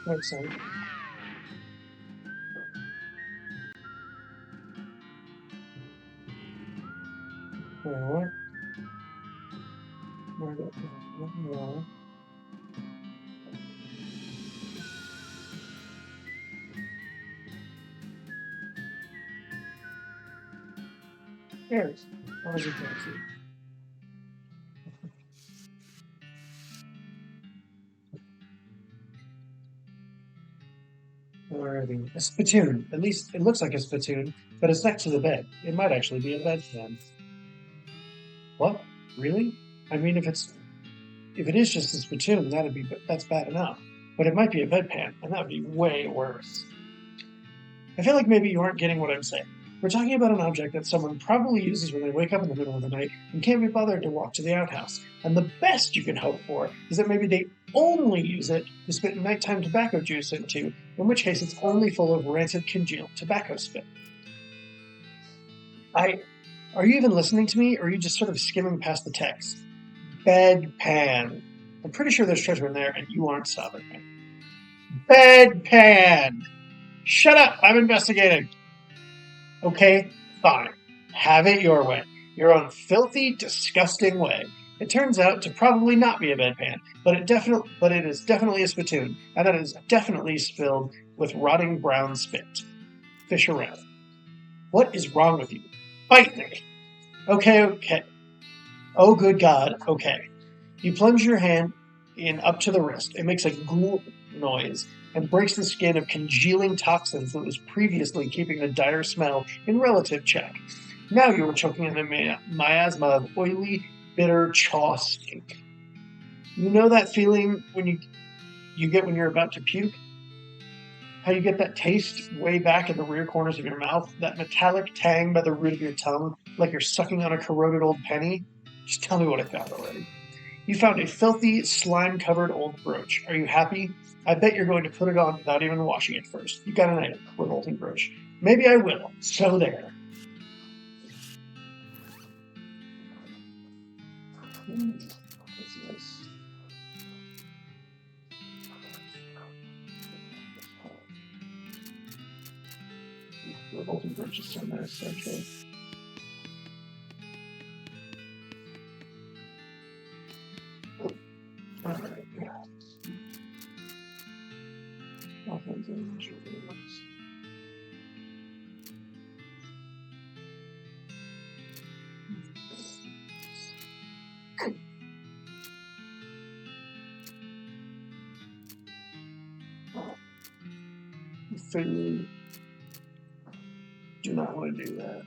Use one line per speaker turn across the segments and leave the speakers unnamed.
Makes sense. Wait, what? No. Yes. Why is it fancy? Alrighty. A spittoon. At least it looks like a spittoon, but it's next to the bed. It might actually be a bedpan. What? Really? I mean, if it is just a spittoon, that's bad enough. But it might be a bedpan, and that would be way worse. I feel like maybe you aren't getting what I'm saying. We're talking about an object that someone probably uses when they wake up in the middle of the night and can't be bothered to walk to the outhouse. And the best you can hope for is that maybe they only use it to spit nighttime tobacco juice into, in which case it's only full of rancid congealed tobacco spit. Are you even listening to me, or are you just sort of skimming past the text? Bedpan. I'm pretty sure there's treasure in there, and you aren't stopping me. Bedpan! Shut up! I'm investigating! Okay, fine. Have it your way. Your own filthy, disgusting way. It turns out to probably not be a bedpan, but it is definitely a spittoon, and that is definitely filled with rotting brown spit. Fish around. What is wrong with you? Bite me. Okay. Oh, good God. Okay. You plunge your hand in up to the wrist. It makes a ghoul noise and breaks the skin of congealing toxins that was previously keeping the dire smell in relative check. Now you are choking in a miasma of oily, bitter chaw stink. You know that feeling when you get when you're about to puke? How you get that taste way back in the rear corners of your mouth, that metallic tang by the root of your tongue, like you're sucking on a corroded old penny? Just tell me what I found already. You found a filthy, slime-covered old brooch. Are you happy? I bet you're going to put it on without even washing it first. You got an item, revolting brooch. Maybe I will. So there. That's nice. Revolting brooch is so nice, actually. All right. Food. Do not want to do that.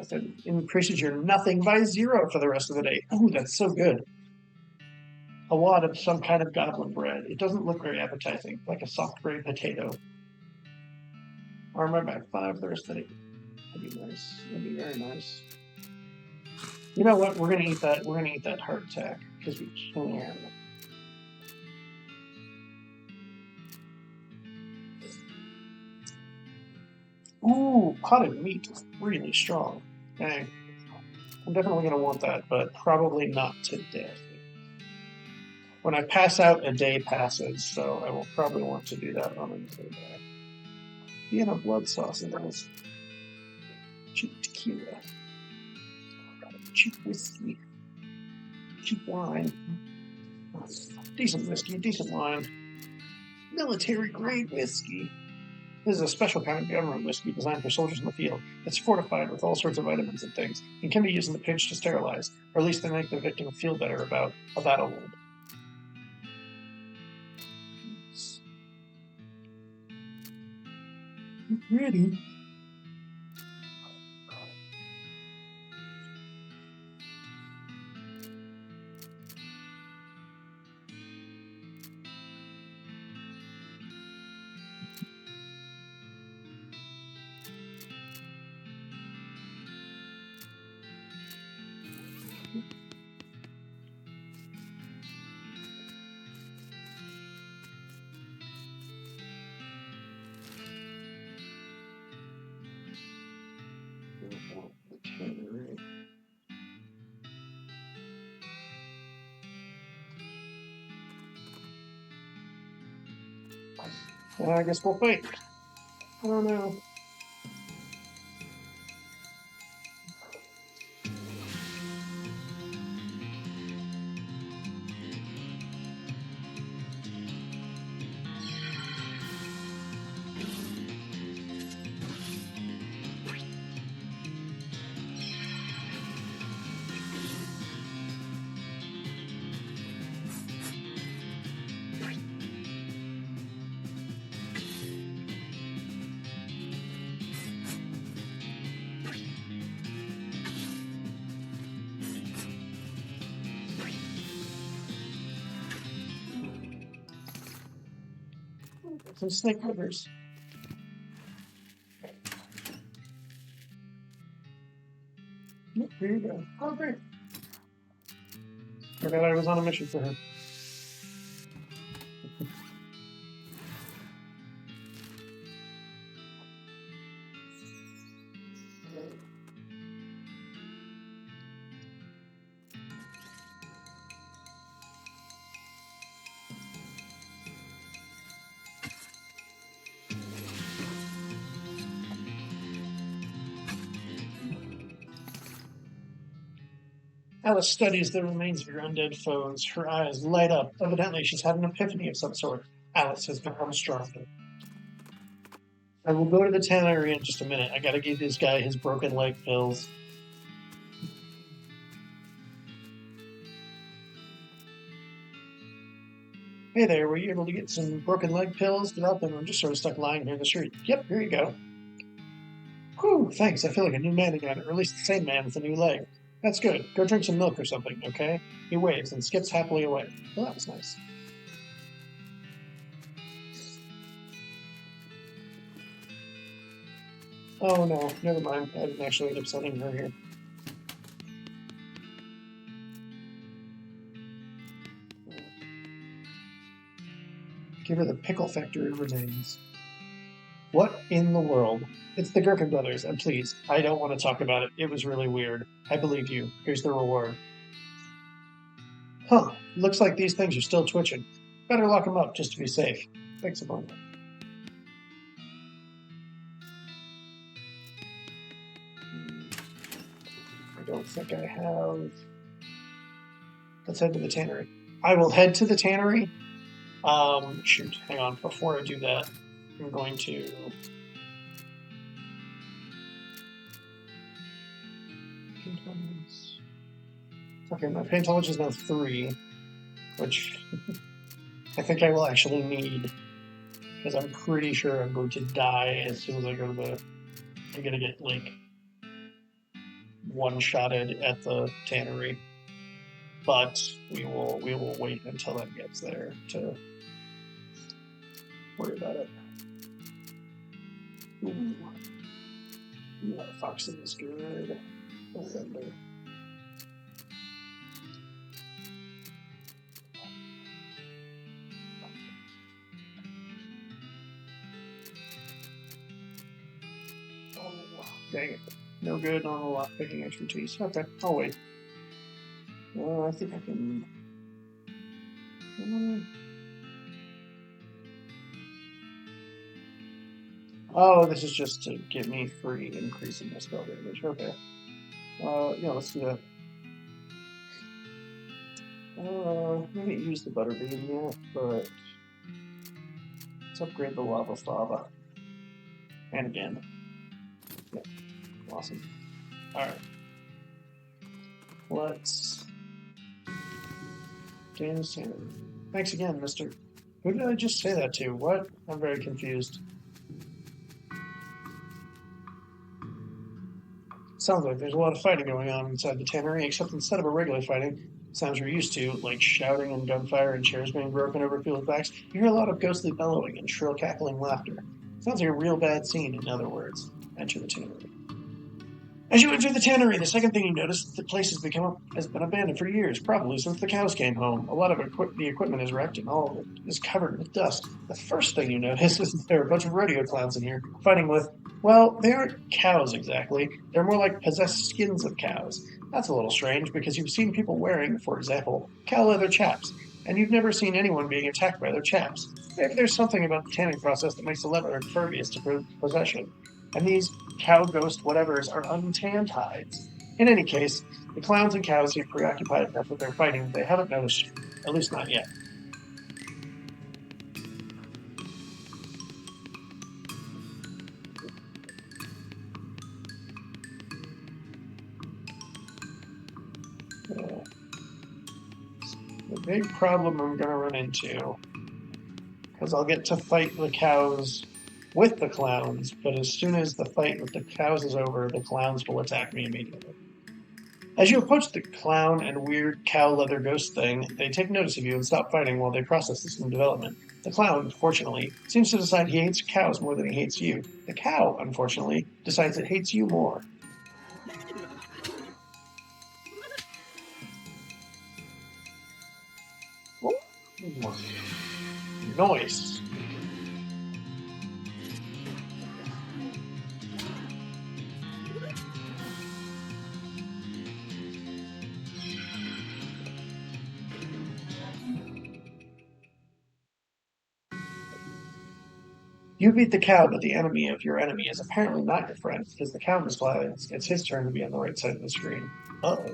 That increases your nothing by 0 for the rest of the day. Ooh, that's so good. A wad of some kind of goblin bread. It doesn't look very appetizing, like a soft gray potato. Armor by 5 for the rest of the day. That'd be nice. That'd be very nice. You know what? We're gonna eat that. We're gonna eat that heart attack because we can. Ooh, potted meat is really strong. Dang. I'm definitely gonna want that, but probably not today. When I pass out, a day passes, so I will probably want to do that on another day. Vienna blood sausages. Cheap tequila. Cheap whiskey. Cheap wine. Decent whiskey, decent wine. Military grade whiskey. This is a special kind of government whiskey designed for soldiers in the field. It's fortified with all sorts of vitamins and things, and can be used in the pinch to sterilize, or at least to make the victim feel better about a battle wound. Ready? I guess we'll fight. I don't know. Some snake livers. Yep, here you go. Oh, great. Forgot I was on a mission for her. Alice studies the remains of your undead foes. Her eyes light up. Evidently, she's had an epiphany of some sort. Alice has become stronger. I will go to the tannery in just a minute. I gotta give this guy his broken leg pills. Hey there, were you able to get some broken leg pills? Without them, I'm just sort of stuck lying here in the street. Yep, here you go. Whew, thanks. I feel like a new man again, or at least the same man with a new leg. That's good. Go drink some milk or something, okay? He waves and skips happily away. Well, that was nice. Oh no, never mind. I didn't actually end up sending her here. Give her the pickle factory remains. What in the world? It's the Gherkin brothers, and please, I don't want to talk about it. It was really weird. I believe you. Here's the reward. Huh, looks like these things are still twitching. Better lock them up just to be safe. Thanks a bunch. I don't think I have. Let's head to the tannery. I will head to the tannery. Shoot, hang on. Before I do that, I'm going to. Okay, my pain intelligence is now 3, which I think I will actually need because I'm pretty sure I'm going to die as soon as I go to the. I'm gonna get like one-shotted at the tannery, but we will wait until that gets there to worry about it. Ooh. Yeah, Foxing is good. November. Oh, dang it. No good on a lockpicking expertise. Okay, I'll wait. I think I can. Oh, this is just to get me free, increasing my spell damage. Okay. Yeah, let's do that. We haven't used the butterbean yet, but let's upgrade the lava fava. And again. Yeah, awesome. Alright. Let's gain sanity. Thanks again, mister. Who did I just say that to? What? I'm very confused. Sounds like there's a lot of fighting going on inside the tannery, except instead of a regular fighting, sounds you're used to, like shouting and gunfire and chairs being broken over people's backs, you hear a lot of ghostly bellowing and shrill cackling laughter. Sounds like a real bad scene, in other words. Enter the tannery. As you enter the tannery, the second thing you notice is that the place has been abandoned for years, probably since the cows came home. A lot of the equipment is wrecked, and all of it is covered with dust. The first thing you notice is that there are a bunch of rodeo clowns in here, fighting with, well, they aren't cows exactly. They're more like possessed skins of cows. That's a little strange, because you've seen people wearing, for example, cow leather chaps, and you've never seen anyone being attacked by their chaps. Maybe there's something about the tanning process that makes the leather impervious to possession, and these cow ghost whatevers are untanned hides. In any case, the clowns and cows seem preoccupied enough with their fighting that they haven't noticed you, at least not yet. Uh, the big problem I'm going to run into, because I'll get to fight the cows with the clowns, but as soon as the fight with the cows is over, the clowns will attack me immediately. As you approach the clown and weird cow leather ghost thing, they take notice of you and stop fighting while they process this new development. The clown, fortunately, seems to decide he hates cows more than he hates you. The cow, unfortunately, decides it hates you more. Noise. You beat the cow, but the enemy of your enemy is apparently not your friend, because the cow decides it's his turn to be on the right side of the screen. Uh-oh.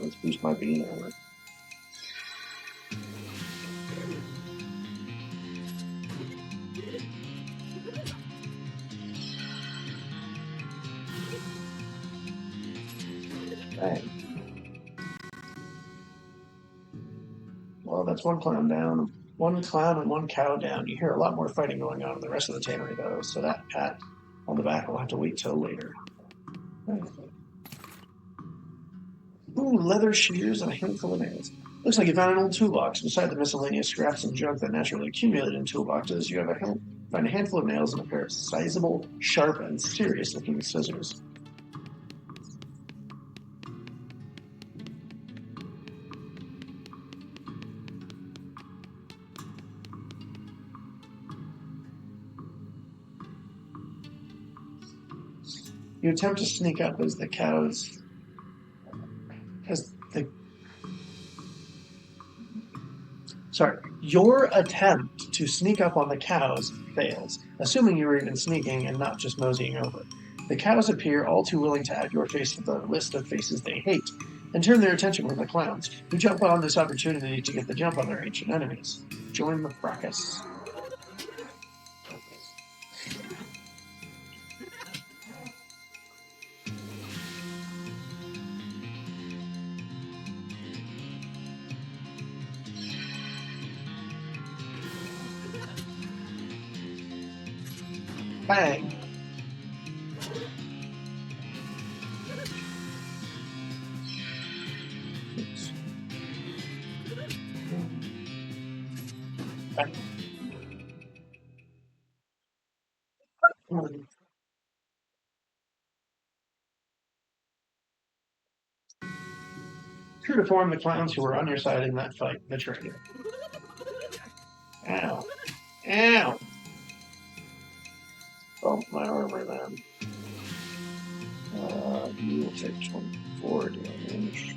Let's boost my bean armor. Bang. Well, that's one clown down. One clown and one cow down. You hear a lot more fighting going on in the rest of the tannery, though, so that pat on the back will have to wait till later. Ooh, leather shears and a handful of nails. Looks like you found an old toolbox. Beside the miscellaneous scraps and junk that naturally accumulated in toolboxes, you find a handful of nails and a pair of sizable, sharp, and serious-looking scissors. You attempt to sneak up as the cows. As the Sorry, your attempt to sneak up on the cows fails, assuming you were even sneaking and not just moseying over. The cows appear all too willing to add your face to the list of faces they hate, and turn their attention from the clowns, who jump on this opportunity to get the jump on their ancient enemies. Join the fracas. Bang! Bang. True to form, the clowns who were on your side in that fight betrayed you. Ow. Ow! Bump my armor then. You will take 24 damage.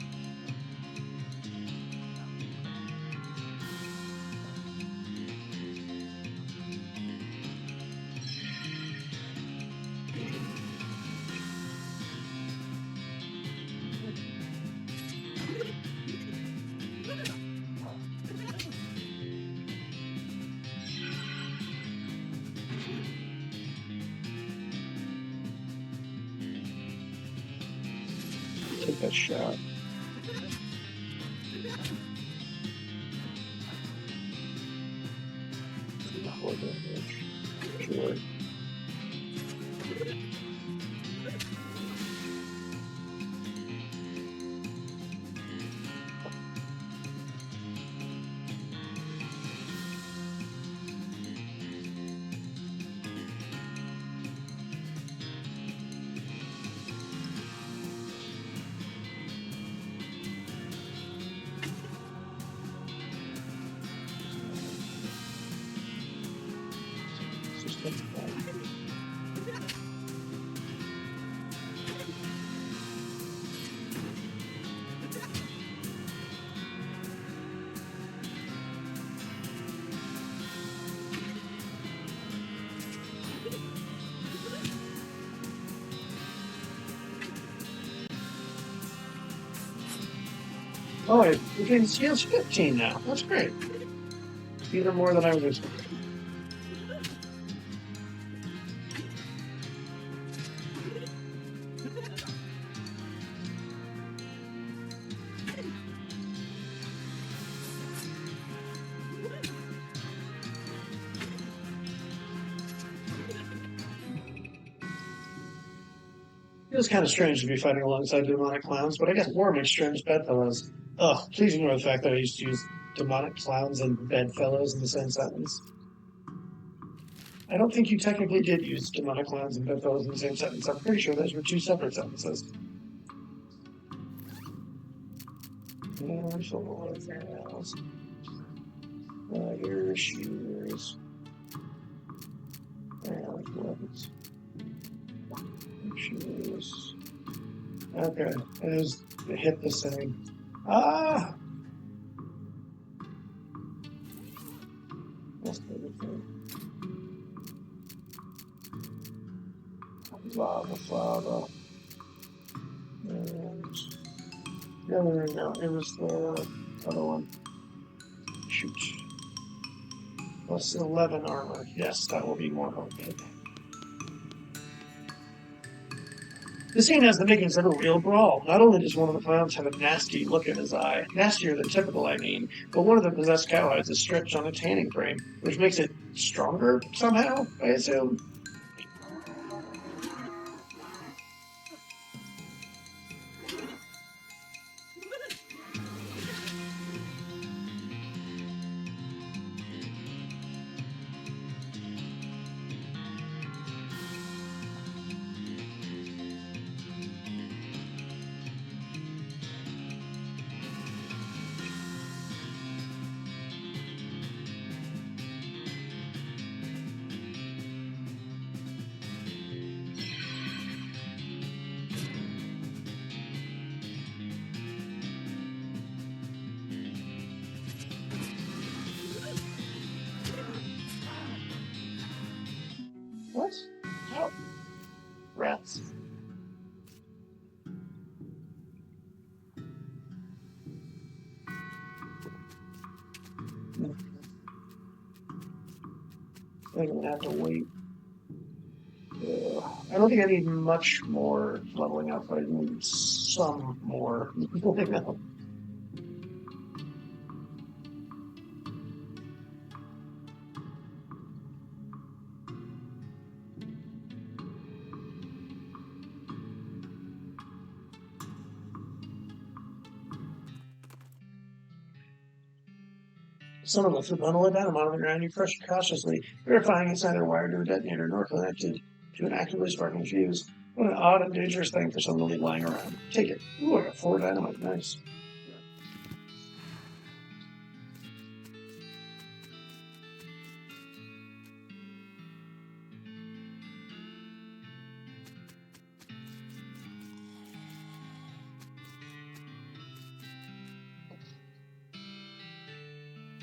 Take that shot. Sure. Oh, it heals 15 now. That's great. Even more than I was expecting. It was kind of strange to be fighting alongside demonic clowns, but I guess war makes strange bedfellows. Ugh, please ignore the fact that I used to use demonic clowns and bedfellows in the same sentence. I don't think you technically did use demonic clowns and bedfellows in the same sentence. I'm pretty sure those were two separate sentences. Here's shoes. And weapons. Shoes. Okay, it is hit the same. Ah! That's the other thing. Lava. And no, it was the other one. Shoot. Plus 11 armor. Yes, that will be more helpful. The scene has the makings of a real brawl. Not only does one of the clowns have a nasty look in his eye, nastier than typical, I mean, but one of the possessed cowhides is stretched on a tanning frame, which makes it stronger somehow, I assume. What? Oh, rats. I'm gonna have to wait. I don't think I need much more leveling up, but I need some more leveling up. Some of the bundle dynamite on the ground, you crush it cautiously, verifying it's neither wired to a detonator nor connected to an actively sparking fuse. What an odd and dangerous thing for someone to leave lying around. Take it. Ooh, I got 4 dynamite. Nice.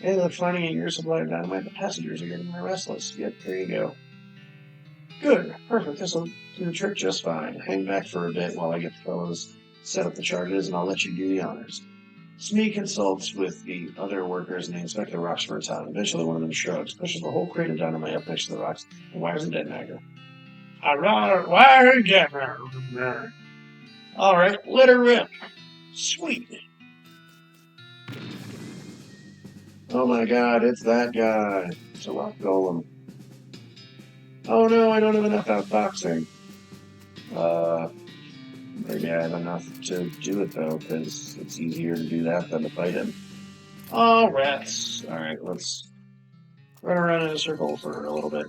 Hey, look, finding a year's supply of dynamite, the passengers are getting more restless. Yep, there you go. Good. Perfect. This'll do the trick just fine. Hang back for a bit while I get the fellows set up the charges, and I'll let you do the honors. Smee consults with the other workers, and they inspect the rocks for a time. Eventually, one of them shrugs, pushes the whole crate of dynamite up next to the rocks, and wires a detonator. Wire a detonator. All right, let her rip. Sweet. Oh my god, it's that guy. It's a rock golem. Oh no, I don't have enough outboxing. Maybe I have enough to do it though, because it's easier to do that than to fight him. Oh, rats. Alright, let's run around in a circle for a little bit.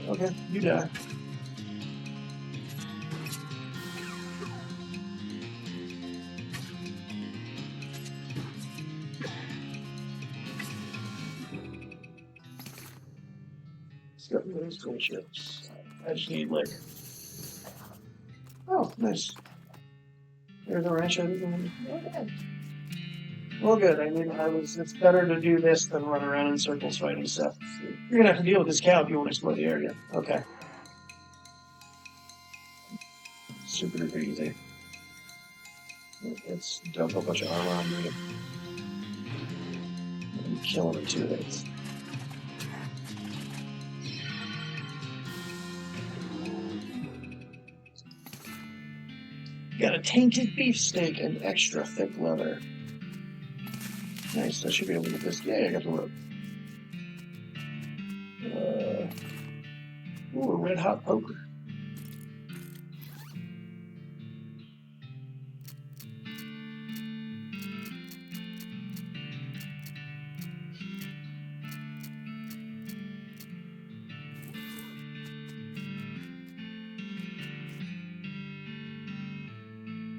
Okay, you die. Let's go through these cool ships. I just need, like... Oh, nice. There's a ranch. Okay. Well, good. I mean, it's better to do this than run around in circles fighting stuff. You're gonna have to deal with this cow if you want to explore the area. Okay. Super duper easy. Let's dump a bunch of armor on me. And kill him in 2 hits. Got a tainted beefsteak and extra thick leather. Nice, I should be able to get this. Yeah, I got the rope. Ooh, a red hot poker.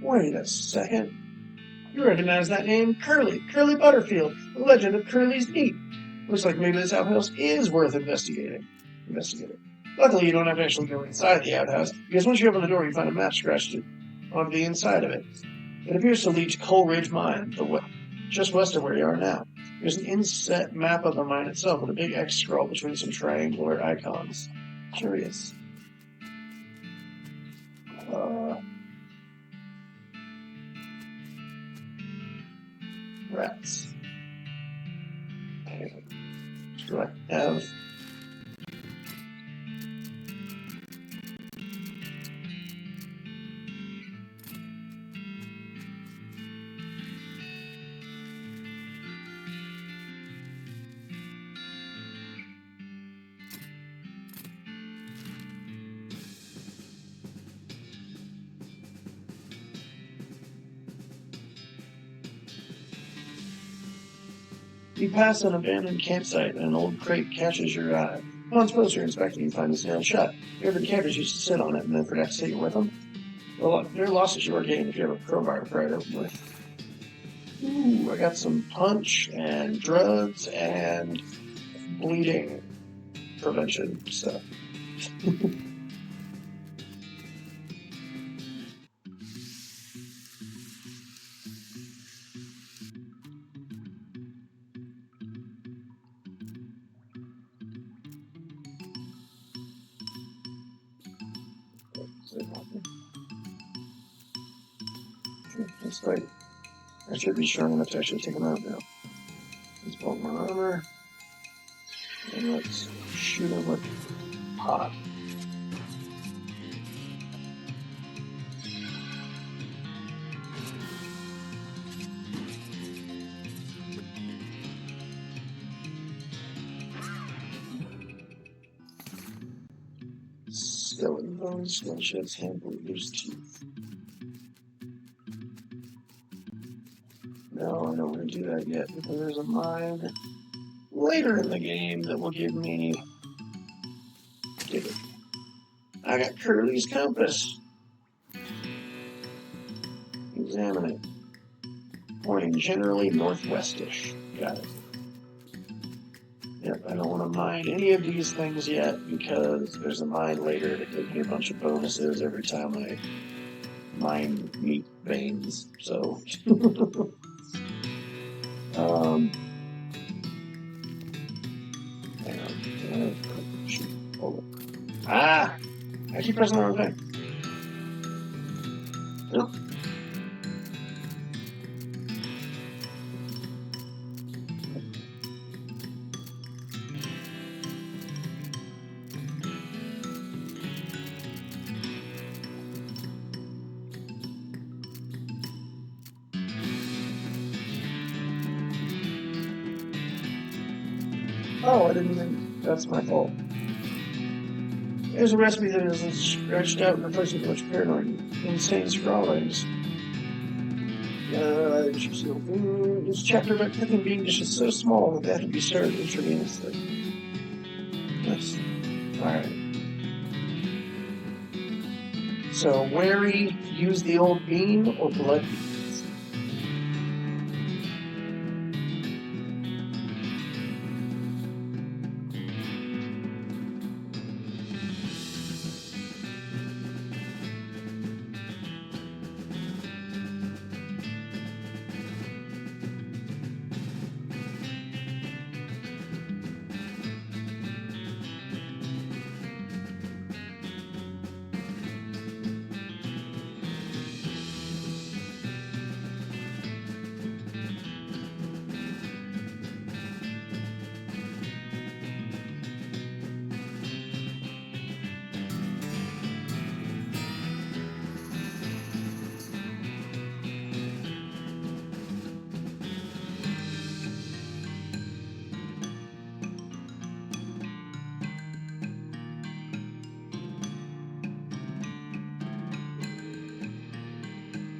Wait a second. You recognize that name? Curly. Curly Butterfield. The legend of Curly's Meat. Looks like maybe this outhouse is worth investigating. Luckily, you don't have to actually go inside the outhouse, because once you open the door, you find a map scratched on the inside of it. It appears to lead to Coal Ridge Mine, just west of where you are now. There's an inset map of the mine itself with a big X scroll between some triangular icons. Curious. Rats. Do I have... You pass an abandoned campsite and an old crate catches your eye. Upon closer inspection, you find the nailed shut. Here the campers used to sit on it and then forgot to take it with them. Well, they're losses you are gained if you have a crowbar to pry it open with. Ooh, I got some punch and drugs and bleeding prevention stuff. Let's fight. I should be strong enough to actually take him out now. Let's pull my armor. And let's shoot him with pot. Skeleton bones, skull sheds, hand lose teeth. No, I don't want to do that yet because there's a mine later in the game that will give me. I got Curly's compass. Examine it. Pointing generally northwestish. Got it. Yep, I don't want to mine any of these things yet because there's a mine later that gives me a bunch of bonuses every time I mine meat veins. So, hang on. Shoot. Hold on. Ah! I keep pressing the wrong thing. Nope. Oh, I didn't even. That's my fault. There's a recipe that isn't stretched out and replaced with much paranoid, insane scrawlings. This chapter about cooking bean dishes so small that they have to be served intravenously. Nice. Alright. So, wary, use the old bean or blood beans?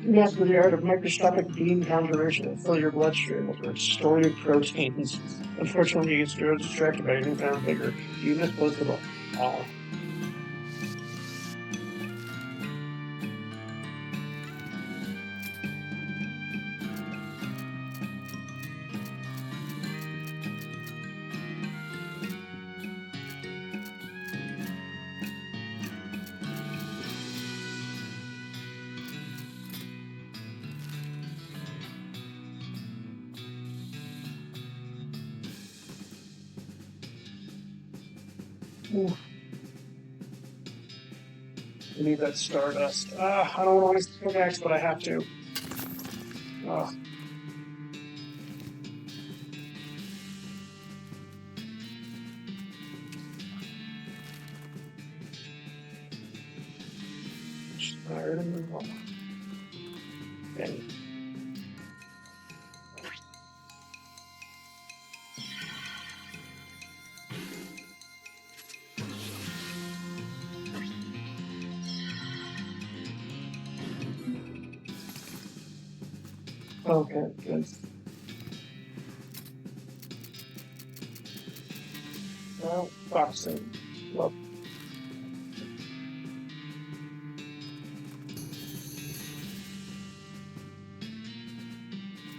Master the art of microscopic beam conjuration and fill your bloodstream with restorative proteins. Unfortunately, you get distracted by your newfound vigor. You misplaced the book. Oh. Ooh. I need that stardust. I don't want to waste the pickaxe, but I have to. Ugh. Tired and move on. Okay. Okay, good. Well, boxing. Well,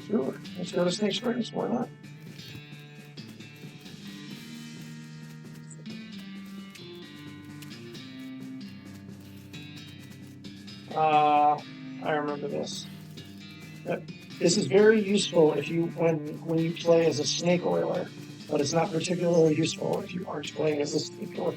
sure. Let's go to Snake Springs. Why not? I remember this. This is very useful if you when you play as a snake oiler, but it's not particularly useful if you aren't playing as a snake oiler.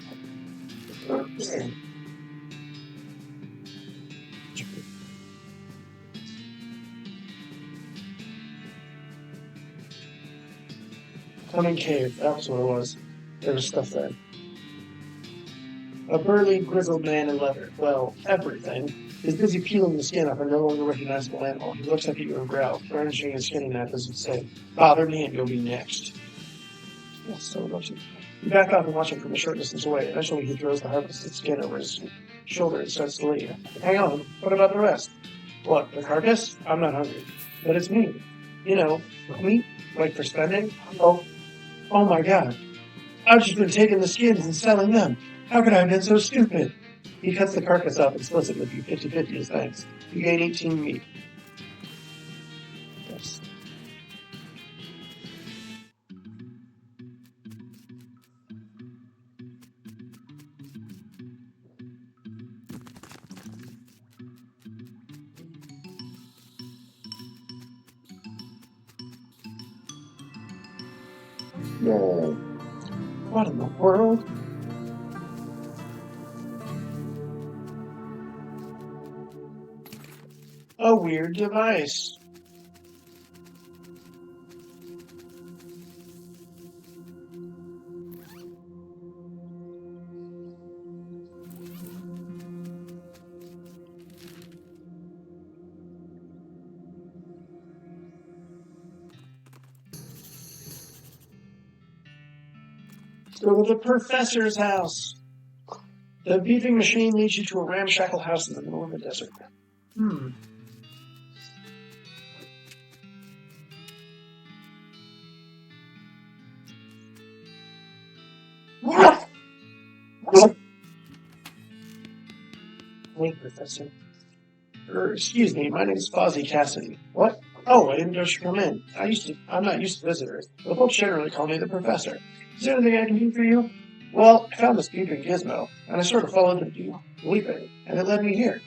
Cunning Cave, that was what it was. There was stuff there. A burly, grizzled man in leather. Well, everything. Is busy peeling the skin off a no longer recognizable animal. He looks up at you and growls, brandishing his skinning knife as he says, "Bother me and you'll be next." Yes, so much. You back off and watch him from a short distance away. Eventually, he throws the harvested skin over his shoulder and starts to leave. Hang on, what about the rest? What, the carcass? I'm not hungry. But it's meat. You know, meat, like for spending. Oh my god. I've just been taking the skins and selling them. How could I have been so stupid? He cuts the carcass up and splits it with you 50-50 as thanks. You gain 18 meat. Yes. Yay. What in the world? A weird device. Go to the professor's house. The beeping machine leads you to a ramshackle house in the middle of the desert. Hmm. What? Wait, Professor. Excuse me, my name is Fozzie Cassidy. What? Oh, I didn't know she come in. I'm not used to visitors, but folks generally call me the Professor. Is there anything I can do for you? Well, I found this beeping gizmo, and I sort of followed it bleeping, and it led me here.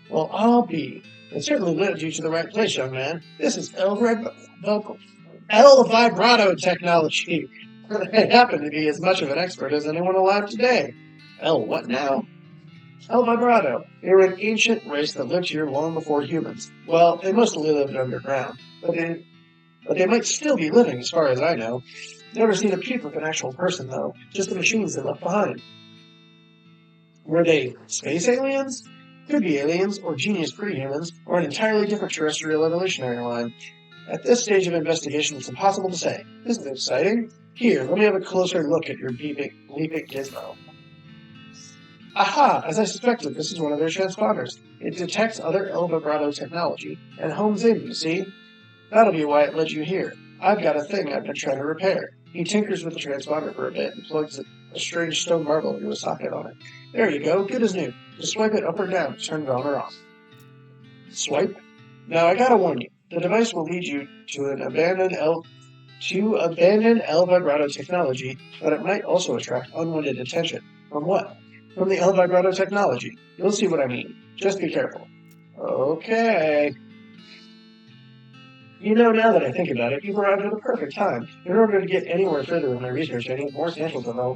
Well, I'll be. It certainly led you to the right place, young man. This is L vibrato technology. I happen to be as much of an expert as anyone alive today. L what now? El Vibrato. They were an ancient race that lived here long before humans. Well, they mostly lived underground, but they might still be living as far as I know. Never seen a peep of an actual person, though. Just the machines they left behind. Were they space aliens? Could be aliens, or genius pre-humans, or an entirely different terrestrial evolutionary line. At this stage of investigation, it's impossible to say. Isn't it exciting? Here, let me have a closer look at your bleeping gizmo. Aha! As I suspected, this is one of their transponders. It detects other El Vibrato technology and homes in, you see? That'll be why it led you here. I've got a thing I've been trying to repair. He tinkers with the transponder for a bit and plugs a strange stone marble into a socket on it. There you go, good as new. Just swipe it up or down to turn it on or off. Swipe? Now I gotta warn you, the device will lead you to abandoned El Vibrato technology, but it might also attract unwanted attention. From what? From the El Vibrato technology. You'll see what I mean. Just be careful. Okay. You know, now that I think about it, you've arrived at the perfect time. In order to get anywhere further in my research, I need more samples of El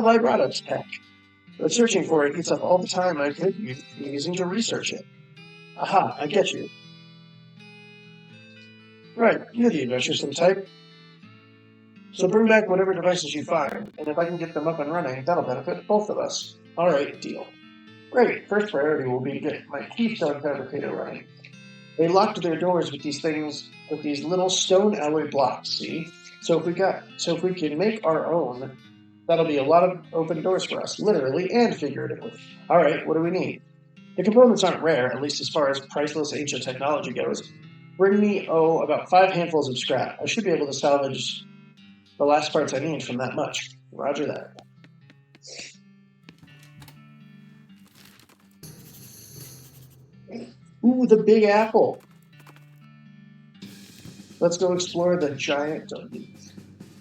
Vibrato tech. But searching for it eats up all the time I could be using to research it. Aha, I get you. Right, you're the adventuresome type. So bring back whatever devices you find, and if I can get them up and running, that'll benefit both of us. Alright, deal. Great, first priority will be to get my keystone fabricator running. They locked their doors with these things, with these little stone alloy blocks, see? So if we can make our own, that'll be a lot of open doors for us, literally and figuratively. Alright, what do we need? The components aren't rare, at least as far as priceless ancient technology goes. Bring me, about 5 handfuls of scrap. I should be able to salvage the last parts I need from that much. Roger that. Ooh, the Big Apple. Let's go explore the giant dungeon.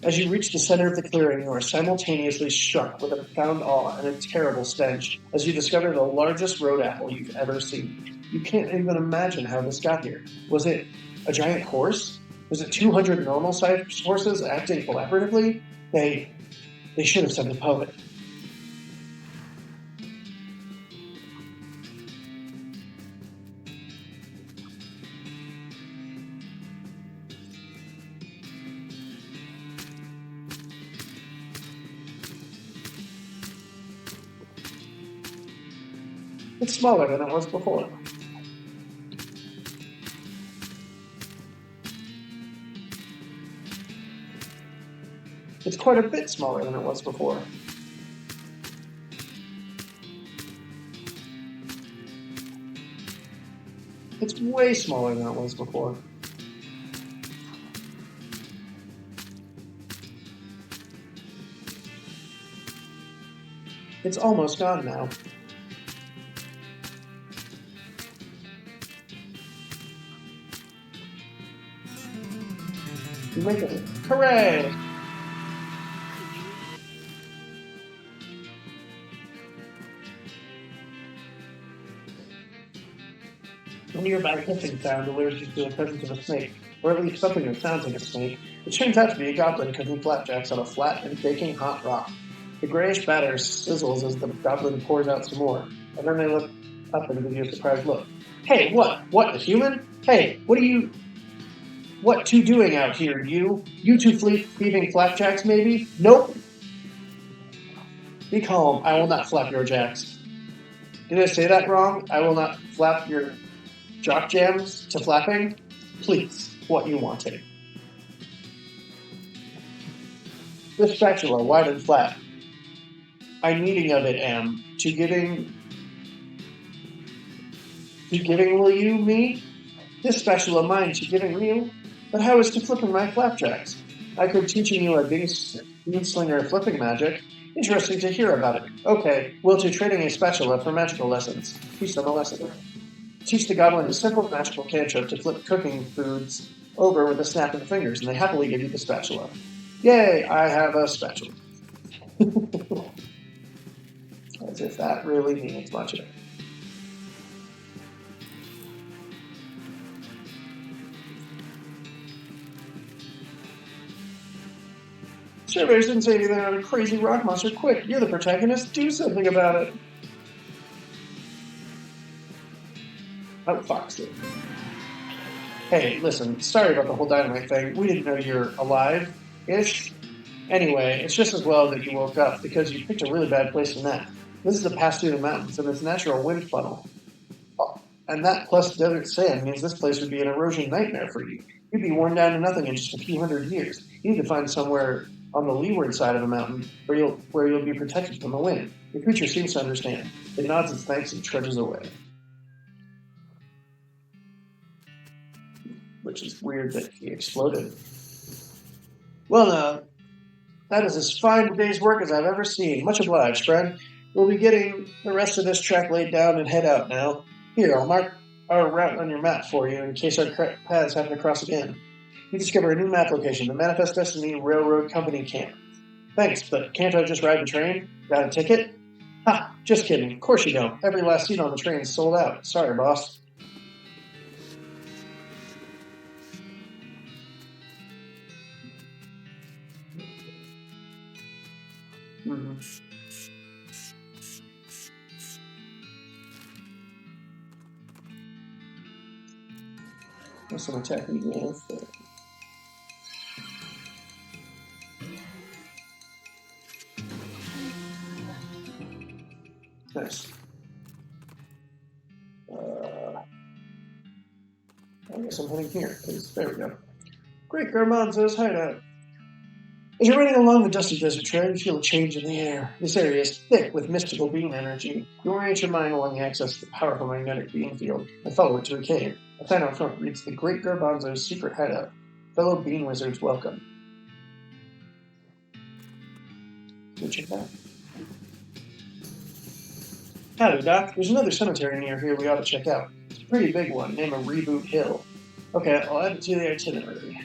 As you reach the center of the clearing, you are simultaneously struck with a profound awe and a terrible stench as you discover the largest road apple you've ever seen. You can't even imagine how this got here. Was it a giant horse? Was it 200 normal-sized horses acting collaboratively? They should have sent the poet. It's smaller than it was before. It's quite a bit smaller than it was before. It's way smaller than it was before. It's almost gone now. You make it. Hooray! A nearby hissing sound alerts you to the presence of a snake, or at least something that sounds like a snake. It turns out to be a goblin cooking flapjacks on a flat and baking hot rock. The grayish batter sizzles as the goblin pours out some more, and then they look up and give you a surprised look. Hey, what? What, a human? Hey, what two doing out here, you? You two thieving flapjacks, maybe? Nope. Be calm, I will not flap your jacks. Did I say that wrong? I will not flap your jock jams to flapping? Please, what you wanted. This spatula, wide and flat. I needing of it am. To giving will you me? This spatula mine to giving you? But how is to flipping my flapjacks? I could teaching you a beanslinger flipping magic. Interesting to hear about it. Okay, well to trading a spatula for magical lessons. Teach them a lesson. Teach the goblin a simple magical cantrip to flip cooking foods over with a snap of the fingers, and they happily give you the spatula. Yay, I have a spatula. As if that really means much. Surveyors didn't say anything about a crazy rock monster. Quick, you're the protagonist. Do something about it. Outfox it. Hey, listen, sorry about the whole dynamite thing. We didn't know you're alive-ish. Anyway, it's just as well that you woke up, because you picked a really bad place in that. This is a pass through the mountains, and it's a natural wind funnel. Oh, and that plus desert sand means this place would be an erosion nightmare for you. You'd be worn down to nothing in just a few hundred years. You need to find somewhere on the leeward side of the mountain, where you'll be protected from the wind. The creature seems to understand. It nods its thanks and trudges away. Which is weird that he exploded. Well, now, that is as fine a day's work as I've ever seen. Much obliged, friend. We'll be getting the rest of this track laid down and head out now. Here, I'll mark our route on your map for you in case our paths happen to cross again. You discover a new map location, the Manifest Destiny Railroad Company camp. Thanks, but can't I just ride the train? Got a ticket? Ha, just kidding. Of course you don't. Every last seat on the train is sold out. Sorry, boss. Mm-hmm. There's some attacking advance there. Nice. I guess I'm heading here, because there we go. Great Garbanzo's hideout. As you're riding along the dusty desert trail, you feel a change in the air. This area is thick with mystical being energy. You orient your mind along the axis of the powerful magnetic being field and follow it to a cave. A sign out front reads the Great Garbanzo's secret hideout. Fellow being wizards welcome. Go check that out. Howdy, Doc. There's another cemetery near here we ought to check out. It's a pretty big one, named Reboot Hill. Okay, I'll add it to the itinerary.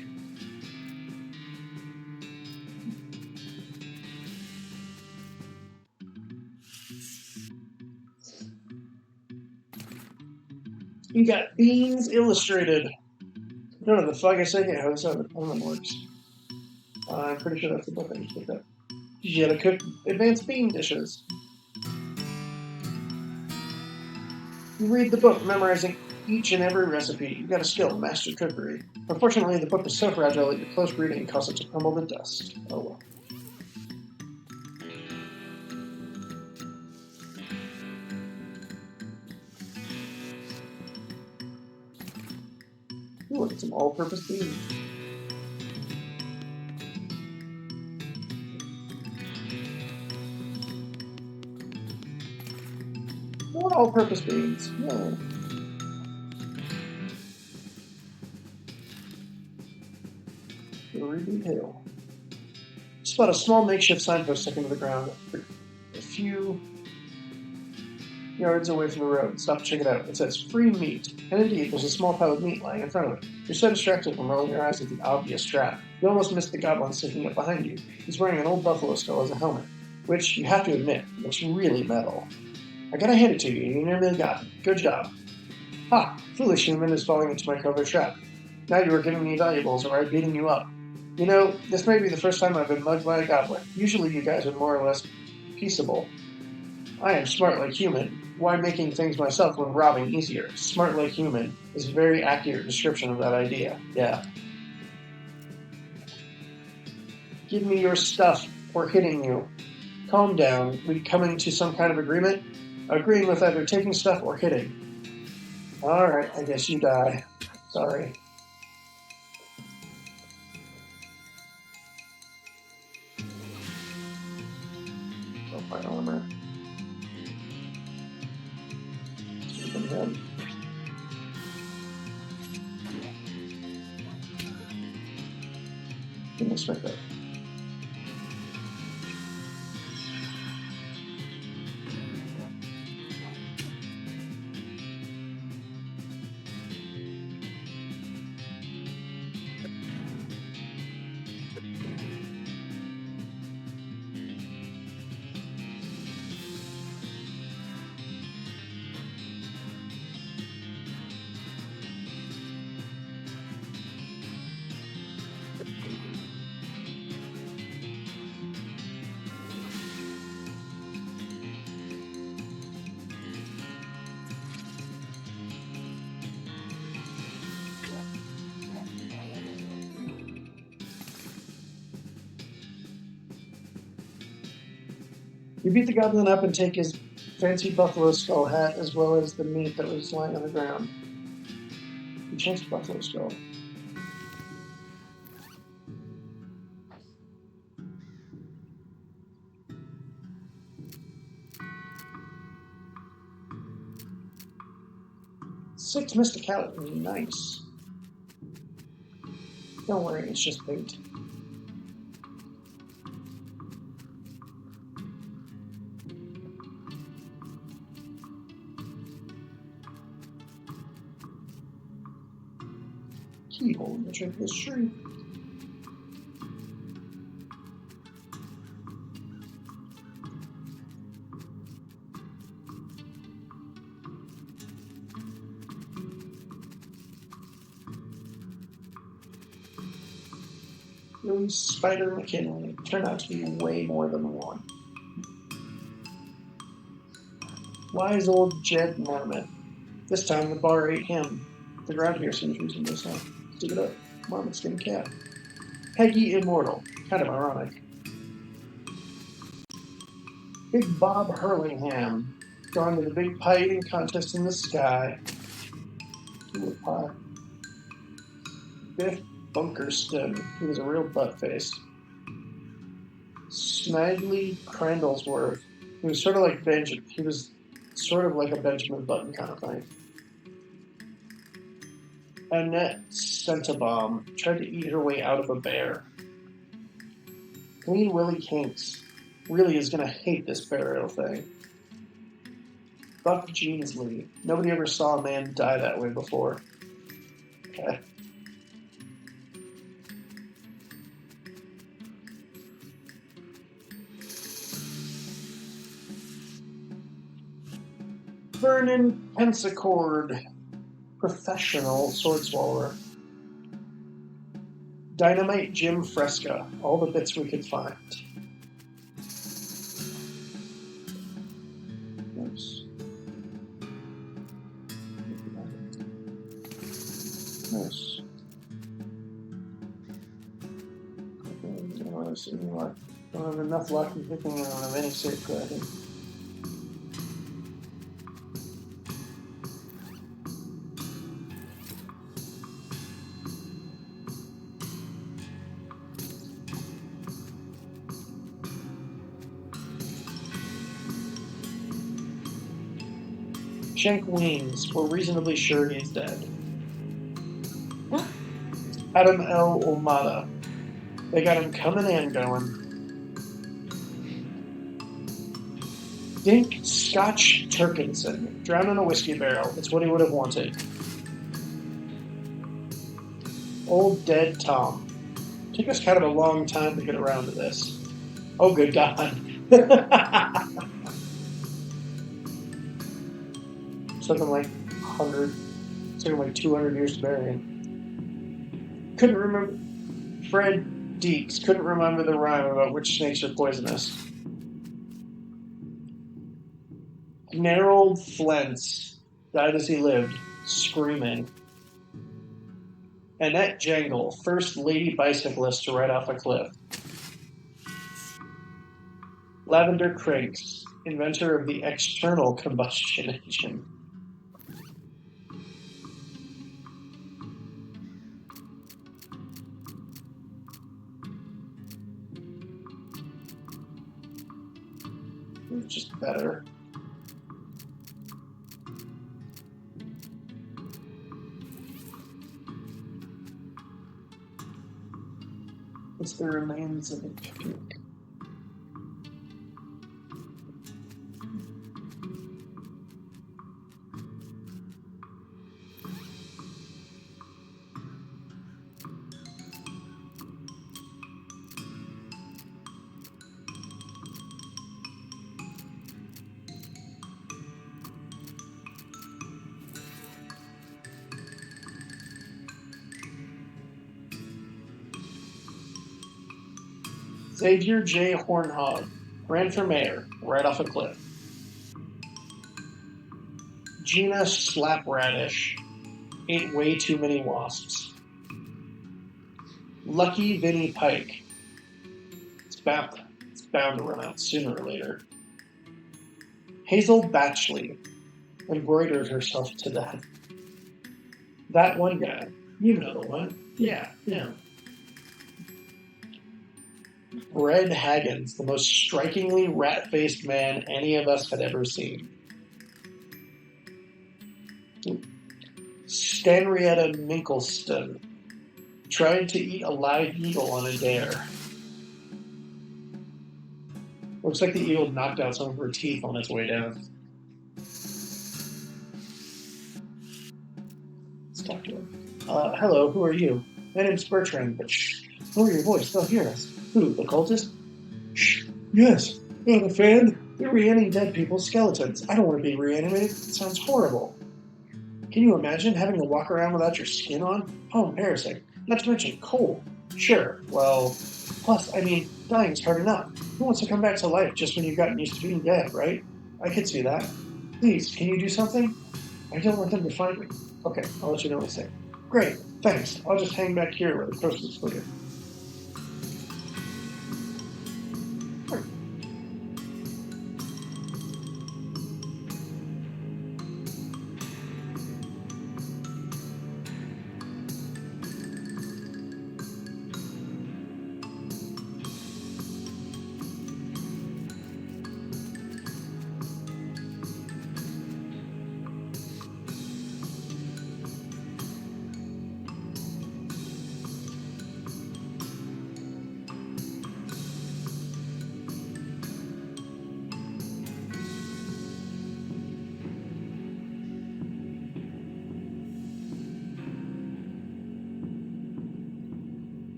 You got Beans Illustrated. I don't know the fuck I say here. How this one works. I'm pretty sure that's the book I just picked up. You gotta cook advanced bean dishes. You read the book, memorizing each and every recipe. You got a skill, master cookery. Unfortunately, the book is so fragile that your close reading causes it to crumble to dust. Oh well. Ooh, look at some all-purpose beans. More all-purpose beans. Yeah. Reboot Hill. Spot a small makeshift signpost stuck into the ground a few yards away from the road. Stop to check it out. It says free meat. And indeed, there's a small pile of meat lying in front of it. You're so distracted from rolling your eyes at the obvious trap, you almost missed the goblin sneaking up behind you. He's wearing an old buffalo skull as a helmet, which, you have to admit, looks really metal. I gotta hand it to you. You nearly got it. Good job. Ha! Foolish human is falling into my clever trap. Now you are giving me valuables, or I'm beating you up. You know, this may be the first time I've been mugged by a goblin. Usually you guys are more or less peaceable. I am smart like human. Why making things myself when robbing easier? Smart like human is a very accurate description of that idea. Yeah. Give me your stuff. We're hitting you. Calm down. We coming to some kind of agreement? Agreeing with either taking stuff or hitting. Alright, I guess you die. Sorry. Oh, my armor. Him. Didn't expect that. You beat the goblin up and take his fancy buffalo skull hat as well as the meat that was lying on the ground. You changed the buffalo skull. 6 mysticality. Nice. Don't worry, it's just bait. Keyhole in the trip of this tree. Really, Spider McKinley turned out to be way more than one. Wise old Jed Marmot. This time the bar ate him. The ground here seems reasonably sound. Stick it up. Marmot skin cat. Peggy Immortal. Kind of ironic. Big Bob Hurlingham. Gone to the big pie eating contest in the sky. Tulip pie. Biff Bunkerston. He was a real butt face. Snidely Crandallsworth. He was sort of like Benjamin. He was sort of like a Benjamin Button kind of thing. Annette Centabomb tried to eat her way out of a bear. Clean Willie Kinks really is going to hate this burial thing. Buck Jeansley. Nobody ever saw a man die that way before. Okay. Vernon Pensacord. Professional sword swallower. Dynamite Jim Fresca. All the bits we could find. Nice. Nice. Don't have enough luck in picking out of any safeguarding. Shank Weems. We're reasonably sure he's dead.
What?
Adam L. Omada. They got him coming and going. Dink Scotch Turkinson. Drowned in a whiskey barrel. It's what he would have wanted. Old Dead Tom. Took us kind of a long time to get around to this. Oh, good God. Took him like 100, took him like 200 years to bury him. Couldn't remember. Fred Deeks couldn't remember the rhyme about which snakes are poisonous. Gnarled Flents died as he lived, screaming. Annette Jangle, first lady bicyclist to ride off a cliff. Lavender Cranks, inventor of the external combustion engine. It's just better. It's the remains of a puke. Xavier J. Hornhog ran for mayor, right off a cliff. Gina Slapradish ate way too many wasps. Lucky Vinnie Pike. It's bound to run out sooner or later. Hazel Batchley embroidered herself to death. That one guy. You know the one. Yeah. Red Haggins, the most strikingly rat-faced man any of us had ever seen. Stanrietta Minkleston tried to eat a live eagle on a dare. Looks like the eagle knocked out some of her teeth on its way down. Let's talk to him. Hello, who are you? My name's Bertrand, but shh, lower your voice, they'll hear us. Who, the cultist? Shh, yes. Not a fan? They're reanimating dead people's skeletons. I don't want to be reanimated. It sounds horrible. Can you imagine having to walk around without your skin on? How embarrassing. Not to mention cold. Sure, well, plus, I mean, dying's hard enough. Who wants to come back to life just when you've gotten used to being dead, right? I could see that. Please, can you do something? I don't want them to find me. Okay, I'll let you know what I say. Great, thanks. I'll just hang back here where the coast is clear.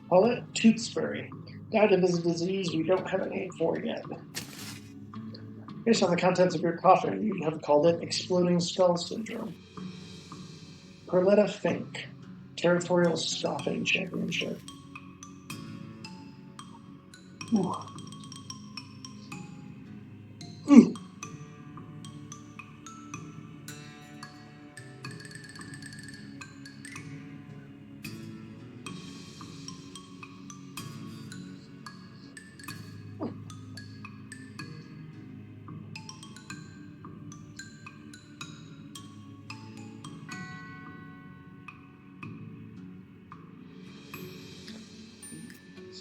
Call it Toothsbury. Died of a disease we don't have a name for yet. Based on the contents of your coffin, you have called it Exploding Skull Syndrome. Perletta Fink, Territorial Scoffing Championship. Ooh. Ooh.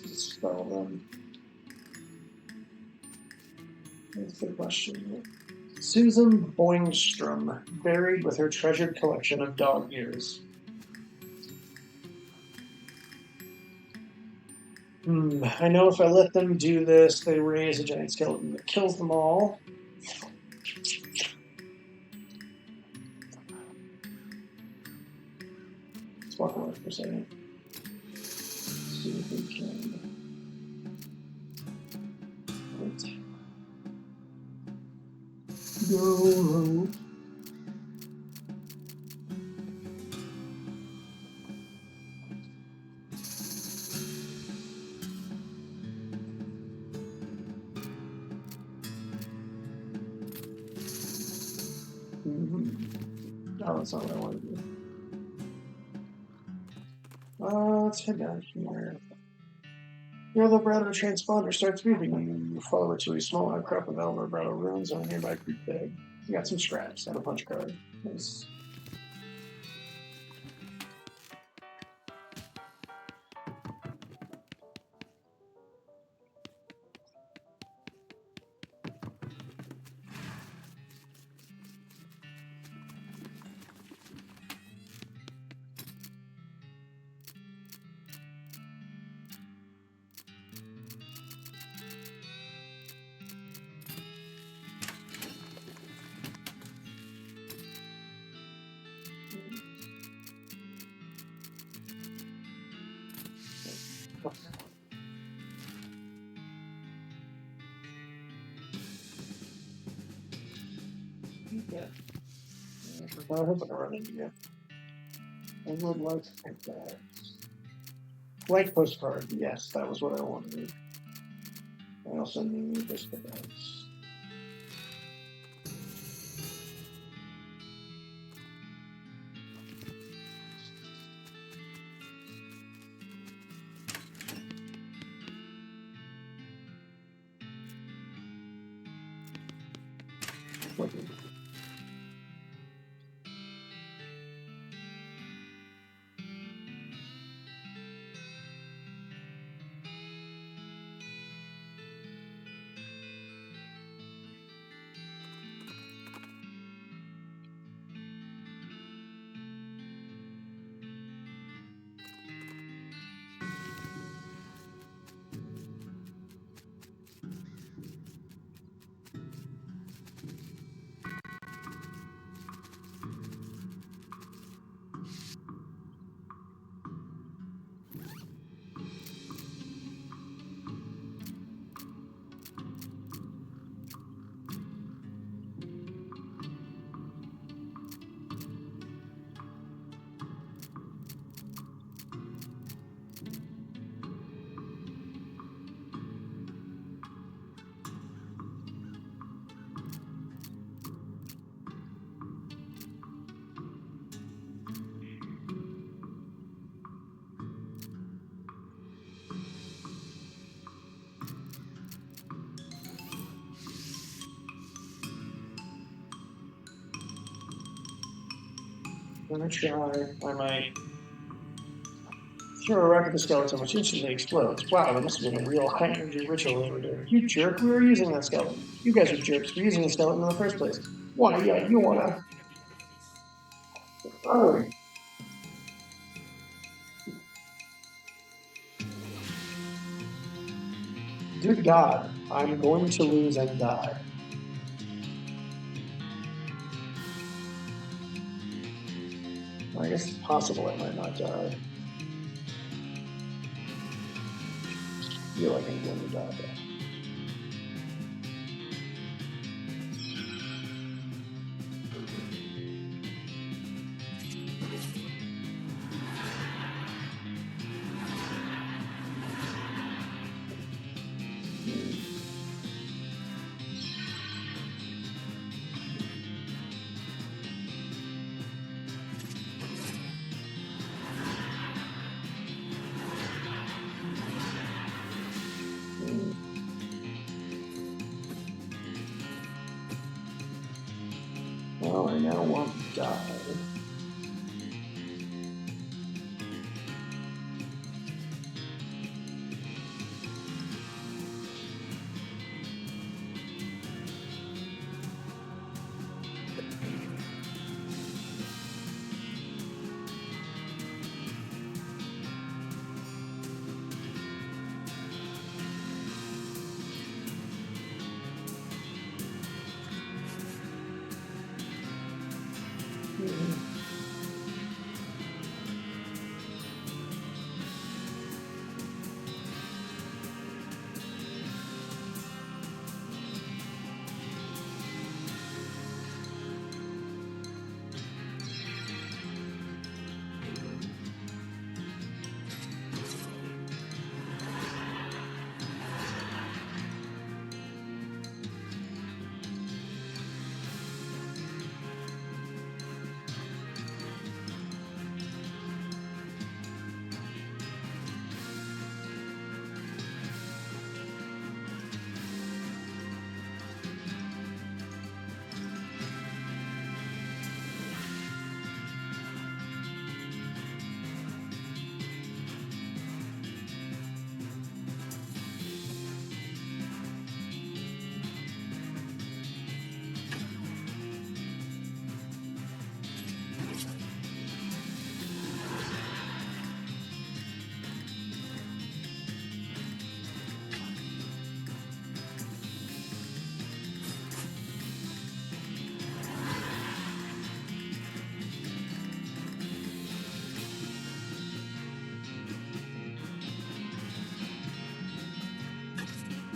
Let's spell them. That's the question. Susan Boingstrom, buried with her treasured collection of dog ears. I know if I let them do this, they raise a giant skeleton that kills them all. Let's walk away for a second. See if we can. Go. Oh, that's not what I want to do. Let's head down here. Your vibrato transponder starts moving. You follow it to a small outcrop of El vibrato ruins on a nearby creek bed. You got some scraps and a punch card. Nice. Yeah. I hope I run into you. I would like to think that. Blank postcard. Yes, that was what I wanted. I also need this device. I'm gonna try. I might throw a rock at the skeleton, which instantly explodes. Wow, that must have been a real high energy ritual they were doing. You jerk, we were using that skeleton. You guys are jerks for using the skeleton in the first place. Why, yeah, you wanna. Oh. Good God, I'm going to lose and die. I guess it's possible I might not die. I feel like I'm going to die though. Well, I now want to die.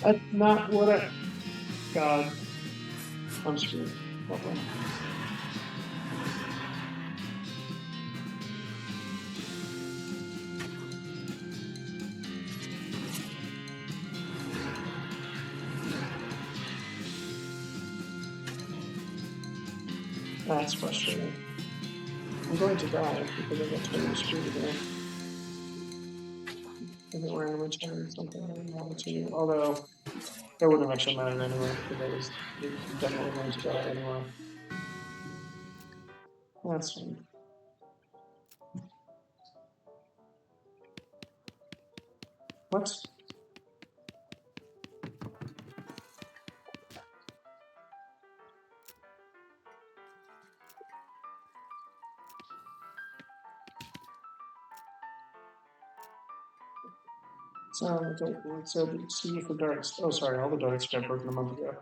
That's not what I. God. I'm screwed. Okay. That's frustrating. I'm going to die because I got totally screwed again. If it were in return something I didn't want to, although that wouldn't have actually mattered anyway, because I was definitely going to die anyway. That's fine. What? So, it said see for darts. Oh, sorry, all the darts got broken a month ago.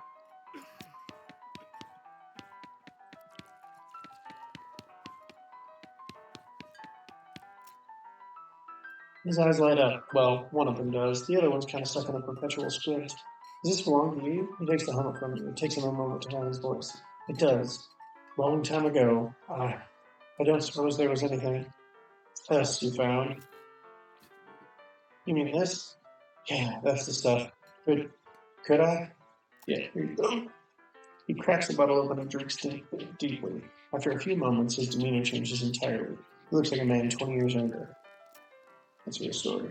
His eyes light up. Well, one of them does. The other one's kind of stuck in a perpetual squint. Does this belong to you? He takes the helmet from you. It takes him a moment to find his voice. It does. Long time ago, I don't suppose there was anything else you found. You mean this? Yeah, that's the stuff. Could I? Yeah, here you go. He cracks the bottle open and drinks deeply. After a few moments, his demeanor changes entirely. He looks like a man 20 years younger. That's your story.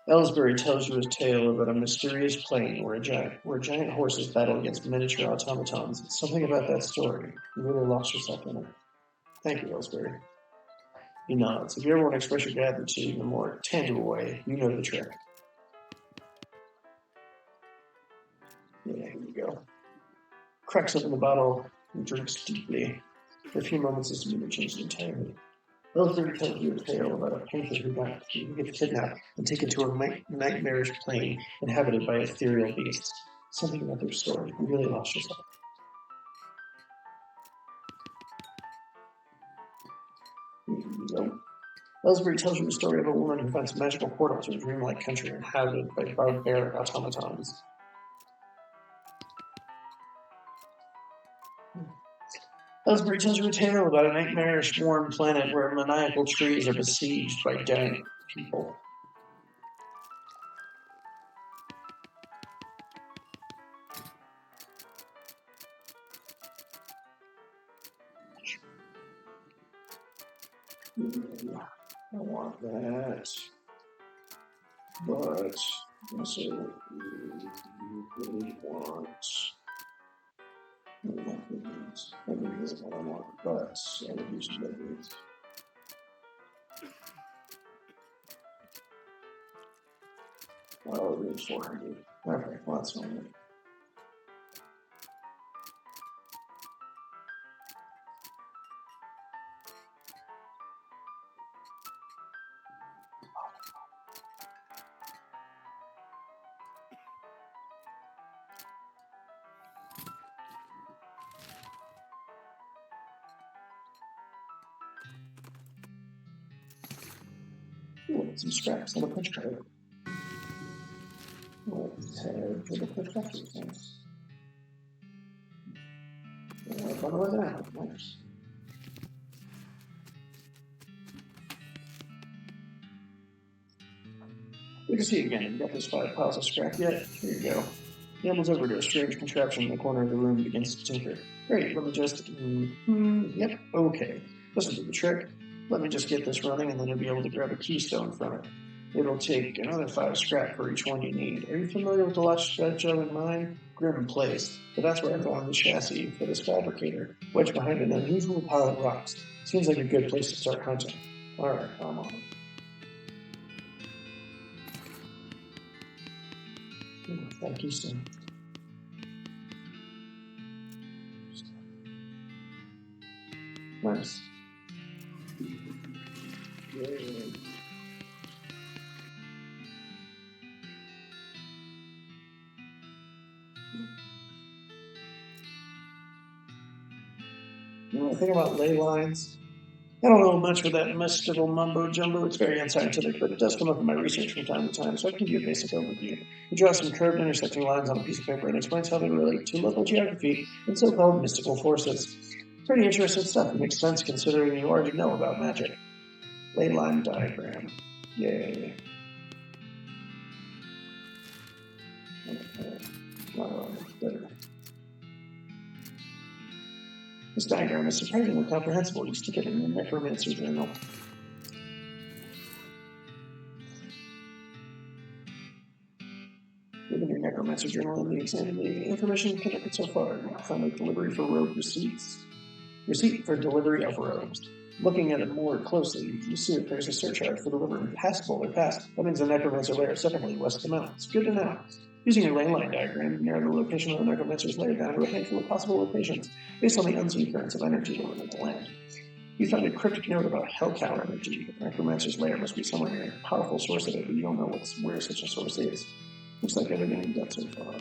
Ellsbury tells you a tale about a mysterious plain where giant horses battle against miniature automatons. Something about that story. You really lost yourself in it. Thank you, Ellsbury. He nods. If you ever want to express your gratitude in a more tangible way, you know the trick. Yeah, here you go. Cracks open the bottle and drinks deeply. For a few moments, his demeanor changes entirely. Ellsbury tells you a tale about a painter who gets kidnapped and taken to a nightmarish plain inhabited by ethereal beasts. Something about their story. You really lost yourself. Ellsbury tells you the story of a woman who finds magical portals to a dreamlike country inhabited by barbaric automatons. Ellsbury tells you a tale about a nightmarish warm planet where maniacal trees are besieged by giant people. I want that. But also, you really want. I think that's what I want, but I would use some leverage. Oh, it's 400. Okay, well, that's fine. Ooh, some scraps on a punch card. Let's head to the professor's house. Bundle it out. Nice. Good to see you again. You got those 5 piles of scrap yet? Here you go. He ambles over to a strange contraption in the corner of the room and begins to tinker. Great, let me just... yep, okay. This will do the trick. Let me just get this running and then you'll be able to grab a keystone from it. It'll take another 5 scrap for each one you need. Are you familiar with the last Joe mine? Grim place. But that's where I found the chassis for this fabricator, wedged behind an unusual pile of rocks. Seems like a good place to start hunting. Alright, I'm on it. That keystone. Nice. Yay. You know anything about ley lines? I don't know much with that mystical mumbo jumbo. It's very unscientific, but it does come up in my research from time to time, so I can give you a basic overview. We draw some curved intersecting lines on a piece of paper and explains how they relate to local geography and so-called mystical forces. Pretty interesting stuff. It makes sense considering you already know about magic. Ley line diagram. Yay. Okay. Better. This diagram is surprisingly comprehensible. You stick it in the necromancer journal. Given your necromancer journal and the examining the information connected so far, you found a delivery for rogue receipts. Receipt for delivery of robes. Looking at it more closely, you see that there's a surcharge for delivering passable or pass. That means the necromancer lair is definitely west of the mountains. Good to know. Using your ley line diagram, you narrow the location of the necromancer's lair down to a handful of possible locations based on the unseen currents of energy that limit the land. You found a cryptic note about hellcow energy. The necromancer's lair must be somewhere near a powerful source of it, but you don't know where such a source is. Looks like everything you've done so far.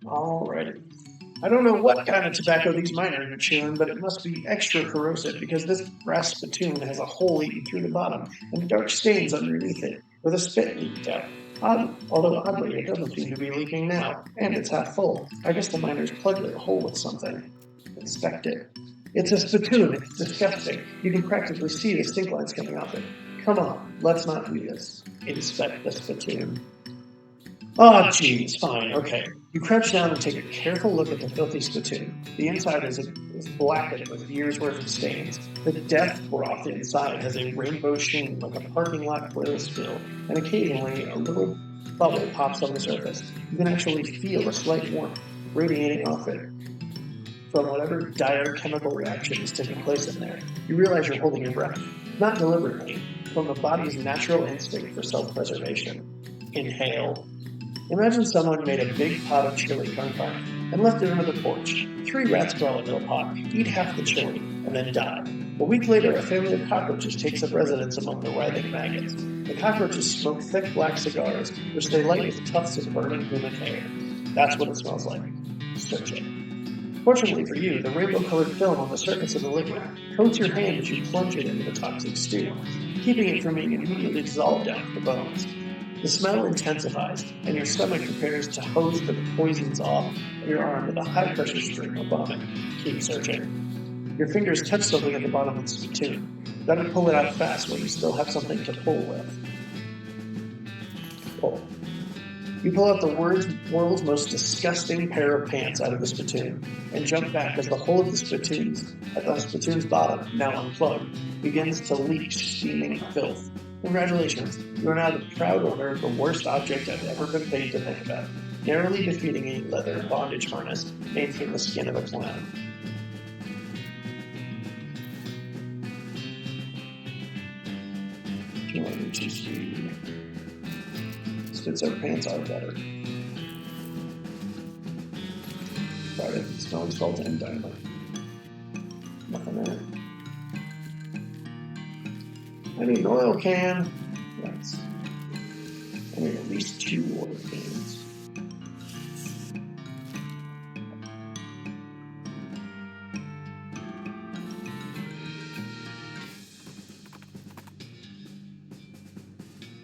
Alrighty. I don't know what kind of tobacco these miners are chewing, but it must be extra corrosive because this brass spittoon has a hole eaten through the bottom and dark stains underneath it, where the spit leaked out. Although oddly, it doesn't seem to be leaking now, and it's half full. I guess the miners plugged the hole with something. Inspect it. It's a spittoon. It's disgusting. You can practically see the stink lines coming off it. Come on, let's not do this. Inspect the spittoon. Oh, geez, fine, okay. You crouch down and take a careful look at the filthy spittoon. The inside is blackened with years' worth of stains. The death broth inside has a rainbow sheen like a parking lot oil spill, and occasionally a little bubble pops on the surface. You can actually feel a slight warmth radiating off it from whatever dire chemical reaction is taking place in there. You realize you're holding your breath, not deliberately, from the body's natural instinct for self-preservation. Inhale. Imagine someone made a big pot of chili con carne and left it under the porch. 3 rats crawl into the pot, eat half the chili, and then die. A week later, a family of cockroaches takes up residence among the writhing maggots. The cockroaches smoke thick black cigars, which they light with tufts of burning human hair. That's what it smells like. Search it. Fortunately for you, the rainbow-colored film on the surface of the liquid coats your hand as you plunge it into the toxic stew, keeping it from being immediately dissolved down to the bones. The smell intensifies, and your stomach prepares to hose the poisons off of your arm with a high-pressure stream of vomit. Keep searching. Your fingers touch something at the bottom of the spittoon. Gotta pull it out fast while you still have something to pull with. Pull. You pull out the world's most disgusting pair of pants out of the spittoon and jump back as the whole of the spittoon's bottom, now unplugged, begins to leak steaming filth. Congratulations, you are now the proud owner of the worst object I've ever been paid to think about, narrowly defeating a leather bondage harness made from the skin of a clown. Spits out pants are better. Got it. Smelling salt and dynamite. Nothing in it. I need an oil can. Yes. I need at least 2 oil cans.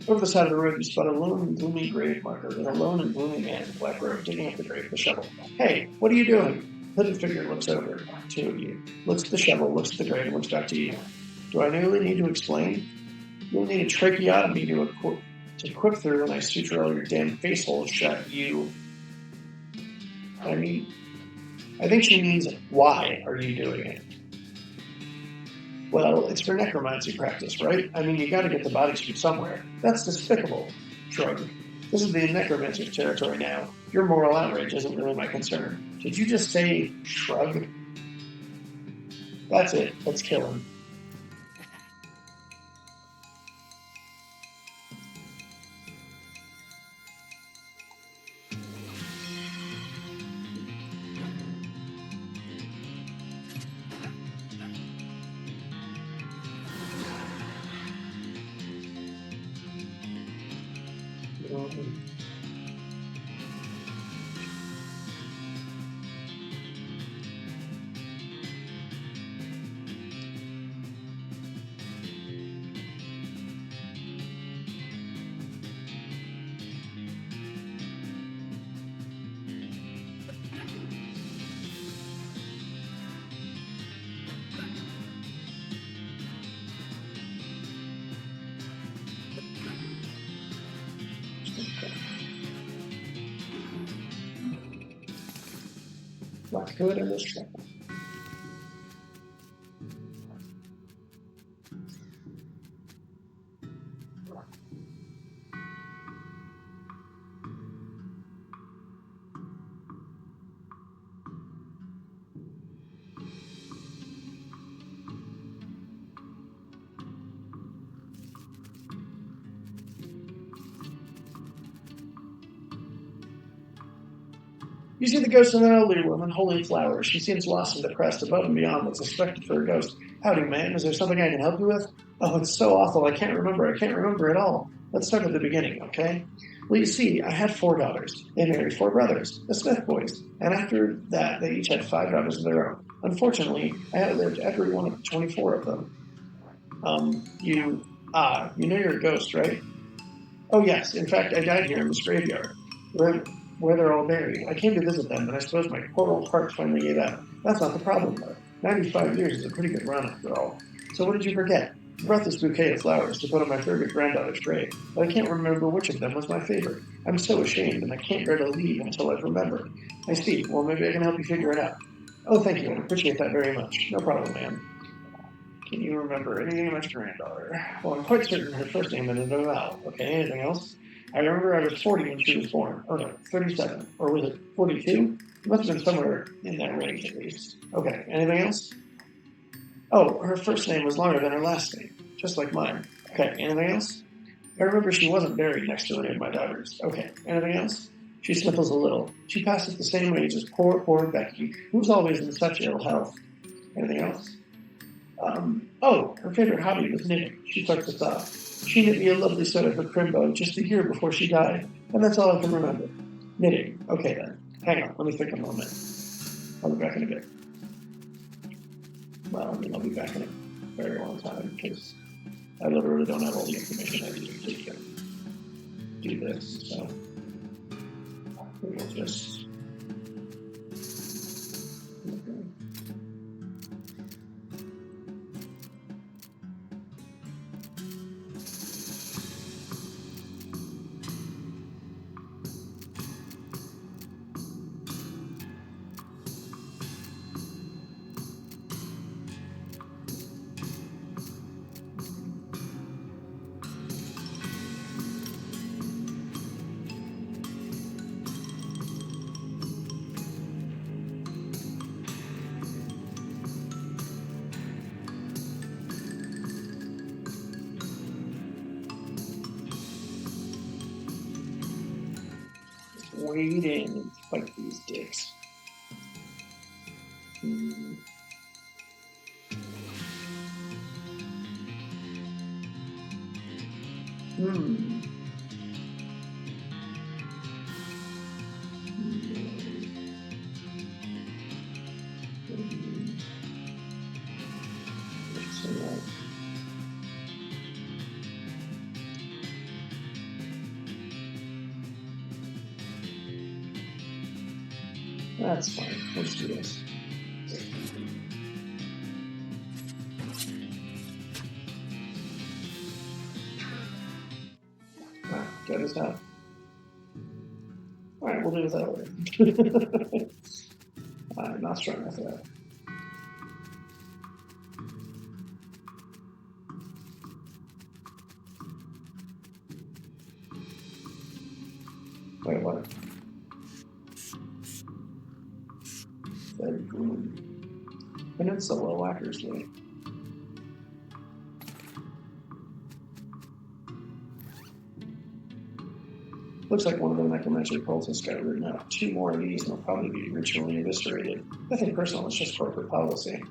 Over the side of the road, you spot a lone and gloomy grave marker with a lone and gloomy man in black robe digging up the grave with a shovel. Hey, what are you doing? Hooded figure looks over. 2 of you. Looks at the shovel, looks at the grave, and looks back to you. Do I really need to explain? You'll need a tracheotomy to quip through when I suture all your damn face holes shut, you. I think she means, why are you doing it? Well, it's for necromancy practice, right? I mean, you gotta get the bodies from somewhere. That's despicable. Shrug. This is the necromancer's territory now. Your moral outrage isn't really my concern. Did you just say shrug? That's it. Let's kill him. What could in this trap? You see the ghost of an elderly woman holding flowers. She seems lost and depressed, above and beyond what's expected for a ghost. Howdy, ma'am. Is there something I can help you with? Oh, it's so awful. I can't remember. I can't remember at all. Let's start at the beginning, okay? Well, you see, I had 4 daughters. They married 4 brothers, the Smith boys, and after that, they each had 5 daughters of their own. Unfortunately, I outlived every one of the 24 of them. You know you're a ghost, right? Oh, yes. In fact, I died here in this graveyard, where they're all buried. I came to visit them, but I suppose my poor old heart finally gave out. That's not the problem, though. 95 years is a pretty good run, after all. So what did you forget? I brought this bouquet of flowers to put on my favorite granddaughter's grave, but I can't remember which of them was my favorite. I'm so ashamed, and I can't bear to leave until I've remembered. I see. Well, maybe I can help you figure it out. Oh, thank you. I appreciate that very much. No problem, ma'am. Can you remember anything about your granddaughter? Well, I'm quite certain her first name ended in Val. Okay, anything else? I remember I was 40 when she was born. Oh no, 37. Or was it 42? It must have been somewhere in that range at least. Okay, anything else? Oh, her first name was longer than her last name, just like mine. Okay, anything else? I remember she wasn't buried next to any of my daughters. Okay, anything else? She sniffles a little. She passed at the same age as poor Becky, who's always in such ill health. Anything else? Her favorite hobby was knitting. She starts us off. She knit me a lovely sweater for Crimbo just a year before she died, and that's all I can remember. Knitting. Okay then. Hang on, let me think a moment. I'll be back in a bit. Well, I'll be back in a very long time because I literally don't have all the information I need to do this. So we'll just. Waiting and fight these dicks. Hmm. Hmm. That's fine. Let's do this. Get us out. Alright, we'll do it that way. I'm not strong enough for that. Wait, what? Peninsula Whackers Day. Looks like one of the necromancer cultists got written out. 2 more of these and will probably be ritually eviscerated. Nothing personal, it's just corporate policy.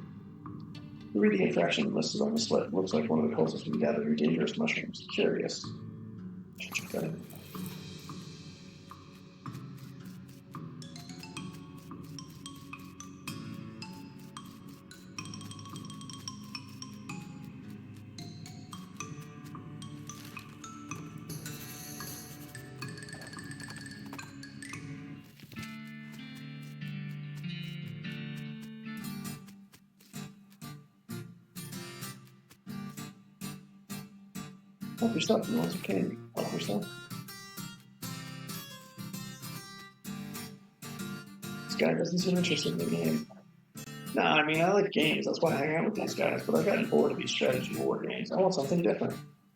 You read the infraction listed on the slip. Looks like one of the cultists was gathering dangerous mushrooms. Curious. Okay. Help yourself, you want some candy. Help yourself. guy doesn't seem interested in the game. Nah, I mean, I like games. That's why I hang out with these guys. But I've gotten bored of these strategy war games. I want something different.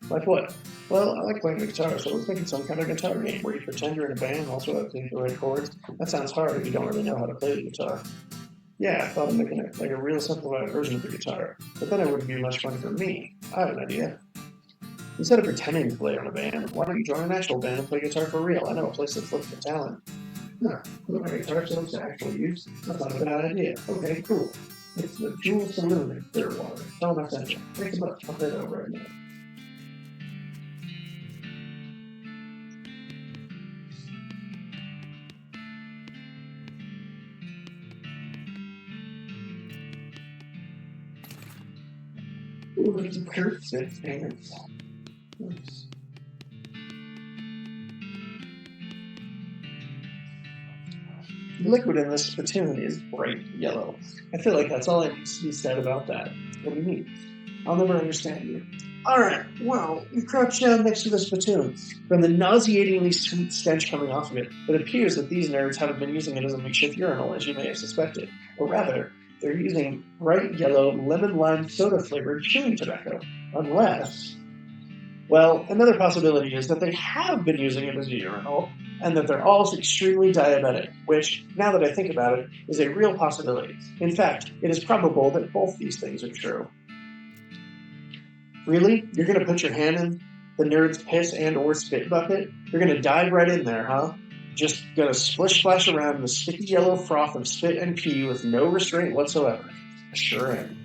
Like what? Well, I like playing the guitar, so I was thinking some kind of guitar game where you pretend you're in a band and also have to hit the right chords. That sounds hard if you don't really know how to play the guitar. Yeah, I thought of making it like a real simplified version of the guitar, but then it wouldn't be much fun for me. I have an idea. Instead of pretending to play on a band, why don't you join an actual band and play guitar for real? I know a place that's looking for talent. Huh, put my guitar skills to actual use? That's not a bad idea. Okay, cool. It's the Jewel Saloon in Clearwater. Tell them I sent you. Thanks so much. I'll play that over right now. Ooh, it's a perfect pants. Oops. The liquid in this spittoon is bright yellow. I feel like that's all that needs to be said about that. What do you mean? I'll never understand you. Alright, well, you crouch down next to the spittoon. From the nauseatingly sweet stench coming off of it, it appears that these nerds haven't been using it as a makeshift urinal, as you may have suspected. Or rather, they're using bright yellow lemon-lime soda-flavored chewing tobacco. Unless... Well, another possibility is that they have been using it as a urinal, and that they're all extremely diabetic, which, now that I think about it, is a real possibility. In fact, it is probable that both these things are true. Really? You're gonna put your hand in the nerd's piss and or spit bucket? You're gonna dive right in there, huh? Just gonna splish splash around in the sticky yellow froth of spit and pee with no restraint whatsoever. I sure am.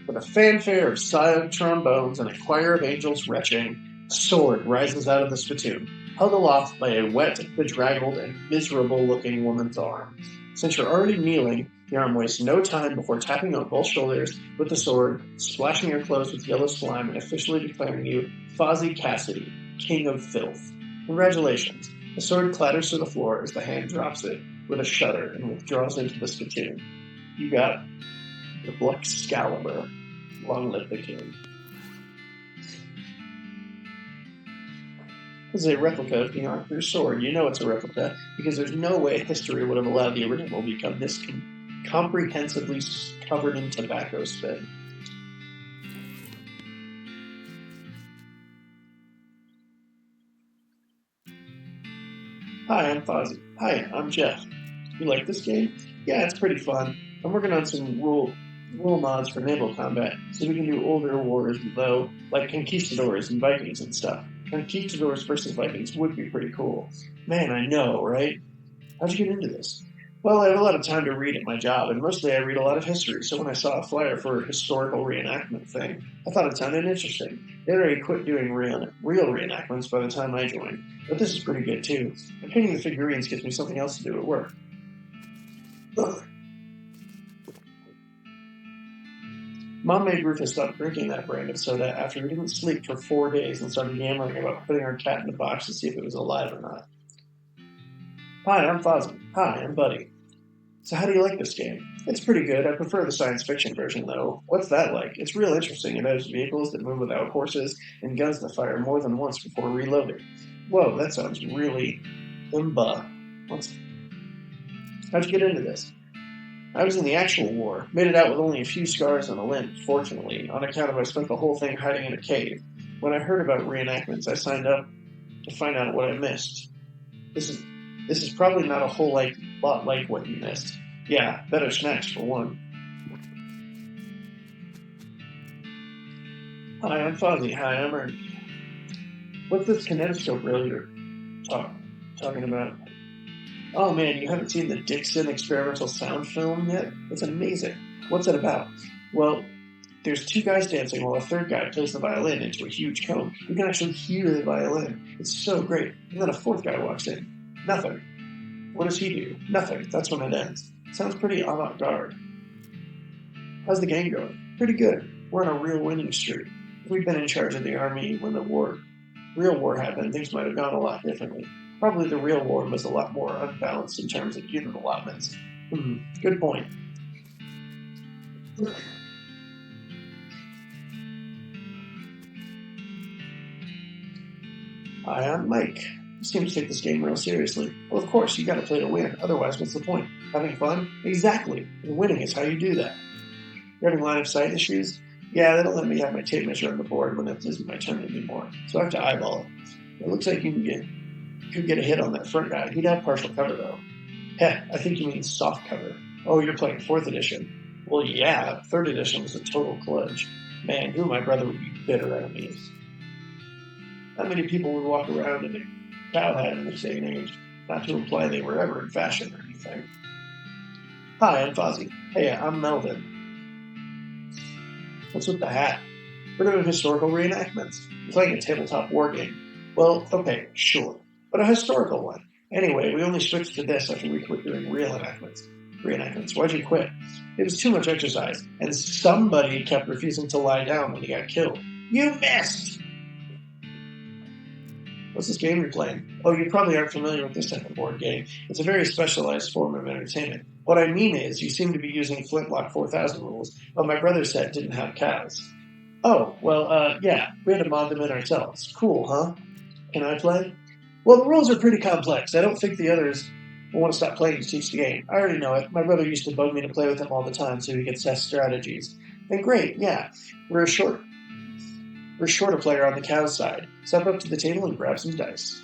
With a fanfare of silent trombones and a choir of angels retching, a sword rises out of the spittoon, held aloft by a wet, bedraggled, and miserable-looking woman's arm. Since you're already kneeling, your arm wastes no time before tapping on both shoulders with the sword, splashing your clothes with yellow slime, and officially declaring you Fozzie Cassidy, King of Filth. Congratulations. The sword clatters to the floor as the hand drops it with a shudder and withdraws into the spittoon. You got the Excalibur. Long live the king. This is a replica of King Arthur's sword. You know it's a replica because there's no way history would have allowed the original to become this comprehensively covered in tobacco spit. Hi, I'm Fozzie. Hi, I'm Jeff. You like this game? Yeah, it's pretty fun. I'm working on some rule mods for naval combat, so we can do older wars, though, like conquistadors and Vikings and stuff. Conquistadors versus Vikings would be pretty cool. Man, I know, right? How'd you get into this? Well, I have a lot of time to read at my job, and mostly I read a lot of history, so when I saw a flyer for a historical reenactment thing, I thought it sounded interesting. They already quit doing real reenactments by the time I joined, but this is pretty good too. And painting the figurines gives me something else to do at work. Ugh. Mom made Rufus stop drinking that brand of soda after he didn't sleep for 4 days and started yammering about putting our cat in the box to see if it was alive or not. Hi, I'm Fozzie. Hi, I'm Buddy. So how do you like this game? It's pretty good. I prefer the science fiction version, though. What's that like? It's real interesting. It has vehicles that move without horses and guns that fire more than once before reloading. Whoa, that sounds really imba. How'd you get into this? I was in the actual war, made it out with only a few scars on a limb, fortunately, on account of I spent the whole thing hiding in a cave. When I heard about reenactments, I signed up to find out what I missed. This is probably not a whole lot like what you missed. Yeah, better snacks for one. Hi, I'm Fozzie. Hi, I'm Ernie. What's this kinetoscope reel you're talking about? Oh man, you haven't seen the Dixon experimental sound film yet? It's amazing. What's it about? Well, there's two guys dancing while a third guy plays the violin into a huge cone. You can actually hear the violin. It's so great. And then a fourth guy walks in. Nothing. What does he do? Nothing. That's when it ends. Sounds pretty avant-garde. How's the gang going? Pretty good. We're on a real winning streak. If we'd been in charge of the army when the real war happened, things might have gone a lot differently. Probably the real war was a lot more unbalanced in terms of unit allotments. Good point. Hi, I'm Mike. You seem to take this game real seriously. Well, of course, you gotta play to win. Otherwise, what's the point? Having fun? Exactly. And winning is how you do that. You're having line of sight issues? Yeah, they don't let me have my tape measure on the board when it isn't my turn anymore, so I have to eyeball it. It looks like you could get a hit on that front guy. He'd have partial cover though. Heh, I think you mean soft cover. Oh, you're playing 4th edition. Well, yeah, 3rd edition was a total kludge. Man, you and my brother would be bitter enemies. Not many people would walk around in a cow hat in this day and age, not to imply they were ever in fashion or anything. Hi, I'm Fozzie. Hey, I'm Melvin. What's with the hat? We're doing historical reenactments. We're playing a tabletop war game. Well, okay, sure. But a historical one. Anyway, we only switched to this after we quit doing real enactments. Reenactments. Why'd you quit? It was too much exercise, and somebody kept refusing to lie down when he got killed. You missed! What's this game you're playing? Oh, you probably aren't familiar with this type of board game. It's a very specialized form of entertainment. What I mean is, you seem to be using Flintlock 4000 rules, but my brother's set didn't have cows. Oh, well, yeah, we had to mod them in ourselves. Cool, huh? Can I play? Well, the rules are pretty complex. I don't think the others will want to stop playing to teach the game. I already know it. My brother used to bug me to play with him all the time so he could test strategies. And great, yeah. We're short a player on the cow's side. Step up to the table and grab some dice.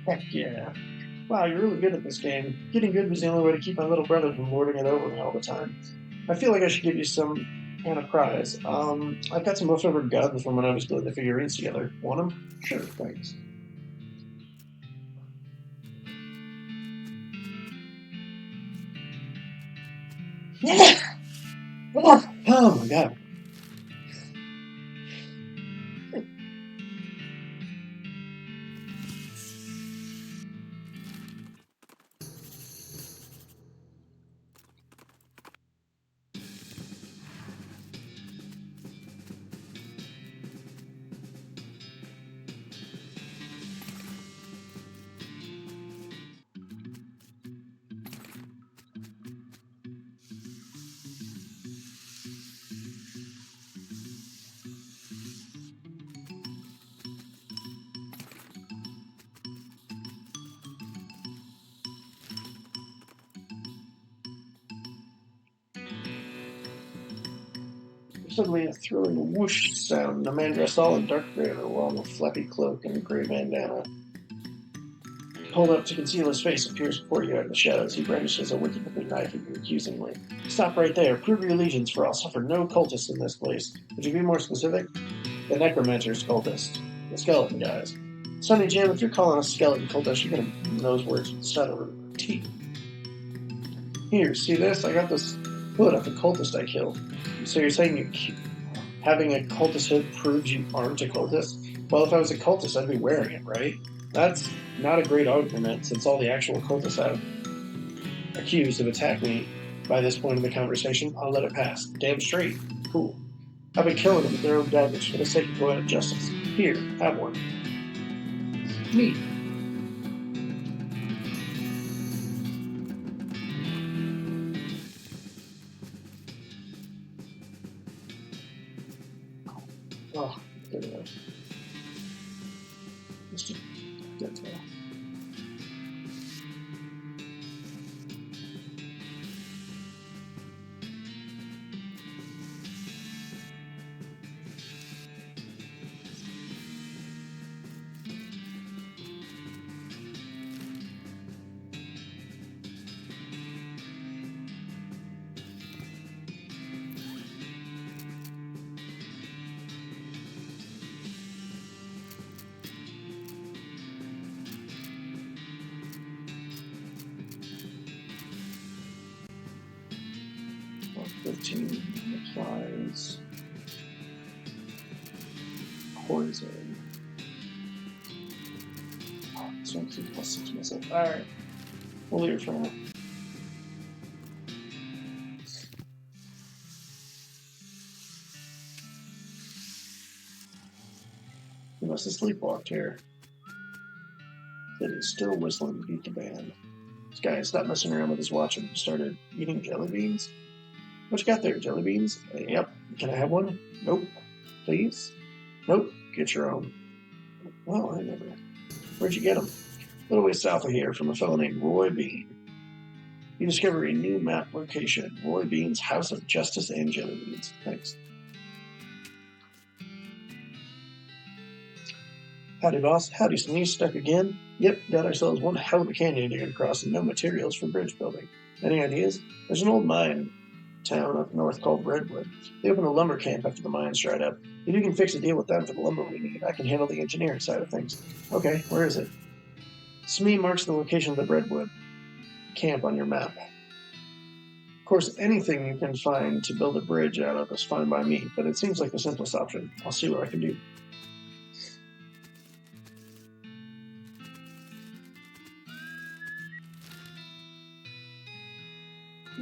Heck yeah. Wow, you're really good at this game. Getting good was the only way to keep my little brother from lording it over me all the time. I feel like I should give you some kind of prize. I've got some leftover guns from when I was building the figurines together. Want them? Sure, thanks. Yeah! Oh my god. Suddenly a thrilling whoosh sound, and a man dressed all in dark gray along with a flappy cloak and a gray bandana pulled up to conceal his face appears before you out of the shadows. He brandishes a wicked-looking knife at you accusingly. Stop right there. Prove your allegiance, for I'll suffer no cultists in this place. Would you be more specific? The necromancer's cultist. The skeleton guys. Sonny Jim, if you're calling us skeleton cultists, you're gonna those words with the shadow of your teeth. Here, see this? I got this hood off a cultist I killed. So you're saying having a cultist hood proves you aren't a cultist? Well, if I was a cultist, I'd be wearing it, right? That's not a great argument, since all the actual cultists I've accused have attacked me by this point in the conversation. I'll let it pass. Damn straight. Cool. I've been killing them with their own daggers for the sake of poetic justice. Here, have one. Neat. Oh, good enough. Just good to know. 15 applies poison. Oh, this one's plus 6 myself. Alright. We'll leave it for now. He must have sleepwalked here. That he's still whistling to beat the band. This guy stopped messing around with his watch and started eating jelly beans. What you got there, jelly beans? Yep. Can I have one? Nope. Please? Nope. Get your own. Well, I never. Where'd you get them? A little ways south of here from a fellow named Roy Bean. You discover a new map location. Roy Bean's House of Justice and Jelly Beans. Thanks. Howdy, boss. Howdy, Sneeze. Stuck again? Yep, got ourselves one hell of a canyon to get across and no materials for bridge building. Any ideas? There's an old mine town up north called Redwood. They opened a lumber camp after the mines dried up. If you can fix a deal with them for the lumber we need, I can handle the engineering side of things. Okay, where is it? Smee marks the location of the Redwood camp on your map. Of course, anything you can find to build a bridge out of is fine by me, but it seems like the simplest option. I'll see what I can do.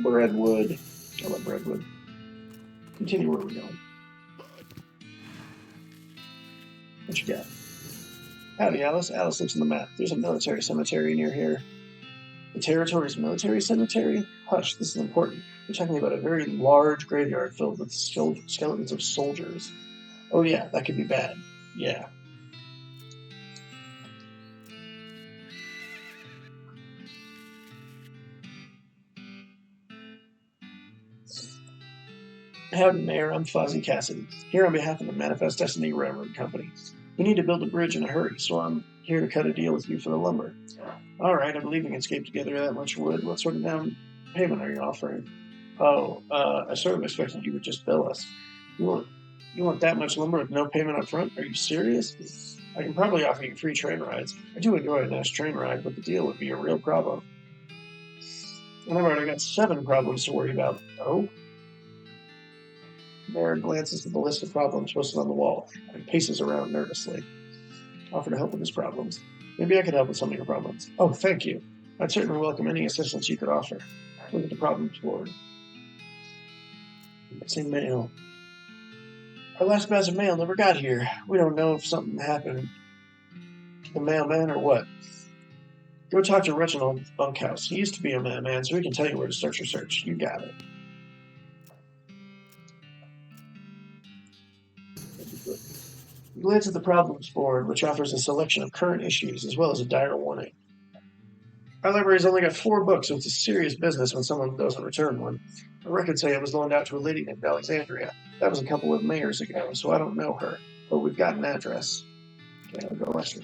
Redwood. I love Redwood. Continue where we're going. What you got? Howdy, Alice. Alice looks on the map. There's a military cemetery near here. The territory's military cemetery? Hush, this is important. We're talking about a very large graveyard filled with skeletons of soldiers. Oh yeah, that could be bad. Yeah. Howdy, Mayor. I'm Fozzie Cassidy, here on behalf of the Manifest Destiny Railroad Company. We need to build a bridge in a hurry, so I'm here to cut a deal with you for the lumber. All right, I believe we can scrape together that much wood. What sort of down payment are you offering? Oh, I sort of expected you would just bill us. You want that much lumber with no payment up front? Are you serious? I can probably offer you free train rides. I do enjoy a nice train ride, but the deal would be a real problem. And I've already got 7 problems to worry about. Oh? Mayor glances at the list of problems posted on the wall and paces around nervously. Offer to help with his problems. Maybe I could help with some of your problems. Oh, thank you. I'd certainly welcome any assistance you could offer. Look at the problems board. It's in mail. Our last batch of mail never got here. We don't know if something happened to the mailman or what. Go talk to Reginald Bunkhouse. He used to be a mailman, so he can tell you where to start your search. You got it. You glance at the problems board, which offers a selection of current issues as well as a dire warning. Our library's only got 4 books, so it's a serious business when someone doesn't return one. The records say it was loaned out to a lady named Alexandria. That was a couple of mayors ago, so I don't know her, but we've got an address. Okay, I'll go western.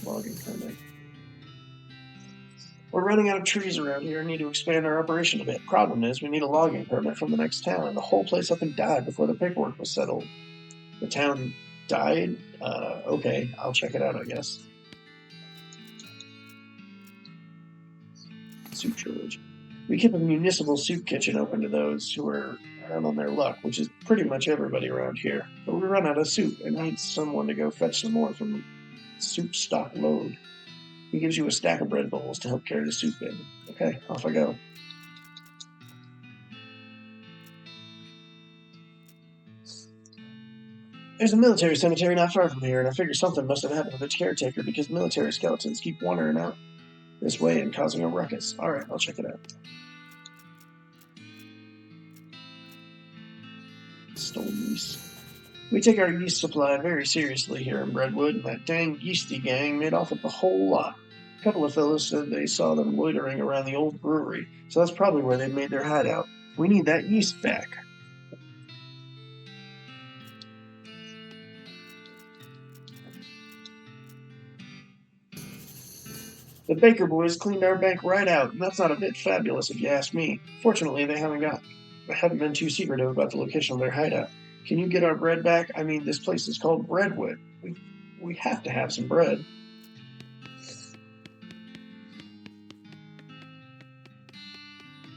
Logging permit. We're running out of trees around here and need to expand our operation a bit. Problem is, we need a logging permit from the next town, and the whole place up and died before the paperwork was settled. The town died? Okay, I'll check it out, I guess. Soup shortage. We keep a municipal soup kitchen open to those who are down on their luck, which is pretty much everybody around here. But we run out of soup and need someone to go fetch some more from soup stock load. He gives you a stack of bread bowls to help carry the soup in. Okay, off I go. There's a military cemetery not far from here, and I figure something must have happened with its caretaker because military skeletons keep wandering out this way and causing a ruckus. Alright, I'll check it out. Stolen yeast. We take our yeast supply very seriously here in Brentwood, and that dang yeasty gang made off with the whole lot. A couple of fellows said they saw them loitering around the old brewery, so that's probably where they made their hideout. We need that yeast back. The Baker boys cleaned our bank right out, and that's not a bit fabulous if you ask me. Fortunately, they haven't been too secretive about the location of their hideout. Can you get our bread back? I mean, this place is called Breadwood. We have to have some bread.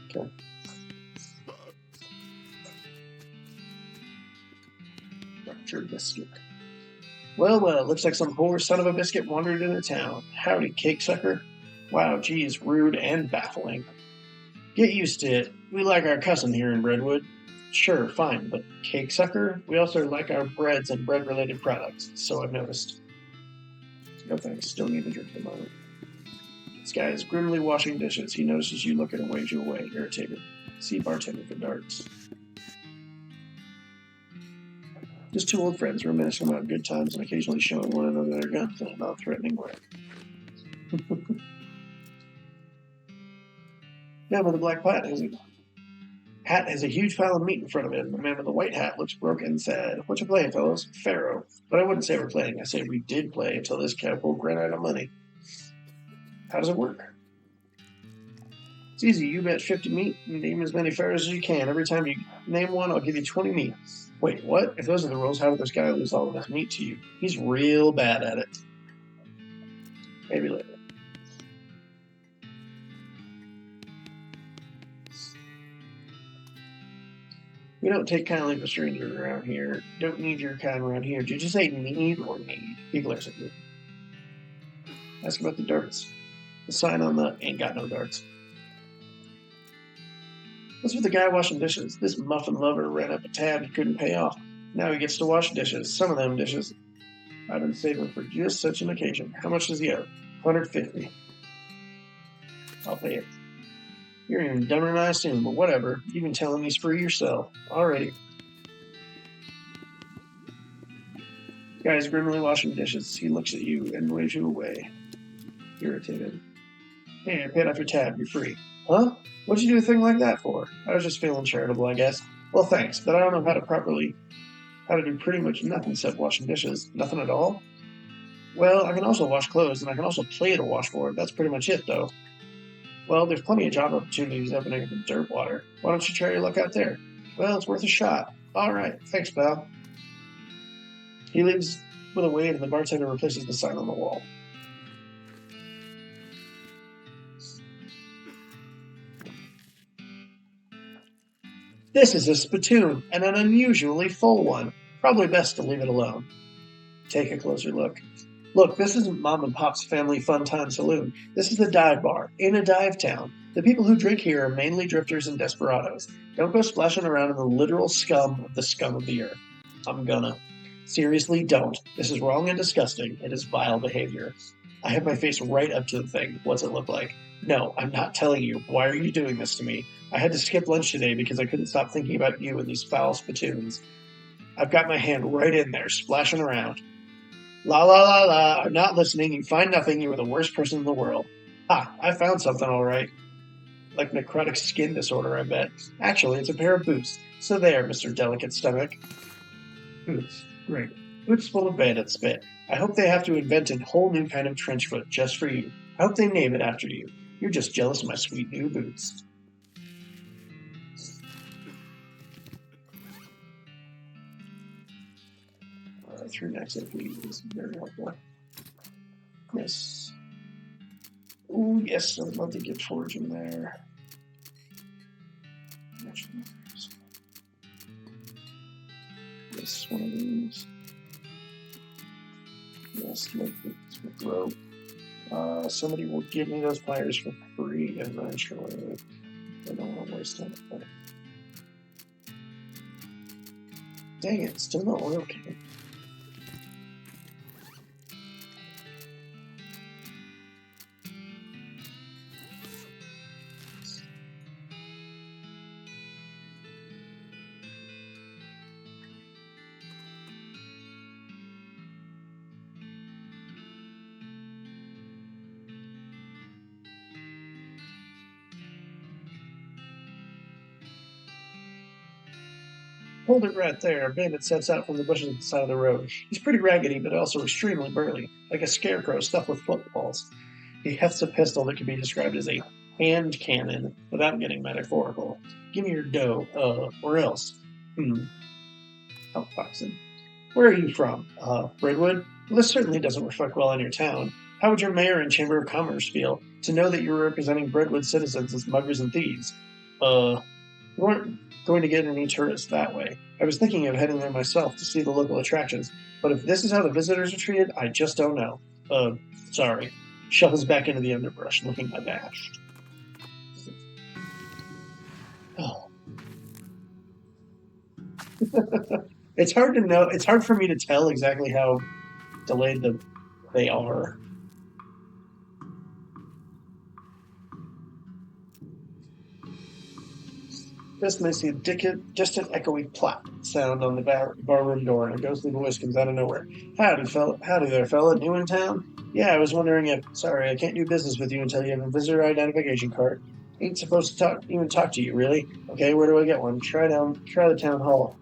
Okay. Ruptured biscuit. Well, looks like some poor son of a biscuit wandered into town. Howdy, cake sucker. Wow, geez, rude and baffling. Get used to it. We like our cussing here in Brentwood. Sure, fine, but cake sucker? We also like our breads and bread-related products, so I've noticed. No thanks, still need a drink at the moment. This guy is grimly washing dishes. He notices you look and waves you away, irritated. See bartender for darts. Just 2 old friends reminiscing about good times and occasionally showing one another their guns in a non-threatening way. Man with the black hat has a huge pile of meat in front of it, and the man with the white hat looks broken and sad. What you playing, fellows? Pharaoh. But I wouldn't say we're playing. I say we did play until this catapult ran out of money. How does it work? It's easy. You bet 50 meat and name as many pharaohs as you can. Every time you name one, I'll give you 20 meat. Wait, what? If those are the rules, how did this guy lose all of his meat to you? He's real bad at it. Maybe later. We don't take kindly to strangers around here. Don't need your kind around here. Did you say need or need? He glares at you. Ask about the darts. The sign on the ain't got no darts. What's with the guy washing dishes? This muffin lover ran up a tab he couldn't pay off. Now he gets to wash dishes. Some of them dishes I've been saving for just such an occasion. How much does he owe? $150. I'll pay it. You're even dumber than I assumed, but whatever. You can tell him he's free yourself. Alrighty. The guy's grimly washing dishes. He looks at you and waves you away. Irritated. Hey, I paid off your tab. You're free. Huh? What'd you do a thing like that for? I was just feeling charitable, I guess. Well, thanks, but I don't know how to do pretty much nothing except washing dishes. Nothing at all? Well, I can also wash clothes, and I can also play at a washboard. That's pretty much it, though. Well, there's plenty of job opportunities opening up in dirt water. Why don't you try your luck out there? Well, it's worth a shot. All right, thanks, pal. He leaves with a wave, and the bartender replaces the sign on the wall. This is a spittoon, and an unusually full one. Probably best to leave it alone. Take a closer look. Look, this isn't Mom and Pop's Family Fun Time Saloon. This is the dive bar, in a dive town. The people who drink here are mainly drifters and desperados. Don't go splashing around in the literal scum of the earth. I'm gonna. Seriously, don't. This is wrong and disgusting. It is vile behavior. I have my face right up to the thing. What's it look like? No, I'm not telling you. Why are you doing this to me? I had to skip lunch today because I couldn't stop thinking about you and these foul spittoons. I've got my hand right in there, splashing around. La la la la, I'm not listening. You find nothing. You are the worst person in the world. Ah, I found something all right. Like necrotic skin disorder, I bet. Actually, it's a pair of boots. So there, Mr. Delicate Stomach. Boots. Great. Boots full of bandit spit. I hope they have to invent a whole new kind of trench foot just for you. I hope they name it after you. You're just jealous of my sweet new boots. Through next XP is very helpful. Yes. Ooh, yes, I'd love to get Forge in there. Yes, one of these. Yes, with rope. Somebody will give me those pliers for free eventually. I don't want to waste time. Dang it, still no oil can. Hold it right there. A bandit sets out from the bushes at the side of the road. He's pretty raggedy, but also extremely burly, like a scarecrow stuffed with footballs. He hefts a pistol that can be described as a hand cannon without getting metaphorical. Give me your dough, or else. Outfoxing. Where are you from? Redwood? Well, this certainly doesn't reflect well on your town. How would your mayor and chamber of commerce feel to know that you were representing Redwood citizens as muggers and thieves? You weren't going to get any tourists that way. I was thinking of heading there myself to see the local attractions, but if this is how the visitors are treated, I just don't know. Sorry. Shovels back into the underbrush, looking abashed. Oh. It's hard to know. It's hard for me to tell exactly how delayed they are. Just may see a distant echoey plop sound on the barroom door, and a ghostly voice comes out of nowhere. Howdy there, fella. New in town? Yeah, I was wondering if... Sorry, I can't do business with you until you have a visitor identification card. Ain't supposed to talk to you, really. Okay, where do I get one? Try the town hall.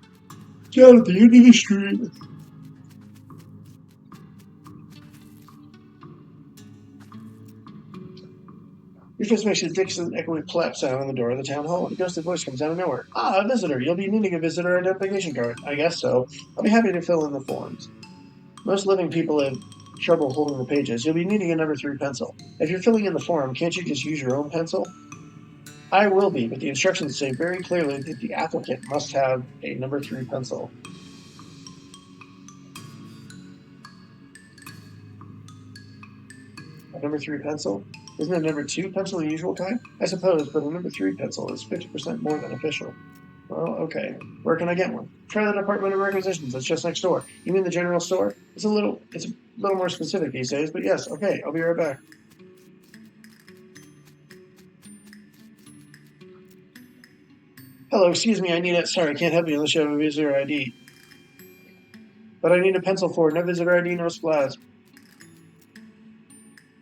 Down at the end of the street. Your face makes a distant echoey plap sound on the door of the town hall, and a ghostly voice comes out of nowhere. Ah, a visitor. You'll be needing a visitor identification card. I guess so. I'll be happy to fill in the forms. Most living people have trouble holding the pages. You'll be needing a number 3 pencil. If you're filling in the form, can't you just use your own pencil? I will be, but the instructions say very clearly that the applicant must have a number 3 pencil. A number 3 pencil? Isn't a number 2 pencil the usual kind? I suppose, but a number 3 pencil is 50% more than official. Well, okay. Where can I get one? Try the Department of Requisitions. It's just next door. You mean the general store? It's a little more specific these days, but yes, okay, I'll be right back. Hello, excuse me, sorry, I can't help you unless you have a visitor ID. But I need a pencil for it. No visitor ID, no supplies.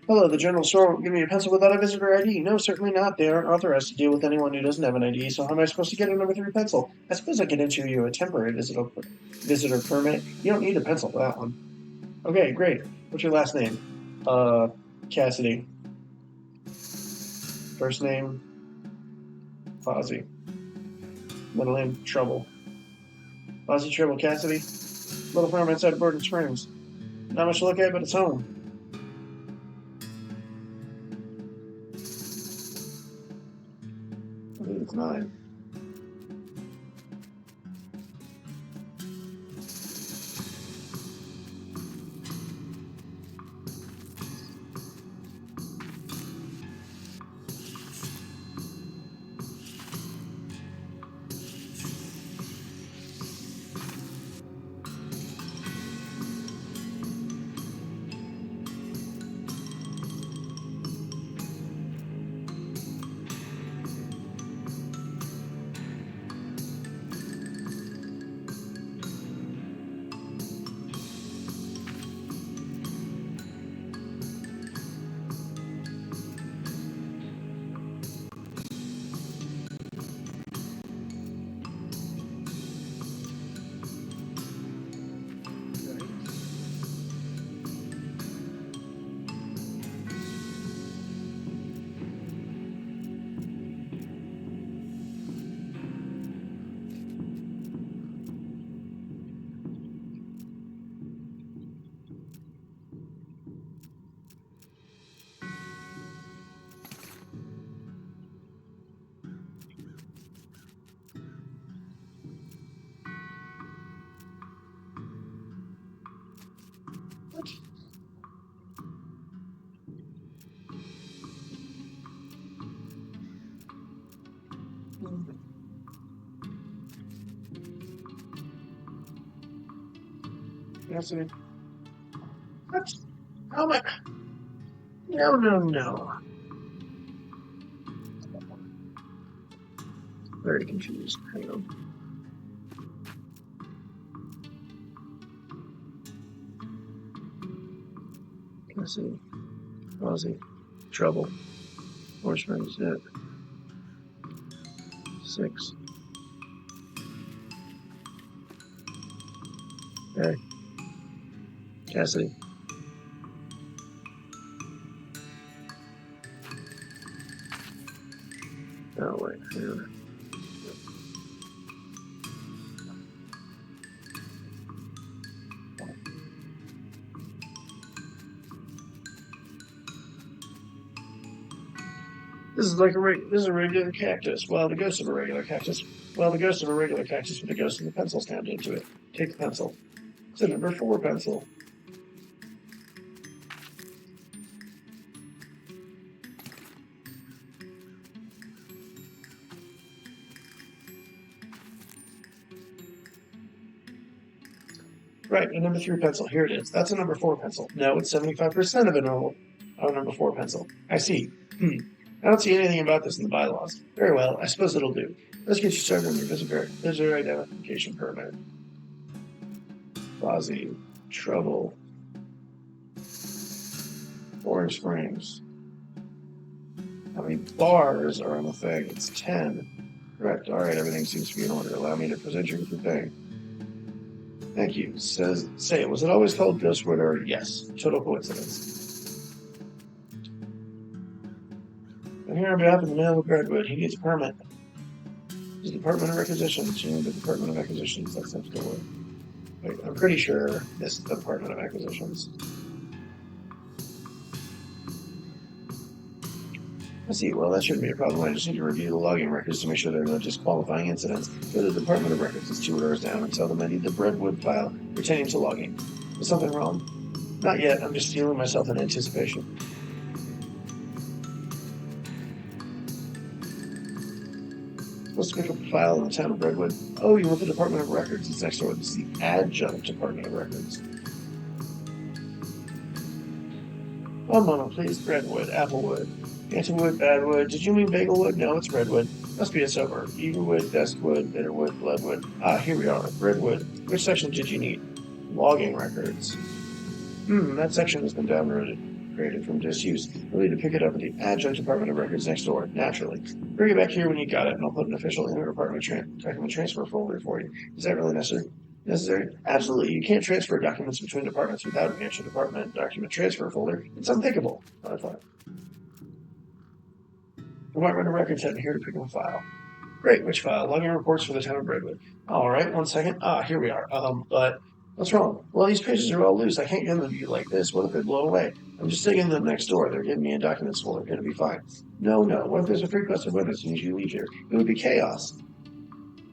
Hello, the general store won't give me a pencil without a visitor ID. No, certainly not. They aren't authorized to deal with anyone who doesn't have an ID, so how am I supposed to get a number 3 pencil? I suppose I could issue you a temporary visitor permit. You don't need a pencil for that one. Okay, great. What's your last name? Cassidy. First name, Fozzie. Middle name, Trouble. Fozzie Trouble Cassidy. Little farm outside Borden Springs. Not much to look at, but it's home. I believe it's 9. What? Cassidy. What? How am I? No. Very confused. Hang on. Cassidy. Fozzie. Trouble. Horseman's Dead. 6. Okay. Cassidy. Oh, wait. Hang on. This is a regular cactus. Well, the ghost of a regular cactus. Well, the ghost of a regular cactus with the ghost of the pencil stamped into it. Take the pencil. It's a number 4 pencil. Right, a number 3 pencil. Here it is. That's a number 4 pencil. No, it's 75% of a number 4 pencil. I see. I don't see anything about this in the bylaws. Very well, I suppose it'll do. Let's get you started on your visitor identification permit. Fozzie, Trouble, Orange Springs. How many bars are on the thing? It's 10. Correct. All right, everything seems to be in order. Allow me to present you with the thing. Thank you. Say, was it always called Ghostwood or yes? Total coincidence. I'm here on behalf of the mail of Redwood. He needs a permit. The Department of Requisitions. You need the Department of Acquisitions. That's next door. Wait, I'm pretty sure this is the Department of Acquisitions. I see. Well, that shouldn't be a problem. I just need to review the logging records to make sure there are no disqualifying incidents. Go to the Department of Records. It's 2 doors down and tell them I need the Redwood file pertaining to logging. Is something wrong? Not yet. I'm just steeling myself in anticipation. Supposed to pick up a file in the town of Redwood. Oh, you want the Department of Records? It's next door. It's the adjunct Department of Records. One moment, please. Redwood, Applewood. Antiwood, Badwood. Did you mean Bagelwood? No, it's Redwood. Must be a suburb. Eagerwood, Bestwood, Bitterwood, Bloodwood. Ah, here we are. Redwood. Which section did you need? Logging records. That section has been downloaded. created from disuse. You'll need to pick it up at the adjunct department of records next door, naturally. Bring it back here when you got it, and I'll put an official inter-department document transfer folder for you. Is that really necessary? Absolutely. You can't transfer documents between departments without an actual department document transfer folder. It's unthinkable. I thought. Department of Records heading here to pick up a file. Great, which file? Logging reports for the town of Redwood. All right, 1 second. Here we are. But what's wrong? Well, these pages are all loose. I can't get them to you like this. What if they blow away? I'm just taking them next door. They're giving me a documents folder. It'll be fine. No. What if there's a frequency of witness and you leave here? It would be chaos.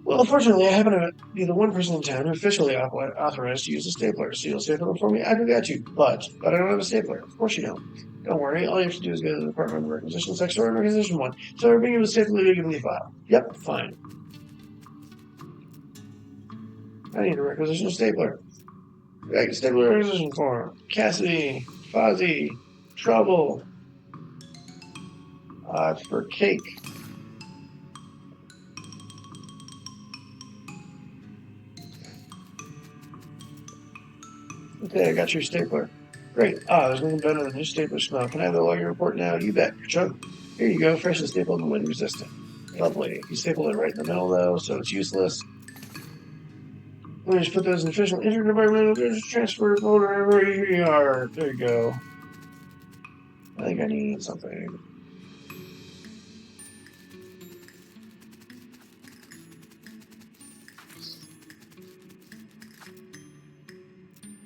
Well, unfortunately, I happen to be the one person in town who officially authorized to use a stapler. So you'll staple them for me? I got you, but I don't have a stapler. Of course you don't. Don't worry. All you have to do is go to the Department of Requisition section or Requisition 1. So we're being able to stapler to give me a file. Yep, fine. I need a requisition stapler. Stapler requisition form. Cassidy, Fozzie, Trouble. For cake. Okay, I got your stapler. Great. There's nothing better than your stapler smell. Can I have the login report now? You bet. Chug. Here you go. Fresh and stapled and wind resistant. Lovely. You stapled it right in the middle, though, so it's useless. Let me just put those in official interdepartmental transfer folder. Here you are. There you go. I think I need something.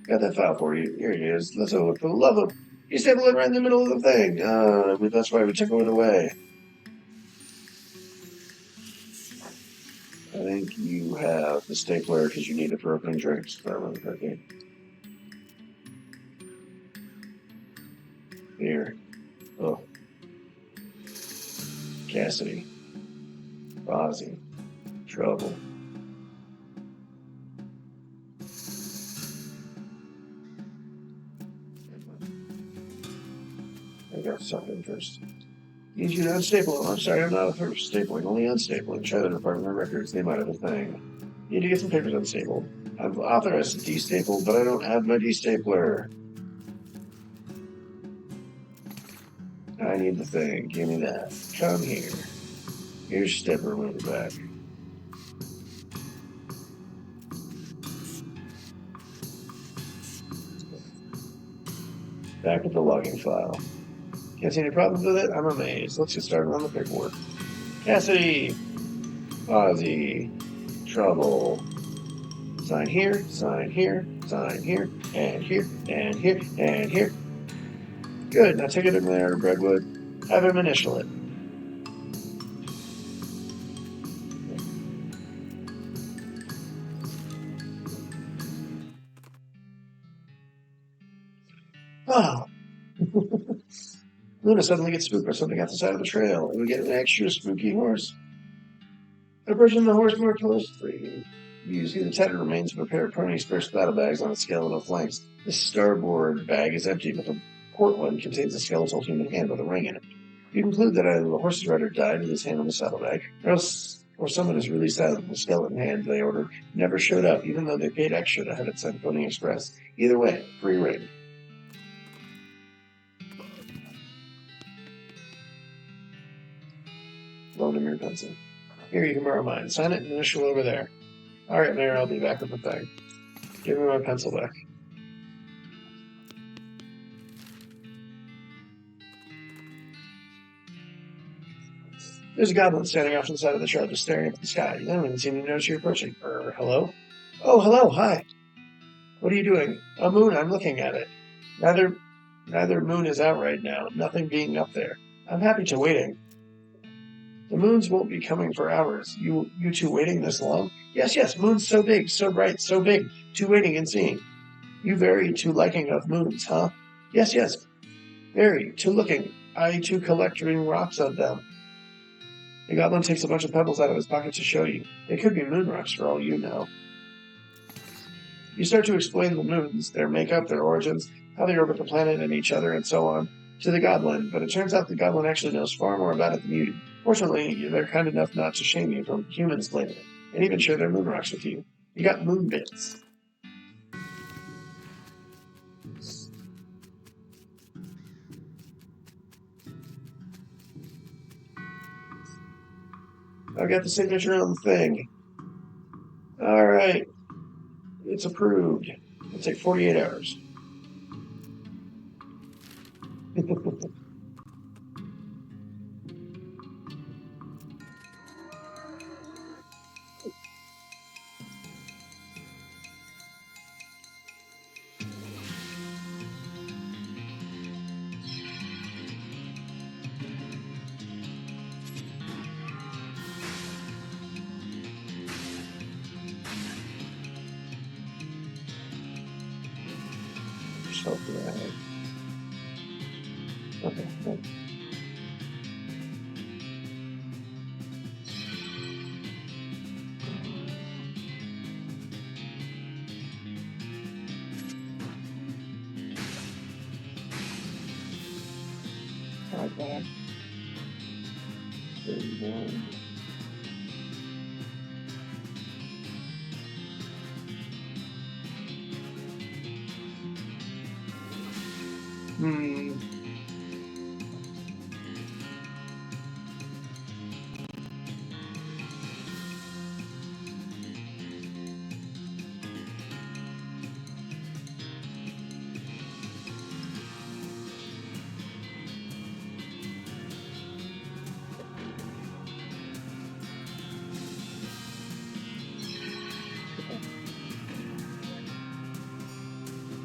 Got that file for you. Here it is. Let's have a look. For the love of... You stapled it right in the middle of the thing. That's why we took it away. I think you have the stapler because you need it for opening drinks, if I remember correctly. Here. Oh. Cassidy. Fozzie. Trouble. I got something first. Need you to unstaple them. I'm sorry, I'm not for stapling, only unstapling. Try the Department of Records, they might have a thing. Need to get some papers unstapled. I've authorized to destaple, but I don't have my destapler. I need the thing. Give me that. Come here. Here's stapler, move it back. Back with the logging file. Can't see any problems with it? I'm amazed. Let's get started on the paperwork. Cassidy! Fozzie! Trouble! Sign here, sign here, sign here, and here, and here, and here. Good, now take it in there, Redwood. Have him initial it. Wow. Luna suddenly gets spooked by something at the side of the trail, and we get an extra spooky horse. Approaching the horse more closely, you see the tattered remains of a pair of pony's first battle bags on its skeletal flanks. The starboard bag is empty, but the port one contains a skeletal human hand with a ring in it. You conclude that either the horse's rider died with his hand on the saddlebag, or someone has really sad that the skeleton hand they ordered never showed up, even though they paid extra to have it sent Pony Express. Either way, free ring. Loan him your pencil. Here, you can borrow mine. Sign it and initial over there. All right, Mayor, I'll be back with the thing. Give me my pencil back. There's a goblin standing off to the side of the trail, just staring up at the sky. You don't even seem to notice you're approaching. Hello? Oh, hello, hi. What are you doing? A moon, I'm looking at it. Neither moon is out right now, nothing being up there. I'm happy to waiting. The moons won't be coming for hours. You two waiting this long? Yes, moon's so big, so bright, so big. Two waiting and seeing. You very to liking of moons, huh? Yes, very to looking. I to collecting rocks of them. The goblin takes a bunch of pebbles out of his pocket to show you. They could be moon rocks for all you know. You start to explain the moons, their makeup, their origins, how they orbit the planet and each other, and so on, to the goblin, but it turns out the goblin actually knows far more about it than you do. Fortunately, they're kind enough not to shame you from humans claiming it, and even share their moon rocks with you. You got moon bits. I've got the signature on the thing. All right. It's approved. It'll take 48 hours. Self-drag. Okay. Right back. 31. Hmm.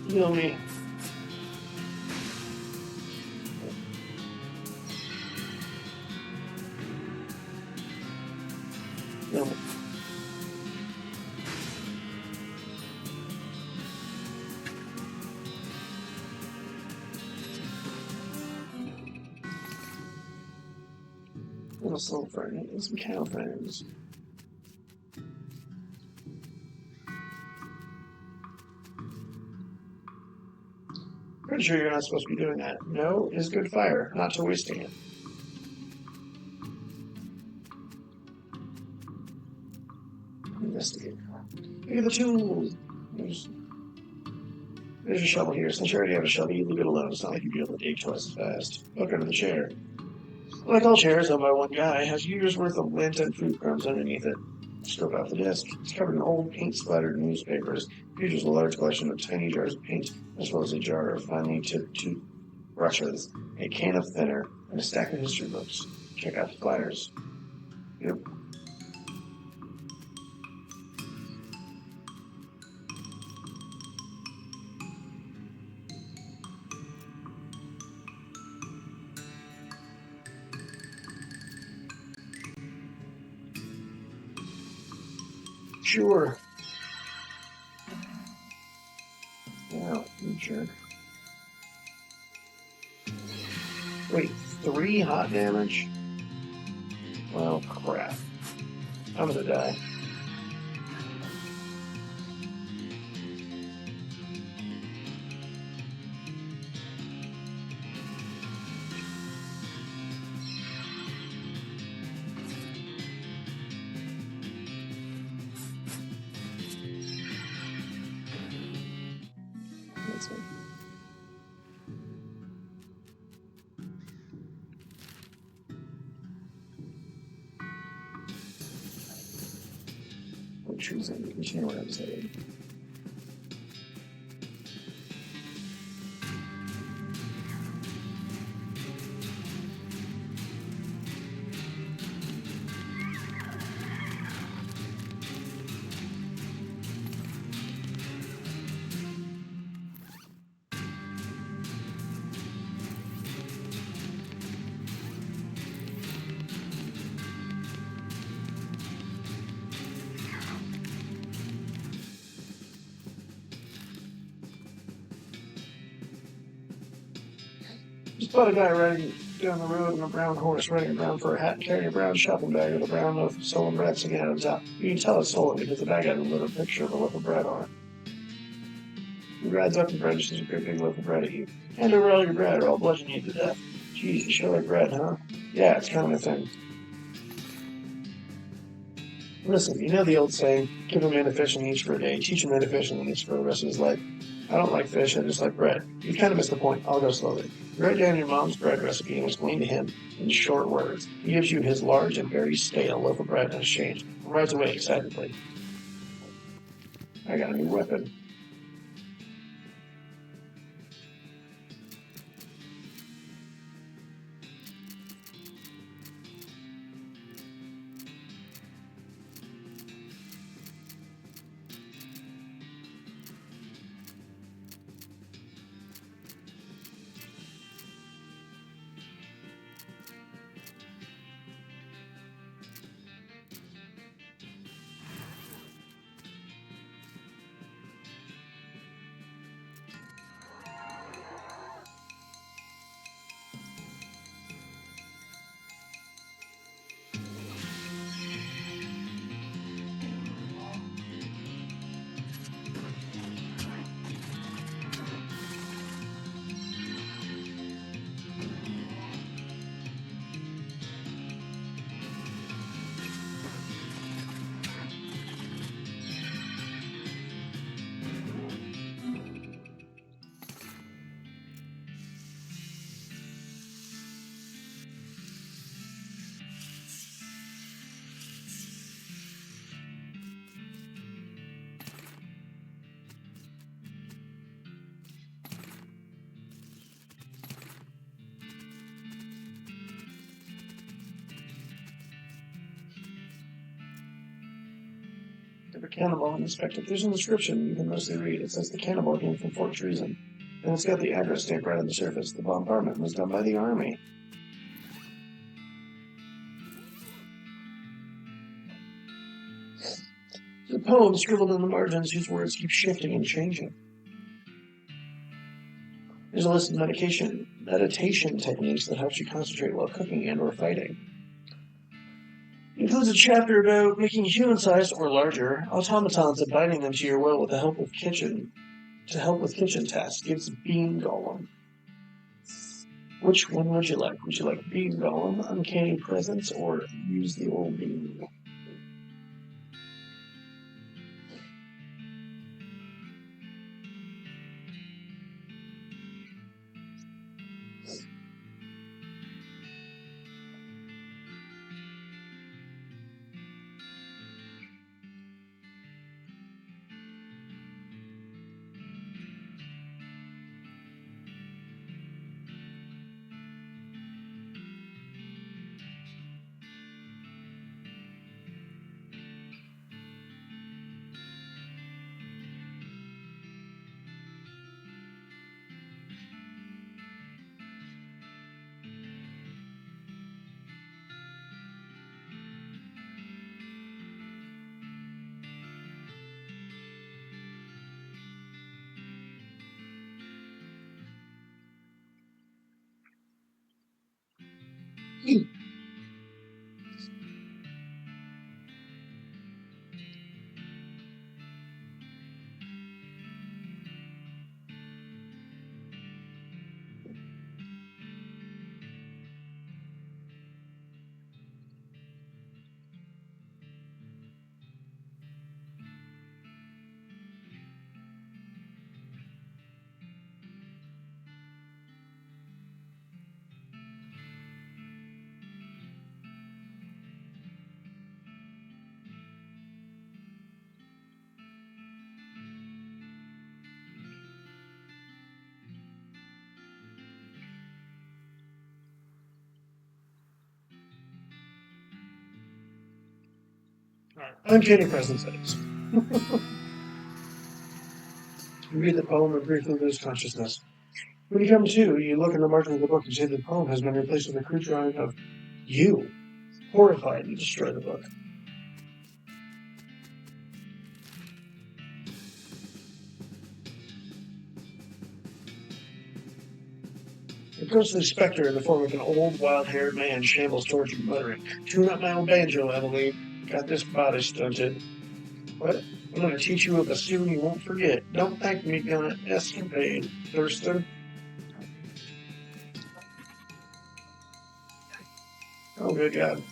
Heal me. Heal me. Little soul friend. Some cow friends. Pretty sure you're not supposed to be doing that. No is good fire, not to wasting it. Investigate. Look at the tools. There's a shovel here. Since you already have a shovel, you leave it alone. It's not like you'd be able to dig twice as fast. Hook under the chair. Like all chairs owned by one guy, has years worth of lint and food crumbs underneath it. Scope out the desk. It's covered in old paint-splattered newspapers. Features a large collection of tiny jars of paint, as well as a jar of finely tipped toothbrushes, a can of thinner, and a stack of history books. Check out the splatters. Yep. Sure. Wow, you jerk. Wait, 3 hot damage? Well, crap. I'm gonna die. That's it. I'm choosing to continue what I'm saying. Just spot a guy riding down the road on a brown horse, riding around for a hat, carrying a brown shopping bag with a brown loaf of stolen bread sticking out of his top. You can tell it's stolen because the bag had a little picture of a loaf of bread on it. He rides up and brandishes a great big loaf of bread at you. Hand over all your bread or I'll bludgeon you to death. Geez, you sure like bread, huh? Yeah, it's kind of a thing. Listen, you know the old saying, give a man a fish and he eats for a day, teach a man to fish and he eats for the rest of his life. I don't like fish, I just like bread. You kind of missed the point. I'll go slowly. You write down your mom's bread recipe and explain to him in short words. He gives you his large and very stale loaf of bread in exchange and rides away excitedly. I got a new weapon. The cannibal inspected. There's an inscription you can mostly read. It says the cannibal came from Fort Treason. And it's got the address stamped right on the surface. The bombardment was done by the army. The poem scribbled in the margins whose words keep shifting and changing. There's a list of meditation techniques that helps you concentrate while cooking and or fighting. It includes a chapter about making human-sized or larger automatons and binding them to your will with the help of kitchen tasks. Gives Bean Golem. Which one would you like? Would you like Bean Golem, Uncanny Presence, or Use the Old Bean? Uncanny Presence it is. You read the poem and briefly lose consciousness. When you come to, you look in the margin of the book and see the poem has been replaced with a crude drawing of you. Horrified, you destroy the book. The ghostly specter in the form of an old, wild-haired man shambles towards you, muttering, "Tune up my old banjo, Emily. Got this body stunted. What? I'm going to teach you a bassoon you won't forget. Don't thank me, gonna escapade, Thurston." Oh, good God.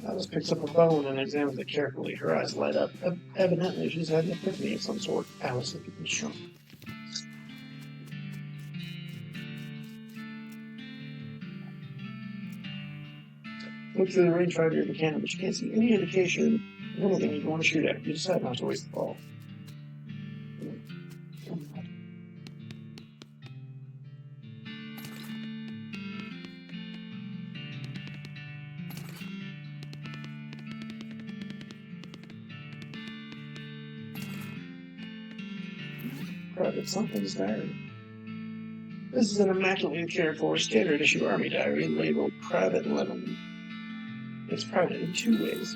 Alice picks up a bone and examines it carefully. Her eyes light up. Evidently, she's had an epiphany of some sort. Alice is looking shocked. Look through the rangefinder of the cannon, but you can't see any indication of anything you'd want to shoot at. You decide not to waste the ball. Private Something's diary. This is an immaculately cared for standard issue Army diary labeled Private Lemon. It's private in two ways.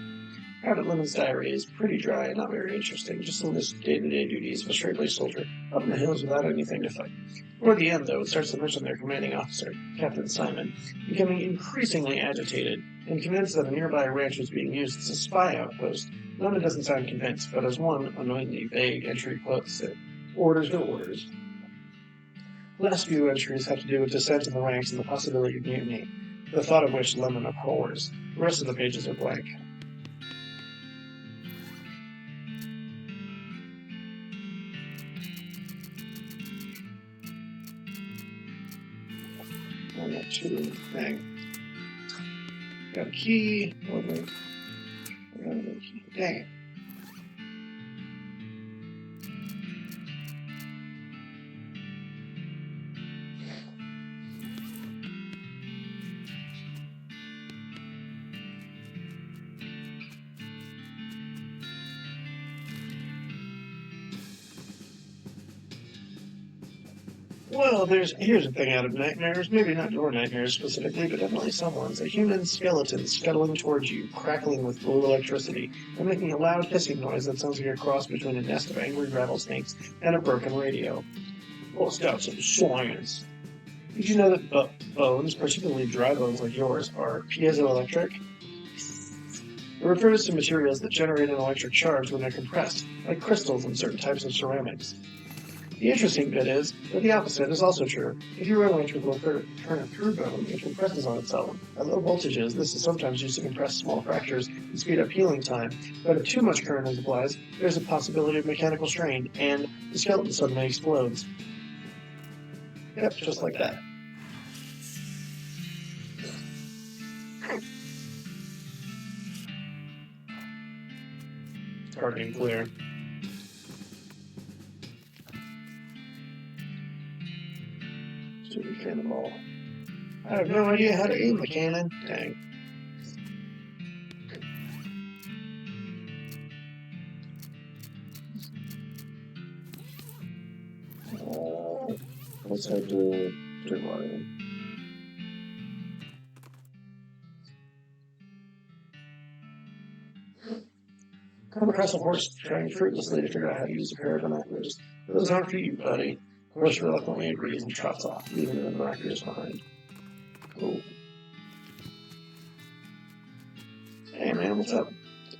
Private Lemon's diary is pretty dry and not very interesting, just a list of day-to-day duties of a straight-laced soldier up in the hills without anything to fight. Toward the end, though, it starts to mention their commanding officer, Captain Simon, becoming increasingly agitated and convinced that a nearby ranch was being used as a spy outpost. Lemon doesn't sound convinced, but as one annoyingly vague entry puts it, orders are orders. The last few entries have to do with dissent in the ranks and the possibility of mutiny, the thought of which Lemon abhors. The rest of the pages are blank. One, two, dang. Got a key. Over. Dang it. Well, here's a thing out of nightmares. Maybe not your nightmares specifically, but definitely someone's. A human skeleton scuttling towards you, crackling with blue electricity, and making a loud hissing noise that sounds like a cross between a nest of angry rattlesnakes and a broken radio. Bust out some science. Did you know that bones, particularly dry bones like yours, are piezoelectric? It refers to materials that generate an electric charge when they're compressed, like crystals in certain types of ceramics. The interesting bit is that the opposite is also true. If you run electrical current through bone, it compresses on its own. At low voltages, this is sometimes used to compress small fractures and speed up healing time, but if too much current is applied, there's a possibility of mechanical strain, and the skeleton suddenly explodes. Yep, just like that. Dark and clear. Stupid cannonball. I have no idea how to aim the cannon. Dang. Let's head to Loathing. Come across a horse trying fruitlessly to figure out how to use a pair of binoculars. Those aren't for you, buddy. The horse reluctantly agrees and trots off, leaving the binoculars behind. Cool. Hey man, what's up?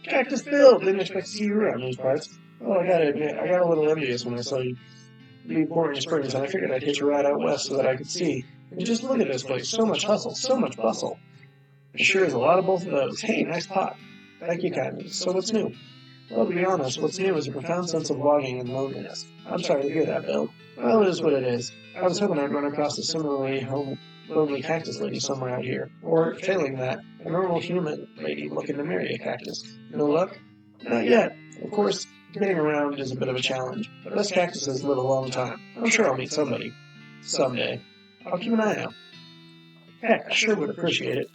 Cactus Bill! Didn't expect to see you around these parts. Well, I gotta admit, I got a little envious when I saw you leave Boring Springs, and I figured I'd hitch a ride out west so that I could see. And just look at this place. So much hustle, so much bustle. There sure is a lot of both of those. Hey, nice pot. Thank you kindly. So what's new? Well, to be honest, what's new is a profound sense of longing and loneliness. I'm sorry to hear that, Bill. Well, it is what it is. I was hoping I'd run across a similarly lonely cactus lady somewhere out here. Or, failing that, a normal human lady looking to marry a cactus. No luck? Not yet. Of course, getting around is a bit of a challenge, but us cactuses live a long time. I'm sure I'll meet somebody. Someday. I'll keep an eye out. Heck, I sure would appreciate it.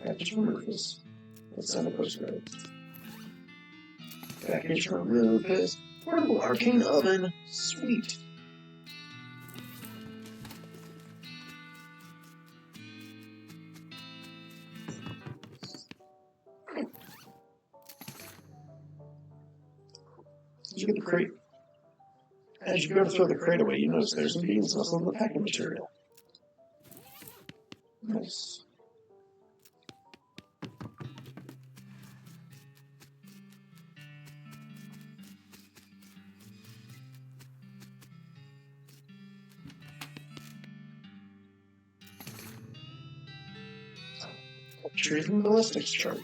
Package from Rufus. Let's send a postcard. Package from Rufus. Portable arcane oven. Sweet. Did you get the crate? As you go to throw the crate away, you notice there's some beans nestled in the packing material. Nice. treason ballistics chart.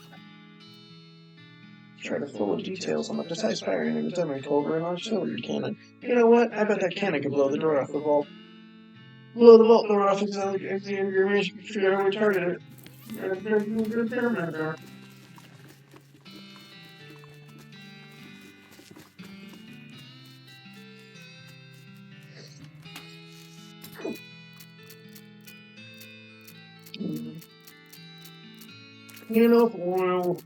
Chart of full of details on the precise firing of its memory over an artillery cannon. You know what? I bet that cannon could blow the door off the vault. Blow the vault door off exactly the information to figure out where we targeted it. Can of oil.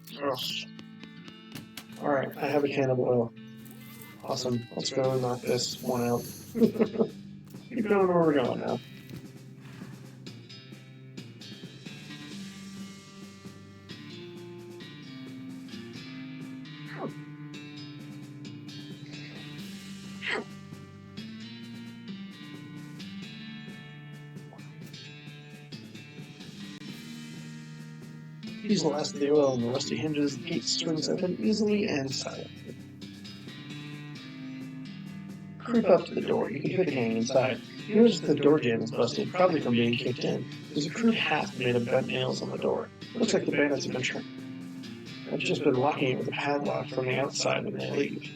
Alright, I have a can of oil. Awesome. Let's go and knock this one out. Keep going where we're going now. Use the last of the oil on the rusty hinges. The gate swings open easily and silently. Creep up to the door. You can hear the gang inside. You notice the door jamb is busted, probably from being kicked in. There's a crude hasp made of bent nails on the door. Looks like the bandits have just been locking it with a padlock from the outside when they leave.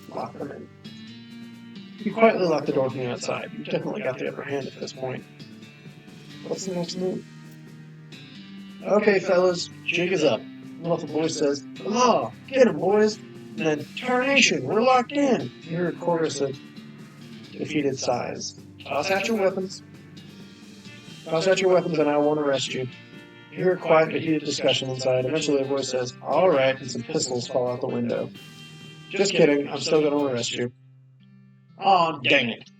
Lock them in. You quietly lock the door from the outside. You've definitely got the upper hand at this point. What's the next move? Okay, fellas, jig is up. Muffled voice says, "The law! Get 'em, boys!" And then, "Tarnation, we're locked in!" You hear a chorus of defeated sighs. Toss out your weapons. Toss out your weapons and I won't arrest you. You hear a quiet but heated discussion inside. Eventually a voice says, "Alright," and some pistols fall out the window. Just kidding, I'm still gonna arrest you. Aw, dang it.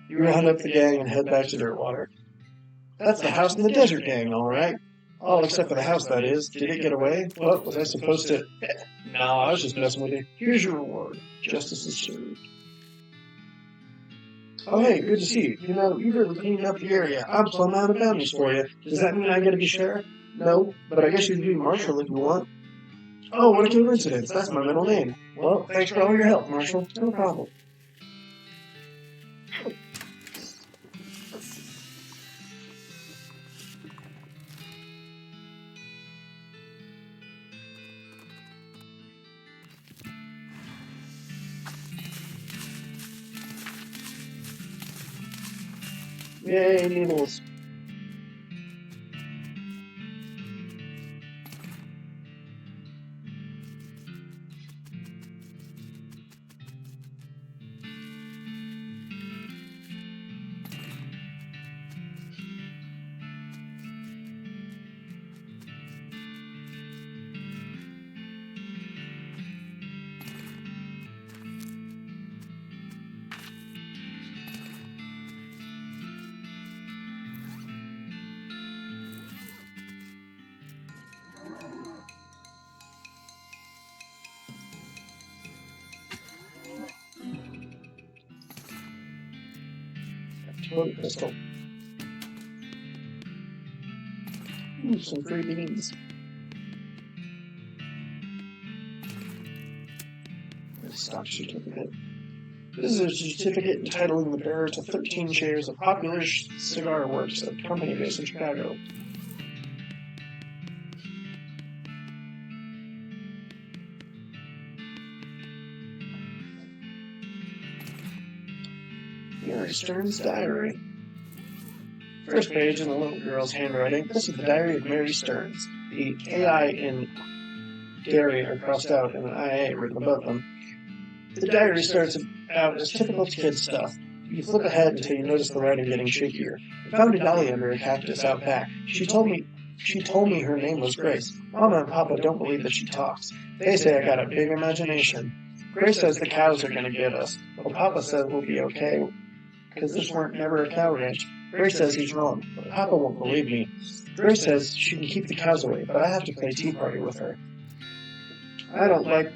You round up the gang and head back to Dirtwater. That's the House in the Desert gang, all right. All except for the house, that is. Did it get away? What, was I supposed to... No, I was just messing with you. Here's your reward. Justice is served. Oh, hey, good to see you. You know, you've really cleaned up the area. I'm plumb out of bounties for you. Does that mean I get to be sheriff? No, but I guess you can be marshal if you want. Oh, what a coincidence. That's my middle name. Well, thanks for all your help, Marshal. No problem. Yay, needles. Total pistol. Ooh, some free beans. Stock certificate. This is a certificate entitling the bearer to 13 shares of Popular Cigar Works, a company based in Chicago. Mary Stern's diary. First page in the little girl's handwriting. This is the diary of Mary Stearns. The KI in dairy are crossed out and an IA written above them. The diary starts out as typical kid stuff. You flip ahead until you notice the writing getting shakier. I found a dolly under a cactus out back. She told me her name was Grace. Mama and Papa don't believe that she talks. They say I got a big imagination. Grace says the cows are gonna get us. Well, Papa says we'll be okay, because this weren't never a cow ranch. Grace says he's wrong, but Papa won't believe me. Grace says she can keep the cows away, but I have to play tea party with her. I don't like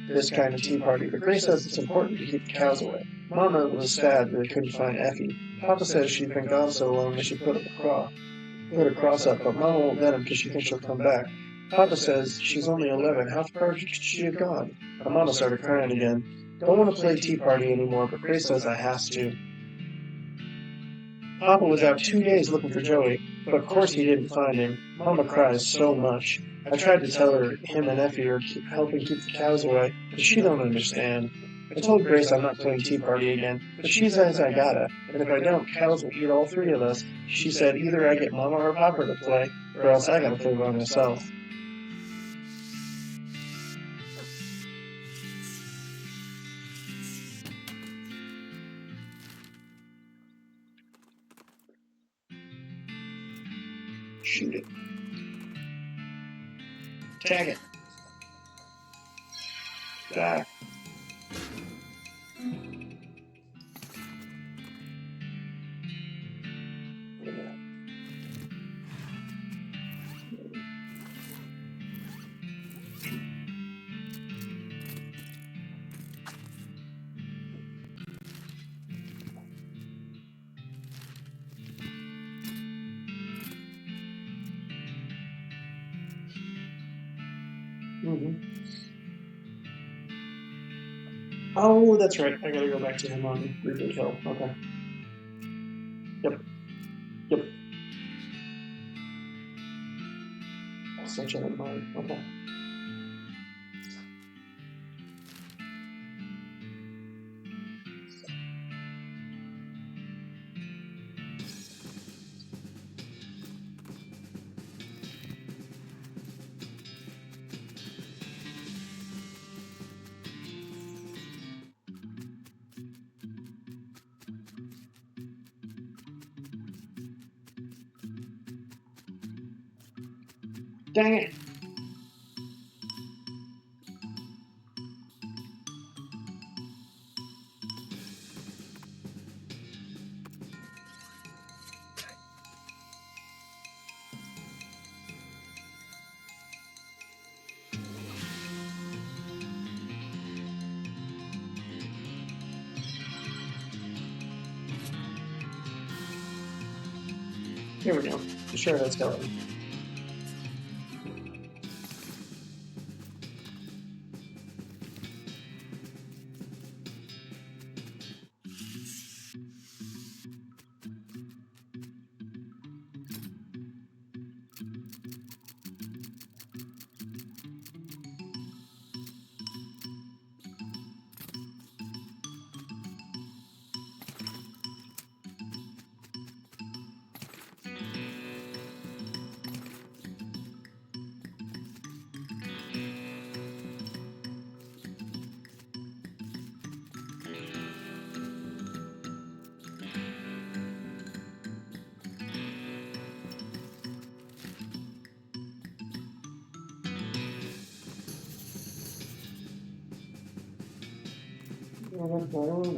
this kind of tea party, but Grace says it's important to keep the cows away. Mama was sad that they couldn't find Effie. Papa says she'd been gone so long that she put a cross up, but Mama won't let him because she thinks she'll come back. Papa says she's only 11. How far could she have gone? My Mama started crying again. Don't want to play tea party anymore, but Grace says I has to. Papa was out 2 days looking for Joey. But of course he didn't find him. Mama cries so much. I tried to tell her him and Effie are helping keep the cows away, but she don't understand. I told Grace I'm not playing Tea Party again, but she says I gotta, and if I don't, cows will eat all three of us. She said either I get Mama or Papa to play, or else I gotta play by myself. Shoot it. Tag it. Die. Oh, that's right. I gotta go back to him on Reboot Hill. Okay. Yep. Such a mode. Okay. Dang it. Here we go. Sure, that's going.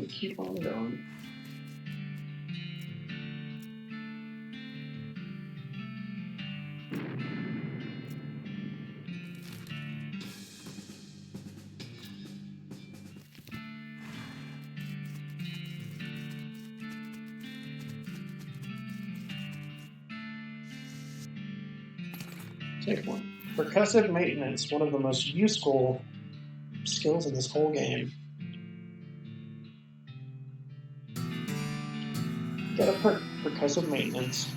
Keep on going. Take one. Percussive maintenance, one of the most useful skills in this whole game. Get a perk, percussive maintenance.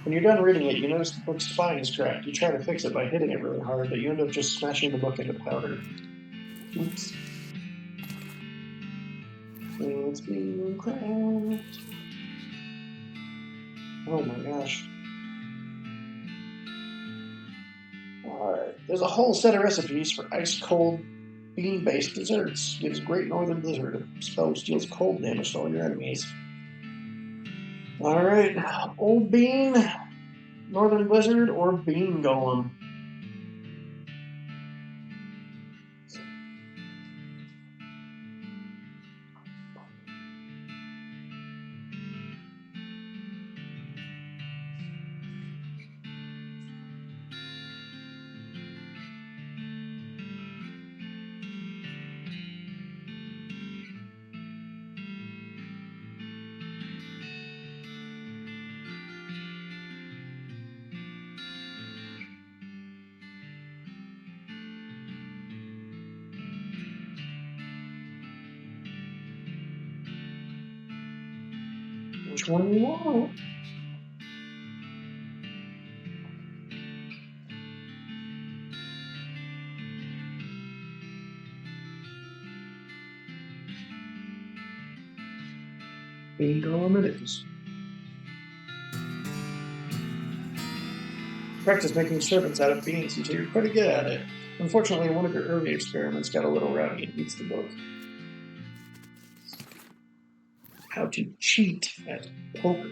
When you're done reading it, you notice the book's spine is cracked. You try to fix it by hitting it really hard, but you end up just smashing the book into powder. Oops. It's being cracked. Oh my gosh. Alright. There's a whole set of recipes for ice cold bean based desserts. Gives Great Northern Blizzard. Spells deals cold damage to all your enemies. Alright. Old Bean, Northern Blizzard, or Bean Golem. Which one do you want? Bean column it is. Practice making serpents out of beans until you're pretty good at it. Unfortunately, one of your early experiments got a little rowdy and beats the book. How to cheat at poker.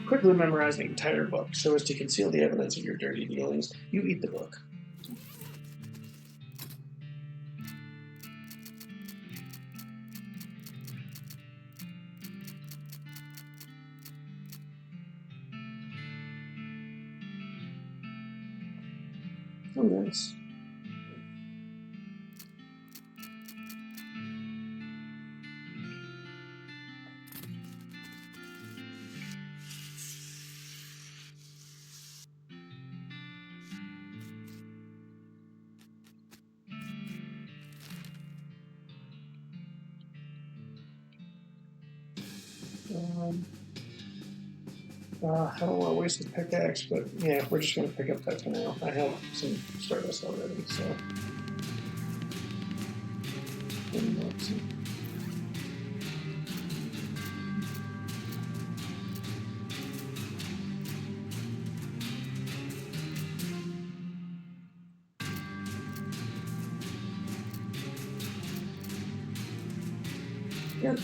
Quickly memorize the entire book so as to conceal the evidence of your dirty dealings. You eat the book. Oh, nice. I don't want to waste the pickaxe, but yeah, we're just going to pick up that for now. I have some stardust already, so. Yep.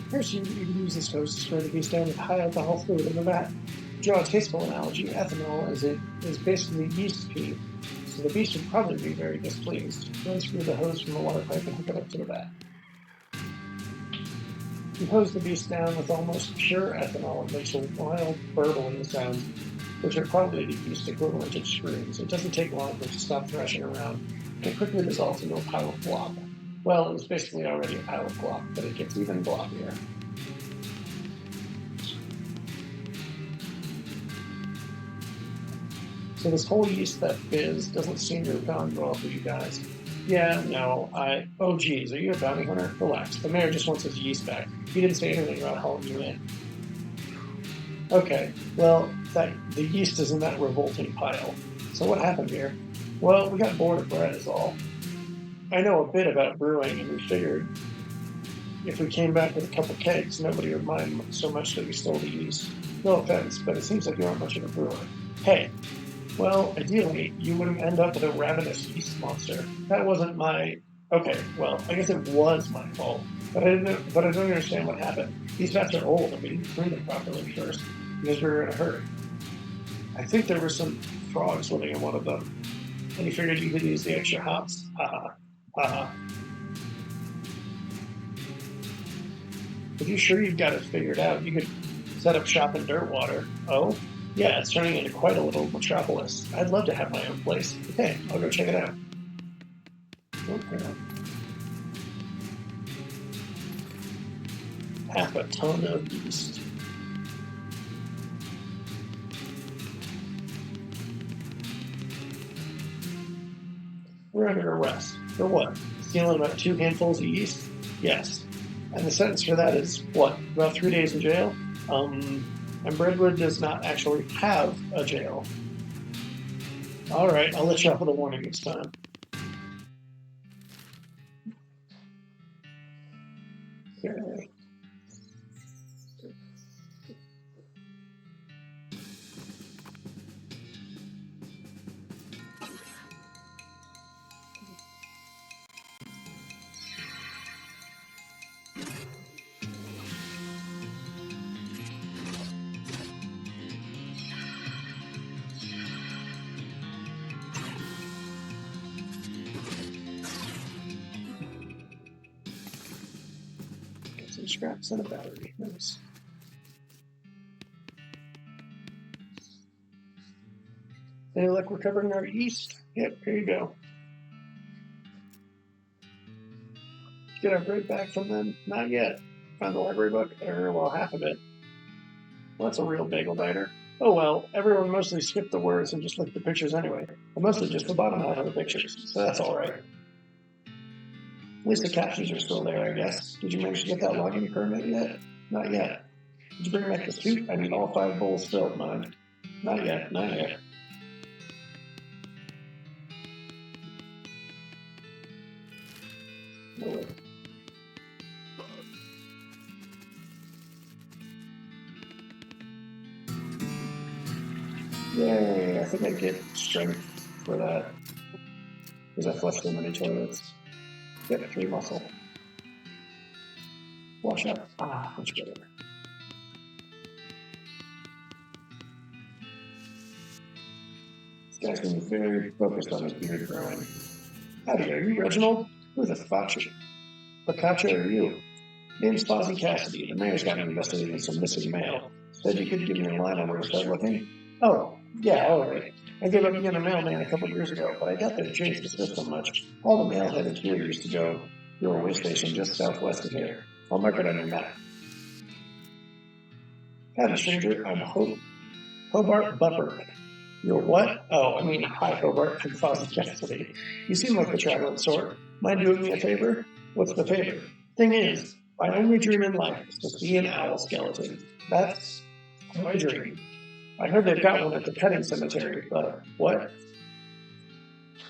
First, you can use this hose to spread the beast down with high alcohol fluid in the vat. To draw a tasteful analogy, ethanol is basically yeast pee, so the beast would probably be very displeased. Then screw the hose from the water pipe and hook it up to the vat. You hose the beast down with almost pure ethanol and makes a wild, burbling sound, which are probably the yeast equivalent of screams. It doesn't take long for it to stop thrashing around. It quickly dissolves into a pile of glop. Well, it was basically already a pile of glop, but it gets even gloppier. So this whole yeast that biz doesn't seem to have gone well for you guys. Yeah, no, oh geez, are you a bounty hunter? Relax, the mayor just wants his yeast back. He didn't say anything about hauling you in. Okay, well, the yeast is in that revolting pile. So what happened here? Well, we got bored of bread is all. I know a bit about brewing, and we figured if we came back with a couple kegs, nobody would mind so much that we stole the yeast. No offense, but it seems like you aren't much of a brewer. Hey, well, ideally, you wouldn't end up with a ravenous yeast monster. That wasn't my... Okay, well, I guess it was my fault. But I don't understand what happened. These vats are old, and we didn't clean them properly first, because we were in a hurry. I think there were some frogs living in one of them, and you figured you could use the extra hops. Haha. Haha. If you're sure you've got it figured out, you could set up shop in Dirtwater. Oh? Yeah, it's turning into quite a little metropolis. I'd love to have my own place. Okay, I'll go check it out. Okay. half a ton of yeast. We're under arrest. For what? Stealing about 2 handfuls of yeast? Yes. And the sentence for that is what? About 3 days in jail? And Brentwood does not actually have a jail. All right, I'll let you off with a warning this time. Okay. Get some scraps and a battery. Nice. Any luck recovering our yeast? Yep, here you go. Get our bread back from them? Not yet. Found the library book? Well, half of it. Well, that's a real bagel biter. Oh well, everyone mostly skipped the words and just looked at the pictures anyway. But mostly just the bottom half of the pictures, so that's alright. At least the captions are still there, I guess. Did you manage to get that logging permit yet? Not yet. Did you bring back the suit? I need all 5 bowls filled, mine. Not yet, not yet. No way. Yay, I think I get strength for that. Because I flushed so many toilets. Yep, 3 muscle. Wash up. Ah, much better. This guy's been very focused on his beard growing. Howdy, are you Reginald? Who the Bacaccia are you? Name's Fozzie Cassidy. The mayor's got me investigating some missing mail. Said you could give me a line on where to start looking. Oh, yeah, alright. I gave up being a mailman a couple years ago, but I doubt they've changed the system much. All the mail headed here used to go to a way station just southwest of here. I'll mark it on your map. Howdy, stranger. I'm Hobart Buffer. You're what? Oh, I mean, hi, Hobart. I'm Fozzie Cassidy. You seem like the traveling sort. Mind doing me a favor? What's the favor? Thing is, my only dream in life is to see an owl skeleton. That's my dream. I heard they've got one at the petting cemetery, but what?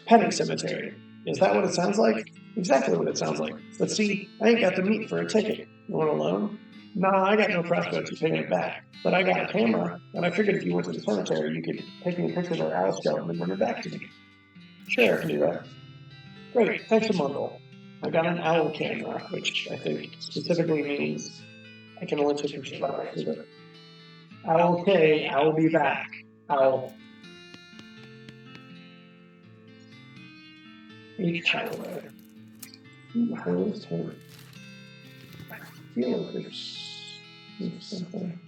Petting cemetery. Is that what it sounds like? Exactly what it sounds like. But see, I ain't got the meat for a ticket. You want a loan? Nah, I got no prospects of paying it back. But I got a camera, and I figured if you went to the cemetery, you could take me a picture of that owl skeleton and bring it back to me. Sure, I can do that. Great, thanks a bundle. I got an owl camera, which I think specifically means I can only take pictures of it. Owl K, I'll be back. Owl. Each Tyler. How is her? I feel like there's something.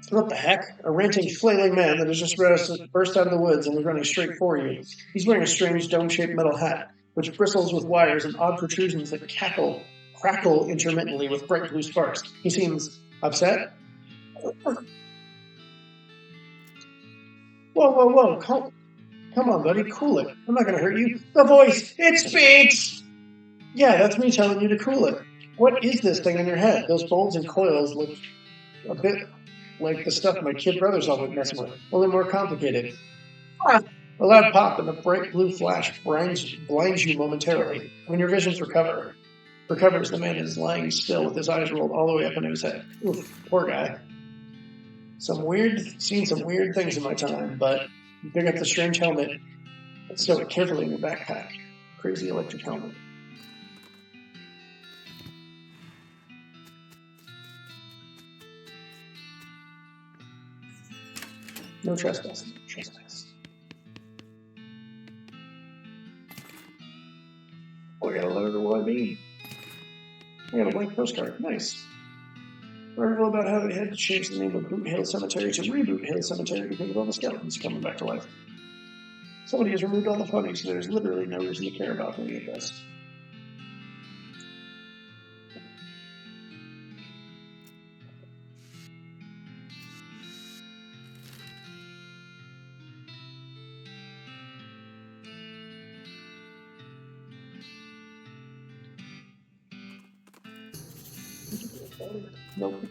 What the heck? A ranting, flailing man that has just burst out of the woods and is running straight for you. He's wearing a strange dome-shaped metal hat, which bristles with wires and odd protrusions that crackle intermittently with bright blue sparks. He seems upset. Whoa. Come on, buddy, cool it. I'm not going to hurt you. The voice, it speaks! Yeah, that's me telling you to cool it. What is this thing in your head? Those bolts and coils look a bit like the stuff my kid brothers all been messing with, only more complicated. A loud pop and the bright blue flash blinds you momentarily. When your visions recovers, the man is lying still with his eyes rolled all the way up into his head. Oof, poor guy. Seen some weird things in my time, but you pick up the strange helmet and stow it carefully in your backpack. Crazy electric helmet. No trespassing. I got a letter to Roy Bean. I got a blank postcard. Nice. Article about how they had to change the name of Boot Hill Cemetery to Reboot Hill Cemetery because of all the skeletons coming back to life. Somebody has removed all the funny, so there's literally no reason to care about any of this. Nope.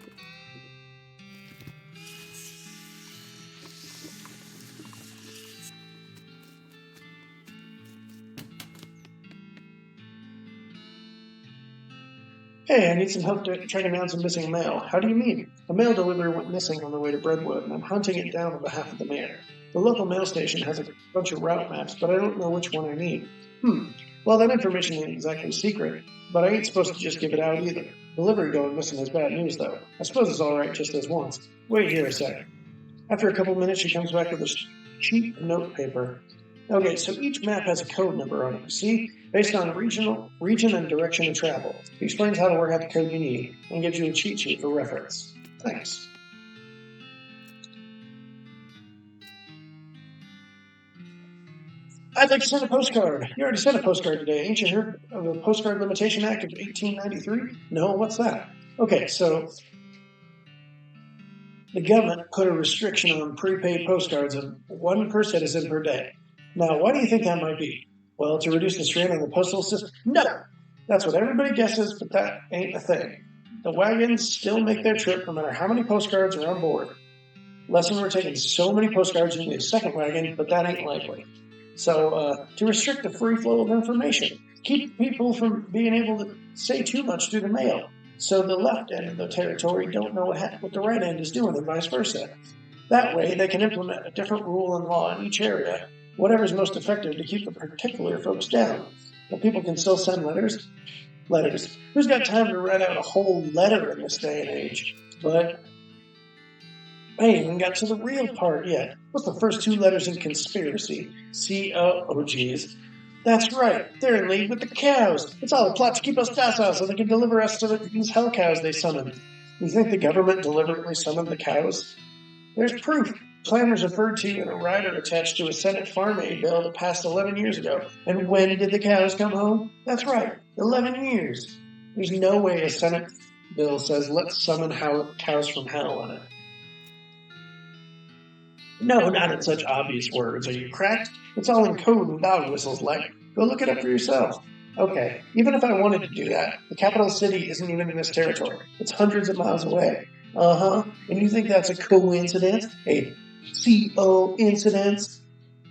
Hey, I need some help tracking down some missing mail. How do you mean? A mail delivery went missing on the way to Brentwood, and I'm hunting it down on behalf of the mayor. The local mail station has a bunch of route maps, but I don't know which one I need. Well, that information ain't exactly secret, but I ain't supposed to just give it out either. Delivery going missing is bad news, though. I suppose it's all right just as once. Wait here a sec. After a couple minutes, she comes back with a sheet of note paper. Okay, so each map has a code number on it, see? Based on region and direction of travel. It explains how to work out the code you need, and gives you a cheat sheet for reference. Thanks. I'd like to send a postcard. You already sent a postcard today. Ain't you heard of the Postcard Limitation Act of 1893? No, what's that? Okay, so the government put a restriction on prepaid postcards of 1 per citizen per day. Now, why do you think that might be? Well, to reduce the strain on the postal system? No! That's what everybody guesses, but that ain't a thing. The wagons still make their trip no matter how many postcards are on board. Lesson, we're taking so many postcards in the second wagon, but that ain't likely. So, to restrict the free flow of information, keep people from being able to say too much through the mail, so the left end of the territory don't know what the right end is doing and vice versa. That way, they can implement a different rule and law in each area, whatever's most effective to keep the particular folks down. But people can still send letters. Who's got time to write out a whole letter in this day and age? But I ain't even got to the real part yet. What's the first 2 letters in conspiracy? C-O, geez. That's right. They're in league with the cows. It's all a plot to keep us docile so they can deliver us to these hell cows they summoned. You think the government deliberately summoned the cows? There's proof. Planners referred to in a rider attached to a Senate Farm Aid bill that passed 11 years ago. And when did the cows come home? That's right, 11 years. There's no way a Senate bill says, let's summon cows from hell on it. No, not in such obvious words. Are you cracked? It's all in code and dog whistles, like. Go look it up for yourself. Okay, even if I wanted to do that, the capital city isn't even in this territory. It's hundreds of miles away. Uh-huh. And you think that's a coincidence? A co-incidence?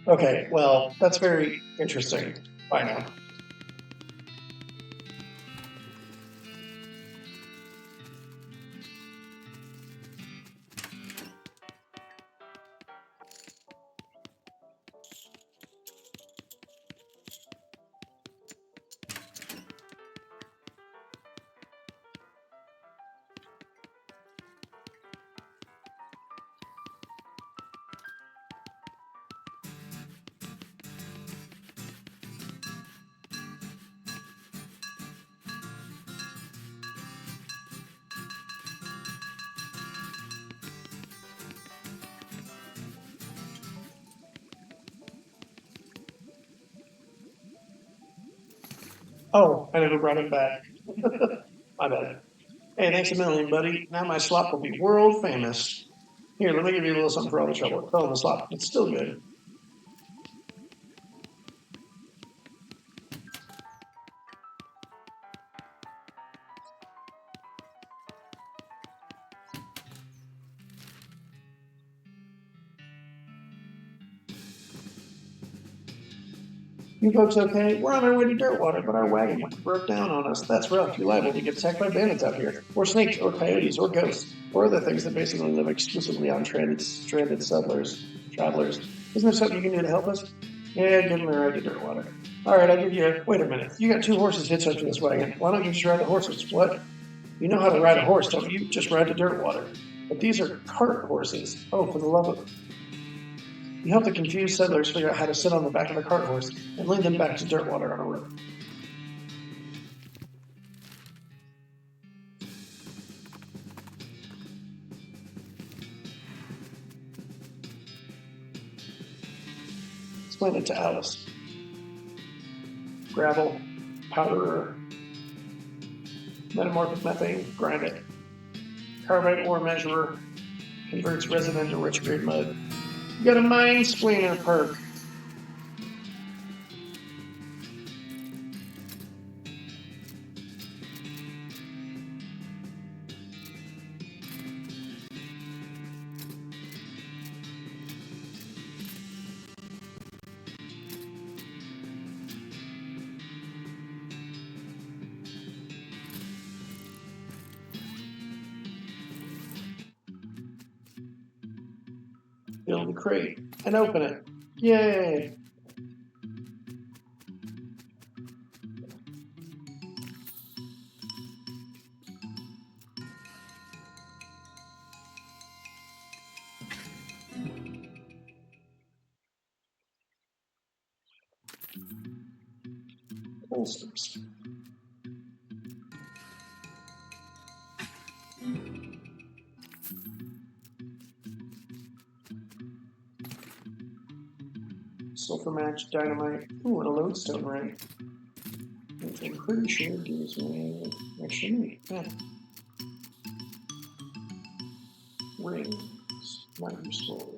Okay, well, that's very interesting. Bye now. Oh, I never brought it back. My bad. Hey, thanks a million, buddy. Now my slop will be world famous. Here, let me give you a little something for all the trouble. It's all in the slop. It's still good. You folks okay? We're on our way to Dirtwater, but our wagon broke down on us. That's rough. You're liable to get attacked by bandits out here, or snakes, or coyotes, or ghosts, or other things that basically live exclusively on stranded travelers. Isn't there something you can do to help us? Yeah, give me a ride to Dirtwater. All right, I'll give you. Wait a minute. You got 2 horses hitched up to this wagon. Why don't you just ride the horses? What? You know how to ride a horse, don't you? Just ride to Dirtwater. But these are cart horses. Oh, for the love of... You help the confused settlers figure out how to sit on the back of a cart horse and lead them back to Dirtwater on a rope. Explain it to Alice. Gravel, powder, metamorphic methane, grind it. Carbide ore measurer, converts resin into rich grade mud. You got a mine spleener perk. Build the crate and open it. Yay! Bolsters. Sulfur match, dynamite. Ooh, and a lodestone ring. Which I'm pretty sure gives me extra meat. Yeah. Rings. Not useful.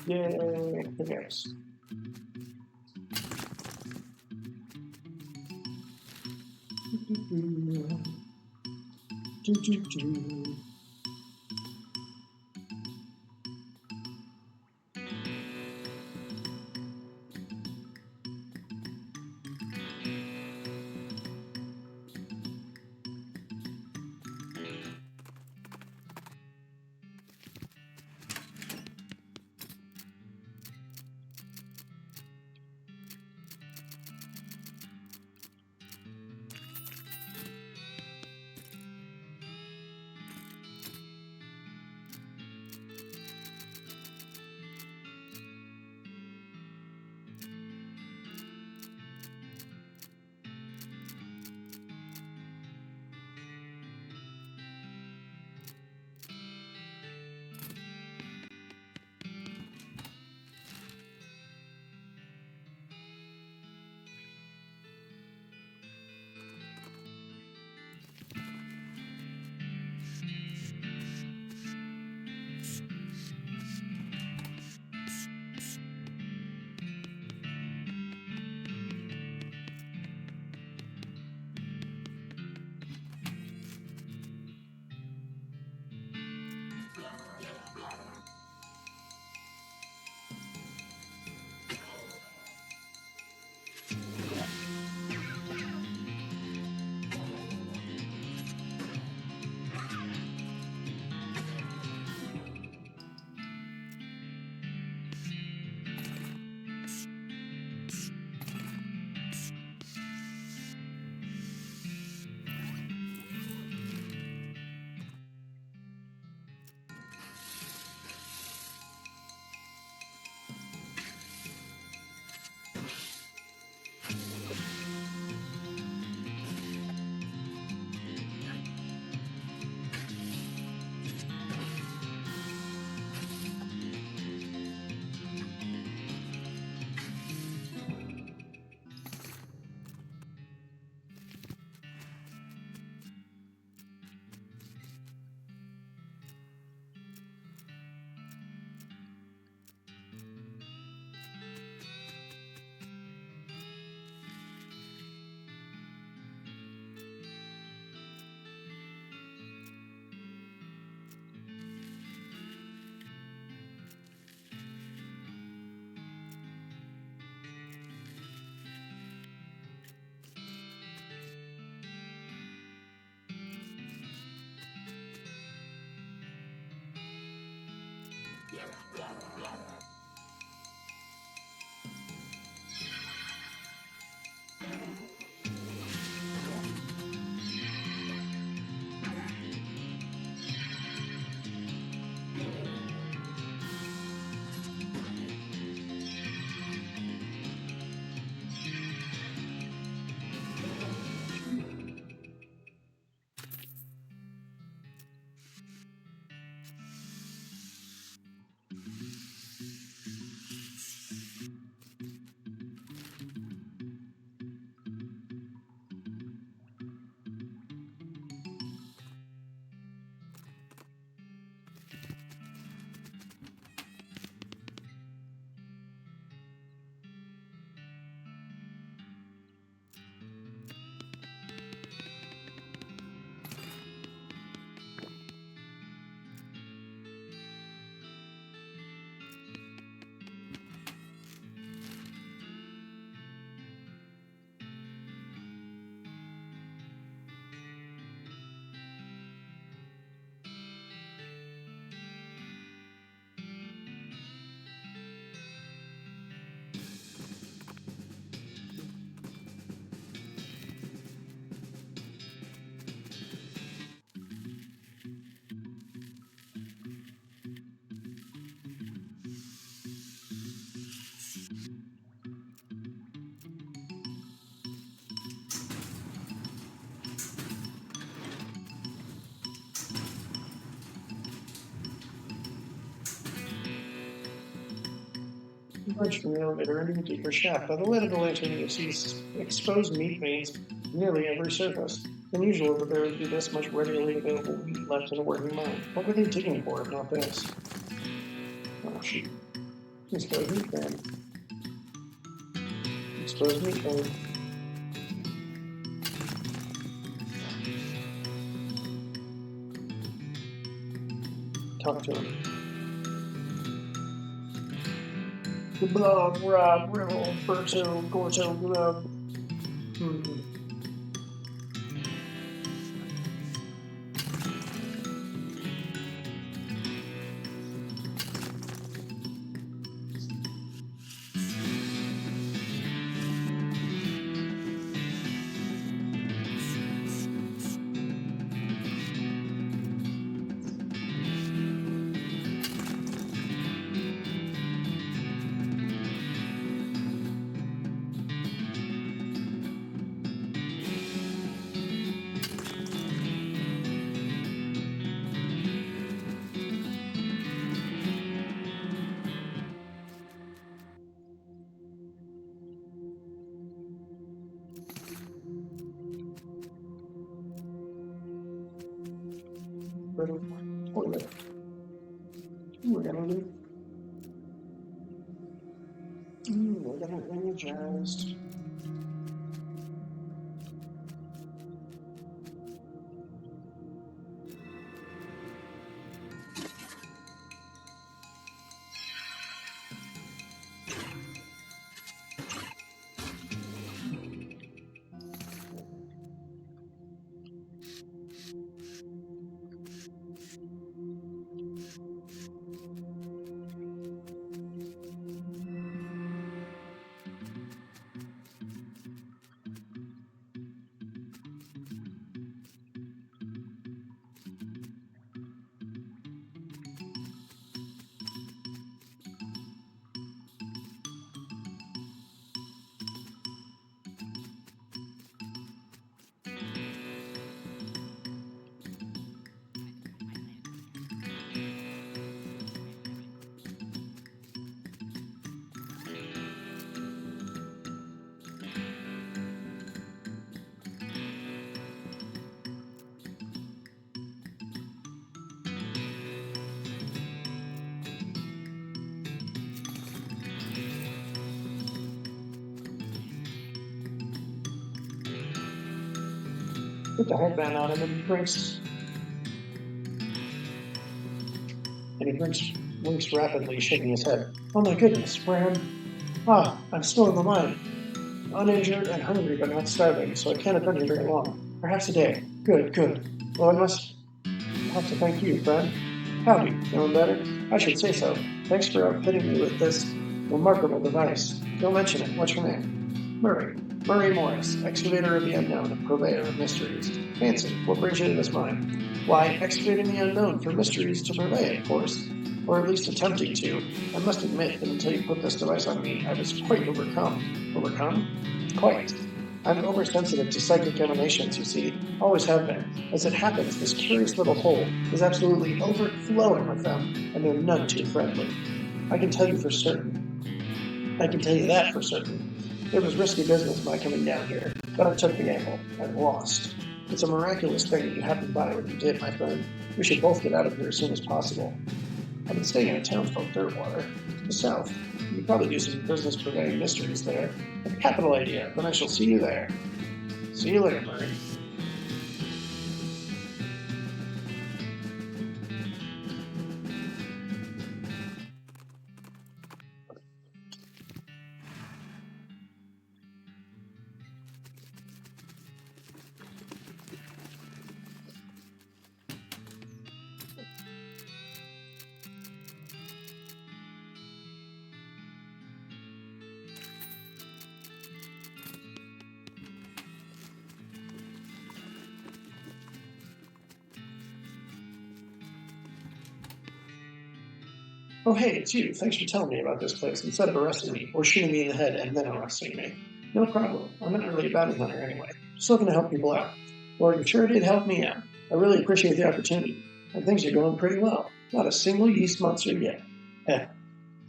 Yay, pickaxe. emerged from the elevator into a deeper shaft. By the light of the lantern, you see exposed meat veins nearly every surface. Unusual that there would be this much readily available meat left in a working mine. What were they digging for if not this? Oh, shoot. Exposed meat vein. Exposed meat vein. Talk to him. The blob, rob, riddle, Berto, Gorto, grub. Toilet. We're gonna leave. We're gonna energized. Put the headband on him and he blinks rapidly, shaking his head. Oh my goodness, where I'm still in the mine. Uninjured and hungry, but not starving, so I can't have been here very long. Perhaps a day. Good. Well, I must have to thank you, friend. Howdy, feeling better? I should say so. Thanks for outfitting me with this remarkable device. Don't mention it. What's your name? Murray Morris, excavator of the unknown and purveyor of mysteries. Fancy. What brings you to this mine? Why, excavating the unknown for mysteries to purvey, of course. Or at least attempting to. I must admit that until you put this device on me, I was quite overcome. Overcome? Quite. I'm oversensitive to psychic emanations, you see. Always have been. As it happens, this curious little hole is absolutely overflowing with them, and they're none too friendly. I can tell you that for certain. It was risky business my coming down here, but I took the gamble and lost. It's a miraculous thing that you happened by when you did, my friend. We should both get out of here as soon as possible. I've been staying in a town called Dirtwater, to the south. You could probably do some business purveying mysteries there. A capital idea, then I shall see you there. See you later, Murray. Oh, hey, it's you. Thanks for telling me about this place instead of arresting me or shooting me in the head and then arresting me. No problem. I'm not really a bounty hunter anyway. Just looking to help people out. Well, you sure did help me out. I really appreciate the opportunity. And things are going pretty well. Not a single yeast monster yet.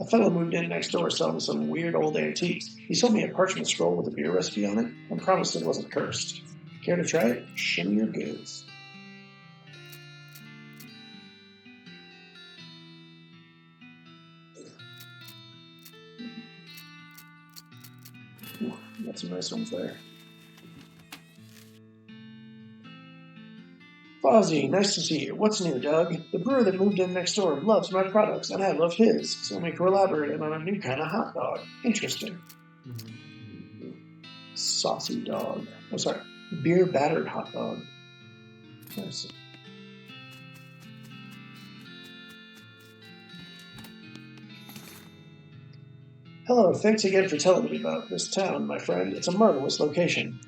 A fellow moved in next door selling some weird old antiques. He sold me a parchment scroll with a beer recipe on it and promised it wasn't cursed. Care to try it? Show me your goods. Ooh, got some nice ones there. Fozzie, nice to see you. What's new, Doug? The brewer that moved in next door loves my products, and I love his, so we collaborated on a new kind of hot dog. Interesting. Saucy dog. Oh, sorry. Beer battered hot dog. Nice. Hello, thanks again for telling me about this town, my friend. It's a marvelous location.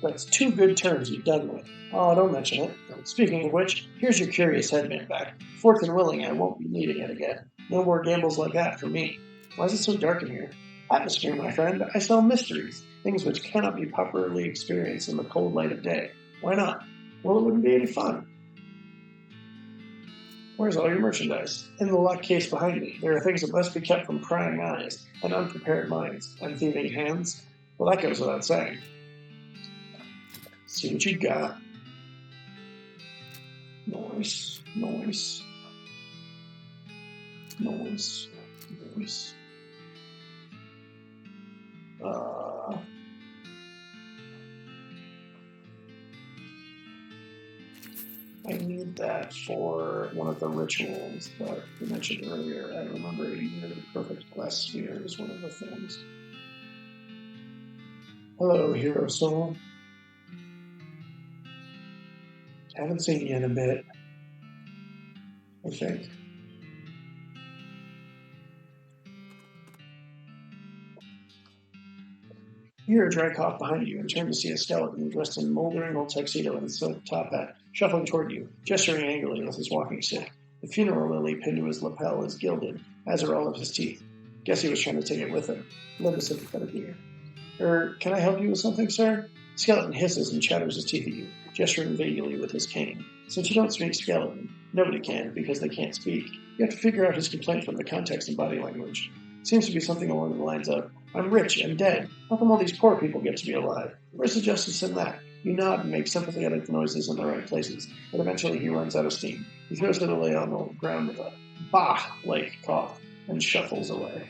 That's two good turns you've done with. Oh, don't mention it. Speaking of which, here's your curious headband back. Fortune willing, I won't be needing it again. No more gambles like that for me. Why is it so dark in here? Atmosphere, my friend. I sell mysteries, things which cannot be properly experienced in the cold light of day. Why not? Well, it wouldn't be any fun. Where's all your merchandise? In the locked case behind me. There are things that must be kept from prying eyes and unprepared minds and thieving hands. Well, that goes without saying. See what you got. Noise. I need that for one of the rituals that we mentioned earlier. I remember either the perfect glass sphere is one of the things. Hello, Hero Soul. Haven't seen you in a bit, I think. You hear a dry cough behind you and turn to see a skeleton dressed in moldering old tuxedo and a silk top hat, shuffling toward you, gesturing angrily with his walking stick. The funeral lily pinned to his lapel is gilded, as are all of his teeth. Guess he was trying to take it with him. Lend a sympathetic ear. Can I help you with something, sir? Skeleton hisses and chatters his teeth at you, gesturing vaguely with his cane. Since you don't speak skeleton, nobody can because they can't speak. You have to figure out his complaint from the context and body language. Seems to be something along the lines of, I'm rich and dead. How come all these poor people get to be alive? Where's the justice in that? You nod and make sympathetic noises in the right places, but eventually he runs out of steam. He throws the lily on the ground with a bah-like cough and shuffles away.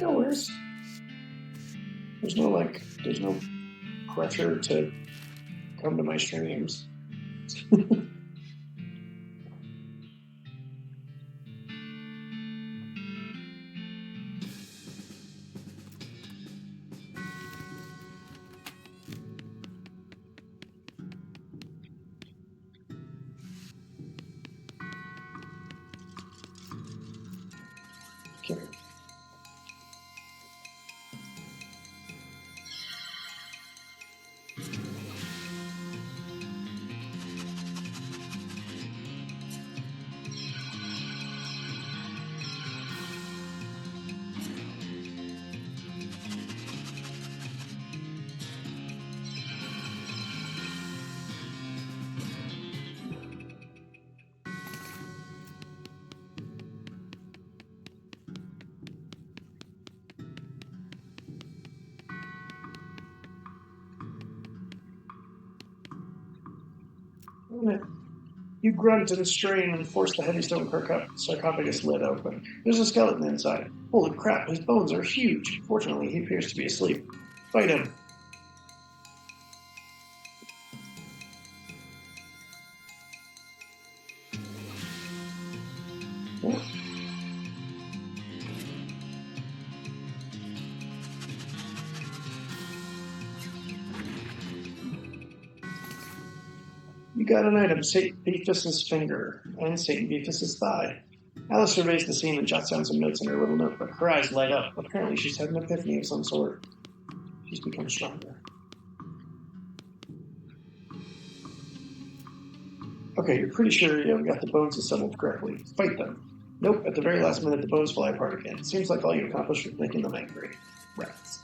No worries. There's no pressure to come to my streams. Okay. You grunt and strain and force the heavy stone sarcophagus lid open. There's a skeleton inside. Holy crap, his bones are huge. Fortunately, he appears to be asleep. Fight him. Yeah. You got an item, St. Beefus's finger and St. Beefus's thigh. Alice surveys the scene and jots down some notes in her little notebook. Her eyes light up. Apparently she's had an epiphany of some sort. She's become stronger. Okay, you're pretty sure you got the bones assembled correctly. Fight them. Nope, at the very last minute the bones fly apart again. Seems like all you accomplished was making them angry. Rats.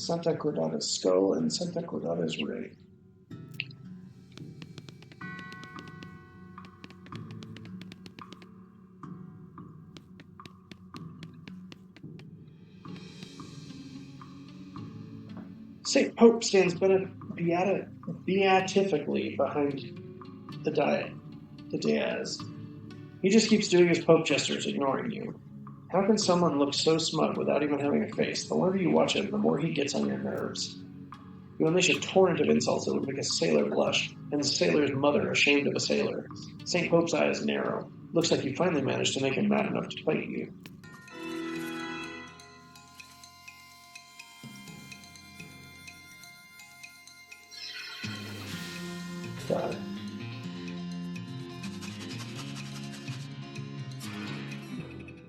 Santa Cordata's skull and Santa Cordata's ray. St. Pope stands beatifically behind the dais. He just keeps doing his Pope gestures, ignoring you. How can someone look so smug without even having a face? The longer you watch him, the more he gets on your nerves. You unleash a torrent of insults that would make a sailor blush, and the sailor's mother ashamed of a sailor. St. Pope's eyes narrow. Looks like you finally managed to make him mad enough to fight you. God.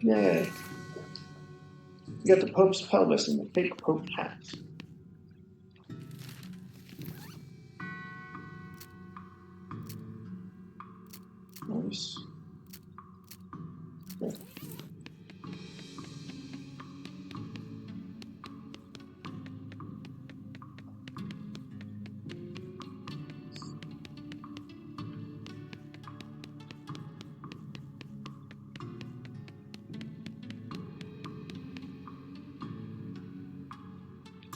Yay. You got the Pope's pelvis and the fake Pope hat. Nice. Yeah.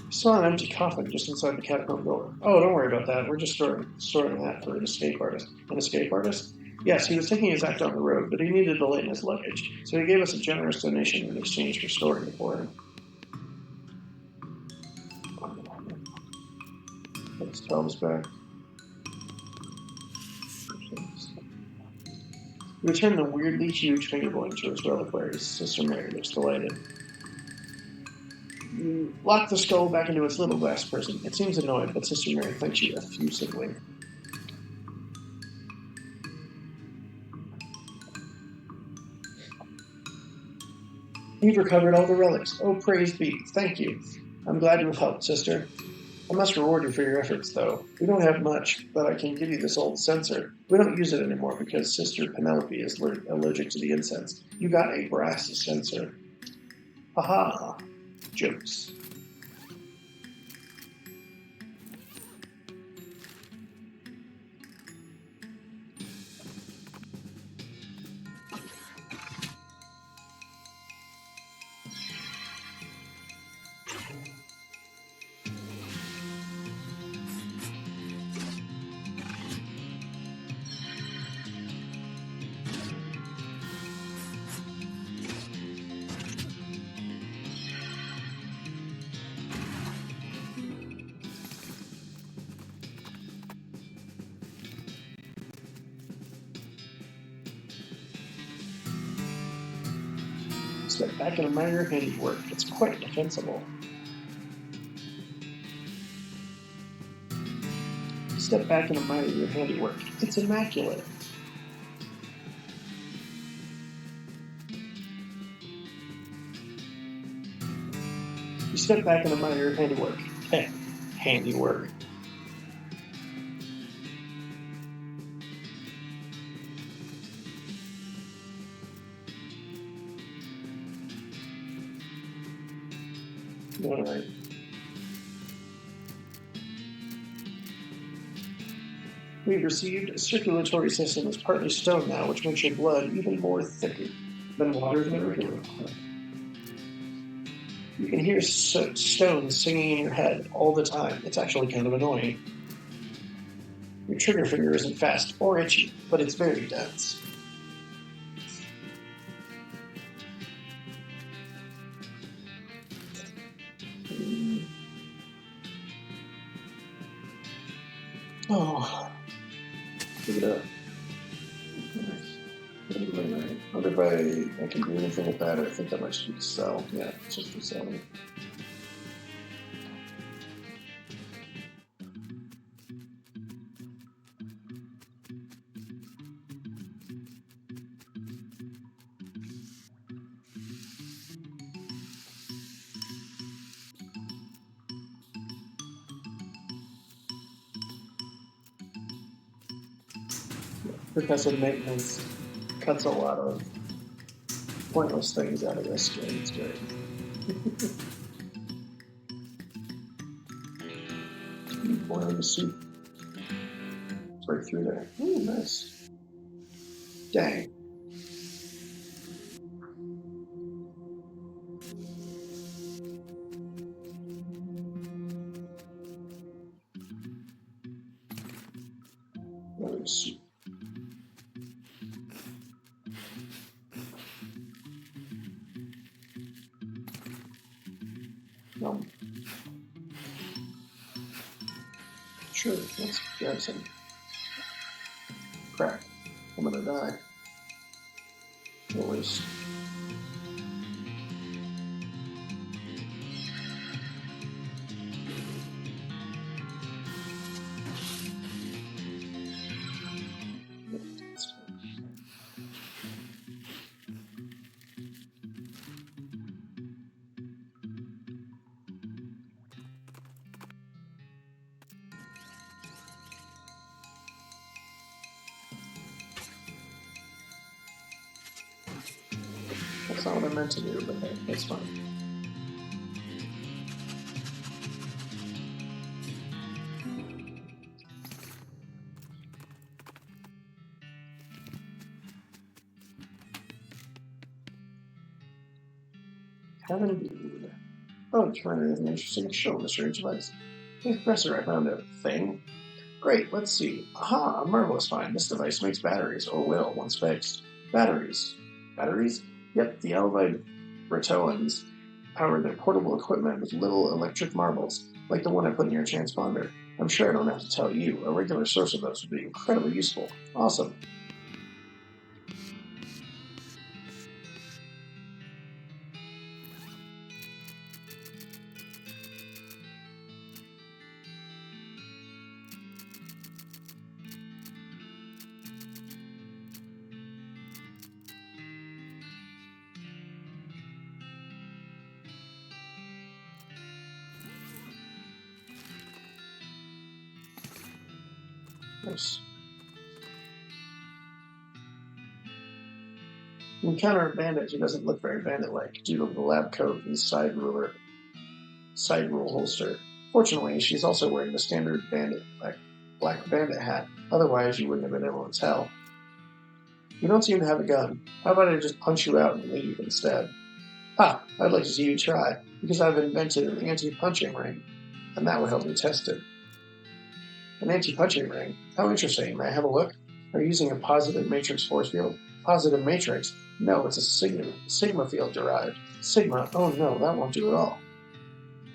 Saw an empty coffin just inside the catacomb door. Oh, don't worry about that. We're just storing that for an escape artist. An escape artist? Yes, he was taking his act on the road, but he needed to lighten his luggage, so he gave us a generous donation in exchange for storing it for him. Put his pelvis back. He returned the weirdly huge finger bowling to his reliquaries. Sister Mary looks delighted. You lock the skull back into its little glass person. It seems annoyed, but Sister Mary thanks you effusively. You've recovered all the relics. Oh, praise be. Thank you. I'm glad to have helped, Sister. I must reward you for your efforts, though. We don't have much, but I can give you this old censer. We don't use it anymore because Sister Penelope is allergic to the incense. You got a brass censer. Haha. Jokes. Step back and admire your handiwork. It's quite defensible. Step back and admire your handiwork. It's immaculate. You step back and admire your handiwork. Hey, handiwork. All right. We've received a circulatory system that's partly stone now, which makes your blood even more thicker than water than regular. You can hear stones singing in your head all the time. It's actually kind of annoying. Your trigger finger isn't fast or itchy, but it's very dense. Oh, look it up. I wonder if I can do anything with that. I think that might just be sell. Yeah, it's just for selling. Percussive maintenance cuts a lot of pointless things out of this game. It's great. boiling soup. It's right through there. Ooh, nice. Dang. Boiling soup. Yum. Sure, let's grab some crack. I'm gonna die. No waste. That's not what I meant to do, but hey, that's fine. Have indeed. Oh, Turner is an interesting show, Mr. H. Hey, Professor, I found a thing. Great, let's see. Aha, a marvelous find. This device makes batteries, or will, once fixed. Batteries. Batteries? Yep, the Alvide Bertoans power their portable equipment with little electric marbles, like the one I put in your transponder. I'm sure I don't have to tell you. A regular source of those would be incredibly useful. Awesome. Nice. You encounter a bandit who doesn't look very bandit-like due to the lab coat and side rule holster. Fortunately, she's also wearing the standard black bandit hat. Otherwise, you wouldn't have been able to tell. You don't seem to have a gun. How about I just punch you out and leave instead? Ha! I'd like to see you try, because I've invented an anti-punching ring, and that will help me test it. An anti-punching ring? How interesting. May I have a look? Are you using a positive matrix force field? Positive matrix? No, it's a sigma field derived. Sigma? Oh no, that won't do at all.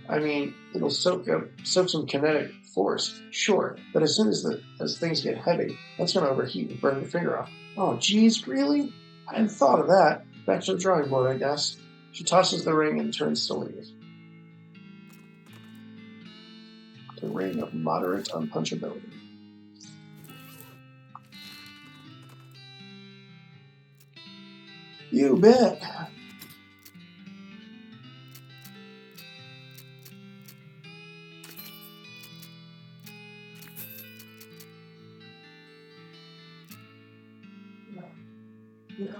I mean, it'll soak some kinetic force, sure, but as soon as things get heavy, that's going to overheat and burn your finger off. Oh, geez, really? I hadn't thought of that. Back to the drawing board, I guess. She tosses the ring and turns to leave. The ring of moderate unpunchability. You bet. Yeah.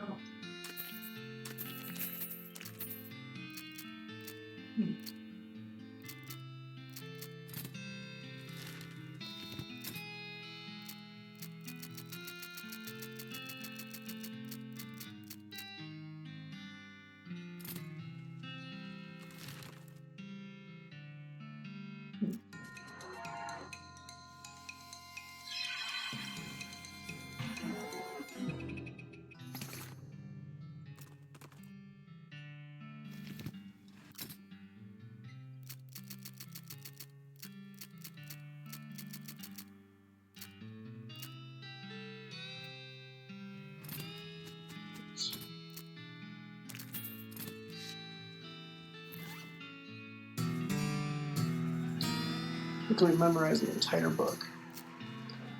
Quickly memorize the entire book.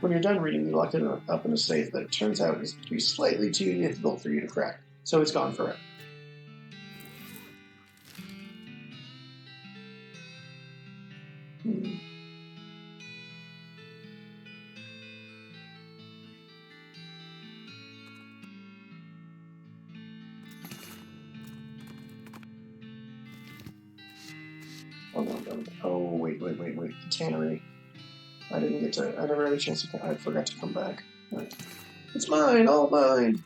When you're done reading, you lock it up in a safe that it turns out is to be slightly too difficult for you to crack, so it's gone forever. Oh, no. Oh, wait. The tannery. I never had a chance to, I forgot to come back. Right. It's mine, all mine!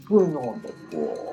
Bring on the wall.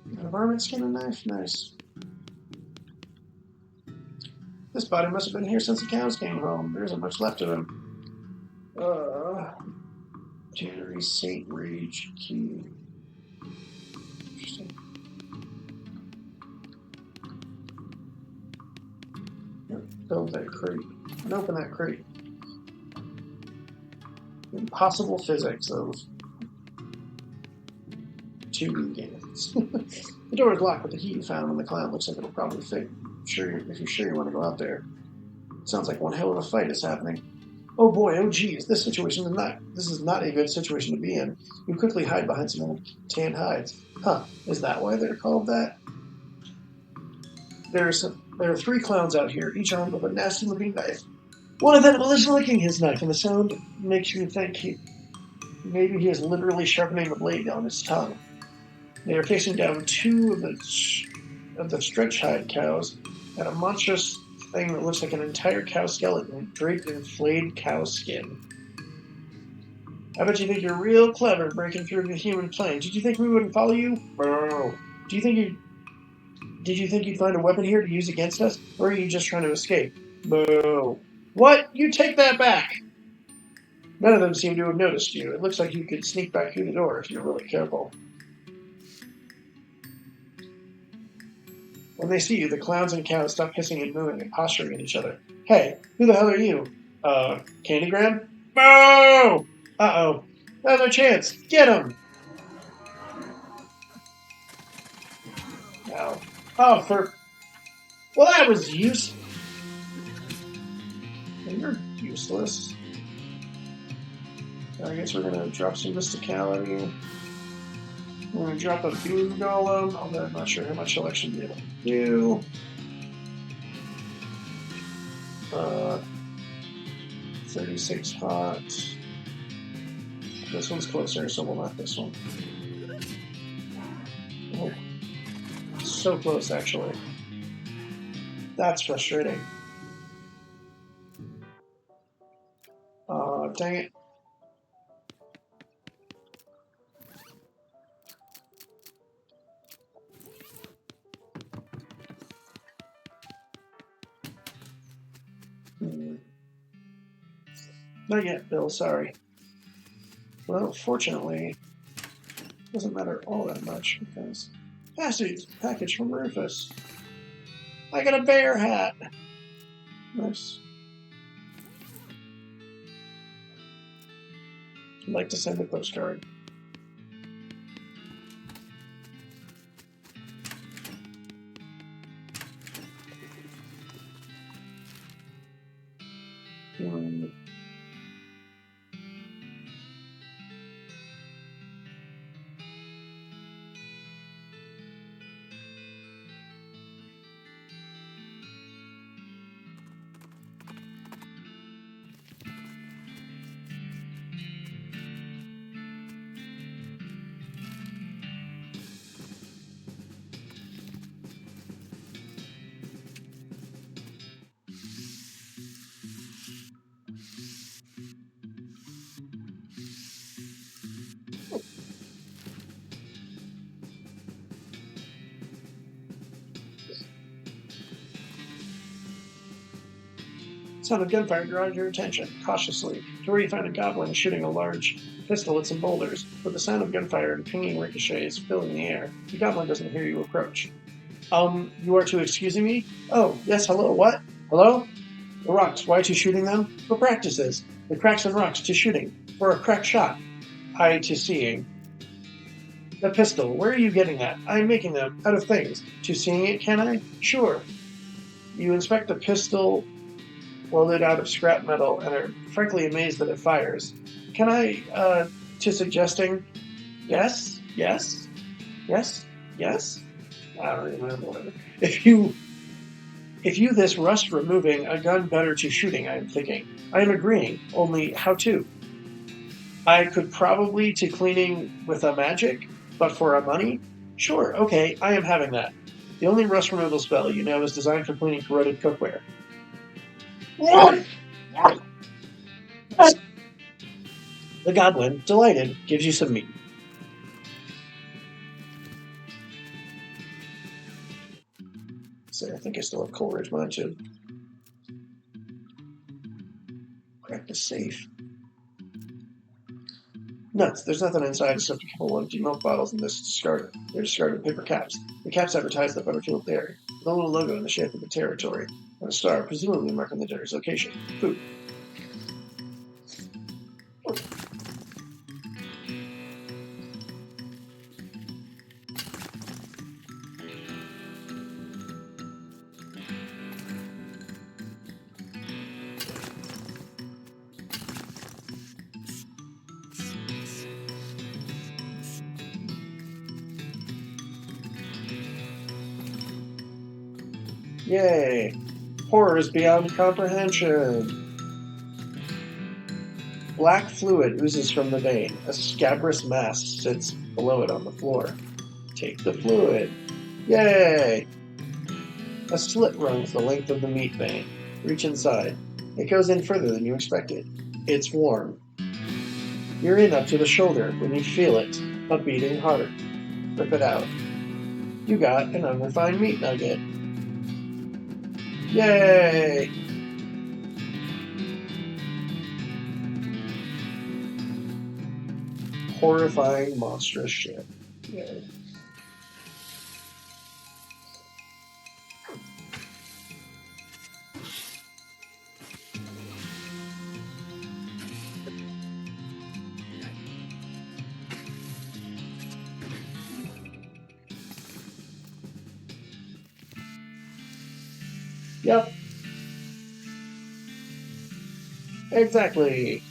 The varmint skin and knife, nice. This body must have been here since the cows came home. There isn't much left of him. January Saint Rage Key. Interesting. Build that crate. And open that crate. Impossible physics of 2D games. The door is locked, but the key you found on the cloud looks like it'll probably fit. If you're sure you want to go out there. Sounds like one hell of a fight is happening. Oh boy, oh geez, this is not a good situation to be in. You quickly hide behind some old tan hides. Huh, is that why they're called that? There are 3 clowns out here, each armed with a nasty looking knife. One of them is licking his knife, and the sound makes you think maybe he is literally sharpening the blade on his tongue. They are facing down 2 of the stretch hide cows and a monstrous thing that looks like an entire cow skeleton draped in flayed cow skin. I bet you think you're real clever breaking through the human plane. Did you think we wouldn't follow you? Bro. Did you think you'd find a weapon here to use against us? Or are you just trying to escape? Boo. What? You take that back! None of them seem to have noticed you. It looks like you could sneak back through the door if you're really careful. When they see you, the clowns and cows stop hissing and mooing and posturing at each other. Hey, who the hell are you? Candygram? Boo! Uh-oh. Another chance. Get him! No. Oh, well, that was useless. You're useless. I guess we're gonna drop some mysticality. We're gonna drop a blue golem, although I'm not sure how much selection to be able to do. 36 hot. This one's closer, so we'll knock this one. Oh. So close, actually. That's frustrating. Dang it. Not yet, Bill, sorry. Well, fortunately, it doesn't matter all that much because package from Rufus. I got a bear hat. Nice. I'd like to send a postcard. Hmm. Sound of gunfire draws your attention. Cautiously, to where you find a goblin shooting a large pistol at some boulders. With the sound of gunfire and pinging ricochets filling the air, the goblin doesn't hear you approach. You are to excuse me? Oh, yes, hello, what? Hello? The rocks, why to shooting them? For practices. The cracks and rocks to shooting. For a crack shot. I to seeing. The pistol, where are you getting that? I am making them out of things. To seeing it, can I? Sure. You inspect the pistol welded out of scrap metal and are frankly amazed that it fires. Can I, to suggesting, yes, yes, yes, yes? I don't remember, whatever. If you this rust removing, a gun better to shooting, I am thinking. I am agreeing, only how to? I could probably to cleaning with a magic, but for a money? Sure, okay, I am having that. The only rust removal spell you know is designed for cleaning corroded cookware. The goblin, delighted, gives you some meat. So I think I still have Coleridge mine too. Crack the safe. Nuts. There's nothing inside except a couple of empty milk bottles and this discarded. They're discarded paper caps. The caps advertise the Butterfield Dairy, with a little logo in the shape of the territory, and a star, presumably marking the dairy's location. Food. Yay! Horrors beyond comprehension. Black fluid oozes from the vein. A scabrous mass sits below it on the floor. Take the fluid. Yay! A slit runs the length of the meat vein. Reach inside. It goes in further than you expected. It's warm. You're in up to the shoulder when you feel it, a beating heart. Rip it out. You got an unrefined meat nugget. Yay! Horrifying, monstrous shit. Yay. Yep, exactly.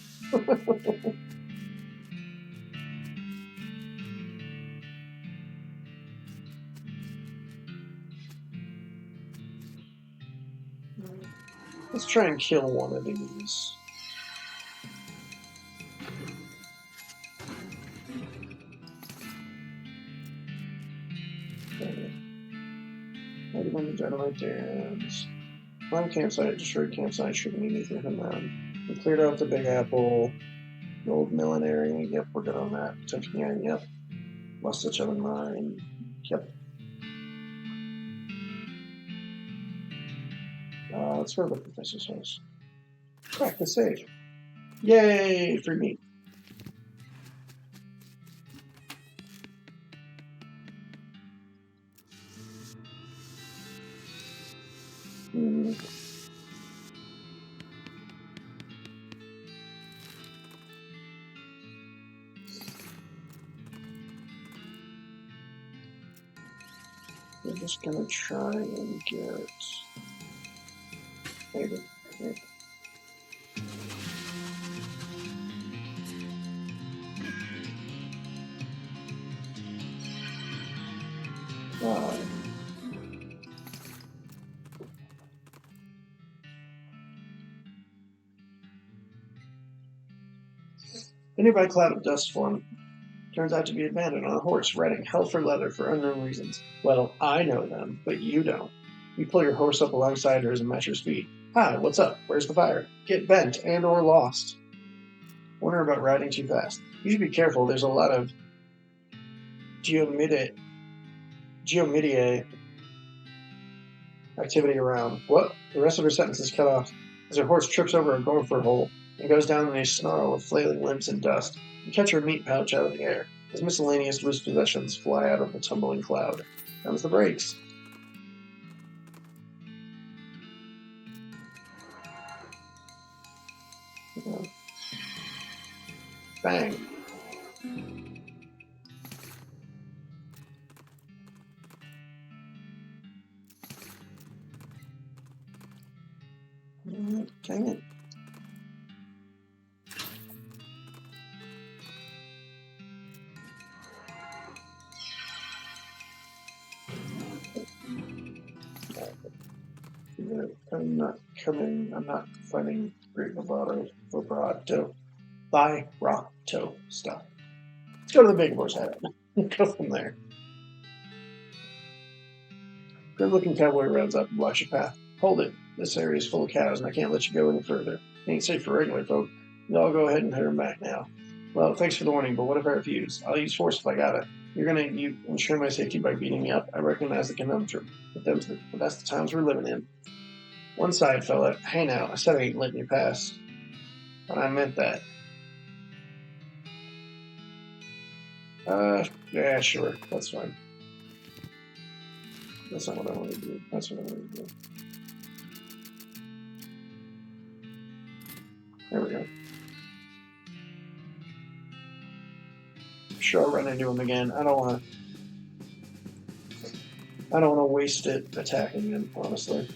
Let's try and kill one of these. Maybe on the dynamite dams. Find campsite, destroyed campsite, shooting anything from them. We cleared out the Big Apple, the old millenary. Yep, we're good on that. Attention, yeah, yep. Lost each other mine. Yep. Let's go to the professor's house. Crack the safe. Yay, free meat. Mm. We're just gonna try and get maybe. A nearby cloud of dust formed. Turns out to be abandoned on a horse, riding hell for leather for unknown reasons. Well, I know them, but you don't. You pull your horse up alongside hers and match her speed. Hi, what's up? Where's the fire? Get bent and or lost. Warn her about riding too fast. You should be careful. There's a lot of geomidia activity around. What? The rest of her sentence is cut off as her horse trips over a gopher hole and goes down in a snarl of flailing limbs and dust. You catch her meat pouch out of the air as miscellaneous loose possessions fly out of the tumbling cloud. Comes the brakes. Bang. Dang it. I'm not finding great vibrato stuff. Let's go to the big horse head. Go from there. Good-looking cowboy rounds up and blocks your path. Hold it. This area is full of cows, and I can't let you go any further. It ain't safe for regular folk. Y'all go ahead and head them back now. Well, thanks for the warning, but what if I refuse? I'll use force if I gotta. You ensure my safety by beating me up. I recognize the conundrum, but that's the times we're living in. One side, fella. Hey now, I said I ain't letting you pass. But I meant that. Yeah, sure. That's fine. That's not what I want to do. That's what I want to do. There we go. Sure, I'll run into him again. I don't want to waste it attacking him, honestly.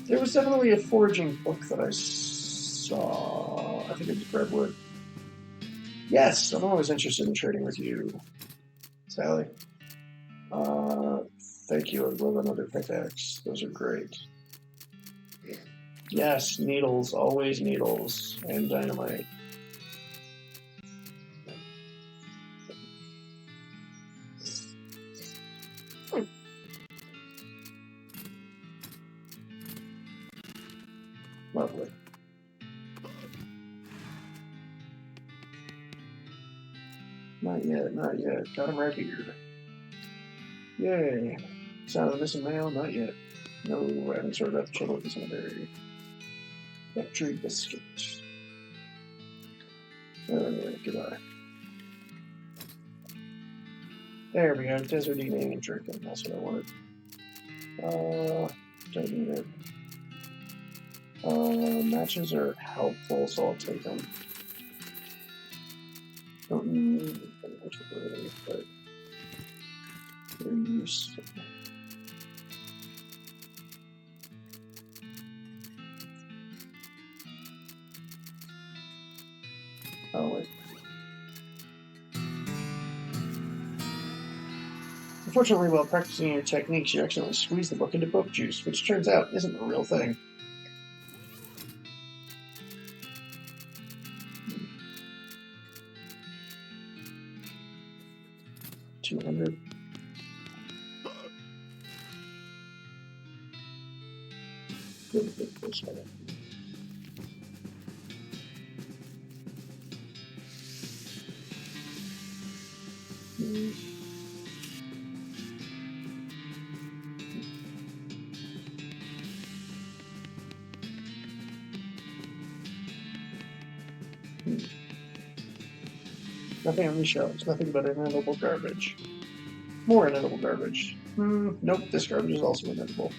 There was definitely a foraging book that I saw. I think it was Redwood. Yes, I'm always interested in trading with you, Sally. Thank you. I'd love another pickaxe. Those are great. Yes, needles. Always needles. And dynamite. Lovely. Not yet, not yet. Got him right here. Yay. Sound of the missing mail? Not yet. No, I haven't sorted out the trouble with this cemetery. Factory biscuit. Goodbye. There we go. Desert eating and drinking. That's what I wanted. Don't need it. Matches are helpful, so I'll take them. Don't need them, but they're useful. Oh, wait. Unfortunately, while practicing your techniques, you accidentally squeeze the book into book juice, which turns out isn't a real thing. $200. Good. Nothing on these shelves. Nothing but inedible garbage. More inedible garbage. Nope, this garbage is also inedible.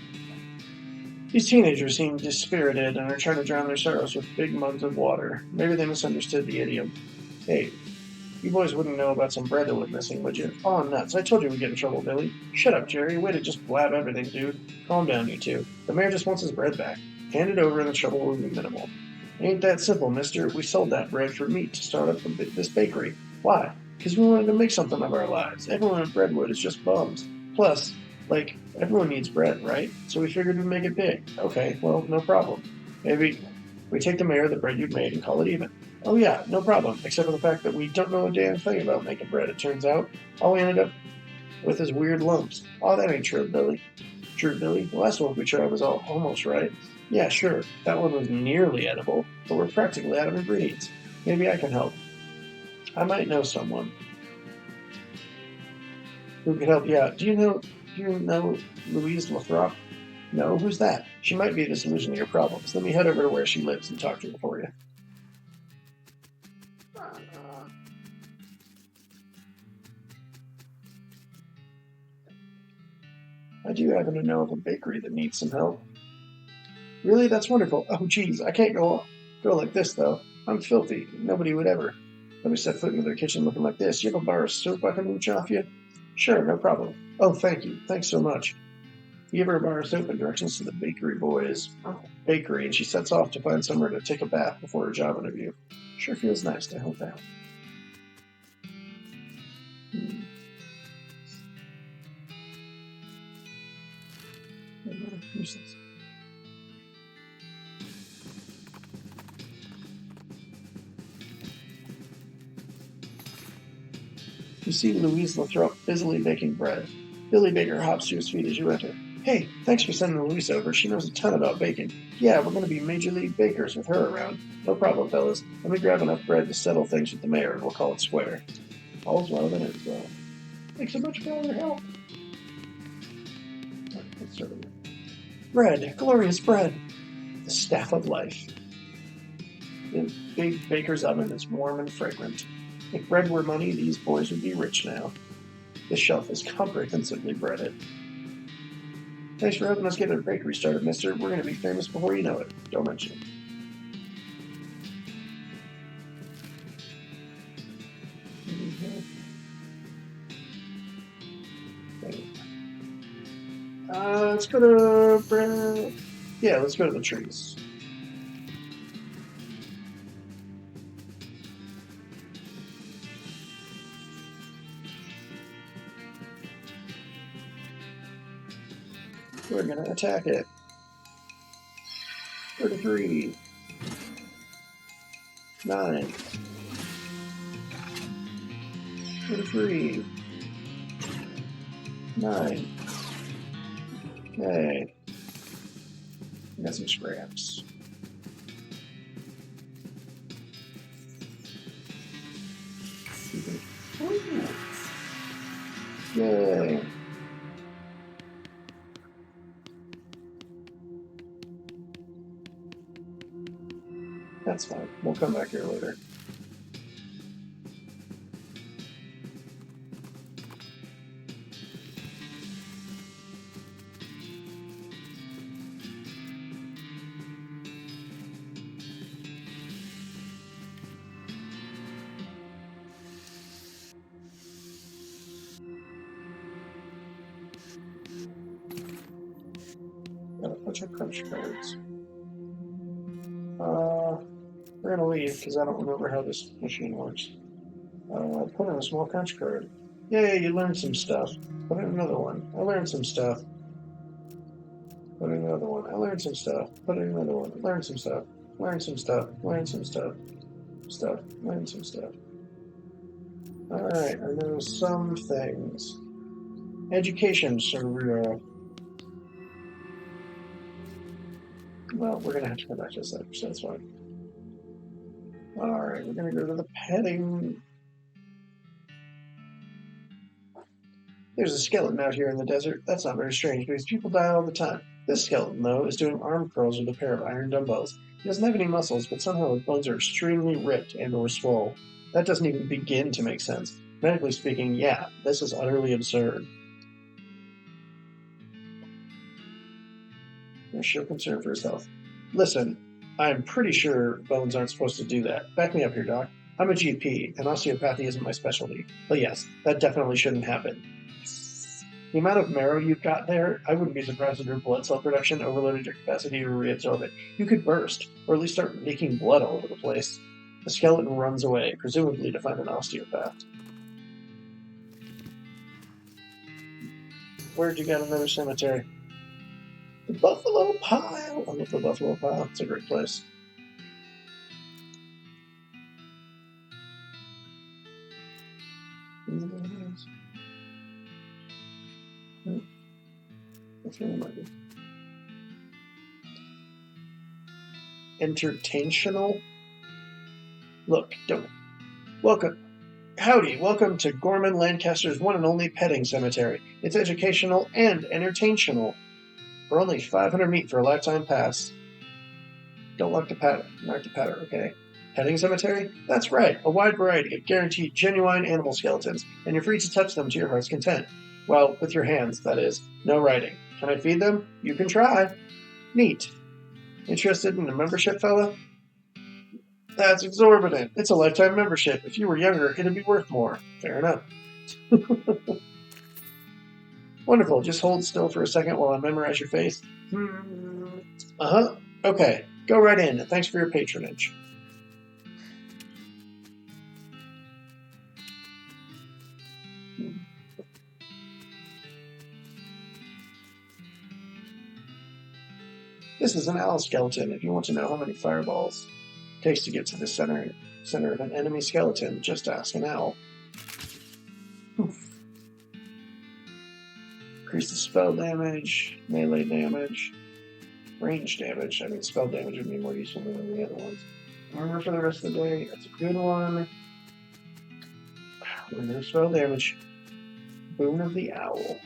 These teenagers seem dispirited and are trying to drown their sorrows with big mugs of water. Maybe they misunderstood the idiom. Hey, you boys wouldn't know about some bread that went missing, would you? Oh, nuts. I told you we'd get in trouble, Billy. Shut up, Jerry. Way to just blab everything, dude. Calm down, you two. The mayor just wants his bread back. Hand it over and the trouble will be minimal. Ain't that simple, mister. We sold that bread for meat to start up this bakery. Why? Because we wanted to make something of our lives. Everyone in Breadwood is just bums. Plus, everyone needs bread, right? So we figured we'd make it big. Okay, well, no problem. Maybe We take the mayor the bread you've made and call it even. Oh yeah, no problem, except for the fact that we don't know a damn thing about making bread. It turns out all we ended up with is weird lumps. Oh, that ain't true, Billy. True, Billy. The last one we tried was all almost right. Yeah, sure, that one was nearly edible, but we're practically out of ingredients. Maybe I can help. I might know someone who could help you out. Do you know Louise Lathrop? No, who's that? She might be the solution to your problems. Let me head over to where she lives and talk to her for you. I do happen to know of a bakery that needs some help. Really? That's wonderful. Oh, geez, I can't go like this, though. I'm filthy. Nobody would ever let me set foot into their kitchen looking like this. You have a bar of soap I can mooch off you? Sure, no problem. Oh, thank you. Thanks so much. You give her a bar of soap and directions to the bakery boys' bakery, and she sets off to find somewhere to take a bath before her job interview. Sure feels nice to help out. Useless. You see Louise Lathrop busily baking bread. Billy Baker hops to his feet as you enter. Hey, thanks for sending Louise over. She knows a ton about baking. Yeah, we're going to be major league bakers with her around. No problem, fellas. Let me grab enough bread to settle things with the mayor, and we'll call it square. All's well that ends well. Thanks so much for all your help. Let's start over. Bread, glorious bread. The staff of life. The big baker's oven is warm and fragrant. If bread were money, these boys would be rich now. This shelf is comprehensively breaded. Thanks for helping us get a bakery started, mister. We're going to be famous before you know it. Don't mention it. Let's go to bread. Yeah, let's go to the trees. We're going to attack it. 33. 9. 33. 9. Okay. Got some scraps. Ooh. Yay. That's fine. We'll come back here later. Got a bunch of crunch cards. We're gonna leave because I don't remember how this machine works. Put in a small crunch card. Yay, you learned some stuff. Put in another one. I learned some stuff. Put in another one. I learned some stuff. Put in another one. Learned some stuff. Learned some stuff. Learned some stuff. Learned some stuff. Alright, I know some things. Education, sir. Well, we're gonna have to come back to this later, so that's fine. Alright, we're gonna go to the petting. There's a skeleton out here in the desert. That's not very strange because people die all the time. This skeleton, though, is doing arm curls with a pair of iron dumbbells. He doesn't have any muscles, but somehow his bones are extremely ripped and or swole. That doesn't even begin to make sense. Medically speaking, yeah, this is utterly absurd. There's sure concern for his health. Listen, I'm pretty sure bones aren't supposed to do that. Back me up here, Doc. I'm a GP, and osteopathy isn't my specialty. But yes, that definitely shouldn't happen. The amount of marrow you've got there, I wouldn't be surprised if your blood cell production overloaded your capacity to reabsorb it. You could burst, or at least start leaking blood all over the place. The skeleton runs away, presumably to find an osteopath. Where'd you get another cemetery? The Buffalo Pile! I love the Buffalo Pile. It's a great place. Entertaintional? Look, don't. Welcome. Howdy, welcome to Gorman Lancaster's one and only petting cemetery. It's educational and entertaintional. For only 500 meat for a lifetime pass. Don't like the patter, mark the patter, okay? Petting cemetery? That's right, a wide variety of guaranteed genuine animal skeletons, and you're free to touch them to your heart's content. Well, with your hands, that is. No writing. Can I feed them? You can try. Neat. Interested in a membership, fella? That's exorbitant. It's a lifetime membership. If you were younger, it'd be worth more. Fair enough. Wonderful. Just hold still for a second while I memorize your face. Uh-huh. Okay. Go right in. Thanks for your patronage. This is an owl skeleton. If you want to know how many fireballs it takes to get to the center of an enemy skeleton, just ask an owl. Increase the spell damage, melee damage, range damage. I mean, spell damage would be more useful than the other ones. Armor for the rest of the day. That's a good one. There's spell damage. Boon of the Owl.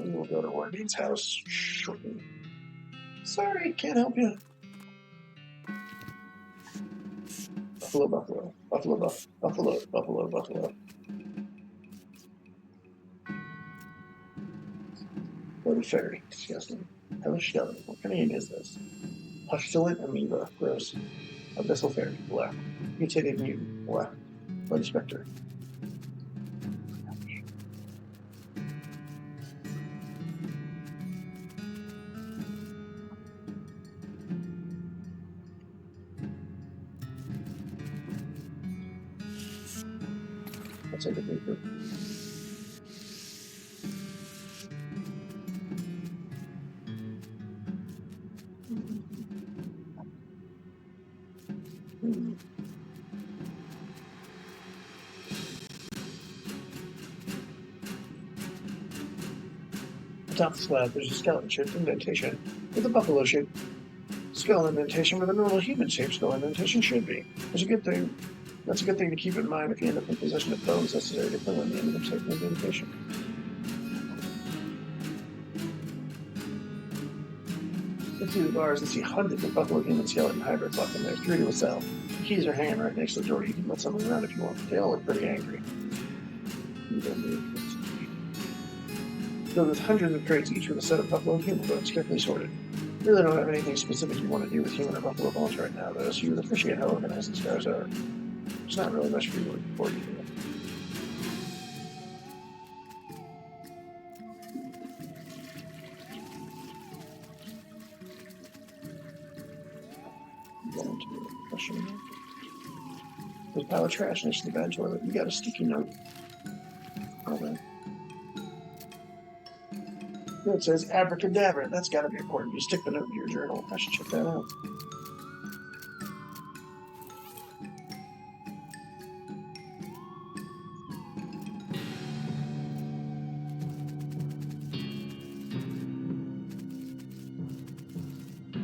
We will go to Warden's house shortly. Sorry, can't help you. Buffalo, buffalo, buffalo, buffalo, buffalo, buffalo. Bloody fairy, disgusting. Hellish skeleton. What kind of name is this? Pustulant amoeba, gross. Abyssal fairy, black. Mutated mutant, black. Bloody specter. I'll take a paper. Atop the slab, there's a skeleton-shaped indentation with a buffalo shape. Skull indentation with a normal human-shaped skull indentation should be. That's a good thing. That's a good thing to keep in mind if you end up in possession of bones necessary to fill in the enemy-type indentation. Look through the bars and see hundreds of buffalo human skeleton hybrids left in there, 3 to a cell. The keys are hanging right next to the door. You can let someone around if you want. They all look pretty angry. So there's hundreds of crates, each with a set of buffalo and human bones carefully sorted. Really don't have anything specific you want to do with human or buffalo bones right now, though, so you would appreciate how organized these guys are. There's not really much for you to look forward to. There's a pile of trash next to the bad toilet. You got a sticky note. Oh, man. It says abracadabra. That's got to be important. You stick the note in your journal. I should check that out.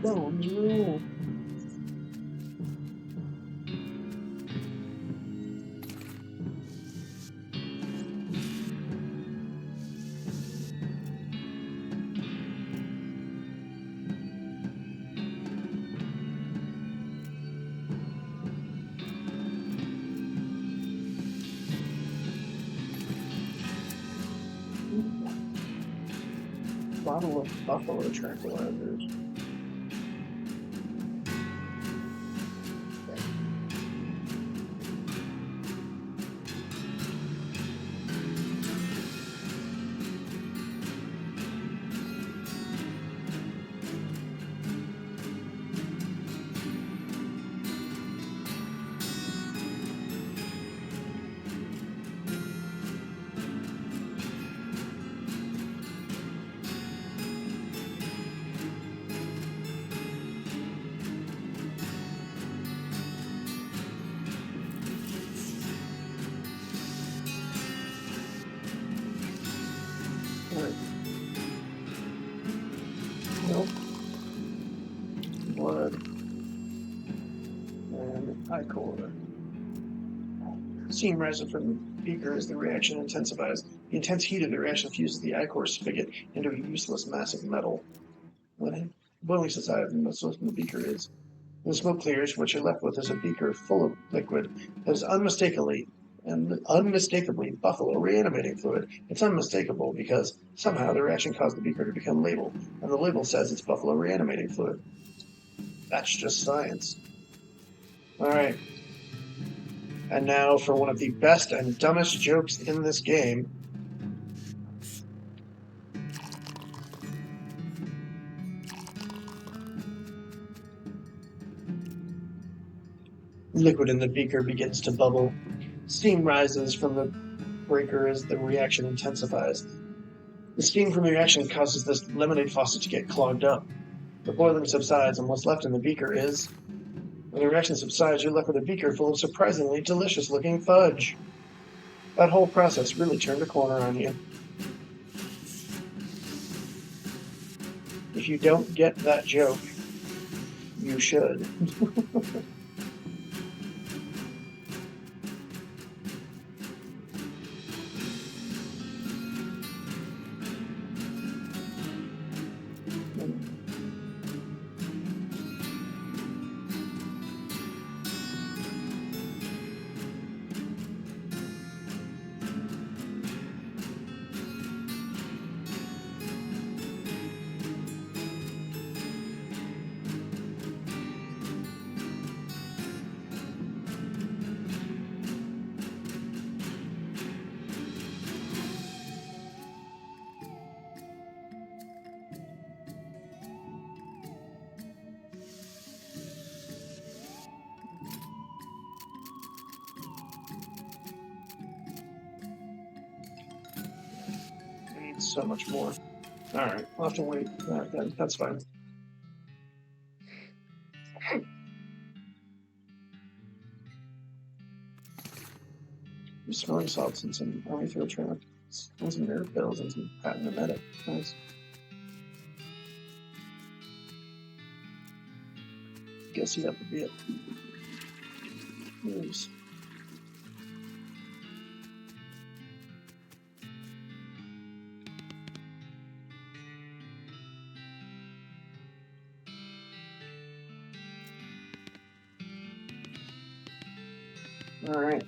Oh, no. Bottle of buffalo tranquilizers. Ichor. Steam rises from the beaker as the reaction intensifies. The intense heat of the reaction fuses the ichor spigot into a useless mass of metal. When boiling subsides, the most in the beaker is. When the smoke clears, what you're left with is a beaker full of liquid that is unmistakably buffalo reanimating fluid. It's unmistakable because somehow the reaction caused the beaker to become labeled, and the label says it's buffalo reanimating fluid. That's just science. All right. And now for one of the best and dumbest jokes in this game. Liquid in the beaker begins to bubble. Steam rises from the breaker as the reaction intensifies. The steam from the reaction causes this lemonade faucet to get clogged up. The boiling subsides, and what's left in the beaker is... When the reaction subsides, you're left with a beaker full of surprisingly delicious-looking fudge. That whole process really turned a corner on you. If you don't get that joke, you should. I need so much more. All right, I'll have to wait. That's fine. Smelling salts and some army field trailer, and some nerve pills and some patent emetic. Nice. Guess that would be it. News. All right.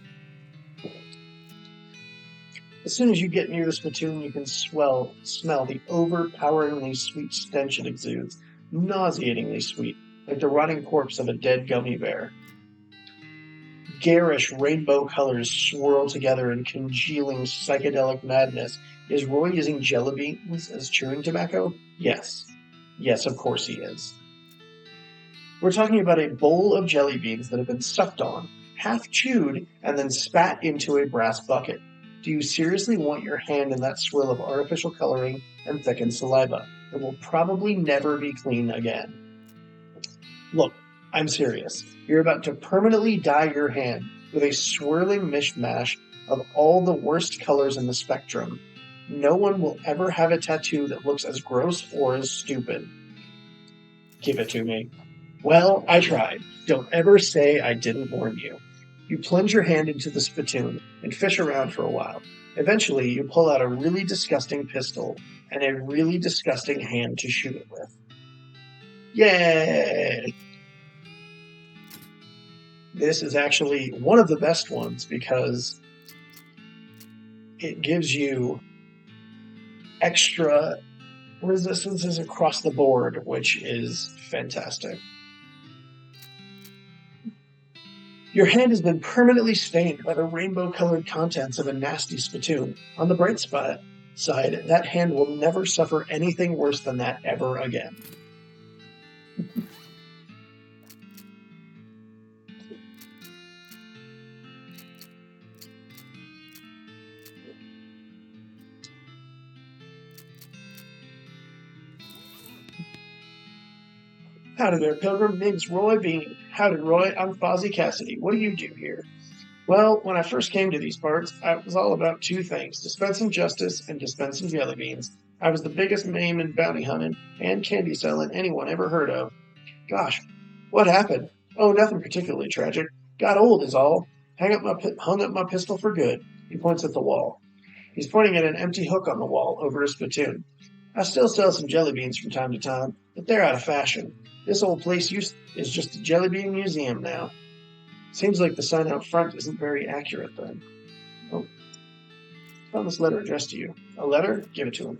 As soon as you get near the spittoon, you can smell the overpoweringly sweet stench it exudes. Nauseatingly sweet, like the rotting corpse of a dead gummy bear. Garish rainbow colors swirl together in congealing psychedelic madness. Is Roy using jelly beans as chewing tobacco? Yes. Yes, of course he is. We're talking about a bowl of jelly beans that have been sucked on, half chewed, and then spat into a brass bucket. Do you seriously want your hand in that swill of artificial coloring and thickened saliva? It will probably never be clean again. Look, I'm serious. You're about to permanently dye your hand with a swirling mishmash of all the worst colors in the spectrum. No one will ever have a tattoo that looks as gross or as stupid. Give it to me. Well, I tried. Don't ever say I didn't warn you. You plunge your hand into the spittoon and fish around for a while. Eventually, you pull out a really disgusting pistol and a really disgusting hand to shoot it with. Yay! This is actually one of the best ones because it gives you extra resistances across the board, which is fantastic. Your hand has been permanently stained by the rainbow-colored contents of a nasty spittoon. On the bright side, that hand will never suffer anything worse than that ever again. Howdy there, Pilgrim. Name's Roy Bean. Howdy, Roy. I'm Fozzie Cassidy. What do you do here? Well, when I first came to these parts, I was all about two things, dispensing justice and dispensing jelly beans. I was the biggest name in bounty hunting and candy selling anyone ever heard of. Gosh, what happened? Oh, nothing particularly tragic. Got old is all. Hung up my pistol for good. He points at the wall. He's pointing at an empty hook on the wall over a spittoon. I still sell some jelly beans from time to time, but they're out of fashion. This old place is just a jelly bean museum now. Seems like the sign out front isn't very accurate then. Oh, found this letter addressed to you. A letter? Give it to him.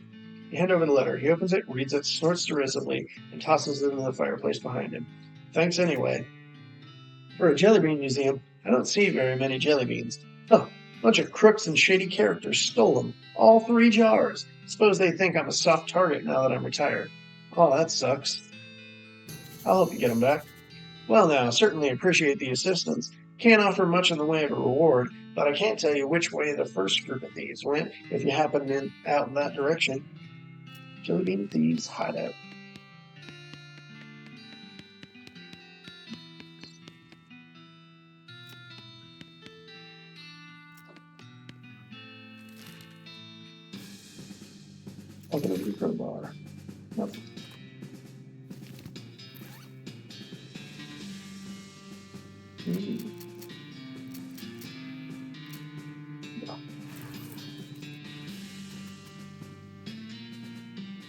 You hand over the letter. He opens it, reads it, snorts derisively, and tosses it into the fireplace behind him. Thanks anyway. For a jelly bean museum, I don't see very many jelly beans. Oh, bunch of crooks and shady characters stole them. All 3 jars. Suppose they think I'm a soft target now that I'm retired. Oh, that sucks. I'll help you get them back. Well now, certainly appreciate the assistance. Can't offer much in the way of a reward, but I can't tell you which way the first group of thieves went if you happen out in that direction. Jelly Bean Thieves Hideout. Open a new crowbar. Nothing.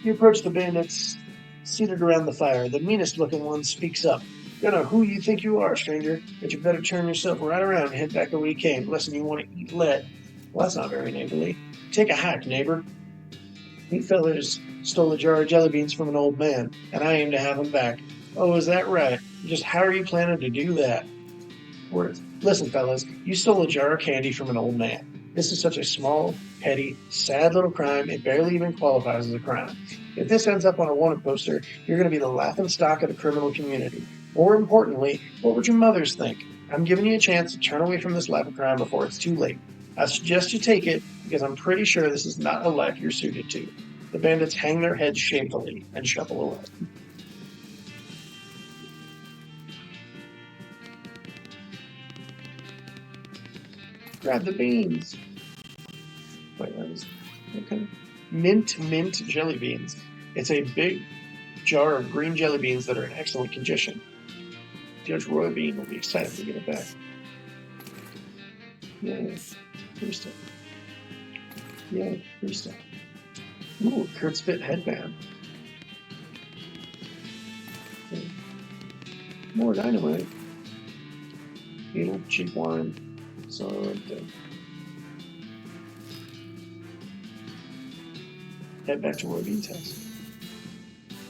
You approach the bandits seated around the fire. The meanest looking one speaks up. Don't know who you think you are, stranger, but you better turn yourself right around and head back the way you came, lest you want to eat lead. Well, that's not very neighborly. Take a hike, neighbor. You fellas stole a jar of jelly beans from an old man, and I aim to have them back. Oh, is that right? Just how are you planning to do that? Words. Listen, fellas, you stole a jar of candy from an old man. This is such a small, petty, sad little crime, it barely even qualifies as a crime. If this ends up on a wanted poster, you're going to be the laughing stock of the criminal community. More importantly, what would your mothers think? I'm giving you a chance to turn away from this life of crime before it's too late. I suggest you take it, because I'm pretty sure this is not a life you're suited to. The bandits hang their heads shamefully and shuffle away. Grab the beans. Wait, that was okay. Mint jelly beans. It's a big jar of green jelly beans that are in excellent condition. Judge Roy Bean will be excited to get it back. Yay. Free stuff. Yay, free stuff. Ooh, Kurt's Fit headband. Okay. More dynamite. Beetle, cheap wine. Something. Head back to Roy Bean's house.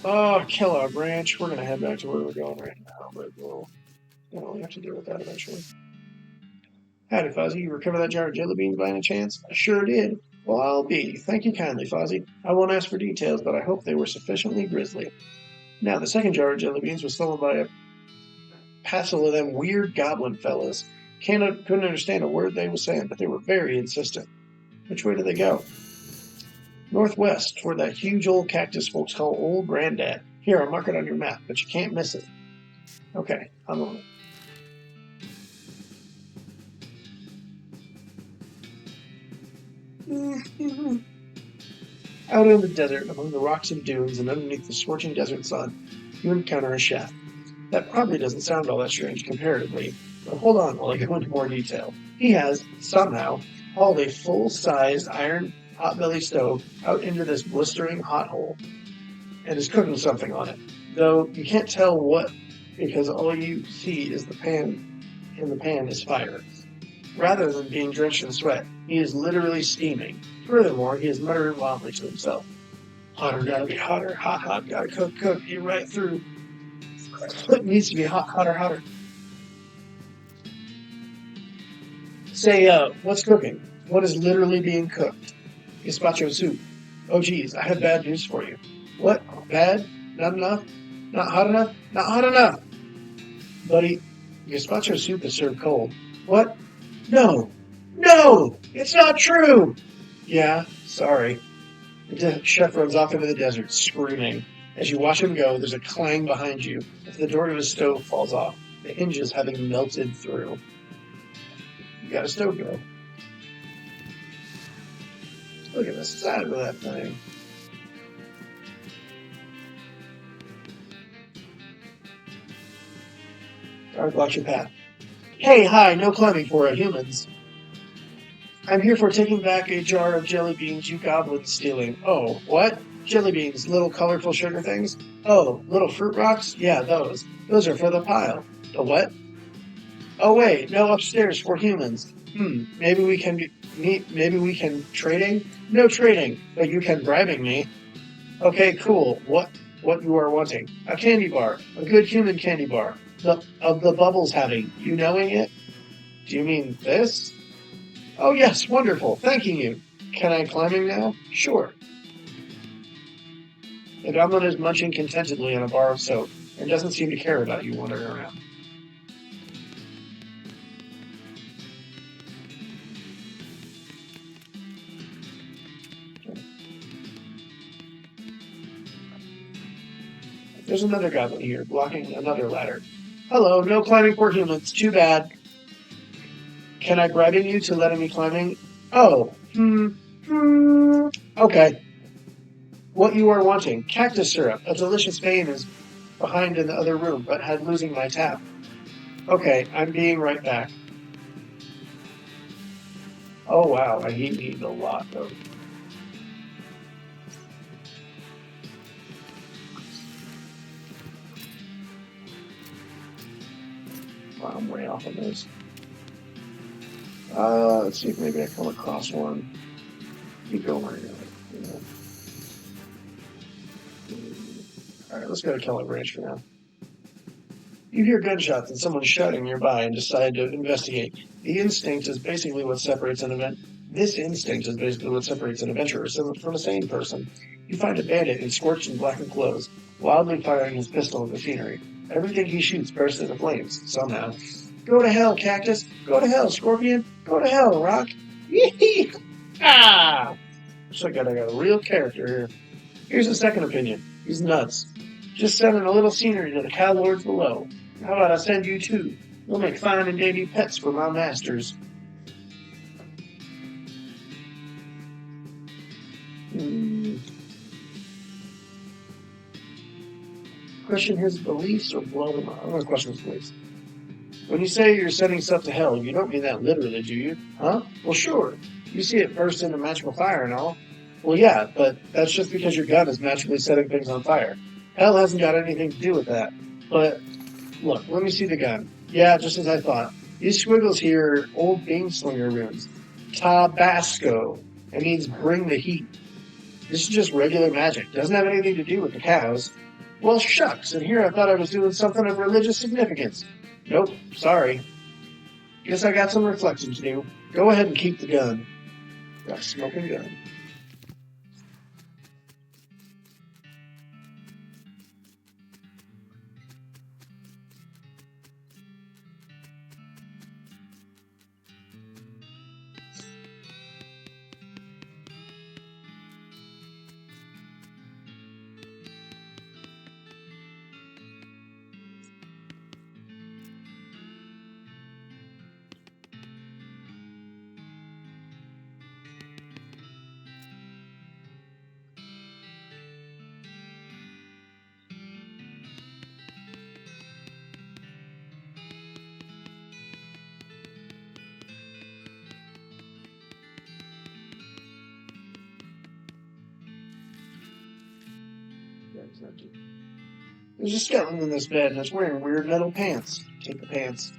Oh, Kellogg Ranch. We're going to head back to where we're going right now, but we'll have to deal with that eventually. Howdy, Fuzzy. You recover that jar of jelly beans by any chance? I sure did. Well, I'll be. Thank you kindly, Fuzzy. I won't ask for details, but I hope they were sufficiently grisly. Now, the second jar of jelly beans was stolen by a passel of them weird goblin fellas. Couldn't understand a word they were saying, but they were very insistent. Which way do they go? Northwest, toward that huge old cactus folks call Old Granddad. Here, I'll mark it on your map, but you can't miss it. Okay, I'm on it. Out in the desert, among the rocks and dunes, and underneath the scorching desert sun, you encounter a chef. That probably doesn't sound all that strange comparatively, but hold on while I go into more detail. He has, somehow, hauled a full-sized iron hot-belly stove out into this blistering hot hole, and is cooking something on it, though you can't tell what, because all you see is the pan, and the pan is fire. Rather than being drenched in sweat, he is literally steaming. Furthermore, he is muttering wildly to himself. Hotter, gotta be hotter. Hot, hot, gotta cook, cook. Get right through. It needs to be hot, hotter, hotter. Say, what's cooking? What is literally being cooked? Gazpacho soup. Oh, geez, I have bad news for you. What? Bad? Not enough? Not hot enough? Not hot enough! Buddy, gazpacho soup is served cold. What? No! No! It's not true! Yeah, sorry. The chef runs off into the desert, screaming. As you watch him go, there's a clang behind you as the door to his stove falls off, the hinges having melted through. You got a stove go. Look at the side of that thing. Dark blocks your path. Hey, hi, no climbing for humans. I'm here for taking back a jar of jelly beans you goblins stealing. Oh, what? Jelly beans, little colorful sugar things? Oh, little fruit rocks? Yeah, those. Those are for the pile. The what? Oh wait, no upstairs for humans. Maybe we can meet. Maybe we can trading. No trading, but you can bribing me. Okay, cool. What you are wanting? A candy bar, a good human candy bar. The of the bubbles having. You knowing it? Do you mean this? Oh yes, wonderful. Thanking you. Can I climbing now? Sure. The goblin is munching contentedly on a bar of soap and doesn't seem to care about you wandering around. There's another goblin here, blocking another ladder. Hello, no climbing for humans. Too bad. Can I bribe you to letting me climbing? Oh, okay. What you are wanting? Cactus syrup. A delicious vein is behind in the other room, but had losing my tap. Okay, I'm being right back. Oh wow, I hate eating a lot though. Wow, I'm way off on those. Let's see if maybe I come across one. Keep going. Alright, let's go to Keller Ranch for now. You hear gunshots and someone's shouting nearby and decide to investigate. The instinct is basically what separates an event. This instinct is basically what separates an adventurer from a sane person. You find a bandit in scorched and blackened clothes, wildly firing his pistol at the scenery. Everything he shoots bursts into flames, somehow. Go to hell, Cactus! Go to hell, Scorpion! Go to hell, Rock! Yee! Ah! Looks like I got a real character here. Here's a second opinion. He's nuts. Just sending a little scenery to the cow lords below. How about I send you two? We'll make fine and dandy pets for my masters. Hmm. Question his beliefs or blow them up? I'm going to question his beliefs. When you say you're sending stuff to hell, you don't mean that literally, do you? Huh? Well, sure. You see it burst into magical fire and all. Well, yeah, but that's just because your gun is magically setting things on fire. Hell hasn't got anything to do with that. But look, let me see the gun. Yeah, just as I thought. These squiggles here are old Slinger runes. Tabasco. It means bring the heat. This is just regular magic. Doesn't have anything to do with the cows. Well, shucks, and here I thought I was doing something of religious significance. Nope, sorry. Guess I got some reflection to do. Go ahead and keep the gun. Got a smoking gun. There's a skeleton in this bed and it's wearing weird metal pants. Take the pants.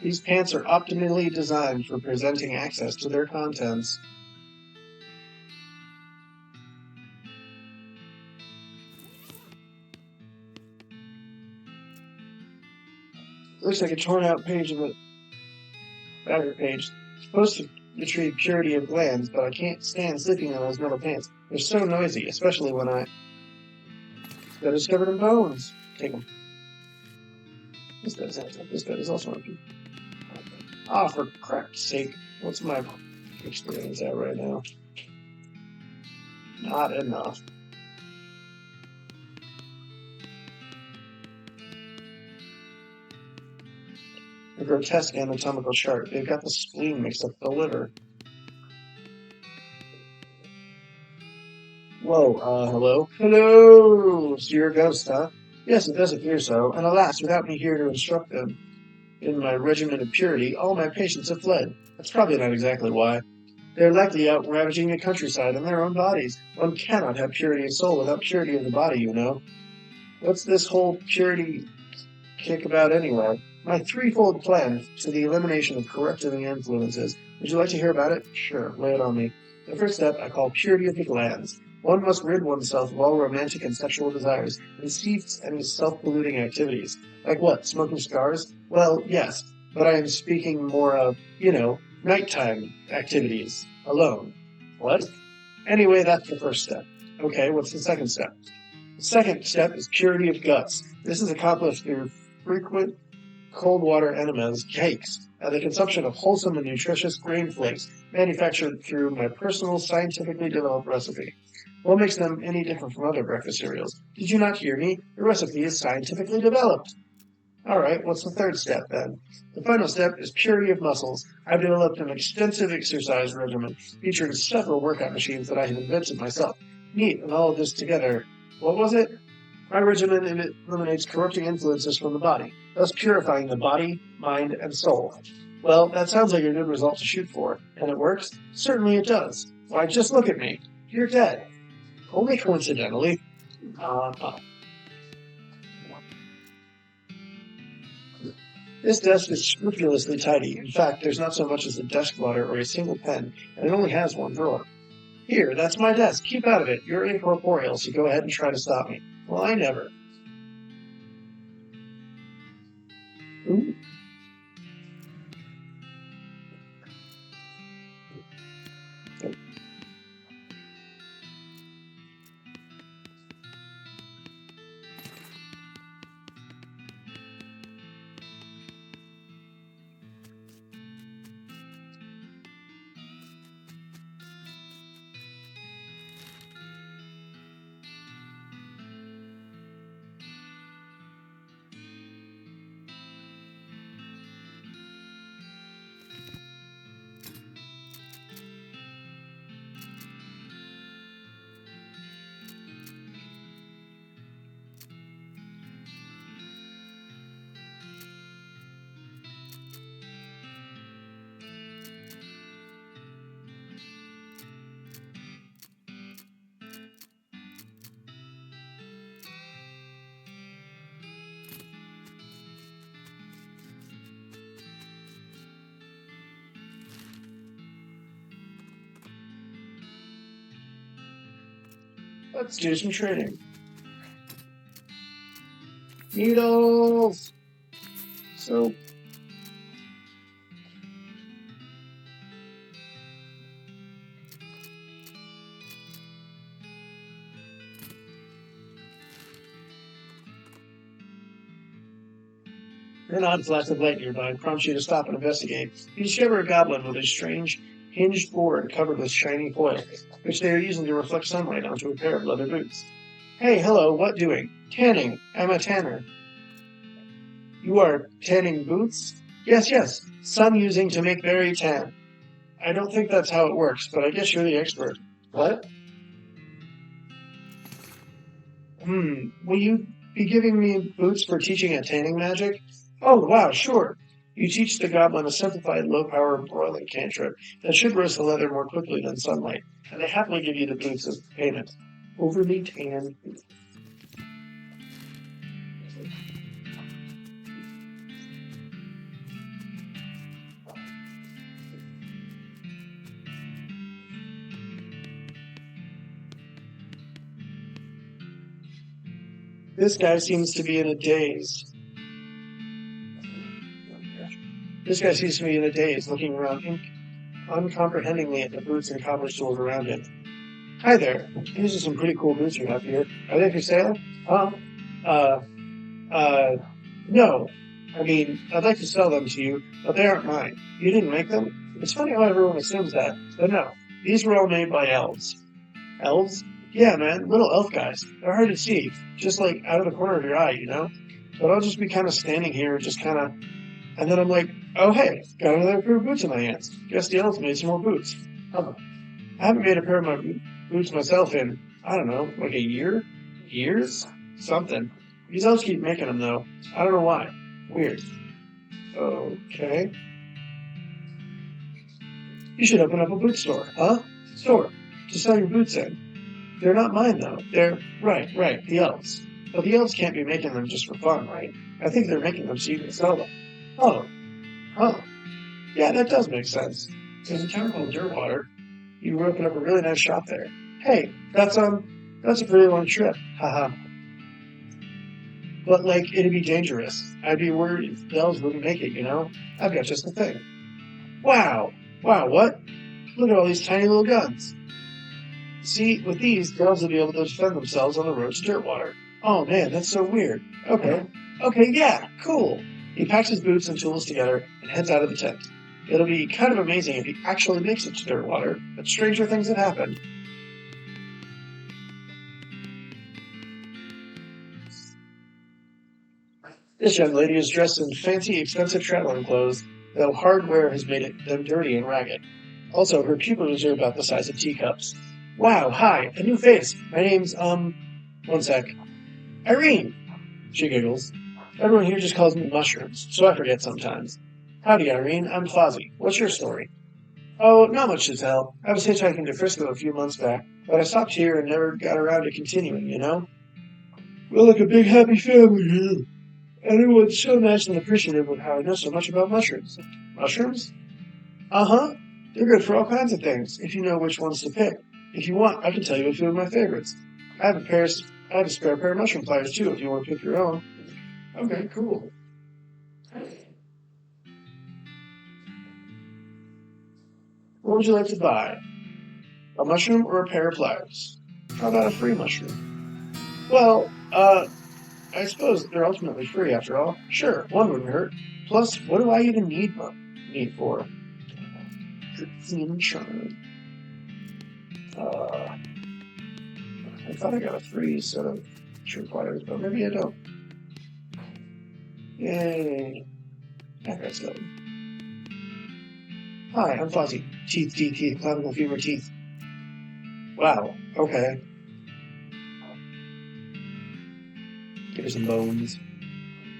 These pants are optimally designed for presenting access to their contents. Looks like a torn out page of a battery page. It's supposed to retrieve purity of glands, but I can't stand sleeping on those metal pants. They're so noisy, especially when they're discovered in bones. Take them. This bed is empty. This bed is also empty. Ah, for crap's sake. What's my experience at right now? Not enough. A grotesque anatomical chart. They've got the spleen mixed up with the liver. Whoa, hello? Hello! So you're a ghost, huh? Yes, it does appear so, and alas, without me here to instruct them in my regimen of purity, all my patients have fled. That's probably not exactly why. They're likely out ravaging the countryside in their own bodies. One cannot have purity of soul without purity of the body, you know. What's this whole purity kick about anyway? My threefold plan to the elimination of corrupting influences. Would you like to hear about it? Sure, lay it on me. The first step I call purity of the glands. One must rid oneself of all romantic and sexual desires and cease any self-polluting activities. Like what, smoking cigars? Well, yes, but I am speaking more of, nighttime activities, alone. What? Anyway, that's the first step. Okay, what's the second step? The second step is purity of guts. This is accomplished through frequent cold water enemas, cakes, and the consumption of wholesome and nutritious grain flakes manufactured through my personal scientifically developed recipe. What makes them any different from other breakfast cereals? Did you not hear me? The recipe is scientifically developed. All right, what's the third step then? The final step is purity of muscles. I've developed an extensive exercise regimen featuring several workout machines that I have invented myself. Neat, and all of this together. What was it? My regimen eliminates corrupting influences from the body, thus purifying the body, mind, and soul. Well, that sounds like a good result to shoot for. And it works? Certainly it does. Why, just look at me. You're dead. Only coincidentally. This desk is scrupulously tidy. In fact, there's not so much as a desk blotter or a single pen, and it only has one drawer. Here, that's my desk. Keep out of it. You're incorporeal, so go ahead and try to stop me. Well, I never. Ooh. Let's do some training. Needles! So, an odd flash of light nearby prompts you to stop and investigate. You discover a goblin with a strange, hinged board covered with shiny foil, which they are using to reflect sunlight onto a pair of leather boots. Hey, hello, what doing? Tanning. I'm a tanner. You are tanning boots? Yes, yes. Sun using to make very tan. I don't think that's how it works, but I guess you're the expert. What? Will you be giving me boots for teaching a tanning magic? Oh, wow, sure. You teach the goblin a simplified low-power broiling cantrip that should roast the leather more quickly than sunlight, and they happily give you the boots as payment. Overly tan boots. This guy seems to be in a daze. Looking around uncomprehendingly at the boots and cobbler's tools around him. Hi there. These are some pretty cool boots you have here. Are they for sale? Uh, no. I mean, I'd like to sell them to you, but they aren't mine. You didn't make them? It's funny how everyone assumes that, but no. These were all made by elves. Elves? Yeah, man, little elf guys. They're hard to see, just like out of the corner of your eye, you know? But I'll just be kind of standing here, and then I'm like, oh hey, got another pair of boots in my hands. Guess the elves made some more boots. I haven't made a pair of my boots myself in, I don't know, like a year? Years? Something. These elves keep making them, though. I don't know why. Weird. Okay. You should open up a boot store. Huh? Store. To sell your boots in. They're not mine, though. They're... Right, the elves. But the elves can't be making them just for fun, right? I think they're making them so you can sell them. Oh. Huh. Yeah, that does make sense. There's a town called Dirtwater. You opened up a really nice shop there. Hey, that's a pretty long trip. Haha. But, like, it'd be dangerous. I'd be worried if the elves wouldn't make it, you know? I've got just the thing. Wow, what? Look at all these tiny little guns. See, with these, the elves will be able to defend themselves on the road to Dirtwater. Oh man, that's so weird. Okay, yeah, cool. He packs his boots and tools together and heads out of the tent. It'll be kind of amazing if he actually makes it to Dirtwater, but stranger things have happened. This young lady is dressed in fancy, expensive traveling clothes, though hard wear has made them dirty and ragged. Also, her pupils are about the size of teacups. Wow, hi, a new face. My name's, one sec. Irene! She giggles. Everyone here just calls me Mushrooms, so I forget sometimes. Howdy, Irene. I'm Fozzie. What's your story? Oh, not much to tell. I was hitchhiking to Frisco a few months back, but I stopped here and never got around to continuing, you know? We're like a big happy family here. Everyone's so nice and appreciative of how I know so much about mushrooms. Mushrooms? Uh-huh. They're good for all kinds of things, if you know which ones to pick. If you want, I can tell you a few of my favorites. I have a spare pair of mushroom pliers, too, if you want to pick your own. Okay, cool. What would you like to buy? A mushroom or a pair of pliers? How about a free mushroom? Well, I suppose they're ultimately free after all. Sure, one wouldn't hurt. Plus, what do I even need for? Curtsy charm. I thought I got a free set of mushroom pliers, but maybe I don't. Yay. That's good. Hi, I'm Fozzie. Teeth, clavicle fever teeth. Wow, okay. Give her some bones.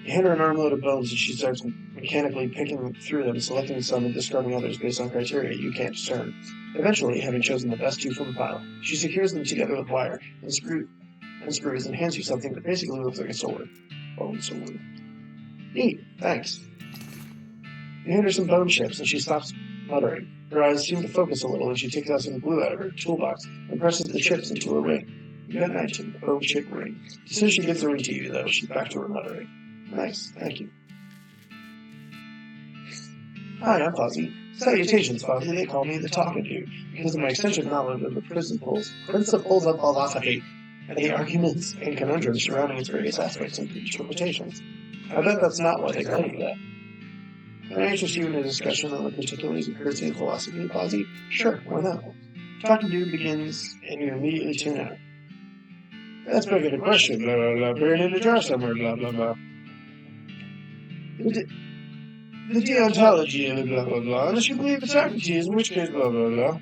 You hand her an armload of bones and she starts mechanically picking through them, selecting some and discarding others based on criteria you can't discern. Eventually, having chosen the best two from the pile, she secures them together with wire and screws and hands you something that basically looks like a sword. Bone sword. Neat, thanks. You hand her some bone chips and she stops muttering. Her eyes seem to focus a little and she takes out some glue out of her toolbox and presses the chips into a ring. You got an item, a bone chip ring. As soon as she gives the ring to you, though, she's back to her muttering. Nice, thank you. Hi, I'm Fozzie. Salutations, Fozzie. They call me the Talking Dude because of my extensive knowledge of the principles of philosophy and the arguments and conundrums surrounding its various aspects and interpretations. I bet that's not why they call you that. Can I interest you in a discussion on the particulars of currency and philosophy, Fozzie? Sure, why not? Talking Dude begins, and you immediately tune out. That's begging the question, blah, blah, blah, buried in a jar somewhere, blah, blah, blah. The deontology of blah, blah, blah, unless you believe it's Socrates, in which case, blah, blah, blah.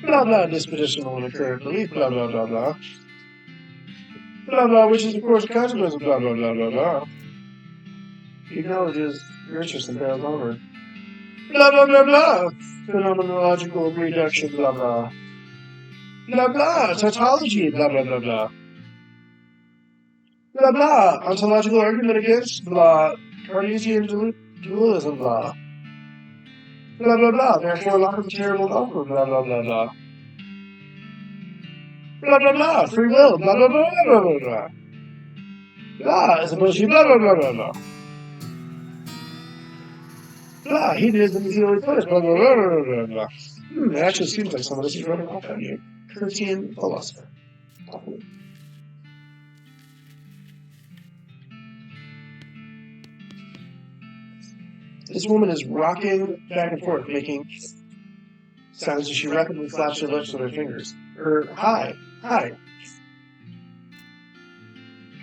Blah, blah, dispositional and occurrent belief, blah, blah, blah, blah. Blah, blah, which is, of course, a consequence of blah, blah, blah, blah, blah. He acknowledges your interest in barrels onward. Blah, blah, blah, blah. Phenomenological reduction, blah, blah. Blah, blah, tautology, blah, blah, blah, blah. Blah, blah, ontological argument against, blah, Cartesian dualism, blah. Blah, blah, blah, therefore lack of terrible number, blah, blah, blah, blah. Blah, blah, blah, free will, blah, blah, blah, blah, blah, blah. Blah, as opposed to blah, blah, blah, blah, blah. Blah, hedonism is the only place, blah, blah, blah, blah, blah, blah. It actually seems like some of this is running off on you. Curtian philosopher. This woman is rocking back and forth, making sounds as she rapidly flaps her lips with her fingers. Hi.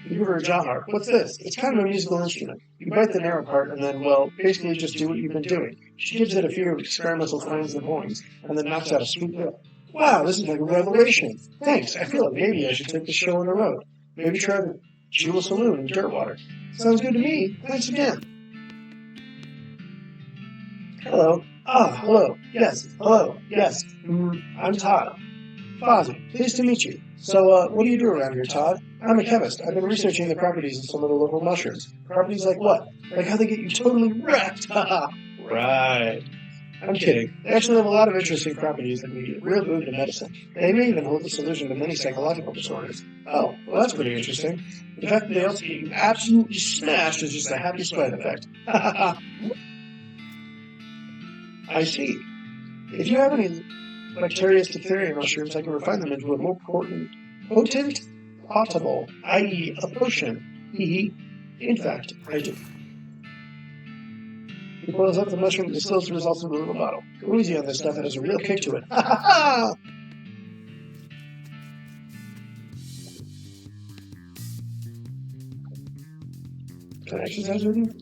You give her a jaw harp. What's this? It's kind of a musical instrument. You bite the narrow part and then, well, basically just do what you've been doing. She gives it a few experimental clangs and horns, and then knocks out a sweet riff. Wow, this is like a revelation. Thanks. I feel like maybe I should take the show on the road. Maybe try the Jewel Saloon in Dirtwater. Sounds good to me. Thanks again. Hello. Ah, hello. Yes. Hello. Yes. I'm Todd. Fozzie. Pleased to meet you. So, what do you do around here, Todd? I'm a chemist. I've been researching the properties of some of the local mushrooms. Properties like what? Like how they get you totally wrecked. Haha. Right. I'm kidding. They actually have a lot of interesting properties that can be real good to medicine. They may even hold the solution to many psychological disorders. Oh, well, that's pretty interesting. The fact that they also get you absolutely smashed is just a happy sweat effect. I see. If you have any bacterius diphtheria mushrooms, I can refine them into a more potent potable, i.e. a potion. Hee. In fact, I do. He pulls up the mushroom and distills the results into a little bottle. Go easy on this stuff, it has a real kick to it. Ha ha ha! Can I exercise with you?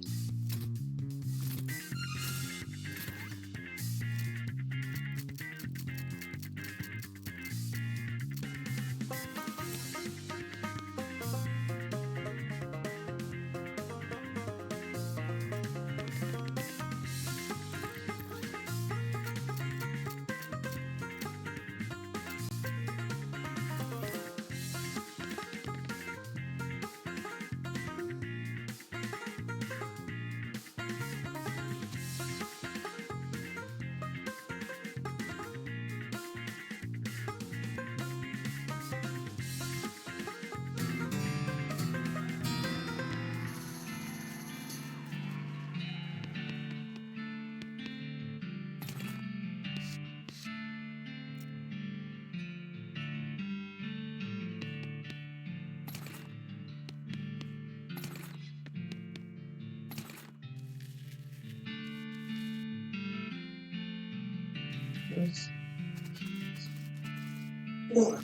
Yes. Yeah.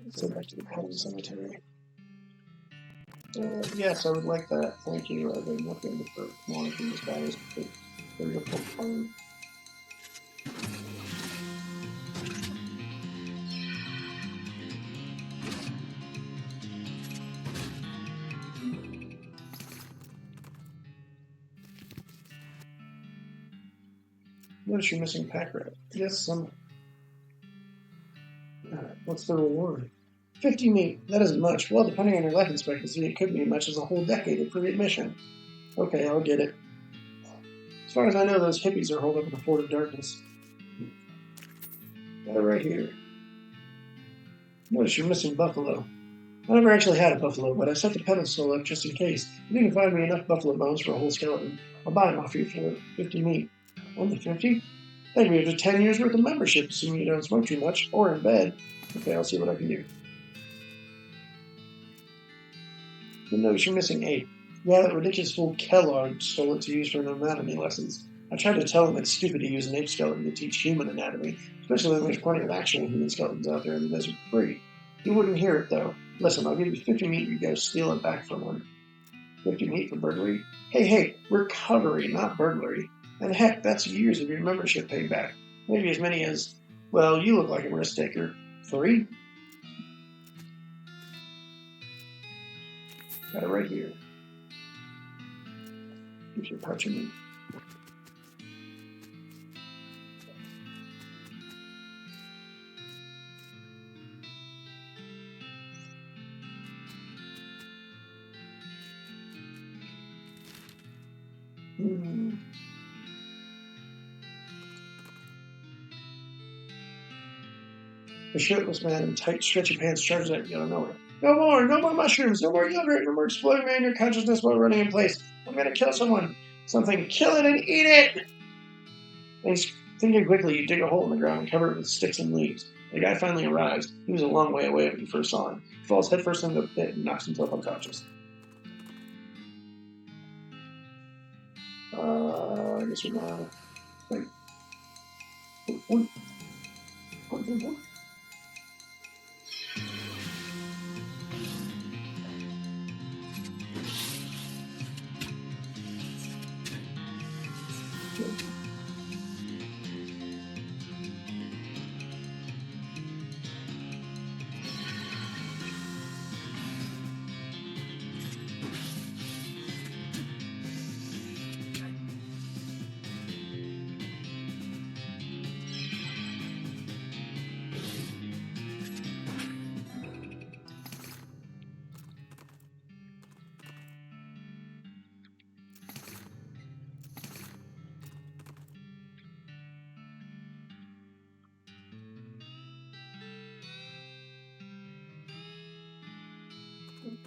Let's go back to the Home Cemetery. Yes, I would like that. Thank you. I've been looking for more of these guys. They're your fun. Notice you're missing pack rat. Yes, some. What's the reward? 50 meat. That isn't much. Well, depending on your life expectancy, it could be as much as a whole decade of free admission. Okay, I'll get it. As far as I know, those hippies are holed up in the Fort of Darkness. Got it right here. Notice you're missing buffalo. I never actually had a buffalo, but I set the pedestal up just in case. If you can find me enough buffalo bones for a whole skeleton, I'll buy them off you for 50 meat. Only 50? That'd be after 10 years worth of membership, assuming you don't smoke too much, or in bed. Okay, I'll see what I can do. You'll notice you're missing 8. Yeah, that ridiculous fool Kellogg stole it to use for anatomy lessons. I tried to tell him it's stupid to use an ape skeleton to teach human anatomy, especially when there's plenty of actual human skeletons out there in the desert for free. He wouldn't hear it, though. Listen, I'll give you 50 meat, you go steal it back from him. 50 meat for burglary? Hey, recovery, not burglary. And heck, that's years of your membership paid back. Maybe as many as, well, you look like a risk taker. 3? Got it right here. Here's your pouch of meat. The shirtless man in tight, stretchy pants charges at you out of nowhere. No more mushrooms, no more yogurt, no more exploding man in your consciousness while running in place. I'm gonna kill someone. Something, kill it and eat it! And he's thinking quickly, you dig a hole in the ground and cover it with sticks and leaves. The guy finally arrives. He was a long way away when you first saw him. He falls headfirst into the pit and knocks himself unconscious. I guess we're gonna... Wait.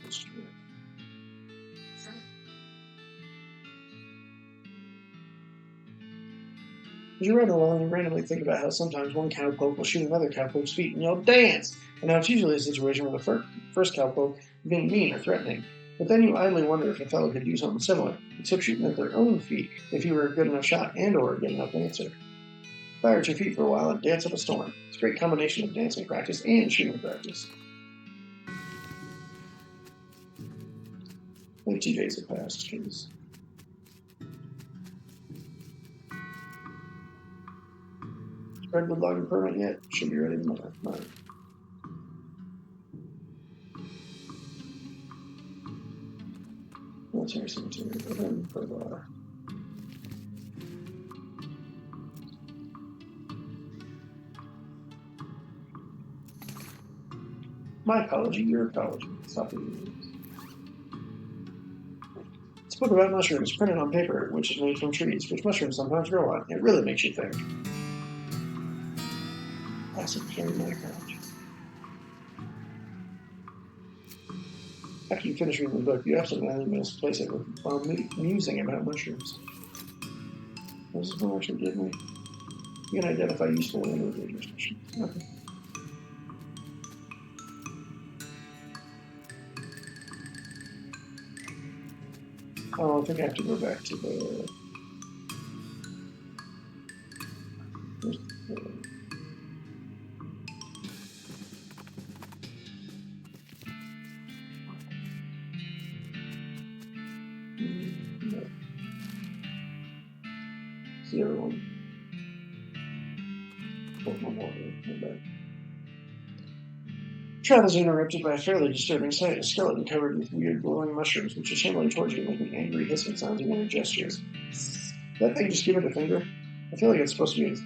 As you ride along, you randomly think about how sometimes one cowpoke will shoot another cowpoke's feet and yell, "Dance!" And how it's usually a situation where the first cowpoke is being mean or threatening. But then you idly wonder if a fellow could do something similar, except shooting at their own feet if you were a good enough shot and or a good enough dancer. Fire at your feet for a while and dance up a storm. It's a great combination of dancing practice and shooting practice. Only 2 days have passed, jeez. Redwood logging permit yet? Should be ready tomorrow. Military cemetery. My ecology, your ecology. Stop it. It's a book about mushrooms printed on paper, which is made from trees, which mushrooms sometimes grow on. It really makes you think. Acid carry my ecology. After you finish reading the book, you absolutely misplace it while musing about mushrooms. What does this one actually give me? You can identify useful and dangerous mushrooms. Okay. Oh, I think I have to go back to the the other one. Travel is interrupted by a fairly disturbing sight, a skeleton covered with weird glowing mushrooms, which is shambling towards you, making angry hissing sounds and weird gestures. That thing just give it a finger? I feel like it's supposed to be an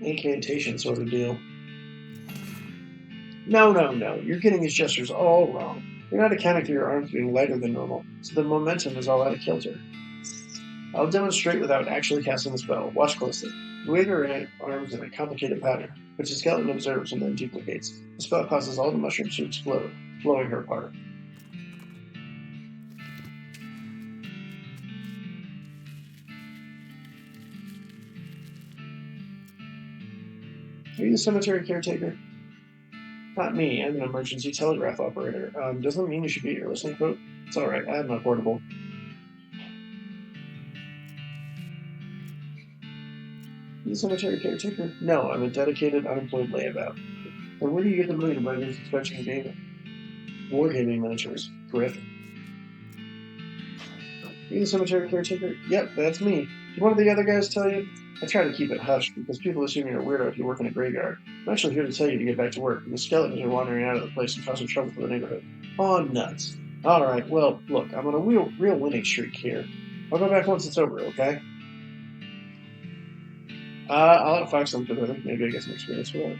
incantation sort of deal. No. You're getting his gestures all wrong. You're not accounting for your arms being lighter than normal, so the momentum is all out of kilter. I'll demonstrate without actually casting the spell. Watch closely. You wave your arms in a complicated pattern, which the skeleton observes and then duplicates. The spell causes all the mushrooms to explode, blowing her apart. Are you the cemetery caretaker? Not me. I'm an emergency telegraph operator. Doesn't mean you should be at your listening quote. It's alright. I have my portable. You the cemetery caretaker? No, I'm a dedicated, unemployed layabout. And where do you get the money to buy these expensive gaming? Wargaming miniatures. Griffin. You the cemetery caretaker? Yep, that's me. Did one of the other guys tell you? I try to keep it hushed because people assume you're a weirdo if you work in a graveyard. I'm actually here to tell you to get back to work because skeletons are wandering out of the place and causing trouble for the neighborhood. Oh, nuts. Alright, well, look, I'm on a real winning streak here. I'll go back once it's over, okay? I'll have 5 something with it. Maybe I get some experience with it.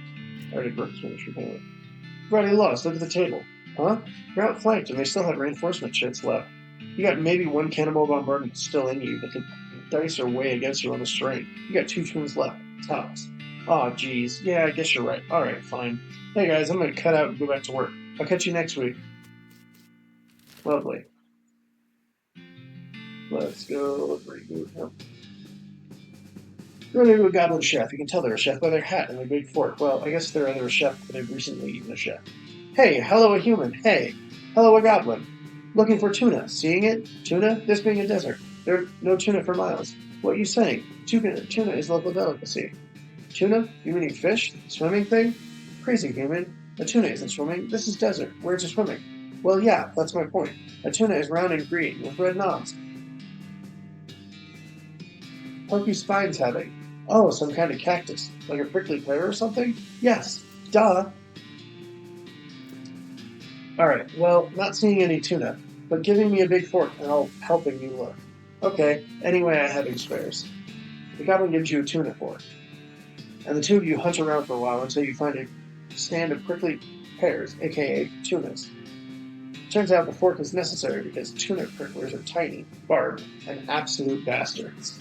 I already broke this one. You've already lost. Look at the table. Huh? You're outflanked and they still have reinforcement shits left. You got maybe 1 cannonball bombardment still in you, but the dice are way against you on the strain. You got 2 tunes left. Tops. Aw, geez. Yeah, I guess you're right. Alright, fine. Hey guys, I'm gonna cut out and go back to work. I'll catch you next week. Lovely. Let's go reboot him. You're into a goblin chef. You can tell they're a chef by their hat and their big fork. Well, I guess they're either a chef or they've recently eaten a chef. Hey, hello a human. Hey, hello a goblin. Looking for tuna. Seeing it? Tuna? This being a desert. There's no tuna for miles. What are you saying? Tuna is local delicacy. Tuna? You meaning fish? Swimming thing? Crazy human. A tuna isn't swimming. This is desert. Where's it swimming? Well, yeah, that's my point. A tuna is round and green with red knobs. Porky spines having. Oh, some kind of cactus. Like a prickly pear or something? Yes. Duh. Alright, well, not seeing any tuna, but giving me a big fork and helping you look. Okay, anyway, I have spares. The goblin gives you a tuna fork, and the two of you hunt around for a while until you find a stand of prickly pears, aka tunas. Turns out the fork is necessary because tuna pricklers are tiny, barbed, and absolute bastards.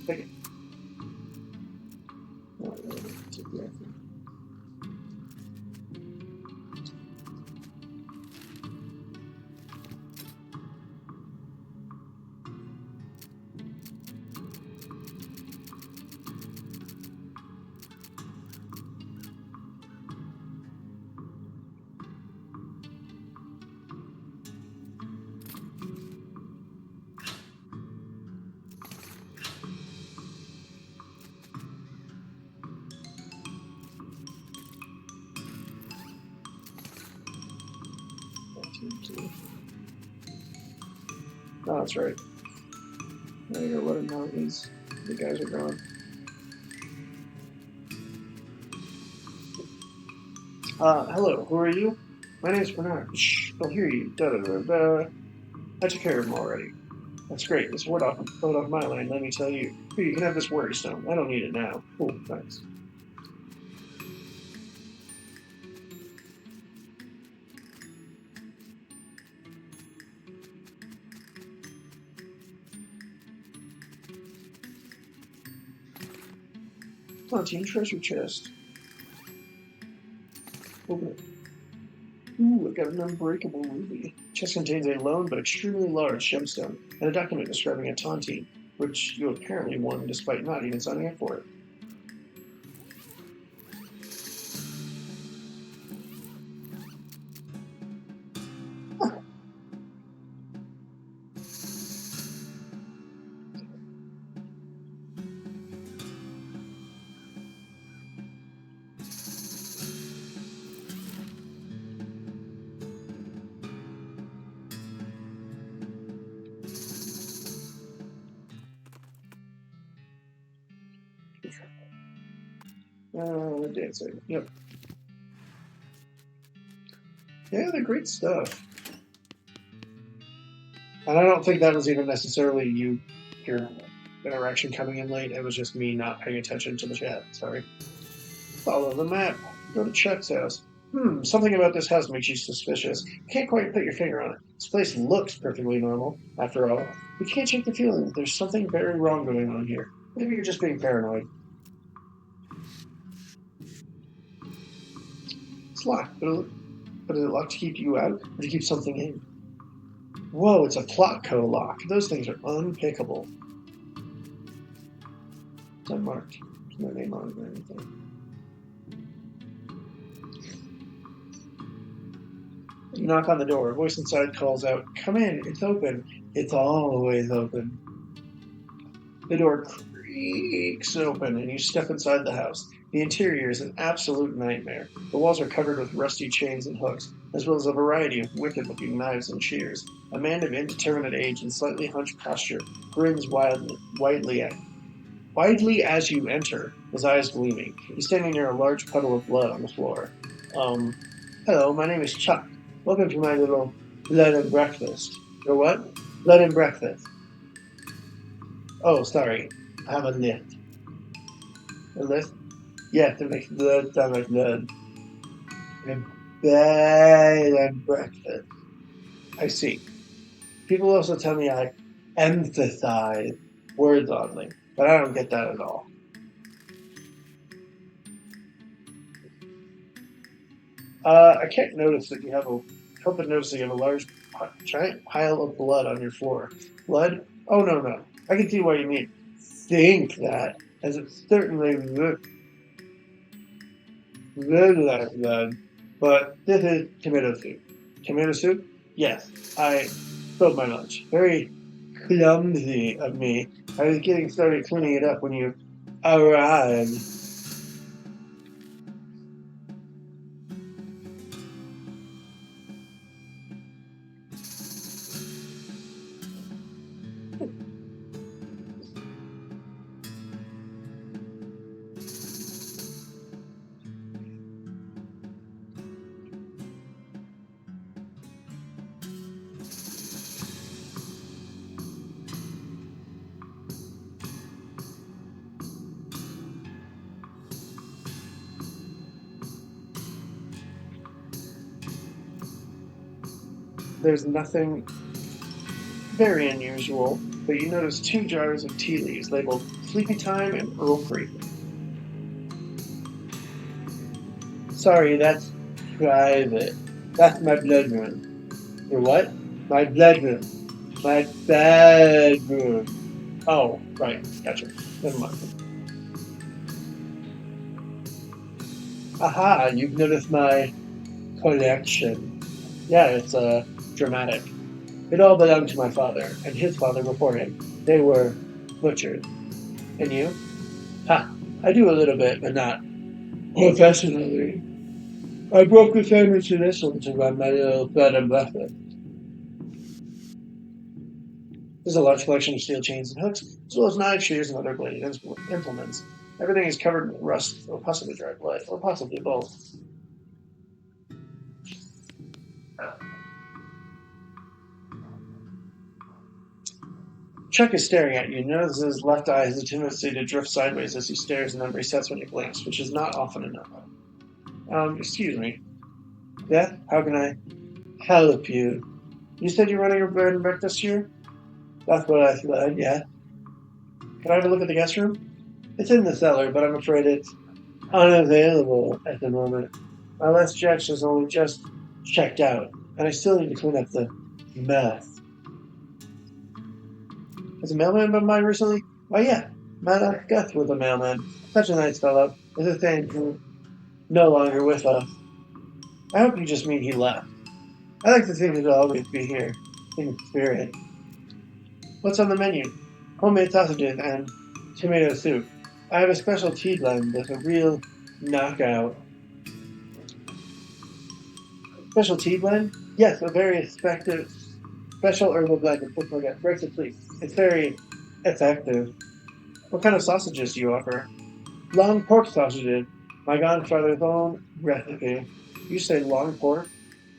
Take it. Oh, that's right. I gotta let him know the guys are gone. Hello, who are you? My name's Bernard. Shh, they'll hear you. Da da da da. I took care of him already. That's great. This word off my land, let me tell you. Here, you can have this worry stone. I don't need it now. Cool, thanks. Tontine treasure chest. Open it. Ooh, I've got an unbreakable ruby. Chest contains a lone but extremely large gemstone and a document describing a tontine, which you apparently won despite not even signing up for it. Dancing. Yep. Yeah, they're great stuff. And I don't think that was even necessarily your interaction coming in late. It was just me not paying attention to the chat. Sorry. Follow the map. Go to Chuck's house. Something about this house makes you suspicious. You can't quite put your finger on it. This place looks perfectly normal. After all, you can't shake the feeling that there's something very wrong going on here. Maybe you're just being paranoid. It's locked, but is it locked to keep you out or to keep something in? Whoa, it's a Plotco lock. Those things are unpickable. It's unmarked. There's no name on it or anything. You knock on the door. A voice inside calls out, "Come in, it's open." It's always open. The door creaks open and you step inside the house. The interior is an absolute nightmare. The walls are covered with rusty chains and hooks, as well as a variety of wicked-looking knives and shears. A man of indeterminate age and slightly hunched posture grins widely as you enter, his eyes gleaming. He's standing near a large puddle of blood on the floor. Um, Hello, my name is Chuck. Welcome to my little blood and breakfast. Your what? Blood and breakfast. Oh, sorry. I have a lift. A lift? Yes, it makes blood sound like blood. And bed and breakfast. I see. People also tell me I emphasize words oddly, but I don't get that at all. I can't notice that you have a. Help but noticing you have a large, giant pile of blood on your floor. Blood? Oh no no. I can see what you mean. Think that, as it certainly looks like blood. But this is tomato soup. Tomato soup? Yes. I spilled my lunch. Very clumsy of me. I was getting started cleaning it up when you arrived. There's nothing very unusual, but you notice two jars of tea leaves labeled sleepy time and Earl Grey. Sorry, that's private. That's my bedroom. Your what? My bedroom. My bedroom. Oh, right. Gotcha. Never mind. Aha, you've noticed my collection. Yeah, it's dramatic. It all belonged to my father, and his father before him. They were butchered. And you? Ha, I do a little bit, but not professionally. I broke the family tradition to run my little bed and breakfast. There's a large collection of steel chains and hooks, as well as knives, shears, and other bladed implements. Everything is covered in rust, or possibly dried blood, or possibly both. Chuck is staring at you. Notices his left eye has a tendency to drift sideways as he stares and then resets when he blinks, which is not often enough. Excuse me. Yeah? How can I help you? You said you're running a bed and breakfast here? That's what I said, yeah. Can I have a look at the guest room? It's in the cellar, but I'm afraid it's unavailable at the moment. My last Jax has only just checked out, and I still need to clean up the mess. Has a mailman been by recently? Why, yeah. My last guest was a mailman. Such a nice fellow. It's a shame he's no longer with us. I hope you just mean he left. I like to think he'll always be here, in spirit. What's on the menu? Homemade sausages and tomato soup. I have a special tea blend that's a real knockout. Special tea blend? Yes, a very effective special herbal blend that puts my breaks to sleep. It's very effective. What kind of sausages do you offer? Long pork sausages. My grandfather's own recipe. You say long pork?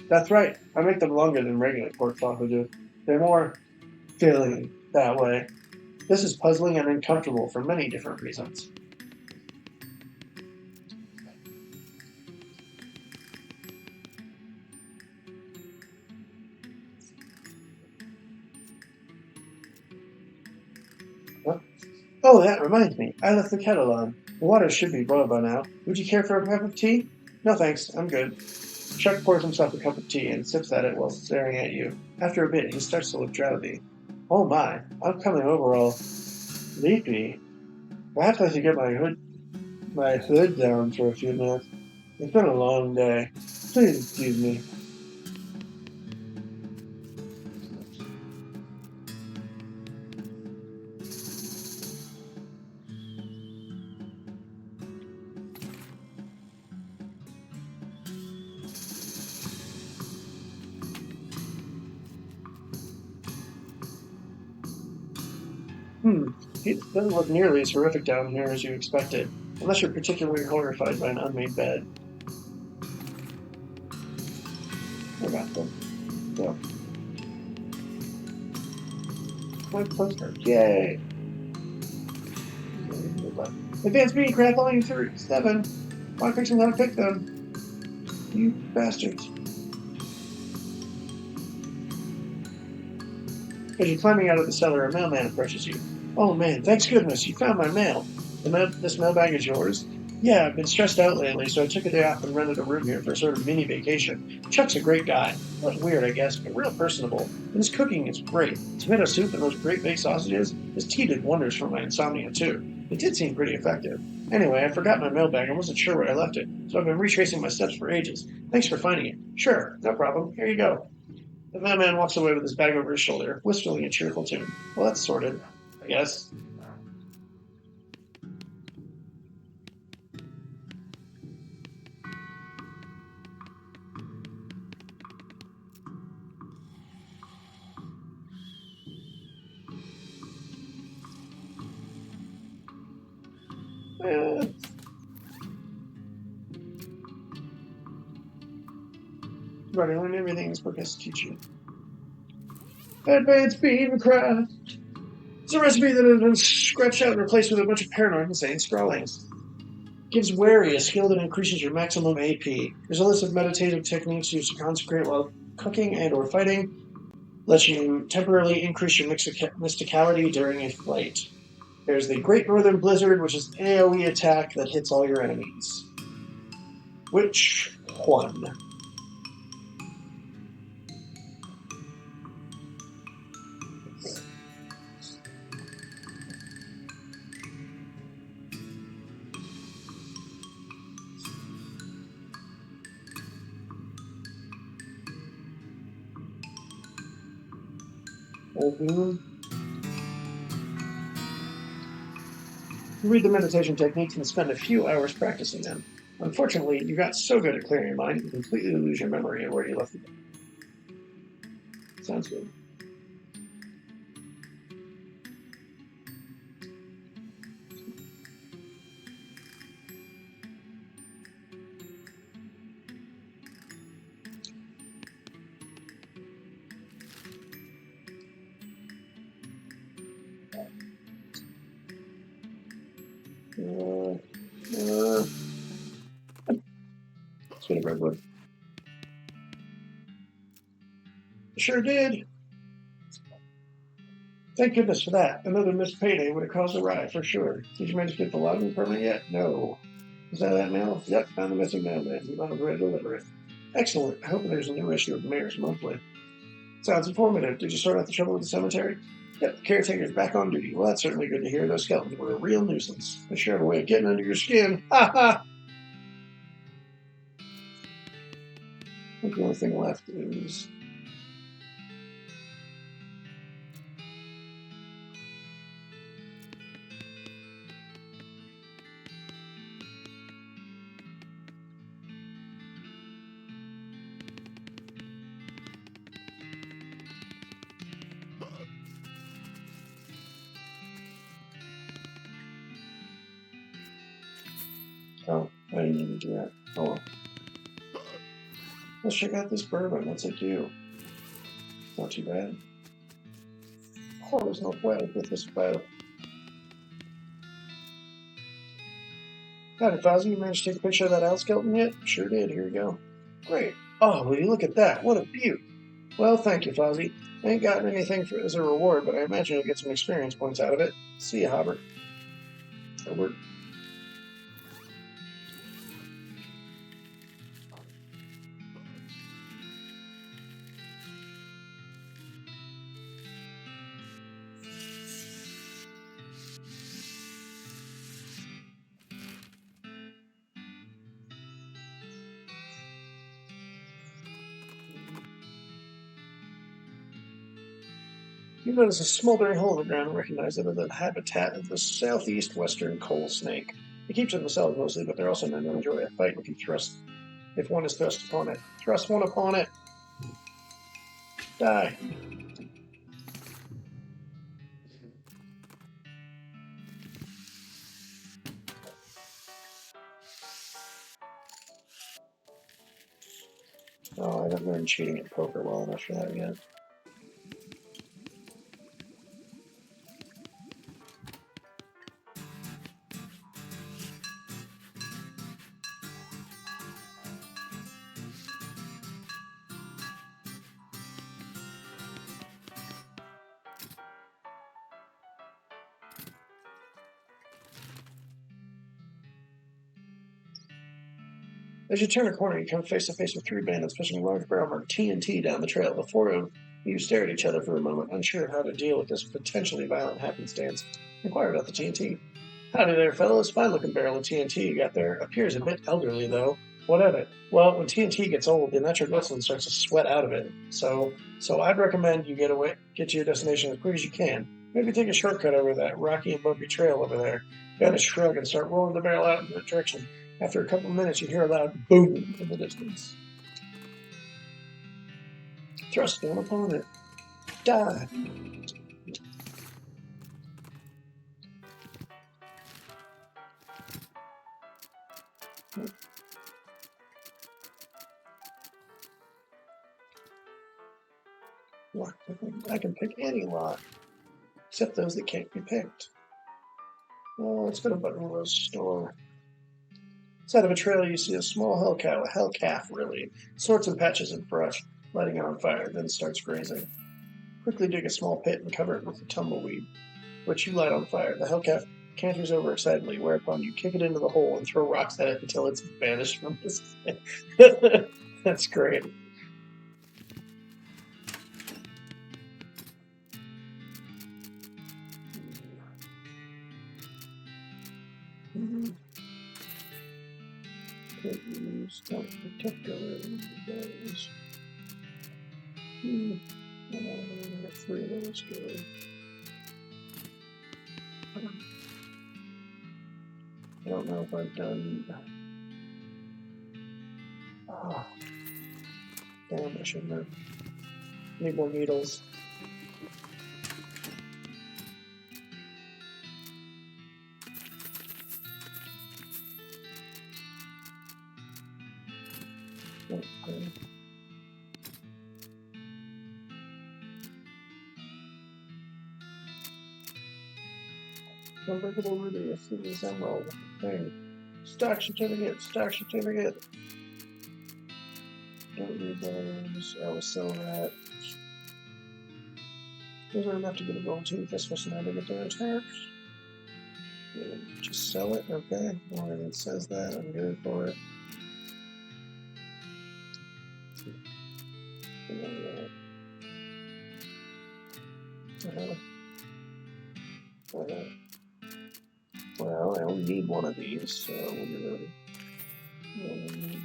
That's right. I make them longer than regular pork sausages. They're more filling that way. This is puzzling and uncomfortable for many different reasons. What? Oh, that reminds me. I left the kettle on. The water should be boiled by now. Would you care for a cup of tea? No thanks, I'm good. Chuck pours himself a cup of tea and sips at it while staring at you. After a bit, he starts to look drowsy. Oh my, I'm coming over all sleepy. Perhaps I should get my hood down for a few minutes. It's been a long day. Please excuse me. It doesn't look nearly as horrific down here as you expected, unless you're particularly horrified by an unmade bed. I got them. So, my postcard. Yay! Advanced Meeting Craft Volume 7. Why fixing how to pick them? You bastards. As you're climbing out of the cellar, a mailman approaches you. Oh man, thanks goodness, you found my mail. This mailbag is yours? Yeah, I've been stressed out lately, so I took a day off and rented a room here for a sort of mini vacation. Chuck's a great guy. Well, weird, I guess, but real personable. And his cooking is great. Tomato soup and those great baked sausages. His tea did wonders for my insomnia, too. It did seem pretty effective. Anyway, I forgot my mailbag and wasn't sure where I left it, so I've been retracing my steps for ages. Thanks for finding it. Sure, no problem. Here you go. The mailman walks away with his bag over his shoulder, whistling a cheerful tune. Well, that's sorted, I guess. Eh, running on everything this book has to teach you. Advanced Beamcraft. It's a recipe that has been scratched out and replaced with a bunch of paranoid insane scrawlings. Gives wary a skill that increases your maximum AP. There's a list of meditative techniques used to consecrate while cooking and or fighting. Lets you temporarily increase your mysticality during a fight. There's the Great Northern Blizzard, which is an AoE attack that hits all your enemies. Which one? Old Moon? You read the meditation techniques and spend a few hours practicing them. Unfortunately, you got so good at clearing your mind, you completely lose your memory of where you left it. Sounds good. Sweet redwood. Sure did. Thank goodness for that. Another missed payday would have caused a riot for sure. Did you manage to get the logging permit yet? No. Is that mail? Yep, found the missing mailman. He's on his way to deliver it. Excellent. I hope there's a new issue of the Mayor's Monthly. Sounds informative. Did you sort out the trouble with the cemetery? Yep, the caretaker's back on duty. Well, that's certainly good to hear. Those skeletons were a real nuisance. They sure have a way of getting under your skin. Ha ha! I think the only thing left is... Oh, I didn't even do that. Oh well. Let's check out this bourbon. What's it do? Not too bad. Oh, there's no way with this bow. Howdy, Fozzie. You managed to take a picture of that owl skeleton yet? Sure did. Here we go. Great. Oh, will you look at that? What a beaut. Well, thank you, Fozzie. I ain't gotten anything as a reward, but I imagine you'll get some experience points out of it. See you, Hobart. Hobart. You notice a smoldering hole in the ground and recognize it as the habitat of the southeast western coal snake. They keep to themselves mostly, but they're also known to enjoy a fight if one is thrust upon it. Thrust one upon it. Die. Oh, I haven't learned cheating at poker well enough for that yet. As you turn a corner, you come face to face with three bandits pushing a large barrel marked TNT down the trail. The four of you stare at each other for a moment, unsure of how to deal with this potentially violent happenstance. Inquire about the TNT. Howdy there, fellows. Fine-looking barrel of TNT you got there. Appears a bit elderly, though. What of it? Well, when TNT gets old, the nitroglycerin starts to sweat out of it. So I'd recommend you get to your destination as quick as you can. Maybe take a shortcut over that rocky and bumpy trail over there. Gotta shrug and start rolling the barrel out in that direction. After a couple of minutes, you hear a loud boom in the distance. Thrust one upon it. Die. Lock. I can pick any lock, except those that can't be picked. Oh, let's go to Buttonwillow's store. Side of a trail, you see a small hell calf, really. Sorts and patches of brush, lighting it on fire, then starts grazing. Quickly dig a small pit and cover it with the tumbleweed. which you light on fire. The Hellcat canters over excitedly, whereupon you kick it into the hole and throw rocks at it until it's vanished from his sight. That's great. Can't use stealth protector. Three of those go. I don't know if I've done. Oh, damn, I shouldn't have. Need more needles. Okay. Unbreakable ruby, a fruitless emerald. Thing. Stock certificate, stock certificate. Don't need those. I will sell that. Those are enough to get a gold tooth. I suppose now to get their attack. Just sell it, okay. Well, it says that. I'm good for it. Well, I only need one of these, so we'll need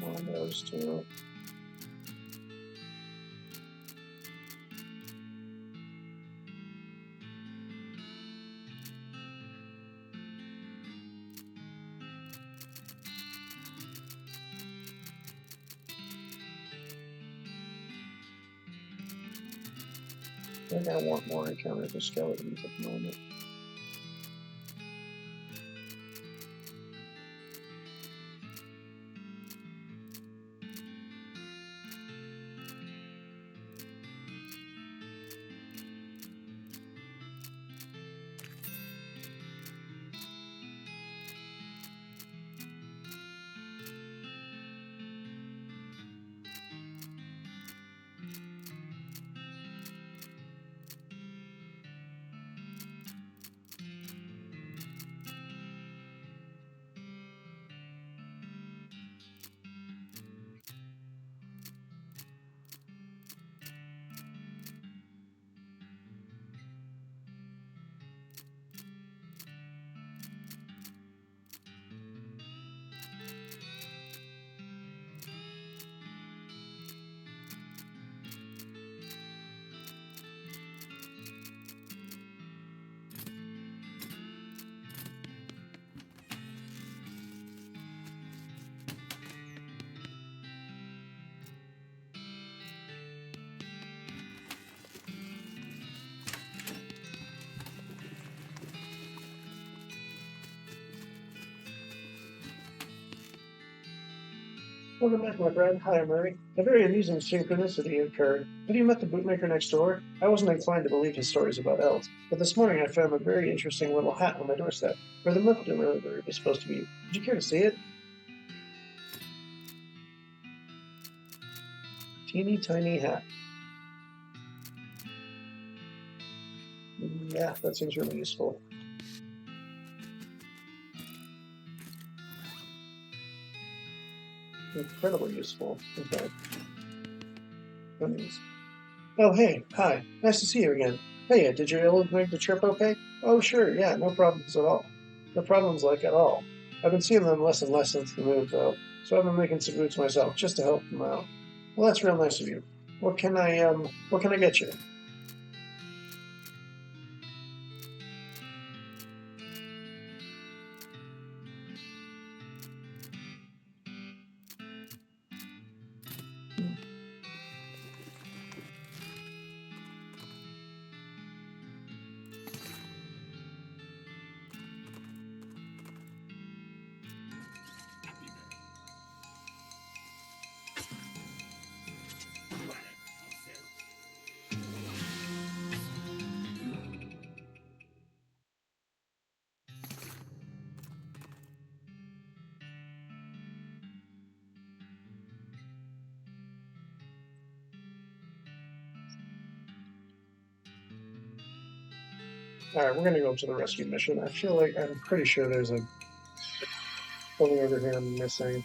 one of those too. I think I want more encounters with skeletons at the moment. Welcome back, my friend. Hi, Murray. A very amusing synchronicity occurred. Have you met the bootmaker next door? I wasn't inclined to believe his stories about elves, but this morning I found a very interesting little hat on my doorstep, where the milk delivery was supposed to be. Would you care to see it? Teeny tiny hat. Yeah, that seems really useful. Incredibly useful, in fact. Oh, hey, hi. Nice to see you again. Hey, did your ill make the trip okay? Oh, sure, yeah, no problems at all. No problems, like, at all. I've been seeing them less and less since the move, though, so I've been making some boots myself, just to help them out. Well, that's real nice of you. What can I get you? Alright, we're gonna go to the rescue mission. I feel like I'm pretty sure there's a something over here I'm missing.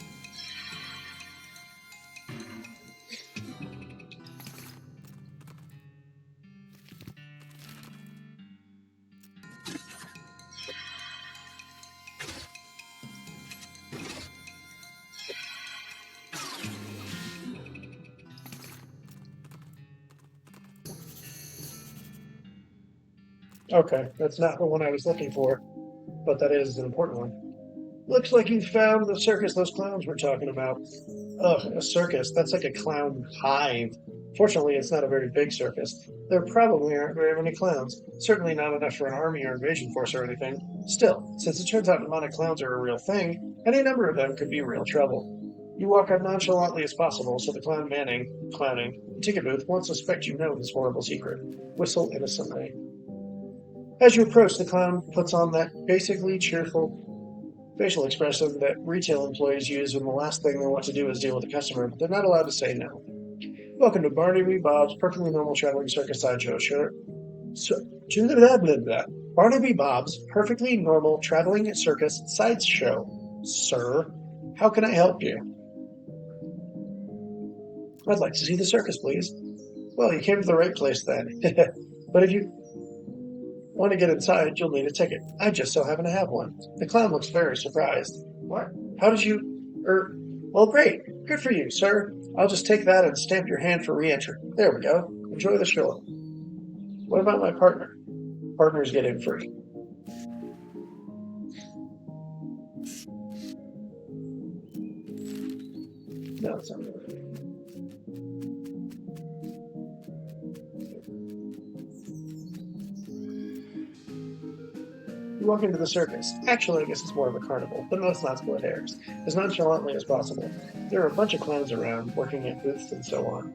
Okay, that's not the one I was looking for, but that is an important one. Looks like you found the circus those clowns were talking about. Ugh, a circus. That's like a clown hive. Fortunately, it's not a very big circus. There probably aren't very many clowns. Certainly not enough for an army or invasion force or anything. Still, since it turns out demonic clowns are a real thing, any number of them could be real trouble. You walk as nonchalantly as possible so the clowning, the ticket booth won't suspect you know this horrible secret. Whistle innocently. As you approach, the clown puts on that basically cheerful facial expression that retail employees use when the last thing they want to do is deal with a customer, but they're not allowed to say no. Welcome to Barnaby Bob's Perfectly Normal Traveling Circus Sideshow, sure. Blah, blah, blah. Barnaby Bob's Perfectly Normal Traveling Circus Sideshow, sir. How can I help you? I'd like to see the circus, please. Well, you came to the right place then. But if you want to get inside, you'll need a ticket. I just so happen to have one. The clown looks very surprised. What? How did you... Well, great. Good for you, sir. I'll just take that and stamp your hand for re-entry. There we go. Enjoy the show. What about my partner? Partners get in free. No, it's not really. You walk into the circus. Actually, I guess it's more of a carnival, but let's not split hairs. As nonchalantly as possible. There are a bunch of clowns around, working at booths and so on.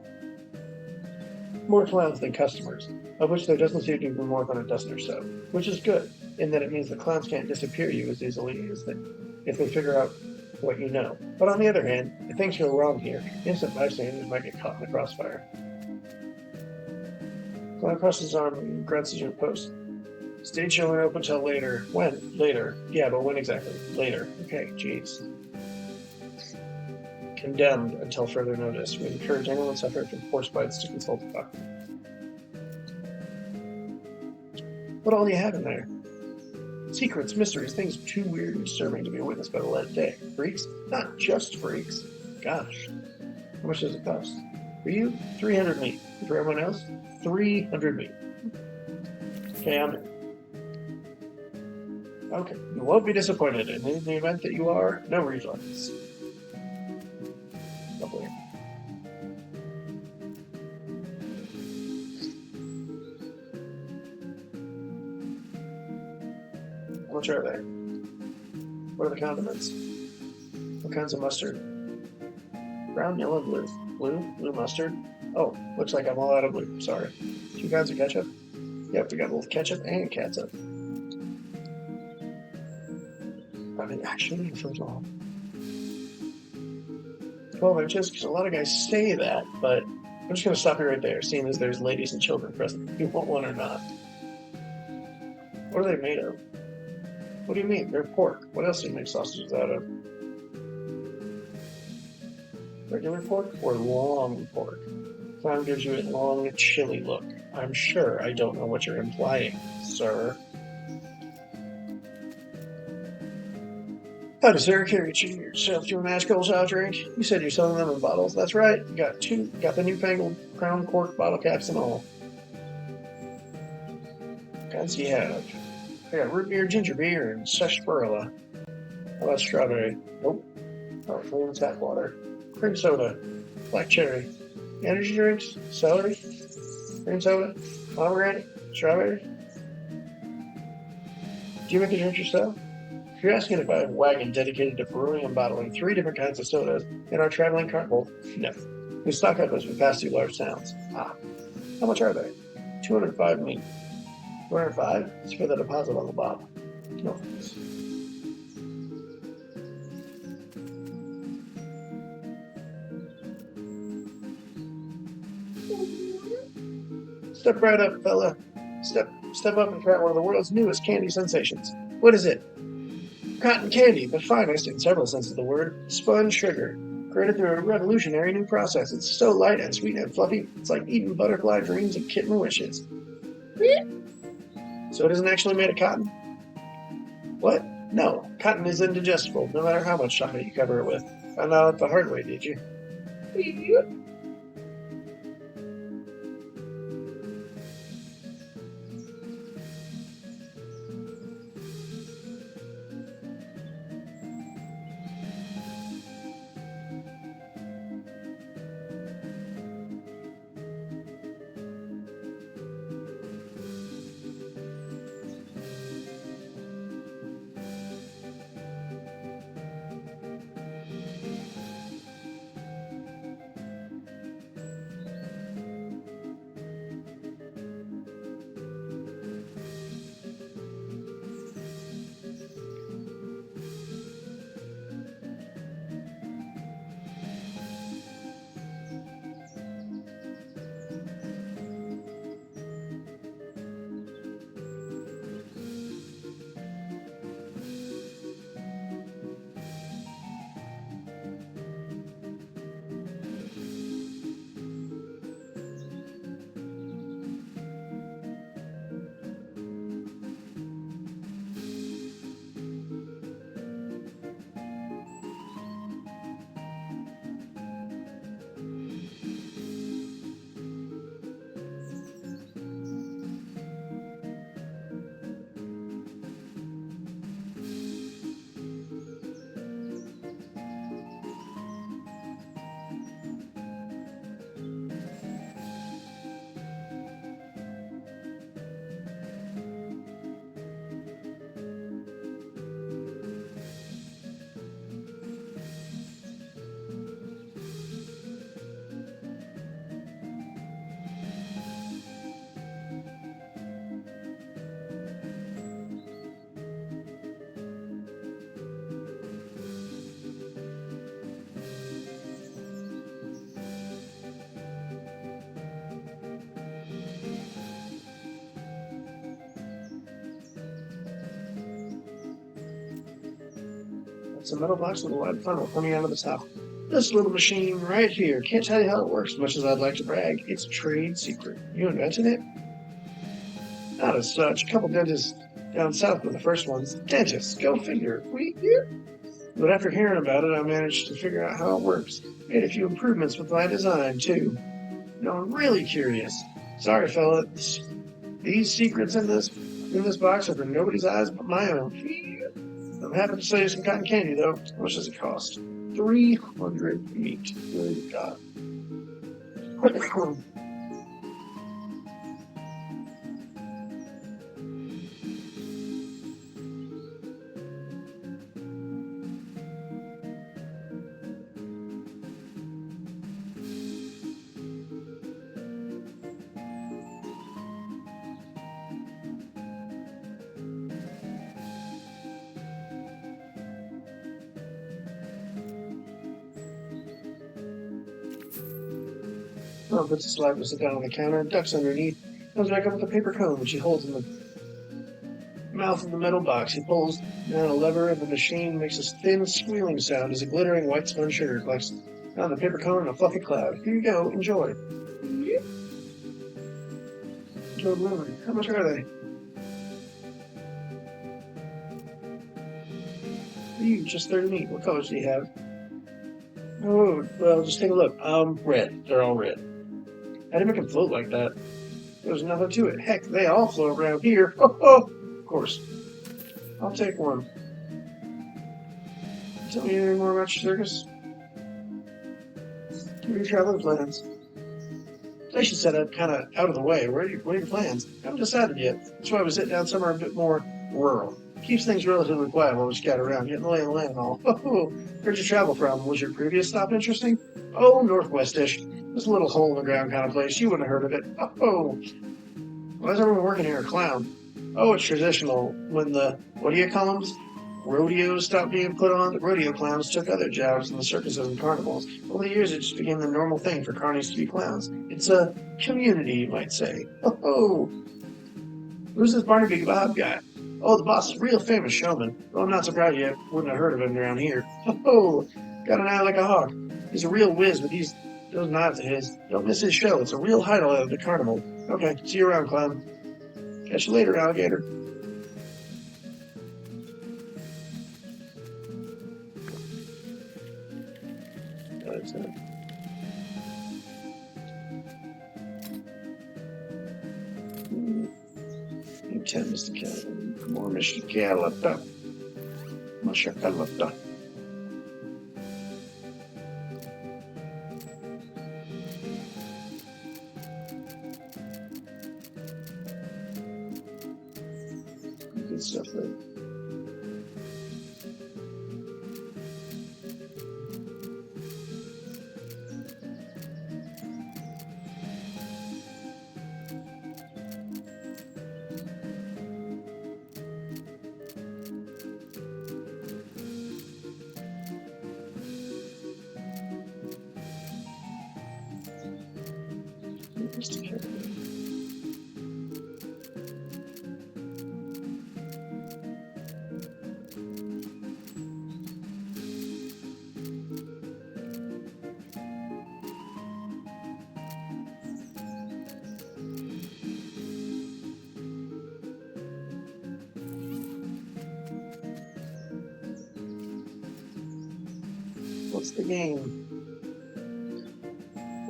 More clowns than customers, of which there doesn't seem to be more than a dozen or so, which is good, in that it means the clowns can't disappear you as easily as if they figure out what you know. But on the other hand, if things go wrong here, innocent bystanders might get caught in the crossfire. Clown crosses his arm and grunts at your post. Stage show won't open till later. When? Later. Yeah, but when exactly? Later. Okay, jeez. Condemned until further notice. We encourage anyone suffering from force bites to consult a doctor. What all do you have in there? Secrets, mysteries, things too weird and disturbing to be witnessed by the light of day. Freaks? Not just freaks. Gosh. How much does it cost? For you, 300 meat. For everyone else, 300 meat. Okay, I'm in. Okay, you won't be disappointed, and in the event that you are, no refunds. Lovely. How much are they? What are the condiments? What kinds of mustard? Brown, yellow, blue. Blue mustard. Oh, looks like I'm all out of blue. Sorry. 2 kinds of ketchup? Yep, we got both ketchup and catsup. I mean, actually, first of all, 12 inches, because a lot of guys say that, but I'm just going to stop you right there, seeing as there's ladies and children present. If you want one or not. What are they made of? What do you mean? They're pork. What else do you make sausages out of? Regular pork or long pork? Clown gives you a long, chilly look. I'm sure I don't know what you're implying, sir. Howdy, sir. Can you treat yourself to a nice cold soft drink? You said you're selling them in bottles. That's right. You got the newfangled crown cork bottle caps and all. Kinds you have. I got root beer, ginger beer, and sarsaparilla. How about strawberry? Nope. Oh, fluid tap water. Cream soda. Black cherry. Energy drinks. Celery. Cream soda. Pomegranate. Strawberry. Do you make a drink yourself? If you're asking if I have a wagon dedicated to brewing and bottling 3 different kinds of sodas in our traveling carnival, no. We stock up as we pass through large towns. Ah. How much are they? 205 meat. 205? It's for the deposit on the bottle. No thanks. Step right up, fella. Step up and try one of the world's newest candy sensations. What is it? Cotton candy, the finest in several senses of the word. Spun sugar. Created through a revolutionary new process. It's so light and sweet and fluffy, it's like eating butterfly dreams and kitten wishes. So it isn't actually made of cotton? What? No, cotton is indigestible, no matter how much chocolate you cover it with. Found out the hard way, did you? It's a metal box with a wide funnel coming out of the top. This little machine right here. Can't tell you how it works, much as I'd like to brag. It's a trade secret. You invented it? Not as such. A couple dentists down south were the first ones. Dentists, go figure. But after hearing about it, I managed to figure out how it works. Made a few improvements with my design, too. Now I'm really curious. Sorry, fellas. These secrets in this box are for nobody's eyes but my own. I'm happy to sell you some cotton candy, though. How much does it cost? 300 meat. Good God. Mom puts a slab to sit down on the counter, ducks underneath, comes back up with a paper cone, which he holds in the mouth of the metal box. He pulls down a lever, and the machine makes a thin squealing sound as a glittering white spun sugar collects on the paper cone in a fluffy cloud. Here you go, enjoy. Enjoy delivery. How much are they? Just 30 meat. What colors do you have? Oh, well, just take a look. Red. They're all red. I didn't make them float like that. There's nothing to it. Heck, they all float around here. Oh, of course. I'll take one. Tell me anything more about your circus? What are your traveling plans? They should set up kind of out of the way. What are your plans? I haven't decided yet. That's why I was sitting down somewhere a bit more rural. Keeps things relatively quiet while we scatter around, getting the lay of the land and all. Oh, where'd you travel from? Was your previous stop interesting? Oh, northwest-ish. This little hole-in-the-ground kind of place. You wouldn't have heard of it. Oh, why is everyone working here a clown? Oh, it's traditional. When the, what do you call them? Rodeos stopped being put on, the rodeo clowns took other jobs in the circuses and carnivals. Over the years, it just became the normal thing for carnies to be clowns. It's a community, you might say. Oh, Who's this Barnaby Bob guy? Oh, the boss is a real famous showman. Well, I'm not surprised you wouldn't have heard of him around here. Oh, got an eye like a hawk. He's a real whiz with those knives of his. Don't miss his show. It's a real highlight of the carnival. Okay, see you around, clown. Catch you later, alligator. That's it. Ten, Mr. Calvin. More Mr. Calvin. Mr. Calvin. Good stuff there. Mr. Calvin. What's the game?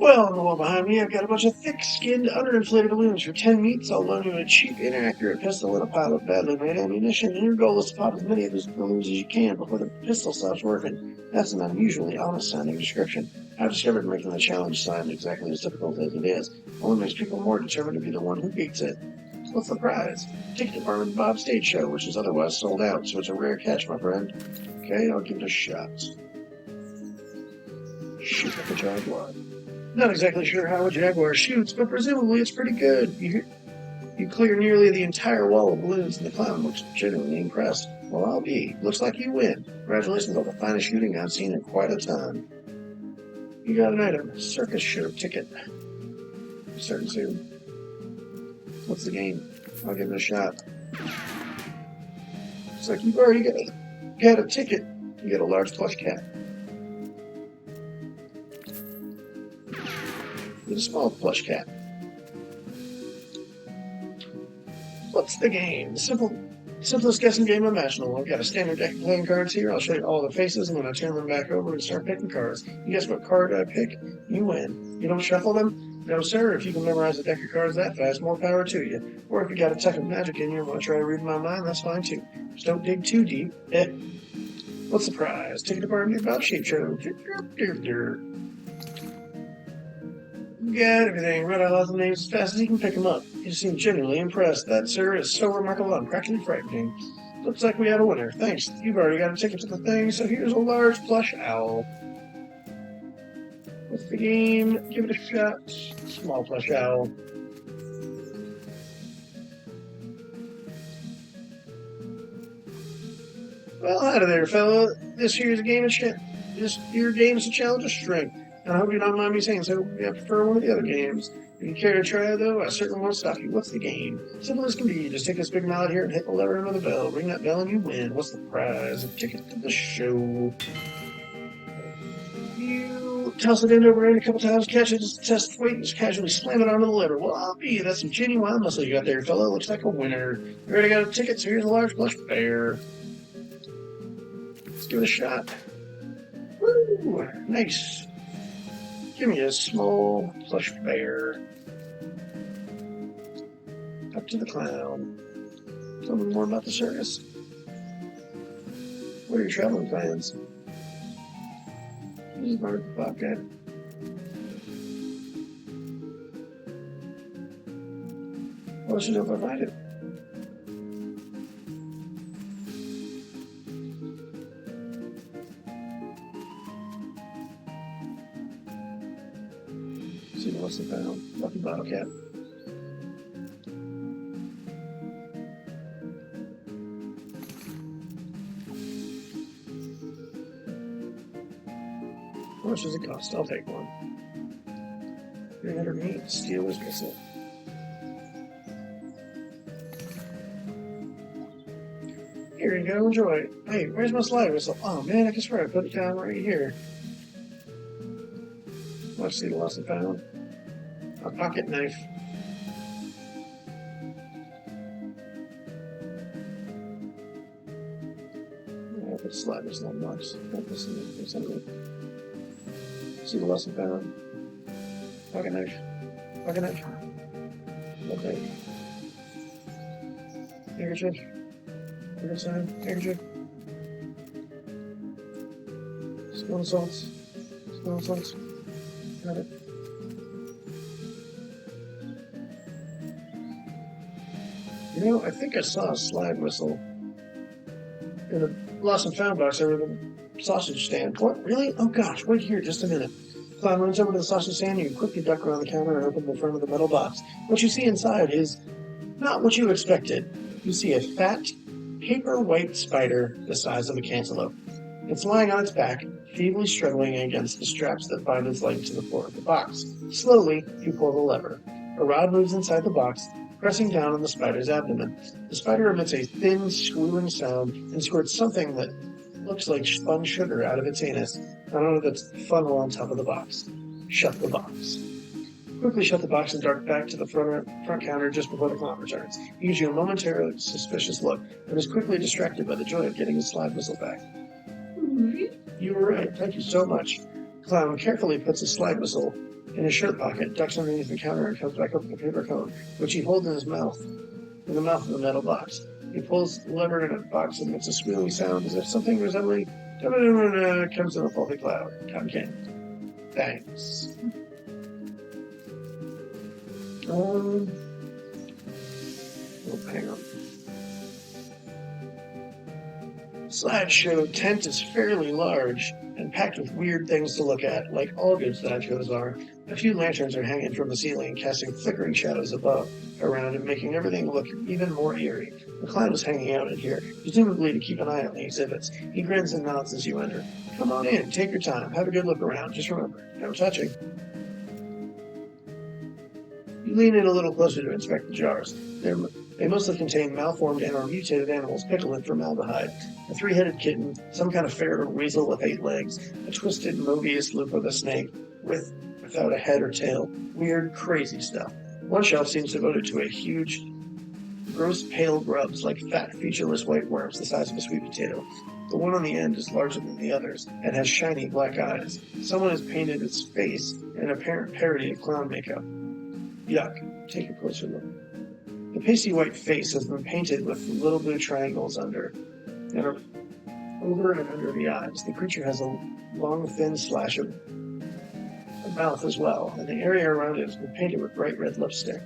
Well, on the wall behind me, I've got a bunch of thick-skinned, underinflated balloons. For 10 meats, I'll loan you a cheap, inaccurate pistol and a pile of badly made ammunition, and your goal is to pop as many of those balloons as you can before the pistol stops working. That's an unusually honest-sounding description. I've discovered making the challenge sound exactly as difficult as it is only makes people more determined to be the one who beats it. So what's the prize? Ticket to Barman Bob's stage show, which is otherwise sold out, so it's a rare catch, my friend. Okay, I'll give it a shot. Shoot like a jaguar. Not exactly sure how a jaguar shoots, but presumably it's pretty good. You clear nearly the entire wall of balloons, and the clown looks genuinely impressed. Well, I'll be. Looks like you win. Congratulations on the finest shooting I've seen in quite a time. You got an item. Circus show ticket. Starting soon. What's the game? I'll give it a shot. Looks like you've already got a ticket. You get a large plush cat. With a small plush cat. What's the game? Simplest guessing game imaginable. I've got a standard deck of playing cards here. I'll show you all the faces, and when I turn them back over and start picking cards, you guess what card I pick, you win. You don't shuffle them? No, sir. If you can memorize a deck of cards that fast, more power to you. Or if you got a touch of magic in you and want to try to read my mind, that's fine too. Just don't dig too deep. What's the prize? Ticket to Barnaby Bob Sheep Show. Got everything. Read out lots of names as fast as you can pick them up. You seem genuinely impressed. That, sir, is so remarkable and practically frightening. Looks like we have a winner. Thanks. You've already got a ticket to the thing, so here's a large plush owl. What's the game? Give it a shot. Small plush owl. Well, out of there, fella. This here's a game of shit. Your game is a challenge of strength. And I hope you don't mind me saying so. I prefer one of the other games. If you care to try, though, I certainly won't stop you. What's the game? Simple as can be. Just take this big mallet here and hit the lever under the bell. Ring that bell and you win. What's the prize? A ticket to the show. You toss it end over end a couple times, catch it, just test its weight, and just casually slam it onto the lever. Well, I'll be. That's some genuine muscle you got there, fella. Looks like a winner. You already got a ticket, so here's a large plush bear. Let's give it a shot. Woo! Nice. Give me a small plush bear. Up to the clown. Tell me more about the circus. What are your traveling plans? This is Barnaby Bobcat. I'll let you know if I find it. See what's the found. Lucky Bobcat. How much does it cost? I'll take one. 300 meat. Steel is missing. Here you go, enjoy it. Hey, where's my slide whistle? Oh man, I can swear I put it down right here. Let's see the lost and found. A pocket knife. I put slide whistle on the box. See the lost and found. Pocket knife. Pocket knife. Okay. Handkerchief. Handkerchief. Spoon of salts. Spoon of salts. Got it. You know, I think I saw a slide whistle in the lost and found box over the sausage stand. What? Really? Oh gosh, wait here just a minute. Clown runs over to the sausage stand. You quickly duck around the counter and open the front of the metal box. What you see inside is not what you expected. You see a fat, paper-white spider the size of a cantaloupe. It's lying on its back, feebly struggling against the straps that bind its leg to the floor of the box. Slowly, you pull the lever. A rod moves inside the box, pressing down on the spider's abdomen. The spider emits a thin, squealing sound and squirts something that looks like spun sugar out of its anus out of its funnel on top of the box. Shut the box. Quickly shut the box and dart back to the front counter just before the clown returns. He gives you a momentarily suspicious look, but is quickly distracted by the joy of getting his slide whistle back. You were right. Thank you so much. Clown carefully puts his slide whistle in his shirt pocket, ducks underneath the counter, and comes back up with a paper cone, which he holds in his mouth, in the mouth of the metal box. He pulls the lever in a box and makes a squealing sound as if something resembling comes in a fluffy cloud. Cotton candy. Thanks. Oh, hang on. Slideshow tent is fairly large and packed with weird things to look at, like all good slideshows are. A few lanterns are hanging from the ceiling, casting flickering shadows above, around, and making everything look even more eerie. The clown is hanging out in here, presumably to keep an eye on the exhibits. He grins and nods as you enter. Come on in, take your time, have a good look around. Just remember, no touching. You lean in a little closer to inspect the jars. They mostly contain malformed and/or mutated animals pickled in formaldehyde. A three-headed kitten, some kind of ferret or weasel with 8 legs, a twisted Mobius loop of a snake without a head or tail. Weird, crazy stuff. One shelf seems devoted to a huge, gross pale grubs like fat, featureless white worms the size of a sweet potato. The one on the end is larger than the others and has shiny black eyes. Someone has painted its face in an apparent parody of clown makeup. Yuck. Take a closer look. The pasty white face has been painted with little blue triangles over and under the eyes. The creature has a long, thin slash of a mouth as well, and the area around it has been painted with bright red lipstick.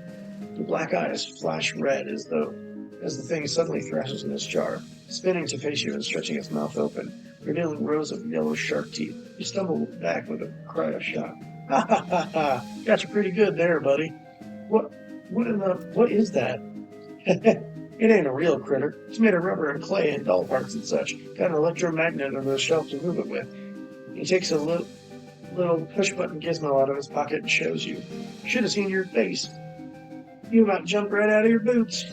The black eyes flash red as the thing suddenly thrashes in its jar, spinning to face you and stretching its mouth open, revealing rows of yellow sharp teeth. You stumble back with a cry of shock. Ha ha ha ha! Got you pretty good there, buddy. What is that? It ain't a real critter. It's made of rubber and clay and doll parts and such. Got an electromagnet under the shelf to move it with. He takes a little push-button gizmo out of his pocket and shows you. Should have seen your face. You about jumped right out of your boots.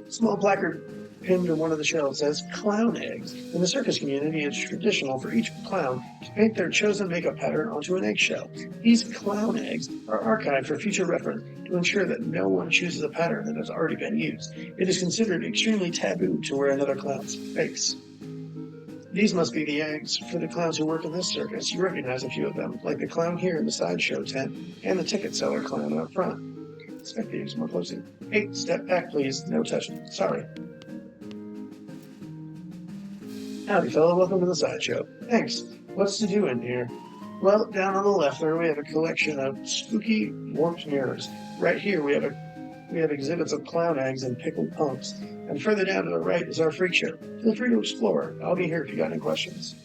Small placard pinned to one of the shelves says clown eggs. In the circus community, it's traditional for each clown to paint their chosen makeup pattern onto an eggshell. These clown eggs are archived for future reference to ensure that no one chooses a pattern that has already been used. It is considered extremely taboo to wear another clown's face. These must be the eggs for the clowns who work in this circus. You recognize a few of them, like the clown here in the sideshow tent and the ticket seller clown up front. Inspect the eggs more closely. Hey, step back, please. No touching. Sorry. Howdy, fella. Welcome to the sideshow. Thanks. What's to do in here? Well, down on the left there, we have a collection of spooky, warped mirrors. Right here, we have exhibits of clown eggs and pickled punks. And further down to the right is our freak show. Feel free to explore. I'll be here if you got any questions.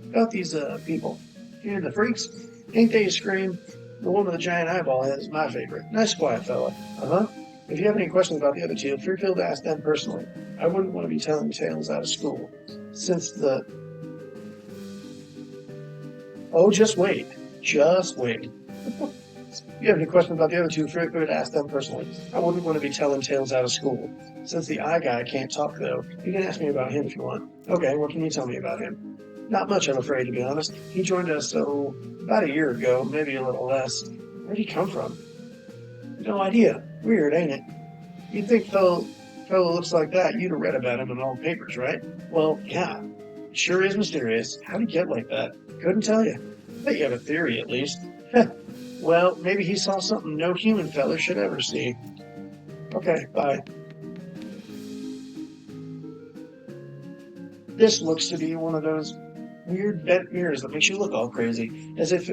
About these people. Here, the freaks. Ain't they a scream? The one with the giant eyeball head is my favorite. Nice quiet fella. Uh-huh. If you have any questions about the other two, feel free to ask them personally. I wouldn't want to be telling tales out of school, since the... Oh, just wait. Just wait. If you have any questions about the other two, feel free to ask them personally. I wouldn't want to be telling tales out of school. Since the eye guy can't talk, though, you can ask me about him if you want. Okay, what can you tell me about him? Not much, I'm afraid, to be honest. He joined us, about a year ago, maybe a little less. Where'd he come from? No idea. Weird, ain't it? You'd think fellow looks like that, you'd have read about him in all the papers, right? Well, yeah. It sure is mysterious. How'd he get like that? Couldn't tell you. Bet you have a theory, at least. Well, maybe he saw something no human fella should ever see. Okay, bye. This looks to be one of those weird bent mirrors that makes you look all crazy, as if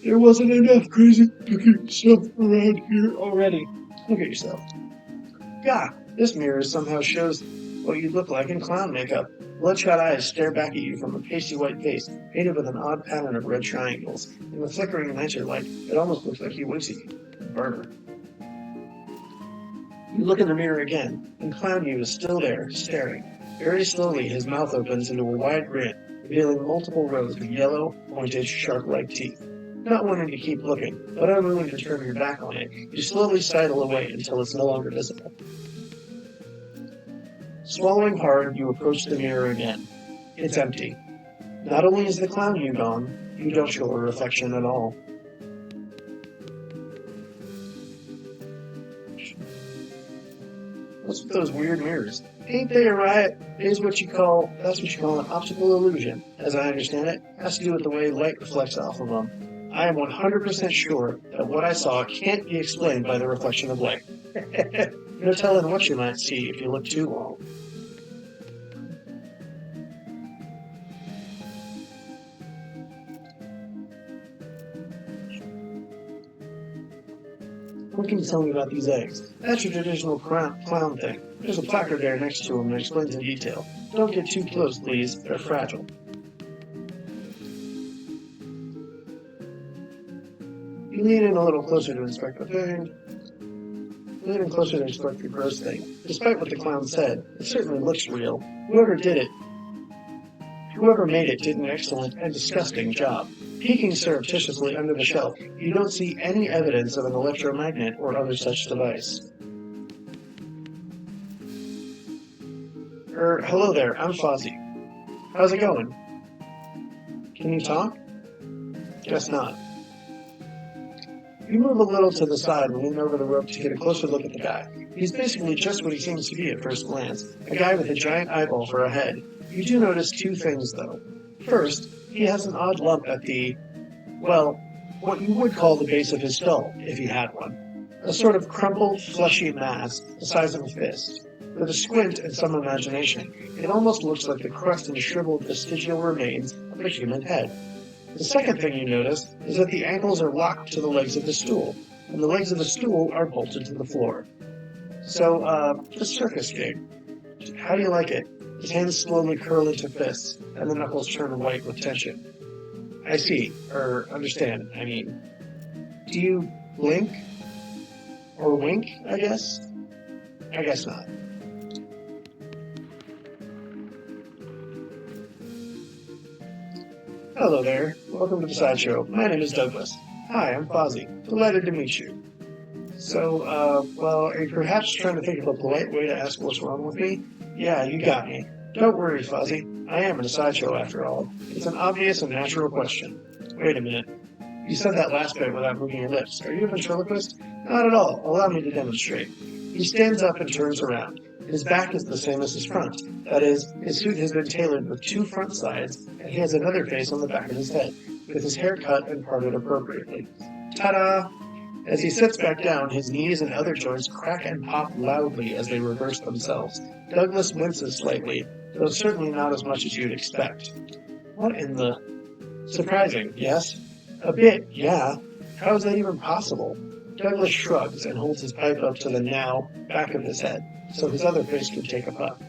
there wasn't enough crazy looking stuff around here already. Look at yourself. God, this mirror somehow shows what you'd look like in clown makeup. Bloodshot eyes stare back at you from a pasty white face, painted with an odd pattern of red triangles. In the flickering lantern light, it almost looks like he winks at you. Burner. You look in the mirror again, and Clown You is still there, staring. Very slowly, his mouth opens into a wide grin, revealing multiple rows of yellow, pointed, shark-like teeth. Not wanting to keep looking, but unwilling to turn your back on it, you slowly sidle away until it's no longer visible. Swallowing hard, you approach the mirror again. It's empty. Not only is the Clown You gone, you don't show a reflection at all. What's with those weird mirrors? Ain't they a riot? That's what you call an optical illusion. As I understand it, has to do with the way light reflects off of them. I am 100% sure that what I saw can't be explained by the reflection of light. No telling what you might see if you look too long. What can you tell me about these eggs? That's your traditional clown thing. There's a placard there next to them that explains in detail. Don't get too close, please. They're fragile. You lean in a little closer to inspect the thing. Leaning closer to inspect the gross thing. Despite what the clown said, it certainly looks real. Whoever made it did an excellent and disgusting job. Peeking surreptitiously under the shelf, you don't see any evidence of an electromagnet or other such device. Hello there, I'm Fozzie. How's it going? Can you talk? Guess not. You move a little to the side and lean over the rope to get a closer look at the guy. He's basically just what he seems to be at first glance, a guy with a giant eyeball for a head. You do notice two things, though. First, he has an odd lump at what you would call the base of his skull, if he had one. A sort of crumpled, fleshy mass, the size of a fist. With a squint and some imagination, it almost looks like the crushed and shriveled vestigial remains of a human head. The second thing you notice is that the ankles are locked to the legs of the stool, and the legs of the stool are bolted to the floor. So, the circus gig. How do you like it? His hands slowly curl into fists, and the knuckles turn white with tension. I see, understand, I mean. Do you blink? Or wink, I guess? I guess not. Hello there. Welcome to the sideshow. My name is Douglas. Hi, I'm Fozzie. Delighted to meet you. So, are you perhaps trying to think of a polite way to ask what's wrong with me? Yeah, you got me. Don't worry, Fozzie. I am in a sideshow after all. It's an obvious and natural question. Wait a minute. You said that last bit without moving your lips. Are you a ventriloquist? Not at all. Allow me to demonstrate. He stands up and turns around. His back is the same as his front. That is, his suit has been tailored with two front sides, and he has another face on the back of his head, with his hair cut and parted appropriately. Ta-da! As he sits back down, his knees and other joints crack and pop loudly as they reverse themselves. Douglas winces slightly, though certainly not as much as you'd expect. What in the... Surprising, yes? A bit, yeah. How is that even possible? Douglas shrugs and holds his pipe up to the now back of his head, so his other face can take a puff.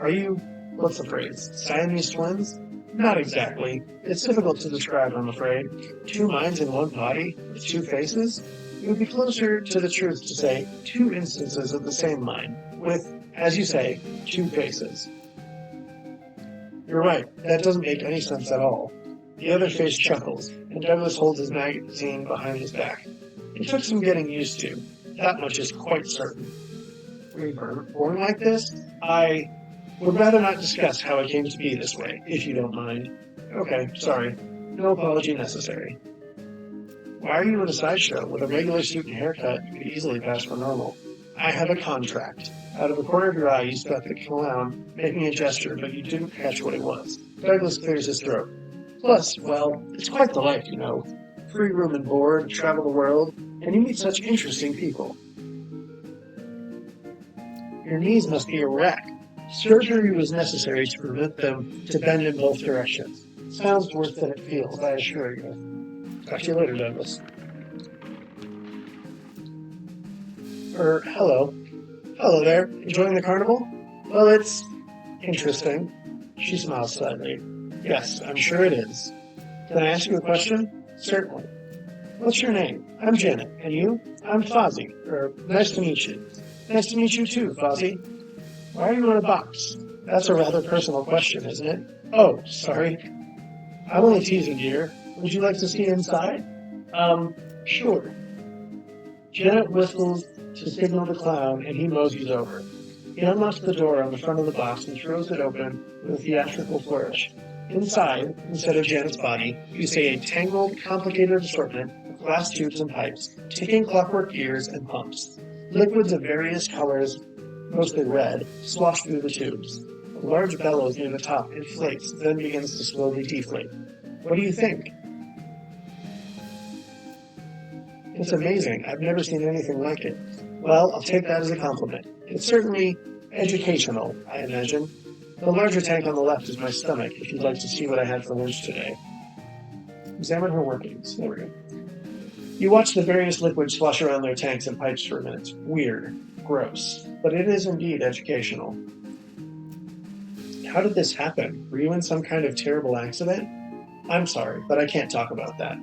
Are you, what's the phrase, Siamese twins? Not exactly. It's difficult to describe, I'm afraid. Two minds in one body, with two faces? It would be closer to the truth to say 2 instances of the same mind, with, as you say, 2 faces. You're right, that doesn't make any sense at all. The other face chuckles, and Douglas holds his magazine behind his back. It took some getting used to. That much is quite certain. Were you born like this? I would rather not discuss how I came to be this way, if you don't mind. Okay, sorry. No apology necessary. Why are you in a sideshow? With a regular suit and haircut, you could easily pass for normal. I have a contract. Out of the corner of your eye, you spot the clown making a gesture, but you didn't catch what it was. Douglas clears his throat. Plus, well, it's quite the life, you know. Free room and board, travel the world, and you meet such interesting people. Your knees must be a wreck. Surgery was necessary to prevent them to bend in both directions. Sounds worse than it feels, I assure you. Talk to you later, Douglas. Hello. Hello there. Enjoying the carnival? Well, it's interesting. She smiles slightly. Yes, I'm sure it is. Can I ask you a question? Certainly. What's your name? I'm Janet. And you? I'm Fozzie. Nice to meet you. Nice to meet you too, Fozzie. Why are you in a box? That's a rather personal question, isn't it? Oh, sorry. I'm only teasing, dear. Would you like to see inside? Sure. Janet whistles to signal the clown, and he moseys over. He unlocks the door on the front of the box and throws it open with a theatrical flourish. Inside, instead of Janet's body, you see a tangled, complicated assortment of glass tubes and pipes, ticking clockwork gears and pumps. Liquids of various colors, mostly red, slosh through the tubes. A large bellows near the top inflates, then begins to slowly deflate. What do you think? It's amazing. I've never seen anything like it. Well, I'll take that as a compliment. It's certainly educational, I imagine. The larger tank on the left is my stomach, if you'd like to see what I had for lunch today. Examine her workings. There we go. You watch the various liquids slosh around their tanks and pipes for a minute. Weird. Gross. But it is indeed educational. How did this happen? Were you in some kind of terrible accident? I'm sorry, but I can't talk about that.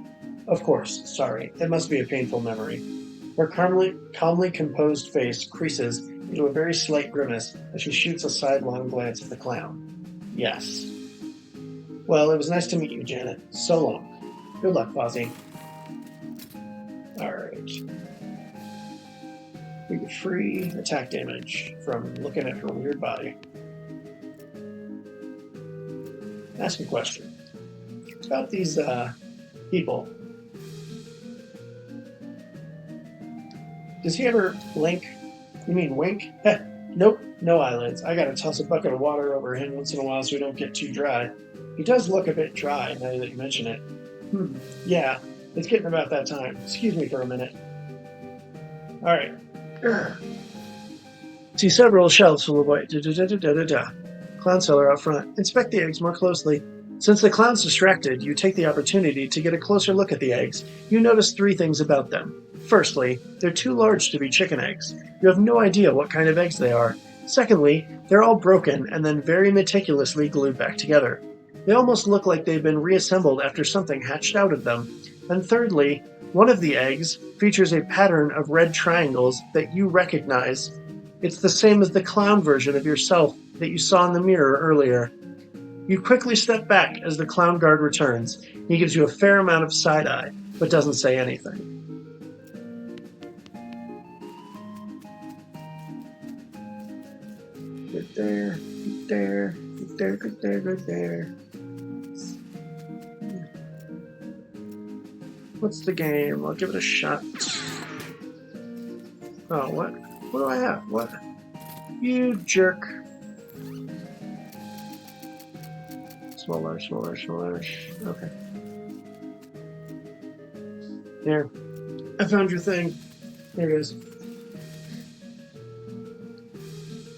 Of course, sorry. It must be a painful memory. Her calmly composed face creases into a very slight grimace as she shoots a sidelong glance at the clown. Yes. Well, it was nice to meet you, Janet. So long. Good luck, Fozzie. Alright. We get free attack damage from looking at her weird body. Ask a question. About these, people. Does he ever blink? You mean wink? Nope, no eyelids. I gotta toss a bucket of water over him once in a while so we don't get too dry. He does look a bit dry now that you mention it. Yeah, it's getting about that time. Excuse me for a minute. Alright. See several shelves full of white. Clown cellar out front. Inspect the eggs more closely. Since the clown's distracted, you take the opportunity to get a closer look at the eggs. You notice 3 things about them. Firstly, they're too large to be chicken eggs. You have no idea what kind of eggs they are. Secondly, they're all broken and then very meticulously glued back together. They almost look like they've been reassembled after something hatched out of them. And thirdly, one of the eggs features a pattern of red triangles that you recognize. It's the same as the clown version of yourself that you saw in the mirror earlier. You quickly step back as the clown guard returns. He gives you a fair amount of side-eye, but doesn't say anything. Good there, good there, good there, good there, good there. What's the game? I'll give it a shot. Oh, what? What do I have? What? You jerk. Smaller, smaller, smaller. Okay. There. I found your thing. There it is.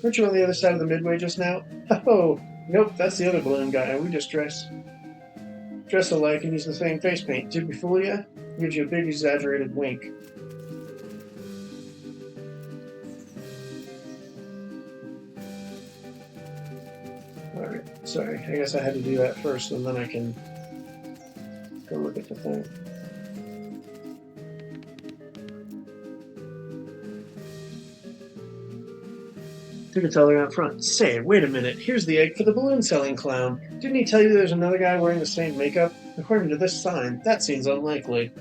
Weren't you on the other side of the midway just now? Oh, nope, that's the other balloon guy. We just dress alike and use the same face paint. Did we fool you? Gives you a big exaggerated wink. Alright, sorry. I guess I had to do that first and then I can go look at the thing. Ticket seller out front. Say, wait a minute. Here's the egg for the balloon selling clown. Didn't he tell you there's another guy wearing the same makeup? According to this sign, that seems unlikely.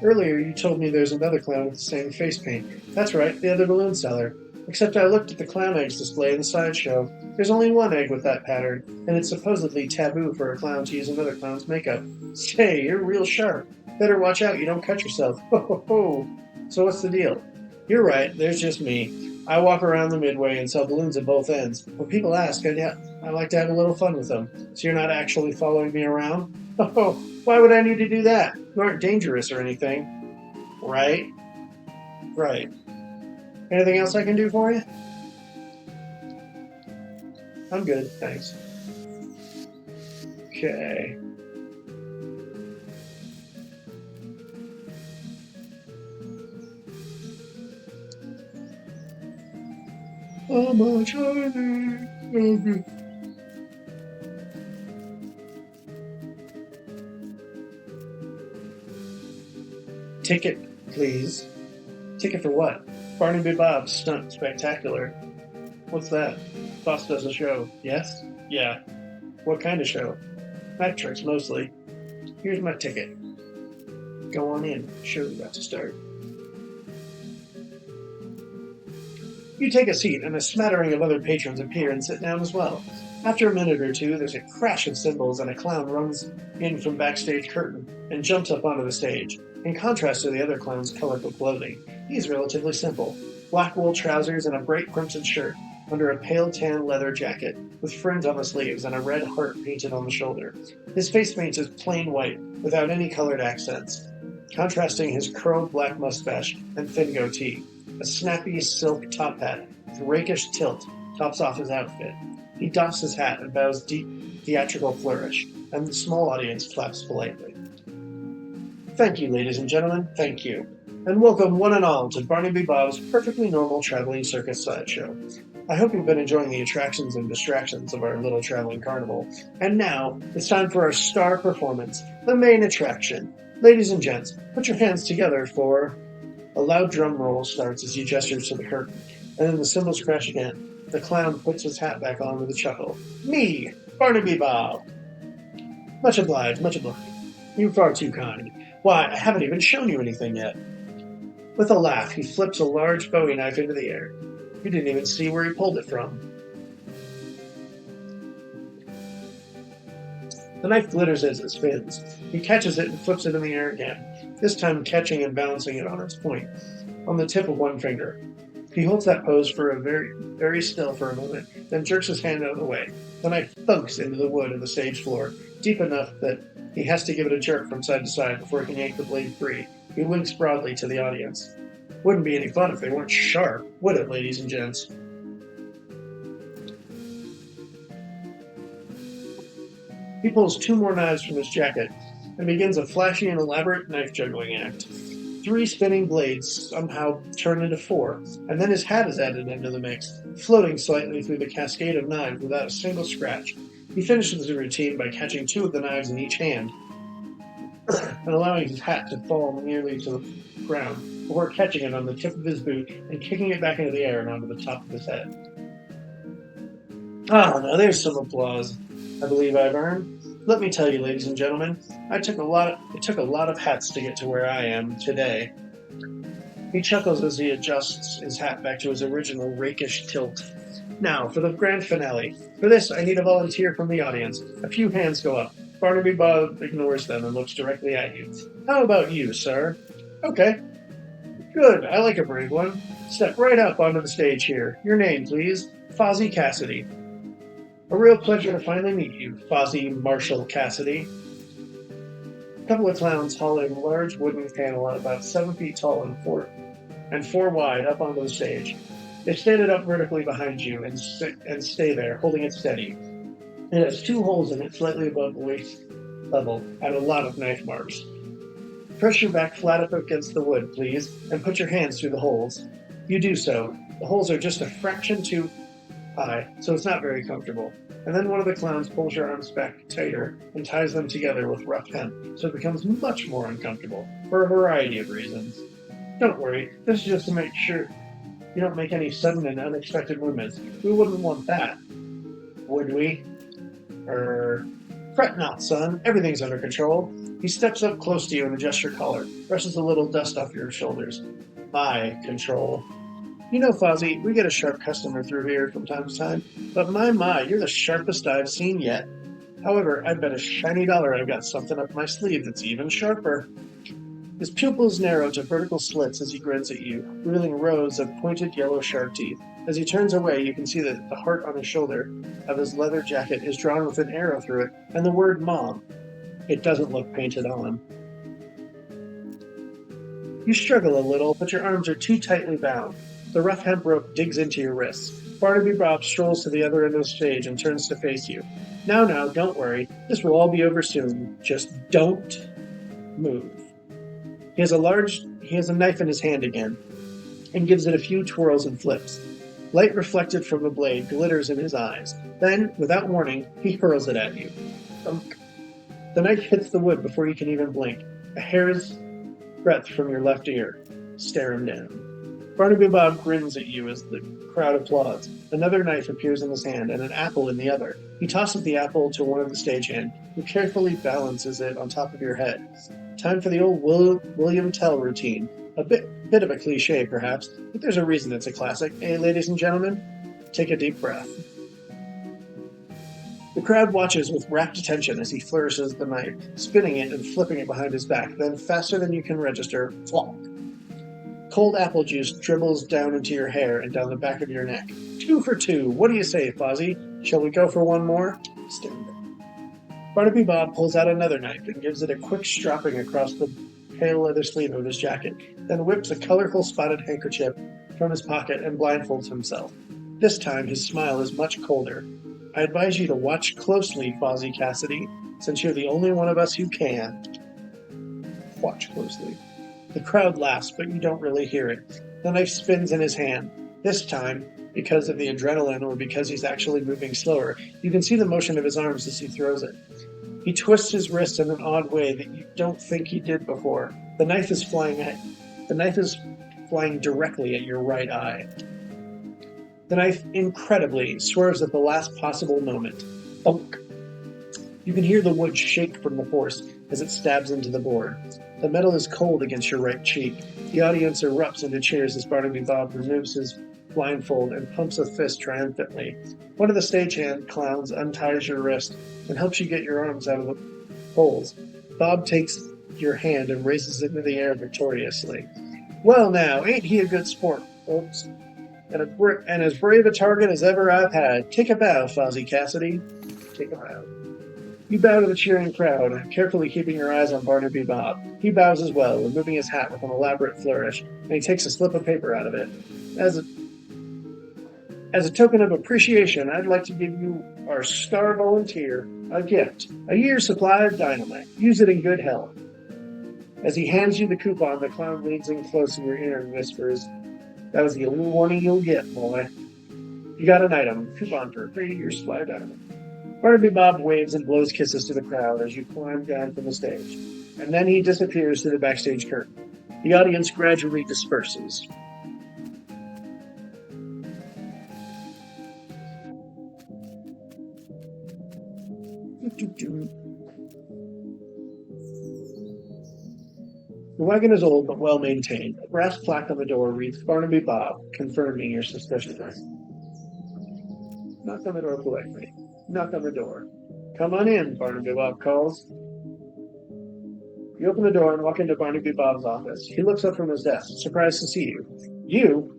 Earlier, you told me there's another clown with the same face paint. That's right, the other balloon seller. Except I looked at the clown eggs display in the sideshow. There's only one egg with that pattern, and it's supposedly taboo for a clown to use another clown's makeup. Say, you're real sharp. Better watch out you don't cut yourself. Ho ho ho. So what's the deal? You're right, there's just me. I walk around the midway and sell balloons at both ends. When people ask, I like to have a little fun with them. So you're not actually following me around? Oh, why would I need to do that? You aren't dangerous or anything. Right? Right. Anything else I can do for you? I'm good, thanks. Okay. How much are they? Ticket, please. Ticket for what? Barnaby Bob's Stunt Spectacular. What's that? Boss does a show. Yes? Yeah. What kind of show? Knife tricks, mostly. Here's my ticket. Go on in. Show's about to start. You take a seat, and a smattering of other patrons appear and sit down as well. After a minute or two, there's a crash of cymbals, and a clown runs in from backstage curtain and jumps up onto the stage. In contrast to the other clown's colorful clothing, he's relatively simple. Black wool trousers and a bright crimson shirt under a pale tan leather jacket with fringe on the sleeves and a red heart painted on the shoulder. His face paint is plain white, without any colored accents, contrasting his curled black mustache and thin goatee. A snappy silk top hat with rakish tilt tops off his outfit. He doffs his hat and bows deep theatrical flourish, and the small audience claps politely. Thank you, ladies and gentlemen, thank you. And welcome one and all to Barnaby Bob's perfectly normal traveling circus sideshow. I hope you've been enjoying the attractions and distractions of our little traveling carnival. And now, it's time for our star performance, the main attraction. Ladies and gents, put your hands together for... A loud drum roll starts as he gestures to the curtain, and then the cymbals crash again. The clown puts his hat back on with a chuckle. Me, Barnaby Bob. Much obliged, much obliged. You're far too kind. Why, I haven't even shown you anything yet. With a laugh, he flips a large Bowie knife into the air. You didn't even see where he pulled it from. The knife glitters as it spins. He catches it and flips it in the air again, this time catching and balancing it on its point, on the tip of one finger. He holds that pose for a very still for a moment, then jerks his hand out of the way. The knife thunks into the wood of the stage floor, deep enough that he has to give it a jerk from side to side before he can yank the blade free. He winks broadly to the audience. Wouldn't be any fun if they weren't sharp, would it, ladies and gents? He pulls 2 more knives from his jacket and begins a flashy and elaborate knife juggling act. 3 spinning blades somehow turn into 4, and then his hat is added into the mix, floating slightly through the cascade of knives without a single scratch. He finishes the routine by catching 2 of the knives in each hand and allowing his hat to fall nearly to the ground before catching it on the tip of his boot and kicking it back into the air and onto the top of his head. Ah, now there's some applause I believe I've earned. Let me tell you, ladies and gentlemen, it took a lot of hats to get to where I am today. He chuckles as he adjusts his hat back to his original rakish tilt. Now, for the grand finale. For this, I need a volunteer from the audience. A few hands go up. Barnaby Bob ignores them and looks directly at you. How about you, sir? Okay. Good, I like a brave one. Step right up onto the stage here. Your name, please. Fozzie Cassidy. A real pleasure to finally meet you, Fozzie Marshall Cassidy. A couple of clowns haul a large wooden panel about 7 feet tall and 4 wide up onto the stage. They stand it up vertically behind you and stay there, holding it steady. It has 2 holes in it slightly above the waist level and a lot of knife marks. Press your back flat up against the wood, please, and put your hands through the holes. You do so. The holes are just a fraction too high, so it's not very comfortable. and then one of the clowns pulls your arms back tighter and ties them together with rough hemp, so it becomes much more uncomfortable, for a variety of reasons. Don't worry, this is just to make sure you don't make any sudden and unexpected movements. We wouldn't want that, would we? Fret not, son. Everything's under control. He steps up close to you and adjusts your collar, brushes a little dust off your shoulders. My control. You know, Fozzie, we get a sharp customer through here from time to time, but my, you're the sharpest I've seen yet. However, I bet a shiny dollar I've got something up my sleeve that's even sharper. His pupils narrow to vertical slits as he grins at you, revealing rows of pointed yellow sharp teeth. As he turns away, you can see that the heart on his shoulder of his leather jacket is drawn with an arrow through it, and the word Mom. It doesn't look painted on. You struggle a little, but your arms are too tightly bound. The rough hemp rope digs into your wrists. Barnaby Bob strolls to the other end of the stage and turns to face you. Now, don't worry. This will all be over soon. Just don't move. He has a knife in his hand again, and gives it a few twirls and flips. Light reflected from the blade glitters in his eyes. Then, without warning, he hurls it at you. The knife hits the wood before you can even blink, a hair's breadth from your left ear, staring down. Barnaby Bob grins at you as the crowd applauds. Another knife appears in his hand and an apple in the other. He tosses the apple to one of the stagehand, who carefully balances it on top of your head. Time for the old William Tell routine. A bit of a cliche, perhaps, but there's a reason it's a classic. Eh, ladies and gentlemen? Take a deep breath. The crowd watches with rapt attention as he flourishes the knife, spinning it and flipping it behind his back. Then, faster than you can register, flop. Cold apple juice dribbles down into your hair and down the back of your neck. 2 for 2. What do you say, Fozzie? Shall we go for one more? Stand up. Barnaby Bob pulls out another knife and gives it a quick stropping across the pale leather sleeve of his jacket, then whips a colorful spotted handkerchief from his pocket and blindfolds himself. This time his smile is much colder. I advise you to watch closely, Fozzie Cassidy, since you're the only one of us who can. Watch closely. The crowd laughs, but you don't really hear it. The knife spins in his hand. This time, because of the adrenaline or because he's actually moving slower, you can see the motion of his arms as he throws it. He twists his wrist in an odd way that you don't think he did before. The knife is flying directly at your right eye. The knife, incredibly, swerves at the last possible moment. Thunk! You can hear the wood shake from the force as it stabs into the board. The metal is cold against your right cheek. The audience erupts into cheers as Barnaby Bob removes his blindfold and pumps a fist triumphantly. One of the stagehand clowns unties your wrist and helps you get your arms out of the holes. Bob takes your hand and raises it into the air victoriously. Well now, ain't he a good sport, folks? And as brave a target as ever I've had. Take a bow, Fozzie Cassidy. Take a bow. You bow to the cheering crowd, carefully keeping your eyes on Barnaby Bob. He bows as well, removing his hat with an elaborate flourish, and he takes a slip of paper out of it. As a token of appreciation, I'd like to give you, our star volunteer, a gift. A year's supply of dynamite. Use it in good health. As he hands you the coupon, the clown leans in close in your ear and whispers, that was the only warning you'll get, boy. You got an item. Coupon for a 3-year supply of dynamite. Barnaby Bob waves and blows kisses to the crowd as you climb down from the stage. And then he disappears through the backstage curtain. The audience gradually disperses. The wagon is old but well maintained. A brass plaque on the door reads Barnaby Bob, confirming your suspicions. Knock on the door politely. Knock on the door. Come on in, Barnaby Bob calls. You open the door and walk into Barnaby Bob's office. He looks up from his desk, surprised to see you. You?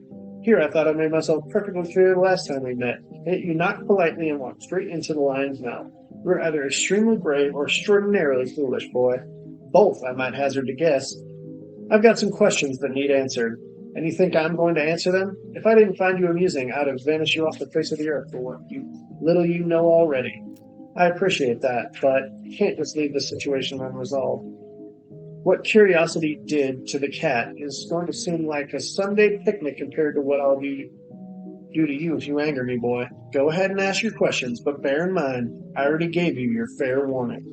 Here, I thought I made myself perfectly clear the last time we met. Yet you knocked politely and walked straight into the lion's mouth. You're either extremely brave or extraordinarily foolish, boy. Both, I might hazard to guess. I've got some questions that need answered. And you think I'm going to answer them? If I didn't find you amusing, I'd have vanished you off the face of the earth for what little you know already. I appreciate that, but you can't just leave this situation unresolved. What curiosity did to the cat is going to seem like a Sunday picnic compared to what I'll do do to you if you anger me, boy. Go ahead and ask your questions, but bear in mind, I already gave you your fair warning.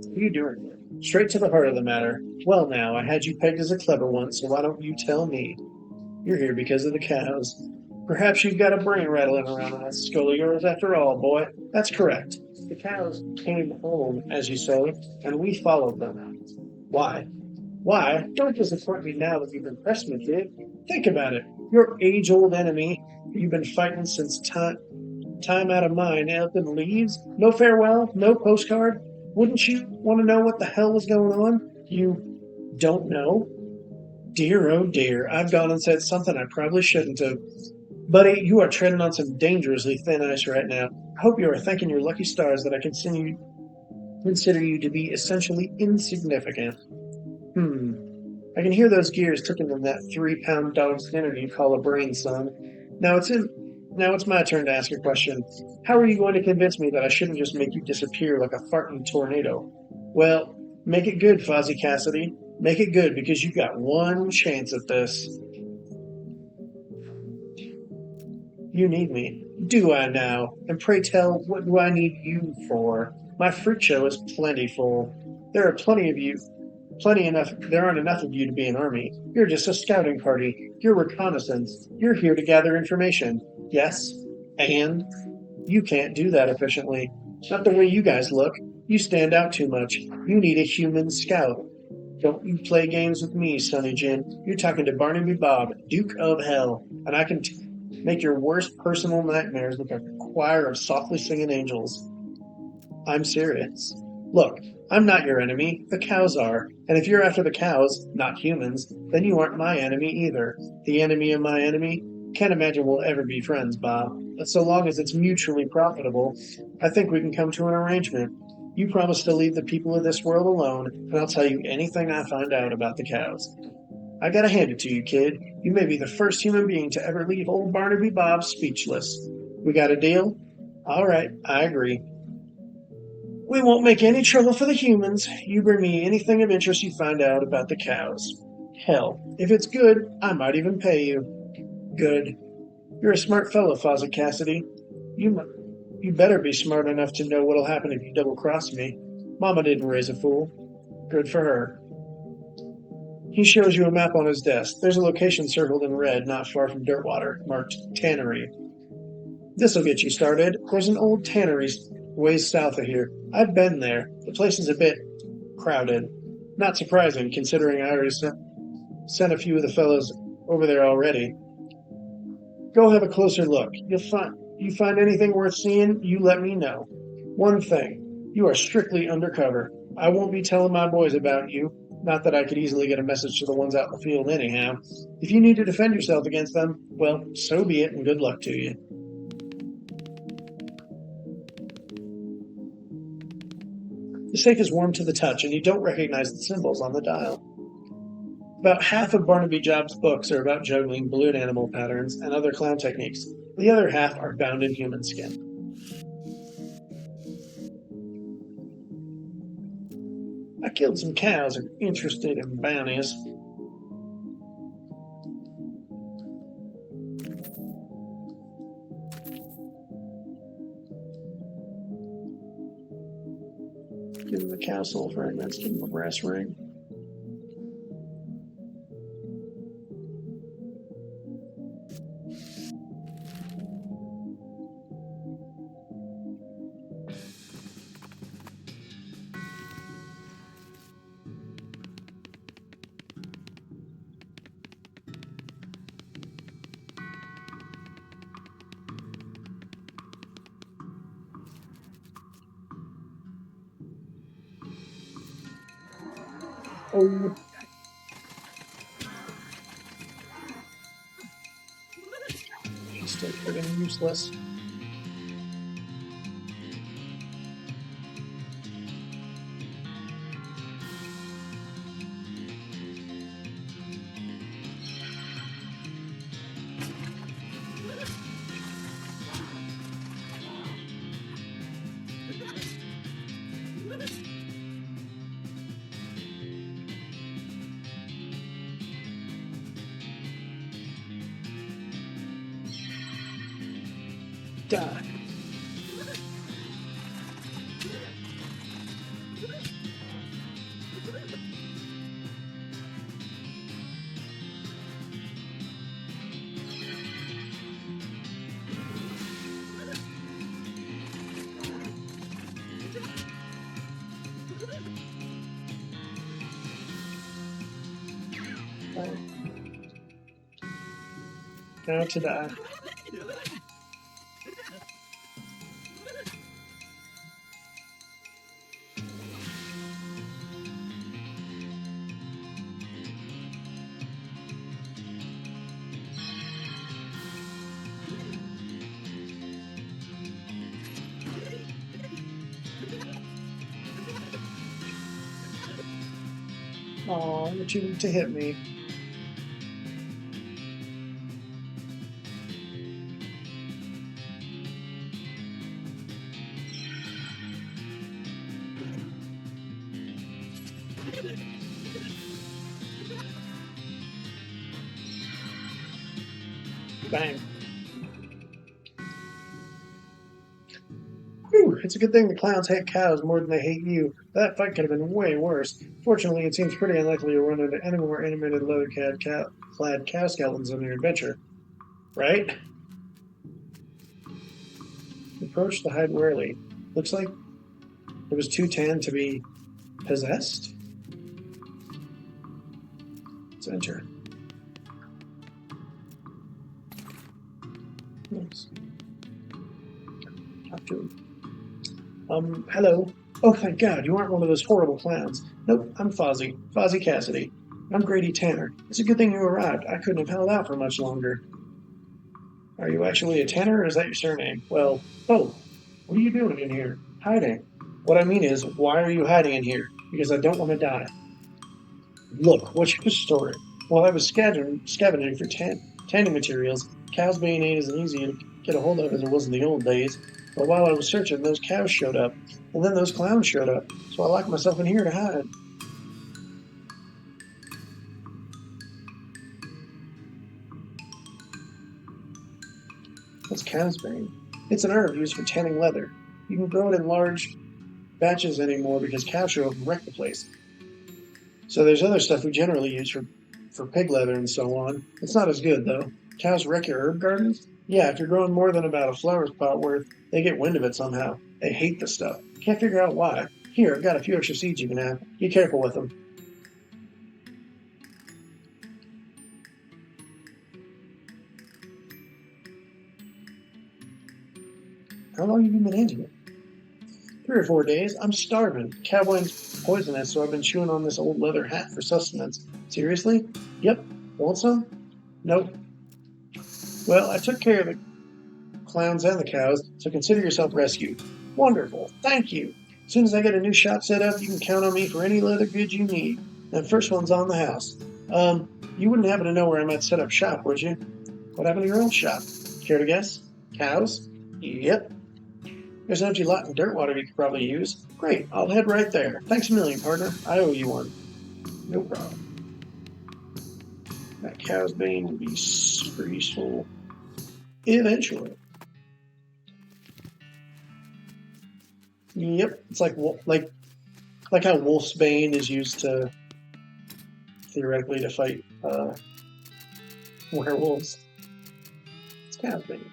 What are you doing here? Straight to the heart of the matter. Well, now, I had you pegged as a clever one, so why don't you tell me? You're here because of the cows. Perhaps you've got a brain rattling around in that skull of yours after all, boy. That's correct. The cows came home, as you say, and we followed them. Why? Why? Don't disappoint me now that you've impressed me, kid. Think about it. Your age-old enemy you've been fighting since time out of mind up and leaves. No farewell, no postcard. Wouldn't you want to know what the hell was going on? You don't know? Dear, oh dear, I've gone and said something I probably shouldn't have. Buddy, you are treading on some dangerously thin ice right now. I hope you are thanking your lucky stars that I consider you to be essentially insignificant. I can hear those gears ticking in that 3-pound dog's dinner you call a brain, son. Now it's in. Now it's my turn to ask a question. How are you going to convince me that I shouldn't just make you disappear like a farting tornado? Well, make it good, Fozzie Cassidy. Make it good because you got one chance at this. You need me. Do I now? And pray tell, what do I need you for? My freak show is plenty full. There are plenty of you. Plenty enough. There aren't enough of you to be an army. You're just a scouting party. You're reconnaissance. You're here to gather information. Yes? And? You can't do that efficiently. Not the way you guys look. You stand out too much. You need a human scout. Don't you play games with me, Sonny Jin. You're talking to Barnaby Bob, Duke of Hell, and I can make your worst personal nightmares look like a choir of softly singing angels. I'm serious. Look, I'm not your enemy. The cows are. And if you're after the cows, not humans, then you aren't my enemy either. The enemy of my enemy? Can't imagine we'll ever be friends, Bob. But so long as it's mutually profitable, I think we can come to an arrangement. You promise to leave the people of this world alone, and I'll tell you anything I find out about the cows. I gotta hand it to you, kid. You may be the first human being to ever leave old Barnaby Bob speechless. We got a deal? All right, I agree. We won't make any trouble for the humans. You bring me anything of interest you find out about the cows. Hell, if it's good, I might even pay you. Good. You're a smart fellow, Fozzie Cassidy. You better be smart enough to know what'll happen if you double-cross me. Mama didn't raise a fool. Good for her. He shows you a map on his desk. There's a location circled in red not far from Dirtwater, marked Tannery. This'll get you started. There's an old tannery ways south of here. I've been there. The place is a bit crowded. Not surprising, considering I already sent a few of the fellows over there already. Go have a closer look. You find anything worth seeing, you let me know. One thing, you are strictly undercover. I won't be telling my boys about you. Not that I could easily get a message to the ones out in the field anyhow. If you need to defend yourself against them, well, so be it, and good luck to you. The safe is warm to the touch, and you don't recognize the symbols on the dial. About half of Barnaby Job's books are about juggling balloon animal patterns and other clown techniques. The other half are bound in human skin. I killed some cows and interested in bounties. Give him a cow soul fragments, give him a brass ring. Oh. He's still friggin' useless. Die. Now to die. Aw, but you need to hit me. Bang. Whew, it's a good thing the clowns hate cows more than they hate you. That fight could have been way worse. Fortunately, it seems pretty unlikely you'll run into any more animated leather-clad cow skeletons on your adventure. Right? Approach the hide warily. Looks like it was too tan to be possessed. Let's enter. Nice. Talk to him. Hello. Oh, thank God, you aren't one of those horrible clowns. Nope, I'm Fozzie Cassidy. I'm Grady Tanner. It's a good thing you arrived. I couldn't have held out for much longer. Are you actually a Tanner, or is that your surname? Well, both. What are you doing in here? Hiding. What I mean is, why are you hiding in here? Because I don't want to die. Look, what's your story? Well, I was scavenging for tanning materials. Cows being ate isn't easy to get a hold of as it was in the old days. But while I was searching, those cows showed up. And then those clowns showed up. So I locked myself in here to hide. What's cow's bane? It's an herb used for tanning leather. You can grow it in large batches anymore because cows show up and wreck the place. So there's other stuff we generally use for pig leather and so on. It's not as good, though. Cows wreck your herb gardens? Yeah, if you're growing more than about a flower pot worth, they get wind of it somehow. They hate the stuff. Can't figure out why. Here, I've got a few extra seeds you can have. Be careful with them. How long have you been into it? 3 or 4 days. I'm starving. Cowboy's poisonous, so I've been chewing on this old leather hat for sustenance. Seriously? Yep. Want some? Nope. Well, I took care of the clowns and the cows, so consider yourself rescued. Wonderful. Thank you. As soon as I get a new shop set up, you can count on me for any leather goods you need. The first one's on the house. You wouldn't happen to know where I might set up shop, would you? What happened to your old shop? Care to guess? Cows? Yep. There's an empty lot in Dirtwater you could probably use. Great, I'll head right there. Thanks a million, partner. I owe you one. No problem. That cow's bane will be super useful eventually. Yep, it's like how wolf's bane is used to theoretically to fight werewolves. It's cow's bane.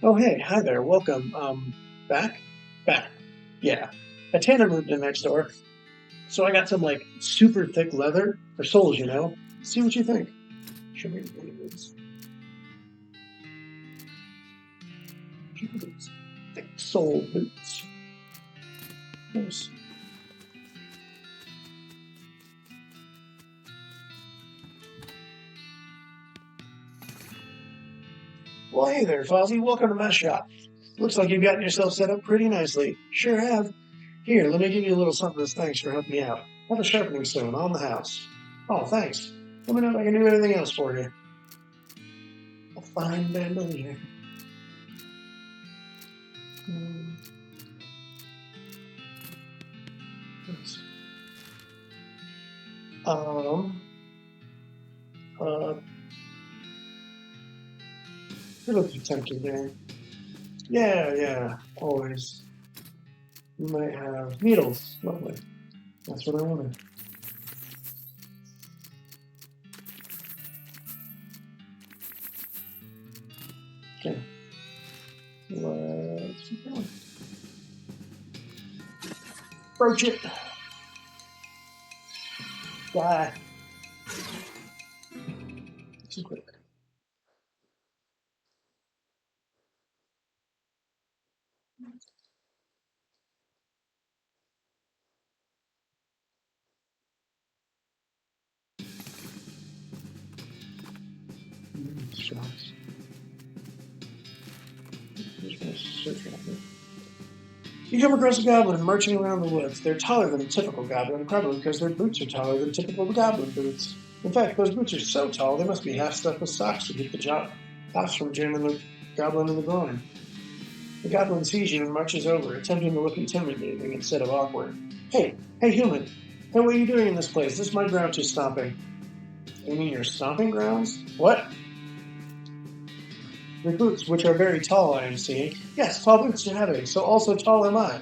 Oh, hey, hi there, welcome. Back? Back. Yeah. A Tanner moved in next door, so I got some, super thick leather for soles, you know? See what you think. Show me the boots. Boots. Thick sole boots. Nice. Well, hey there, Fozzie. Welcome to my shop. Looks like you've gotten yourself set up pretty nicely. Sure have. Here, let me give you a little something as thanks for helping me out. Have a sharpening stone on the house. Oh, thanks. Let me know if I can do anything else for you. A fine bandolier. Yes. You're looking tempted there. Yeah, always. You might have needles. Lovely. That's what I wanted. Okay. Let's keep going. Approach it. Die. Too quick. Shots. You come across a goblin marching around the woods. They're taller than a typical goblin, probably because their boots are taller than typical goblin boots. In fact, those boots are so tall they must be half stuffed with socks to keep the tops from jamming the goblin in the groin. The goblin sees you and marches over, attempting to look intimidating instead of awkward. Hey, human! Hey, what are you doing in this place? This is my ground to stomping. You mean your stomping grounds? What? Your boots, which are very tall, I am seeing. Yes, tall boots you're having, so also tall am I.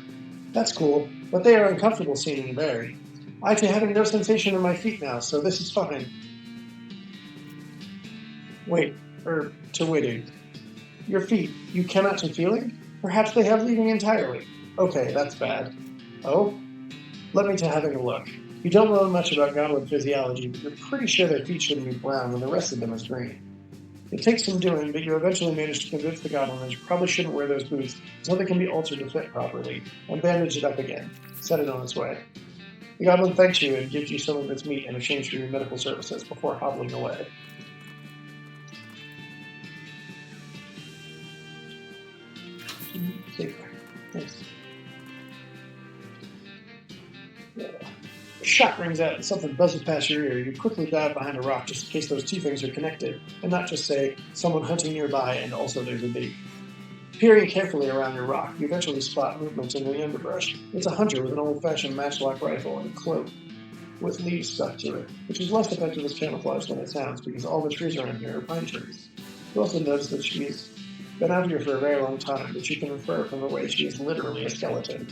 That's cool, but they are uncomfortable seeming very. I to having no sensation in my feet now, so this is fine. Wait, to waiting. Your feet, you cannot to feeling? Perhaps they have leaving entirely. Okay, that's bad. Oh? Let me to having a look. You don't know much about goblin physiology, but you're pretty sure their feet shouldn't be brown when the rest of them is green. It takes some doing, but you eventually manage to convince the goblin that you probably shouldn't wear those boots until they can be altered to fit properly, and bandage it up again. Set it on its way. The goblin thanks you and gives you some of its meat in exchange for your medical services before hobbling away. Thanks. A shot rings out and something buzzes past your ear. You quickly dive behind a rock just in case those two things are connected, and not just say, someone hunting nearby and also there's a bee. Peering carefully around your rock, you eventually spot movements in the underbrush. It's a hunter with an old-fashioned matchlock rifle and a cloak with leaves stuck to it, which is less effective as camouflage than it sounds because all the trees around here are pine trees. You also notice that she's been out here for a very long time, but you can infer from the way she is literally a skeleton.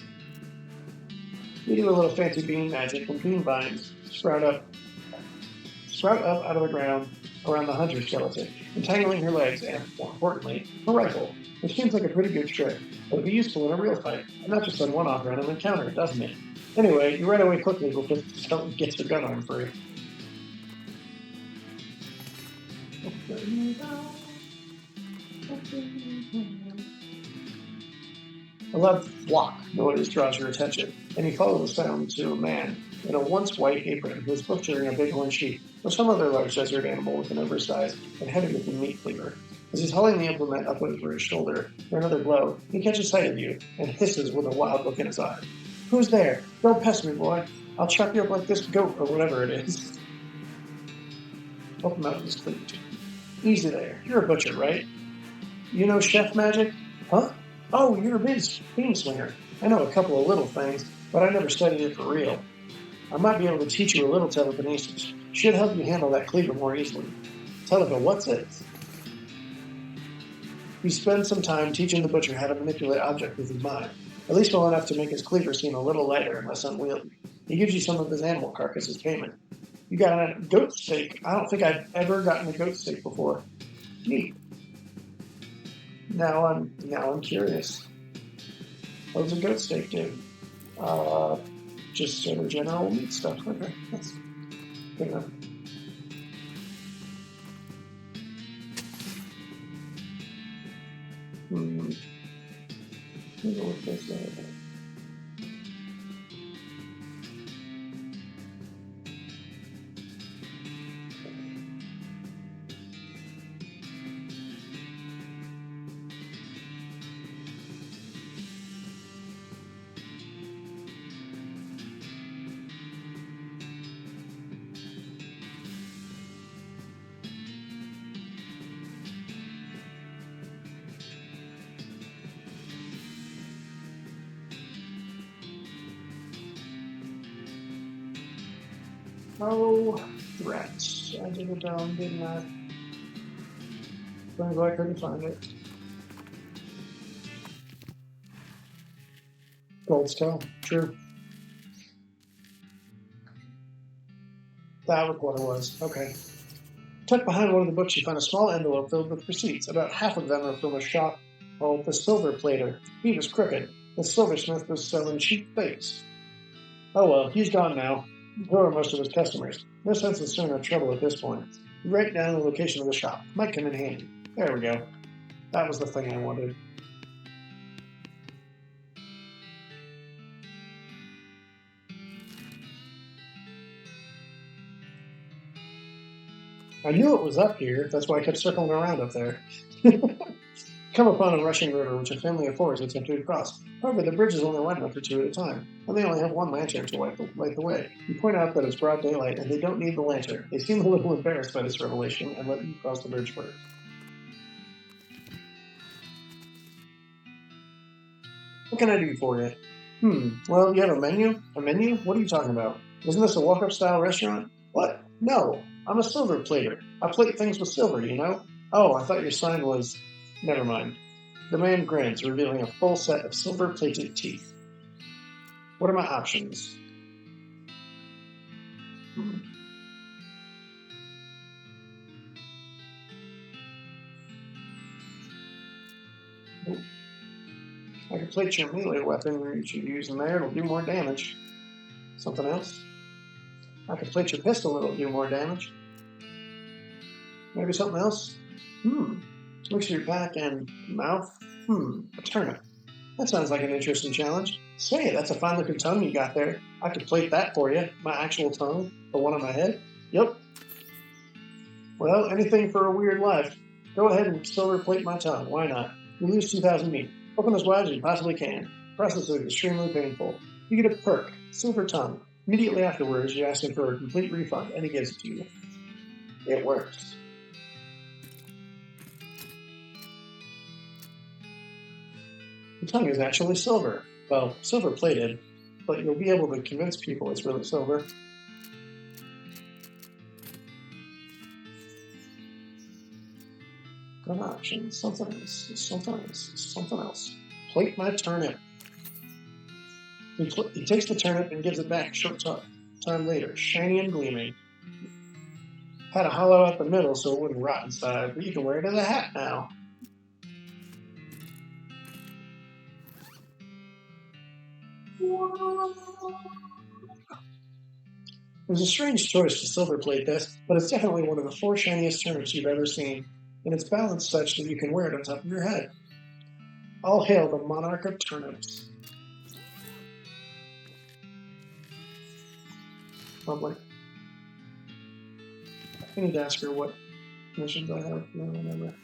You do a little fancy bean magic, and bean vines sprout up out of the ground around the hunter skeleton, entangling her legs and, more importantly, her rifle, which seems like a pretty good trick, but it'd be useful in a real fight, and not just on one-off random encounter, doesn't it? Anyway, you run away quickly before the skeleton gets your gun arm free. A loud flock noise draws your attention, and you follow the sound to a man in a once white apron who is butchering a bighorn sheep or some other large desert animal with an oversized and heavy-looking meat cleaver. As he's hauling the implement up over his shoulder for another blow, he catches sight of you and hisses with a wild look in his eye. Who's there? Don't pest me, boy. I'll chop you up like this goat or whatever it is. Help him out with his cleavage. Easy there. You're a butcher, right? You know chef magic? Huh? Oh, you're a bean slinger. I know a couple of little things, but I never studied it for real. I might be able to teach you a little telekinesis. Should help you handle that cleaver more easily. What's it? He spends some time teaching the butcher how to manipulate objects with his mind, at least well enough to make his cleaver seem a little lighter and less unwieldy. He gives you some of his animal carcass as payment. You got a goat steak. I don't think I've ever gotten a goat steak before. Neat. Now I'm curious. What does a goat steak do? Just sort of general meat stuff. Okay, that's good enough. Let's go with this. Oh, threats. I did it down, didn't I? Turns out I couldn't find it. Gold skull. True. That was what it was. Okay. Tucked behind one of the books, you find a small envelope filled with receipts. About half of them are from a shop called the Silver Plater. He was crooked. The silversmith was selling cheap fakes. Oh well, he's gone now. So are most of his customers. No sense in stirring up trouble at this point. You write down the location of the shop. Might come in handy. There we go. That was the thing I wanted. I knew it was up here. That's why I kept circling around up there. Come upon a rushing river which a family of four is attempting to cross. However, the bridge is only wide enough for two at a time, and they only have one lantern to light the way. You point out that it's broad daylight, and they don't need the lantern. They seem a little embarrassed by this revelation and let you cross the bridge first. What can I do for you? Well, you have a menu? A menu? What are you talking about? Isn't this a walk-up style restaurant? What? No, I'm a silver plater. I plate things with silver, you know? Oh, I thought your sign was... Never mind. The man grins, revealing a full set of silver-plated teeth. What are my options? I can plate your melee weapon where you should use in there. It'll do more damage. Something else? I can plate your pistol. It'll do more damage. Maybe something else? Looks at your back and mouth. A turnip. That sounds like an interesting challenge. Say, that's a fine looking tongue you got there. I could plate that for you. My actual tongue, the one on my head. Yep. Well, anything for a weird life. Go ahead and silver plate my tongue. Why not? You lose 2,000 meat. Open as wide as you possibly can. Process is extremely painful. You get a perk, silver tongue. Immediately afterwards, you ask him for a complete refund, and he gives it to you. It works. The tongue is actually silver. Well, silver plated, but you'll be able to convince people it's really silver. Good option. Something else. Plate my turnip. He takes the turnip and gives it back short time later, shiny and gleaming. Had a hollow out the middle so it wouldn't rot inside, but you can wear it as a hat now. It was a strange choice to silver plate this, but it's definitely one of the four shiniest turnips you've ever seen, and it's balanced such that you can wear it on top of your head. All hail the monarch of turnips. Lovely. I need to ask her what missions I have. No, never.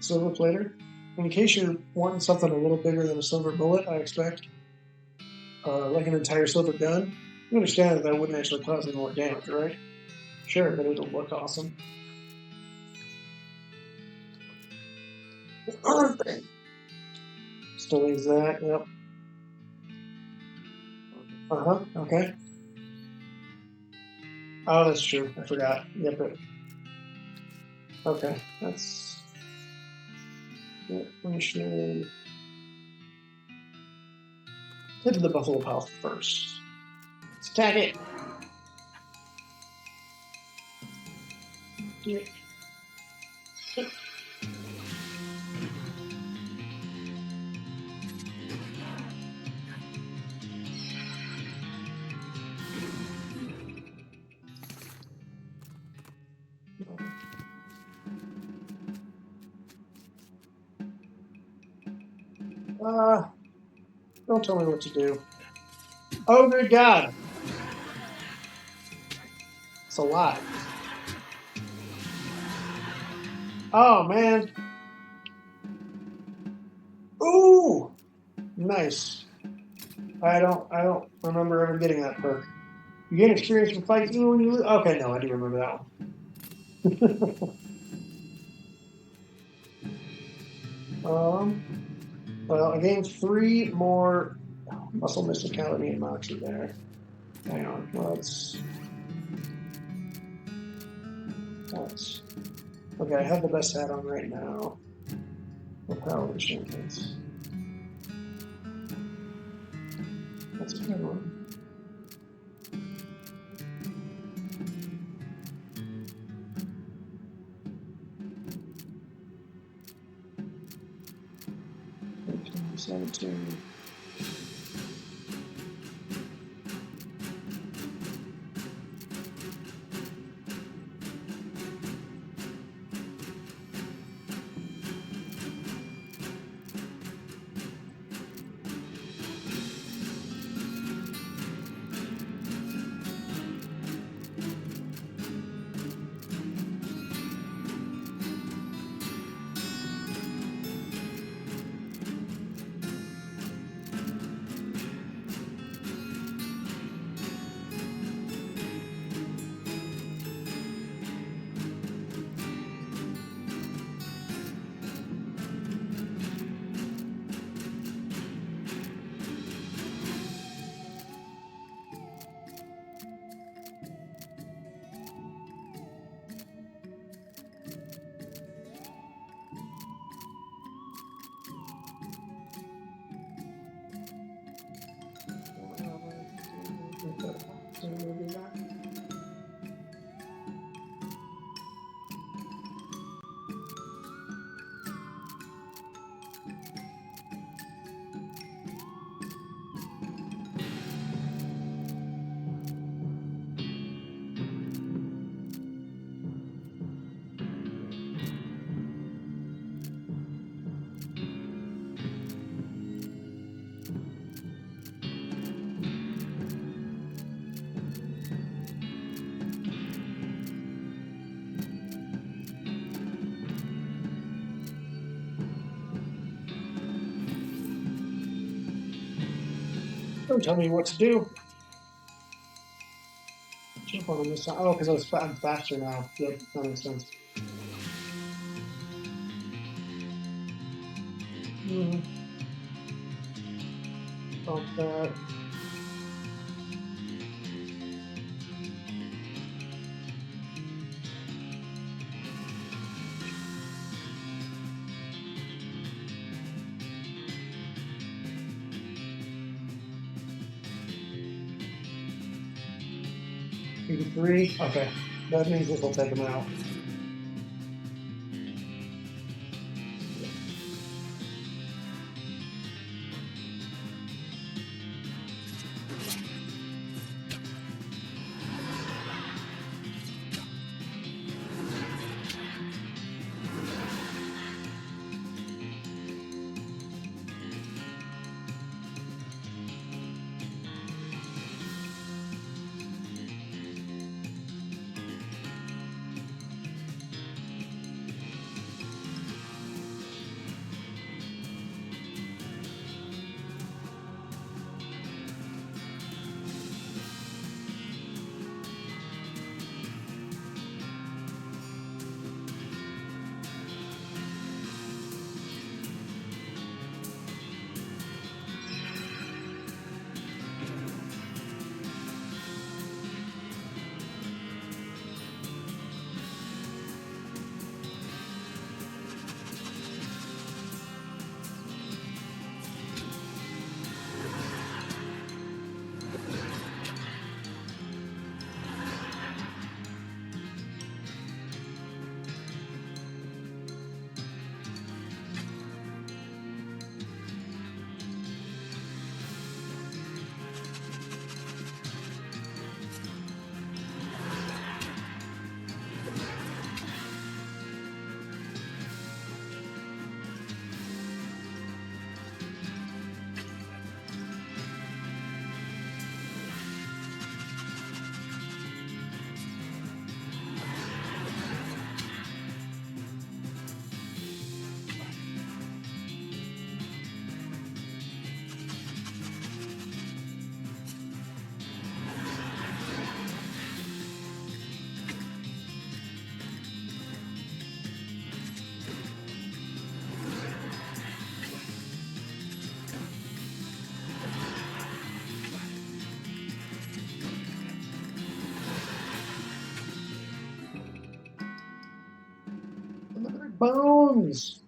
Silver plater. In case you're wanting something a little bigger than a silver bullet, I expect, like an entire silver gun, you understand that wouldn't actually cause any more damage, right? Sure, but it'll look awesome. Still leaves that, yep. Okay. Oh, that's true. I forgot. Yep. Okay, that's... Yep, we should... Head to the buffalo pile first. Let's attack it! Yeah. Don't tell me what to do. Oh, good God! It's a lot. Oh, man. Ooh! Nice. I don't remember ever getting that perk. You gain experience from fights even when you lose. Okay, no, I do remember that one. Well, I gained 3 more muscle mysticality and moxie there. Hang on, let's. Okay, I have the best hat on right now. Power enchantments. That's a good one. $13, $17. Don't tell me what to do. Jump on this side. Oh, because I'm faster now. Yep, that makes sense. Bump that. Three. Okay. That means this will take him out. bones.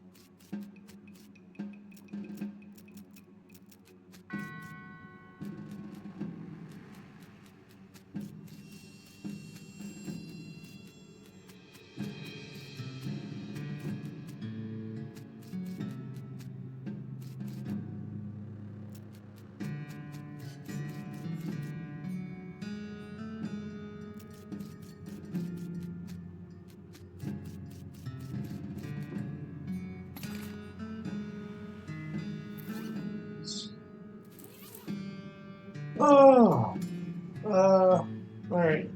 Oh, all right.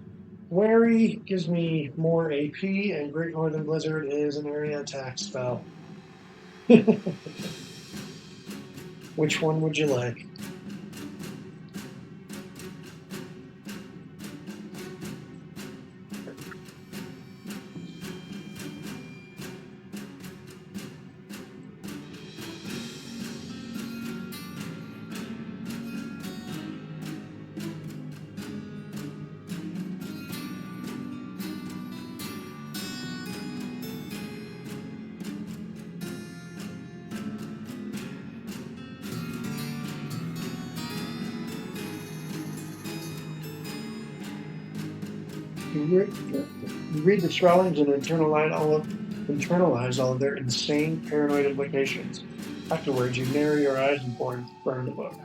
Wary gives me more AP, and Great Northern Blizzard is an area attack spell. Which one would you like? You read the scrawlings and internalize all of their insane paranoid implications. Afterwards, you narrow your eyes and burn the book.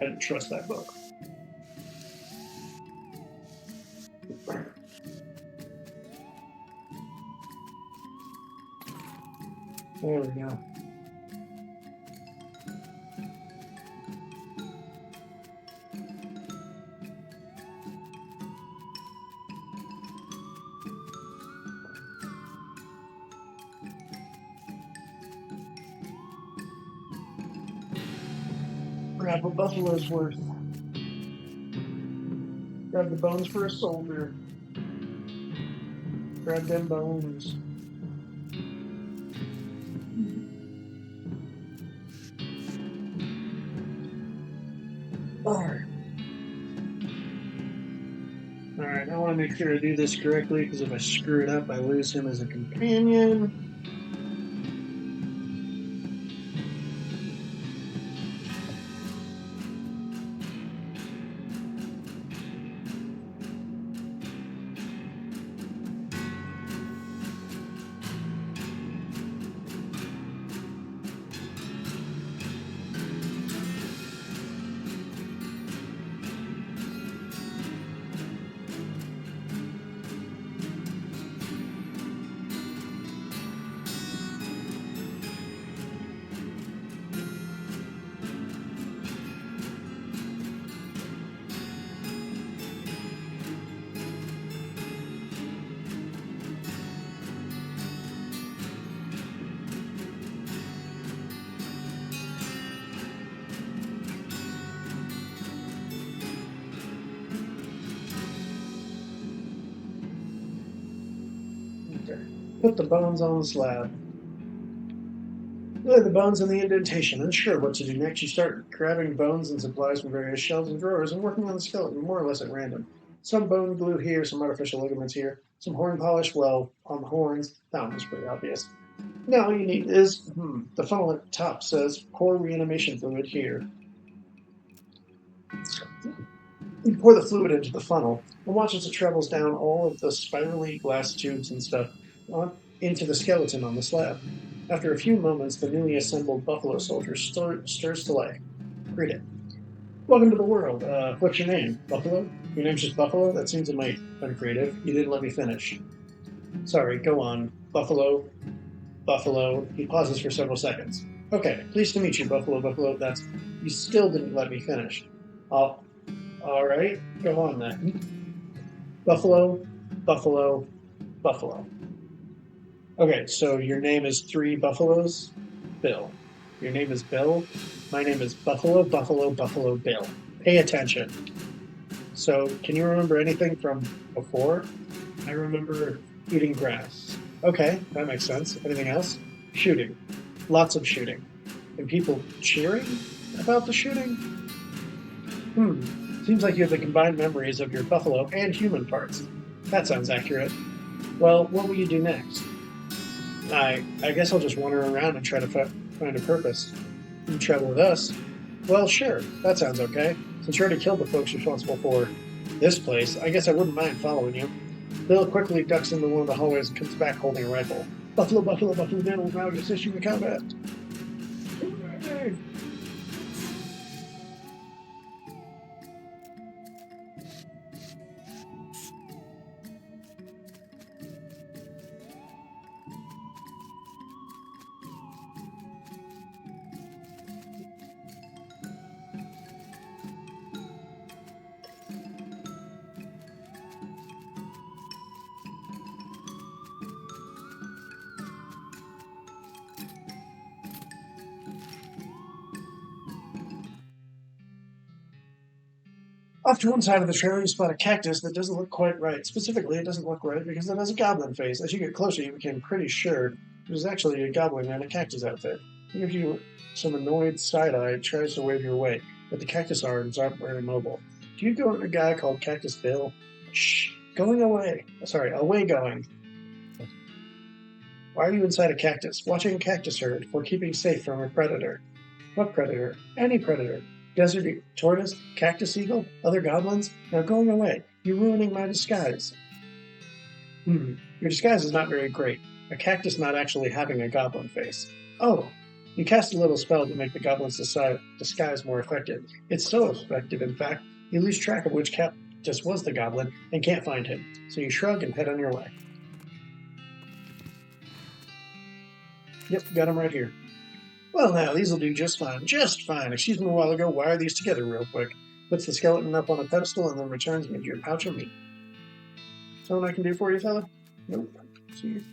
I didn't trust that book. There we go. Grab a buffalo's worth. Grab the bones for a soldier. Grab them bones. Alright, I want to make sure I do this correctly, because if I screw it up, I lose him as a companion. Put the bones on the slab. Lay the bones in the indentation. Unsure what to do next, you start grabbing bones and supplies from various shelves and drawers and working on the skeleton more or less at random. Some bone glue here, some artificial ligaments here, some horn polish, well, on the horns. That one was pretty obvious. Now all you need is, the funnel at the top says pour reanimation fluid here. You pour the fluid into the funnel and watch as it travels down all of the spirally glass tubes and stuff into the skeleton on the slab. After a few moments, the newly assembled buffalo soldier stirs to life. Read it. Welcome to the world. What's your name? Buffalo? Your name's just Buffalo? That seems a mite uncreative. You didn't let me finish. Sorry, go on. Buffalo. Buffalo. He pauses for several seconds. Okay, pleased to meet you, Buffalo. Buffalo. You still didn't let me finish. All right, go on then. Buffalo. Buffalo. Buffalo. Okay, so your name is Three Buffaloes? Bill. Your name is Bill? My name is Buffalo, Buffalo, Buffalo, Bill. Pay attention. So, can you remember anything from before? I remember eating grass. Okay, that makes sense. Anything else? Shooting. Lots of shooting. And people cheering about the shooting? Seems like you have the combined memories of your buffalo and human parts. That sounds accurate. Well, what will you do next? I guess I'll just wander around and try to find a purpose. You travel with us? Well, sure. That sounds okay. Since you already killed the folks responsible for this place, I guess I wouldn't mind following you. Bill quickly ducks into one of the hallways and comes back holding a rifle. Buffalo, buffalo, buffalo, dental, now just issue in combat. Off to one side of the trailer, you spot a cactus that doesn't look quite right. Specifically, it doesn't look right because it has a goblin face. As you get closer, you become pretty sure it was actually a goblin in a cactus outfit. He gives you some annoyed side eye and tries to wave you away, but the cactus arms aren't very mobile. Do you go to a guy called Cactus Bill? Shh, going away. Sorry, away going. Why are you inside a cactus? Watching a cactus herd for keeping safe from a predator. What predator? Any predator. Desert tortoise, cactus eagle, other goblins? Now going away. You're ruining my disguise. Your disguise is not very great. A cactus not actually having a goblin face. Oh, you cast a little spell to make the goblin's disguise more effective. It's so effective, in fact, you lose track of which cactus was the goblin and can't find him. So you shrug and head on your way. Yep, got him right here. Well, now, these'll do just fine. Just fine. Excuse me a while ago. Wire these together real quick. Puts the skeleton up on a pedestal and then returns me to your pouch of meat. Something I can do for you, fella? Nope. See you.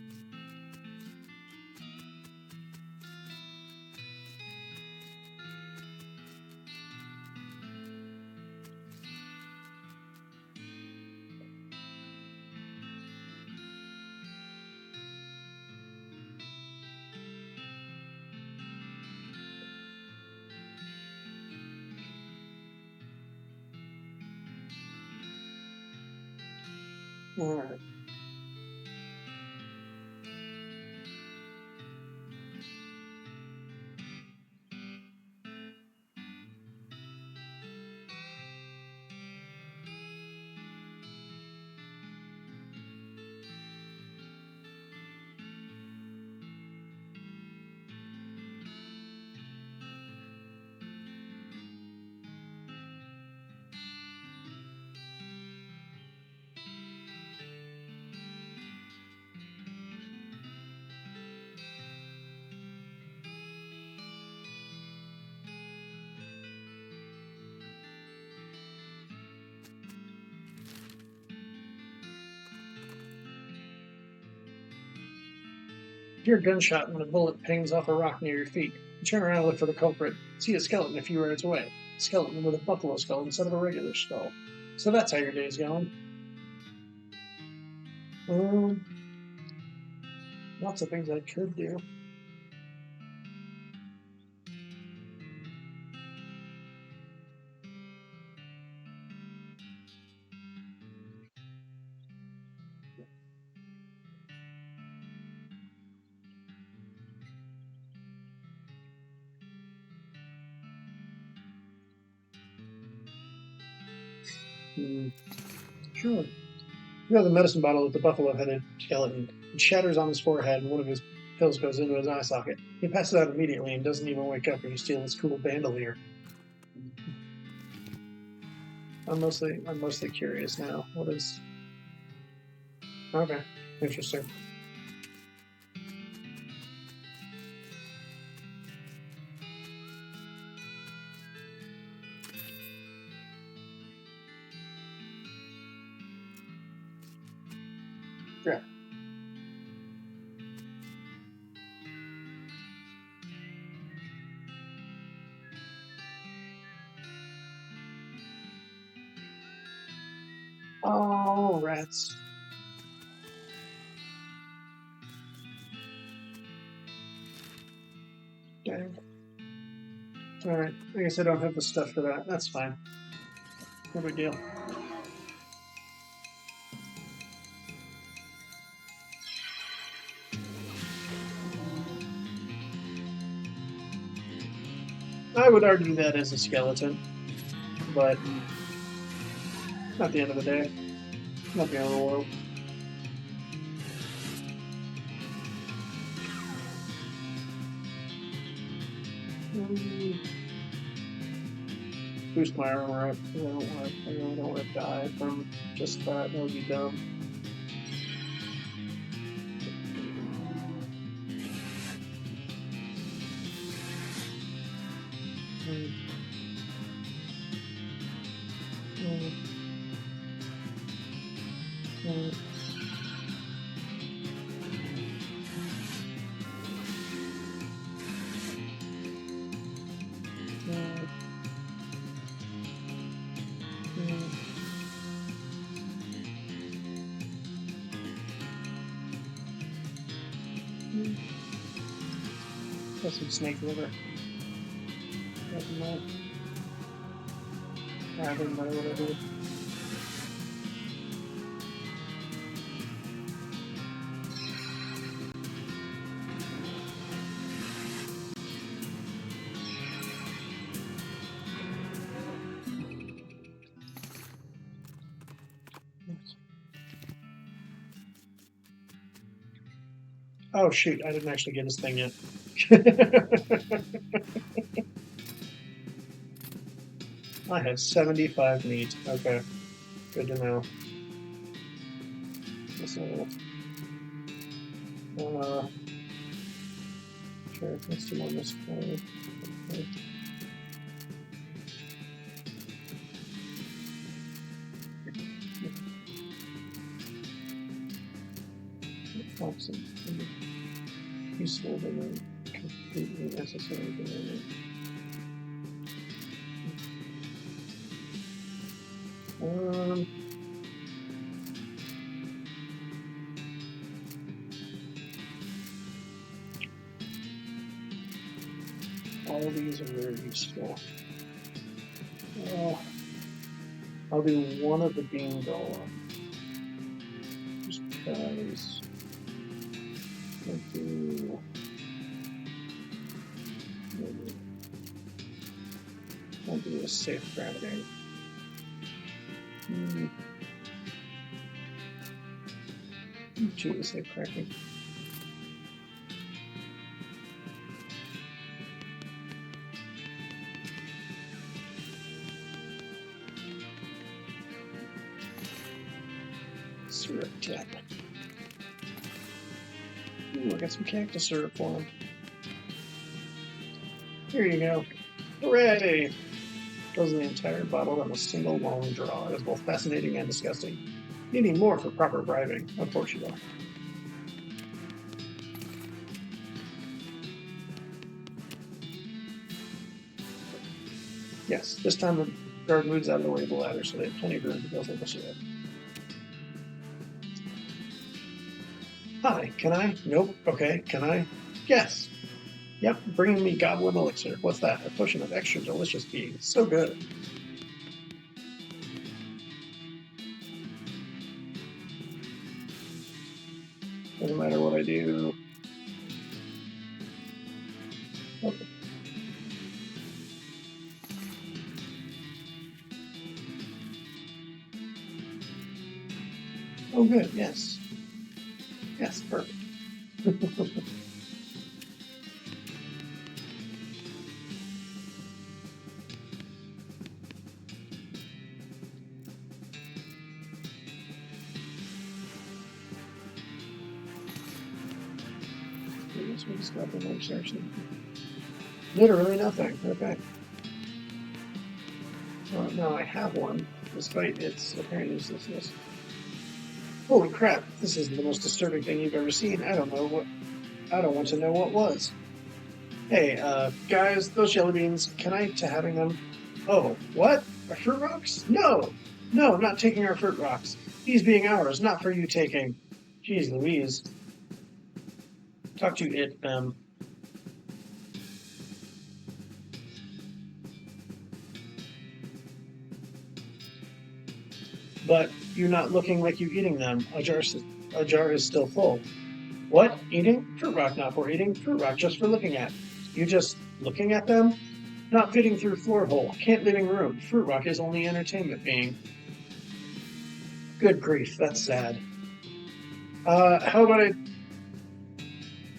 All right. You hear a gunshot when a bullet pings off a rock near your feet. You turn around and look for the culprit. See a skeleton a few yards away. A skeleton with a buffalo skull instead of a regular skull. So that's how your day's going. Lots of things I could do. Sure. You have the medicine bottle with the buffalo-headed skeleton. It shatters on his forehead, and one of his pills goes into his eye socket. He passes out immediately and doesn't even wake up when you steal his cool bandolier. I'm mostly curious now. What is? Okay, interesting. Yeah. Oh, rats. Dang. All right. I guess I don't have the stuff for that. That's fine. No big deal. I would argue that as a skeleton, but not the end of the day. Not the end of the world. Boost my armor up. I really don't want to die from just that. That would be dumb. Got some snake liver. Having my whatever. Oh shoot, I didn't actually get his thing yet. I have 75 meat. Okay. Good to know. So, sure, let's do on this one. Okay. Awesome. Useful, but not completely necessary. All of these are very useful. I'll do one of the bean golem. Just because I'll do maybe I'll do a safe crafting. Choose a safe crafting. Syrup tap. Ooh, I got some cactus syrup for him. Here you go. Hooray! Fills the entire bottle in a single long draw. It is both fascinating and disgusting. Needing more for proper bribing, unfortunately. Yes, this time the guard moves out of the way of the ladder, so they have plenty of room to go for the syrup. Hi, can I? Nope. Okay, can I? Yes. Yep, bringing me goblin elixir. What's that? A potion of extra delicious being. So good. Doesn't matter what I do. Okay. Oh, good. Yes. Yes, perfect. Literally nothing. Okay. Well, now I have one, despite its apparent uselessness. Holy crap! This is the most disturbing thing you've ever seen. I don't want to know what was. Hey, guys, those jelly beans. Can I to having them? Oh, what? Our fruit rocks? No, I'm not taking our fruit rocks. These being ours, not for you taking. Jeez Louise. Talk to it, But you're not looking like you eating them. A jar is still full. What? Eating? Fruit rock not for eating. Fruit rock just for looking at. You just looking at them? Not fitting through floor hole. Can't living room. Fruit rock is only entertainment being. Good grief, that's sad. How about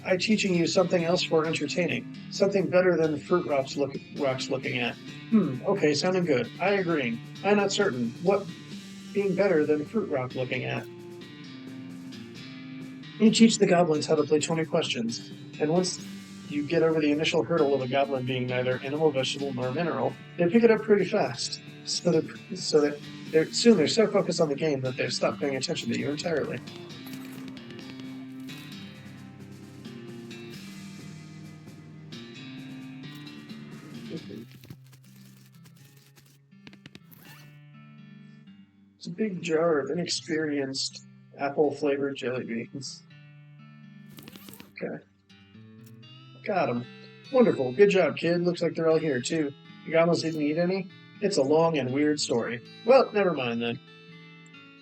I teaching you something else for entertaining? Something better than fruit rocks looking at. Okay, sounding good. I agreeing. I'm not certain. What being better than fruit rock looking at? You teach the goblins how to play 20 questions, and once you get over the initial hurdle of a goblin being neither animal, vegetable, nor mineral, they pick it up pretty fast. So that they're so focused on the game that they stop paying attention to you entirely. It's a big jar of inexperienced apple-flavored jelly beans. Okay. Got them. Wonderful. Good job, kid. Looks like they're all here, too. The goblins didn't eat any? It's a long and weird story. Well, never mind then.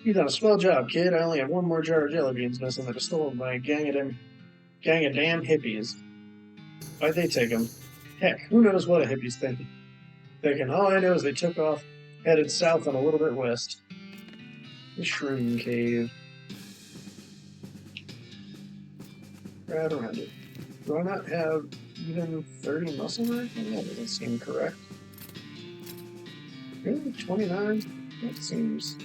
You done a swell job, kid. I only have one more jar of jelly beans missing that was stolen by a gang of damn hippies. Why'd they take them? Heck, who knows what a hippie's thinking. All I know is they took off, headed south and a little bit west. The Shroom Cave. Right around it. Do I not have even 30 muscle work? That doesn't seem correct. Really? 29? That seems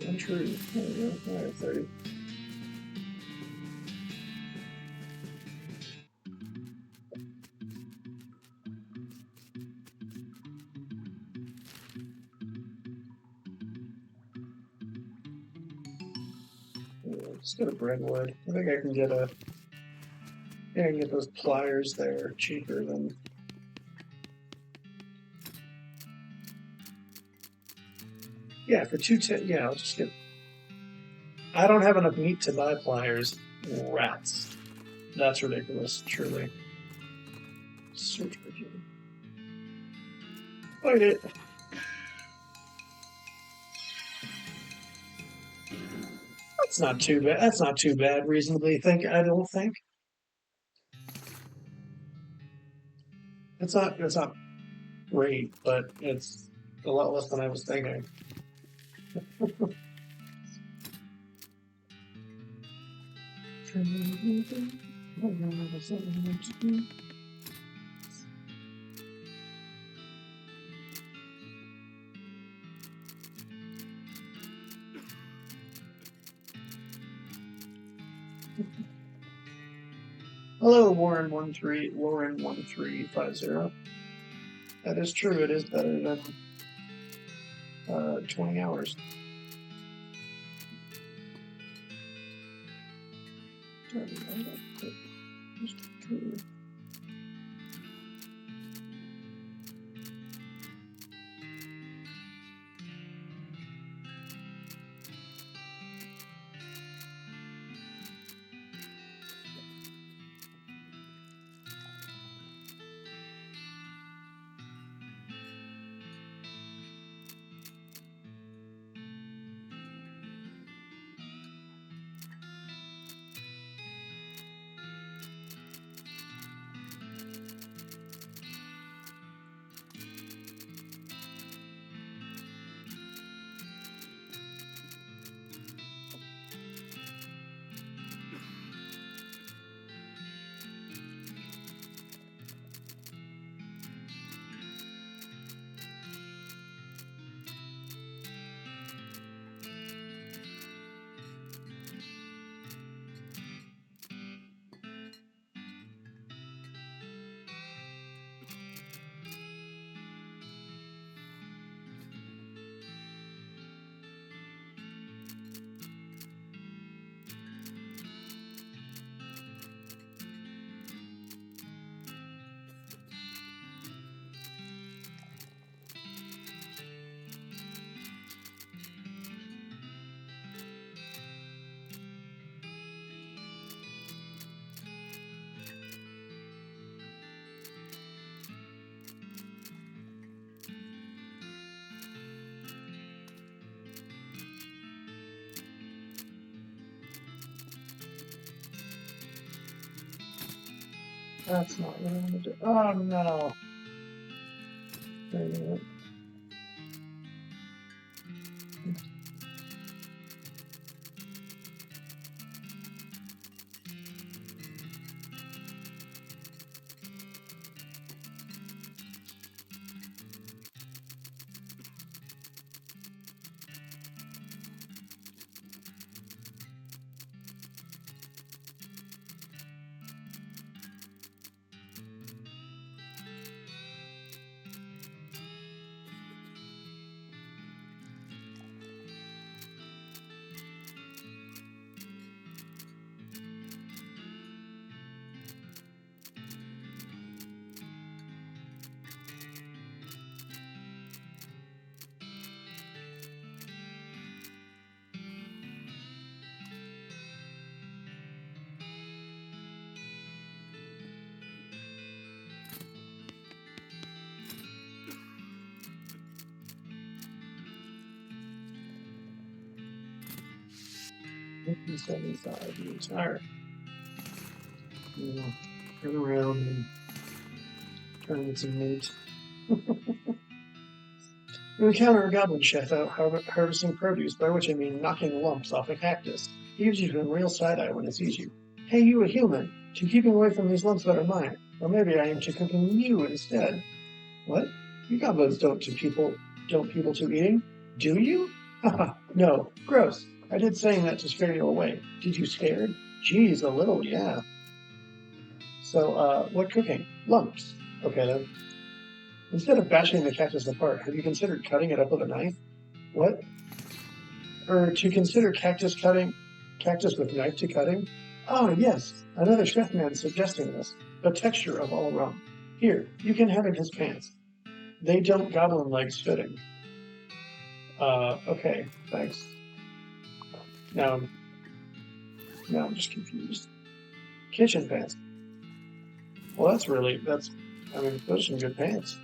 untrue. There we go. I have 30. Let's go to Brentwood. I think I can get those pliers there cheaper than. Yeah, for 210. Yeah, I'll just get. I don't have enough meat to buy pliers. Rats. That's ridiculous, truly. Search for you. Fight it. That's not too bad. That's not too bad, reasonably. I don't think. It's not great, but it's a lot less than I was thinking. Hello, Warren 1350. That is true. It is better than 20 hours. That's not what I want to do. Oh no. 75 years. All right. Turn around and try to get some meat. You encounter a goblin chef out harvesting produce, by which I mean knocking lumps off a cactus. He gives you a real side-eye when he sees you. Hey, you a human, to keeping away from these lumps that are mine. Or maybe I am to cooking you instead. What? You goblins don't people to eating? Do you? Haha, no. Gross. I did saying that to scare you away. Did you scared? Geez, a little, yeah. So, what cooking? Lumps. Okay then. Instead of bashing the cactus apart, have you considered cutting it up with a knife? What? Or to consider cactus with knife to cutting? Oh, yes, another chef man suggesting this. The texture of all rum. Here, you can have in his pants. They don't goblin legs fitting. Okay, thanks. Now I'm just confused. Kitchen pants. Well, those are some good pants.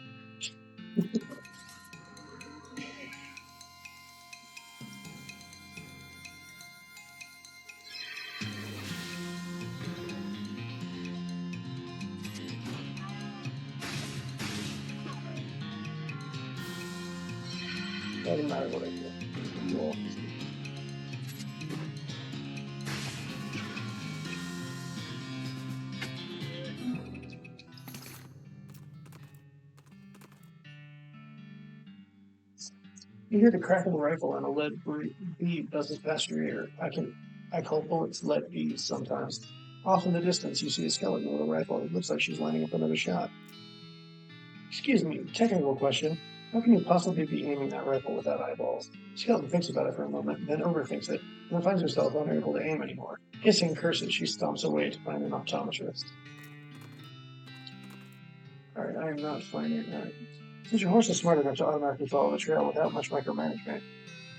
Doesn't matter what I do. Cool. You hear the crack of a rifle and a lead bead buzzes past your ear. I call bullets lead beads sometimes. Off in the distance, you see a skeleton with a rifle. It looks like she's lining up another shot. Excuse me, technical question. How can you possibly be aiming that rifle without eyeballs? Skeleton thinks about it for a moment, then overthinks it, and then finds herself unable to aim anymore. Hissing curses, she stomps away to find an optometrist. Alright, I am not finding it. Since your horse is smart enough to automatically follow the trail without much micromanagement,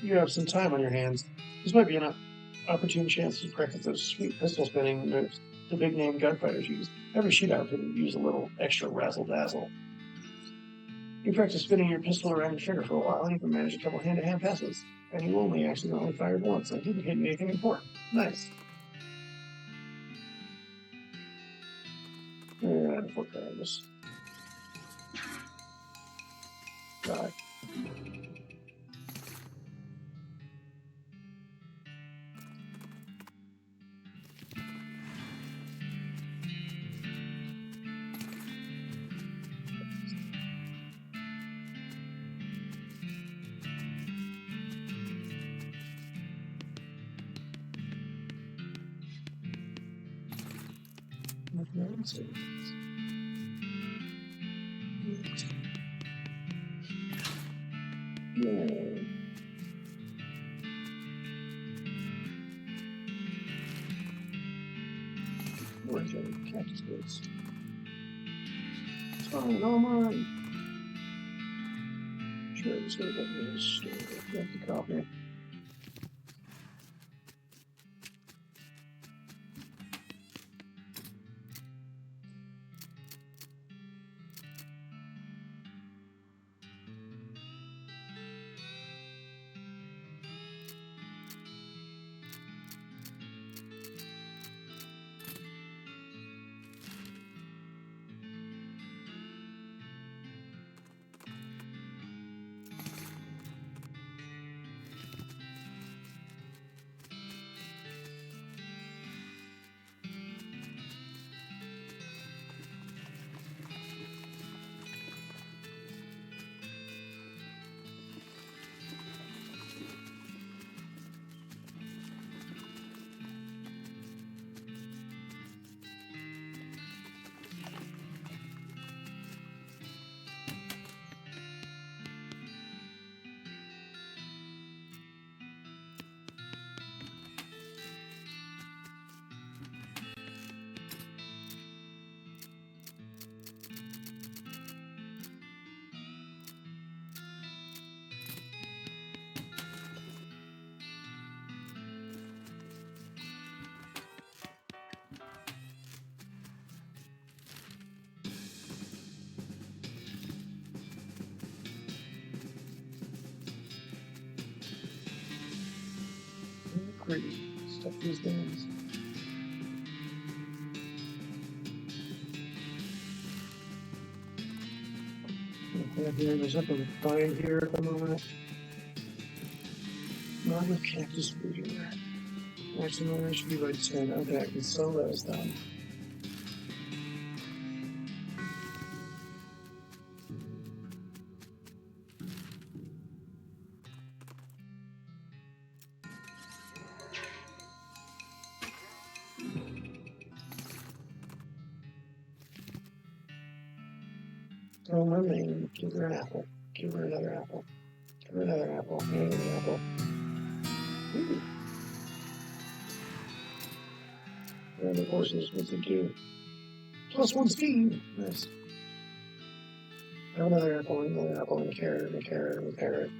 you have some time on your hands. This might be an opportune chance to practice those sweet pistol spinning moves the big name gunfighters use. Every shootout could use a little extra razzle dazzle. You practice spinning your pistol around your finger for a while and even manage a couple hand-to-hand passes. And you only accidentally fired once and didn't hit anything important. Nice. And flip that, just die. Yay. Where's your cactus boots? It's fine, all mine. Sure, I'm just gonna go to the store. Get the copy. free. Stuff these things. Okay, there's nothing fine here at the moment. Not with cactus food here. Maximum I should be by 10. Okay, I can sell those then. Oh, my name. Give her an apple. Give her another apple. Give her another apple. And an apple. Ooh. And the horses, what's it do? +1 speed. Nice. Have another apple, another apple, and a carrot, and a carrot, and a carrot.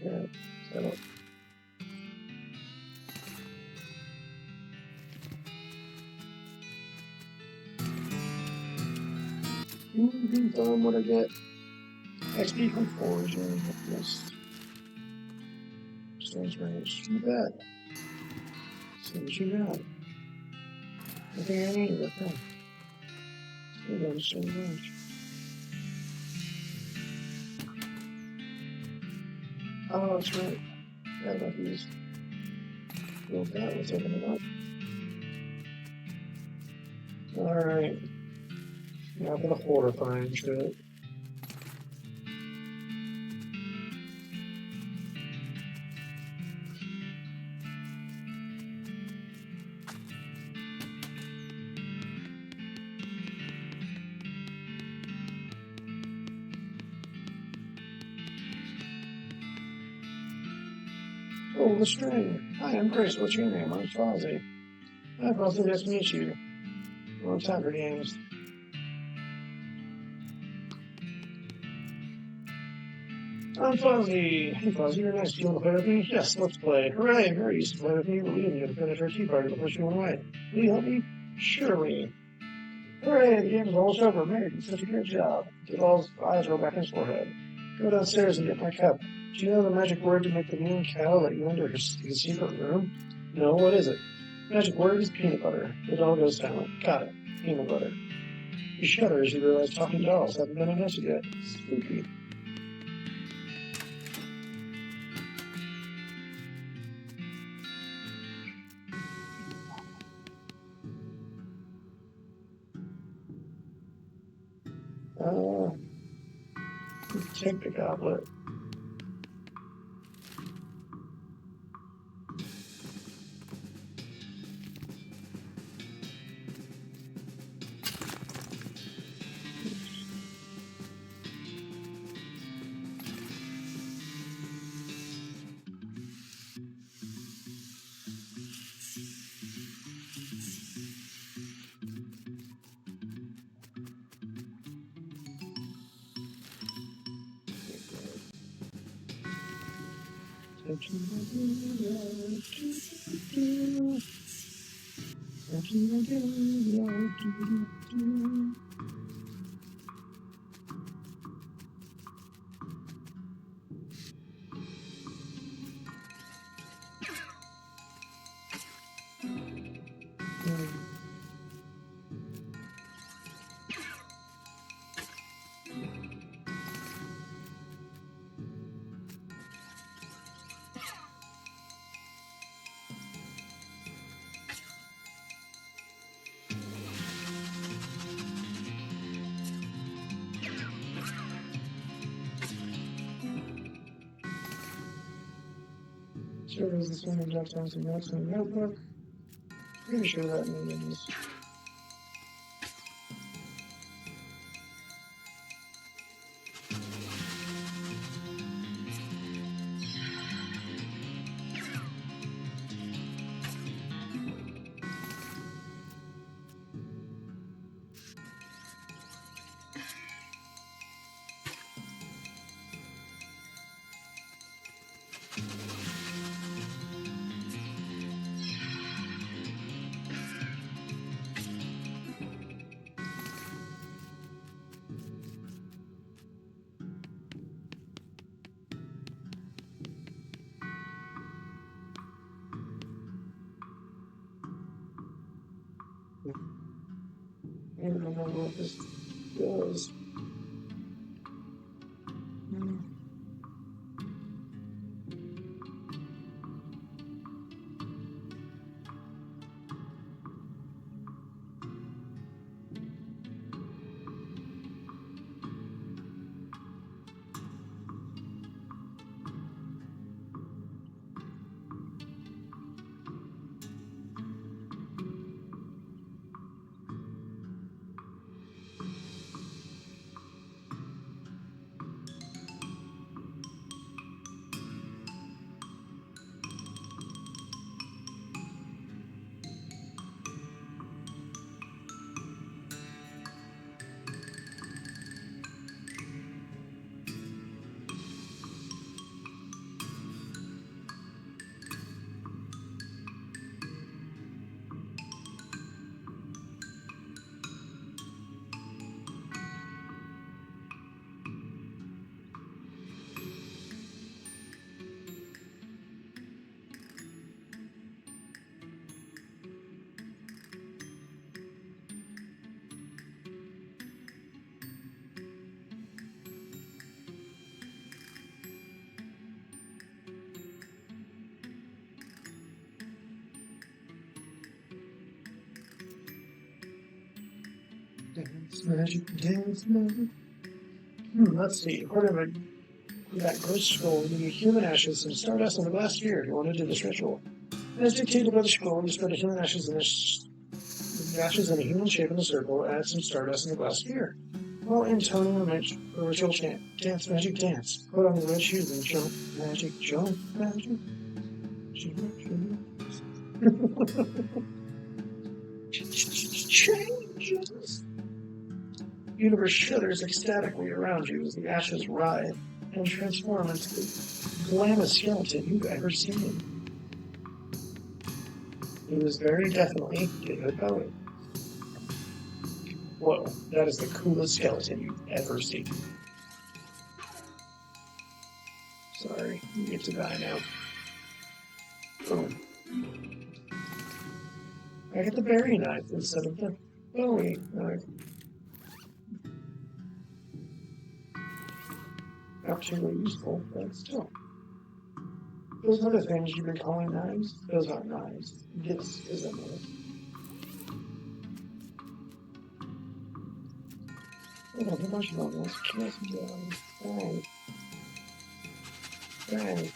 Carrot. Settle. What I get? XP from foraging. Yes. Strange range. Too bad. See what you got. Nothing I need. Okay. Still got a strange range. Oh, that's right. Forgot about these. Build that. Let's open it up. Alright. Now for the horrifying shit. Oh, the string. Hi, I'm Grace. What's your name? I'm Fozzie. Hi, Fozzie. Nice to meet you. Long time for games. I'm Fozzie. Hey, Fozzie, you're nice. Do you want to play with me? Yes, let's play. Hooray! Mary used to play with me, but we didn't get to finish our tea party before she went away. Will you help me? Surely. Hooray! The game is almost over. Mary did such a great job. Duval's eyes roll back in his forehead. Go downstairs and get my cup. Do you know the magic word to make the moon cow let you into his secret room? No, what is it? Magic word is peanut butter. The doll goes silent. Got it. Peanut butter. You shudder as you realize talking dolls haven't been invented yet. Spooky. Take the goblet. Sure, is this one jot down some notes in the notebook? Pretty sure that means. I don't know what this does. Dance magic, dance magic. Let's see. According to that ghost scroll, you need human ashes and stardust in a glass sphere if you want to do this ritual. As dictated by the scroll, you spread the human ashes in a human shape in a circle, add some stardust in the glass sphere. While intoning the ritual chant, dance magic dance. Put on the red shoes and jump magic, jump magic. Changes. The universe shudders ecstatically around you as the ashes writhe and transform into the glammest skeleton you've ever seen. It was very definitely David Bowie. Whoa, that is the coolest skeleton you've ever seen. Sorry, you get to die now. Boom. I get the berry knife instead of the Bowie knife. Not particularly useful, but still. Those other things you've been calling knives, those aren't knives. This is a knife. Oh, the marshmallows kills me. Bang. Bang.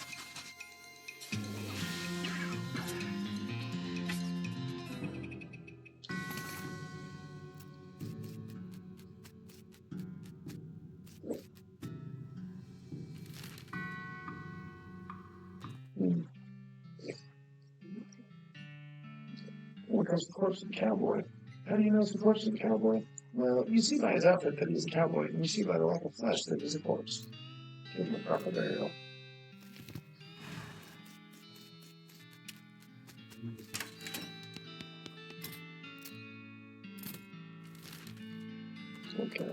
Here comes the corpse of the cowboy. How do you know it's the corpse of the cowboy? Well, you see by his outfit that he's a cowboy, and you see by the lack of flesh that he's a corpse. Give him a proper burial. Okay.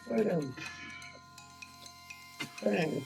Right in. Bang.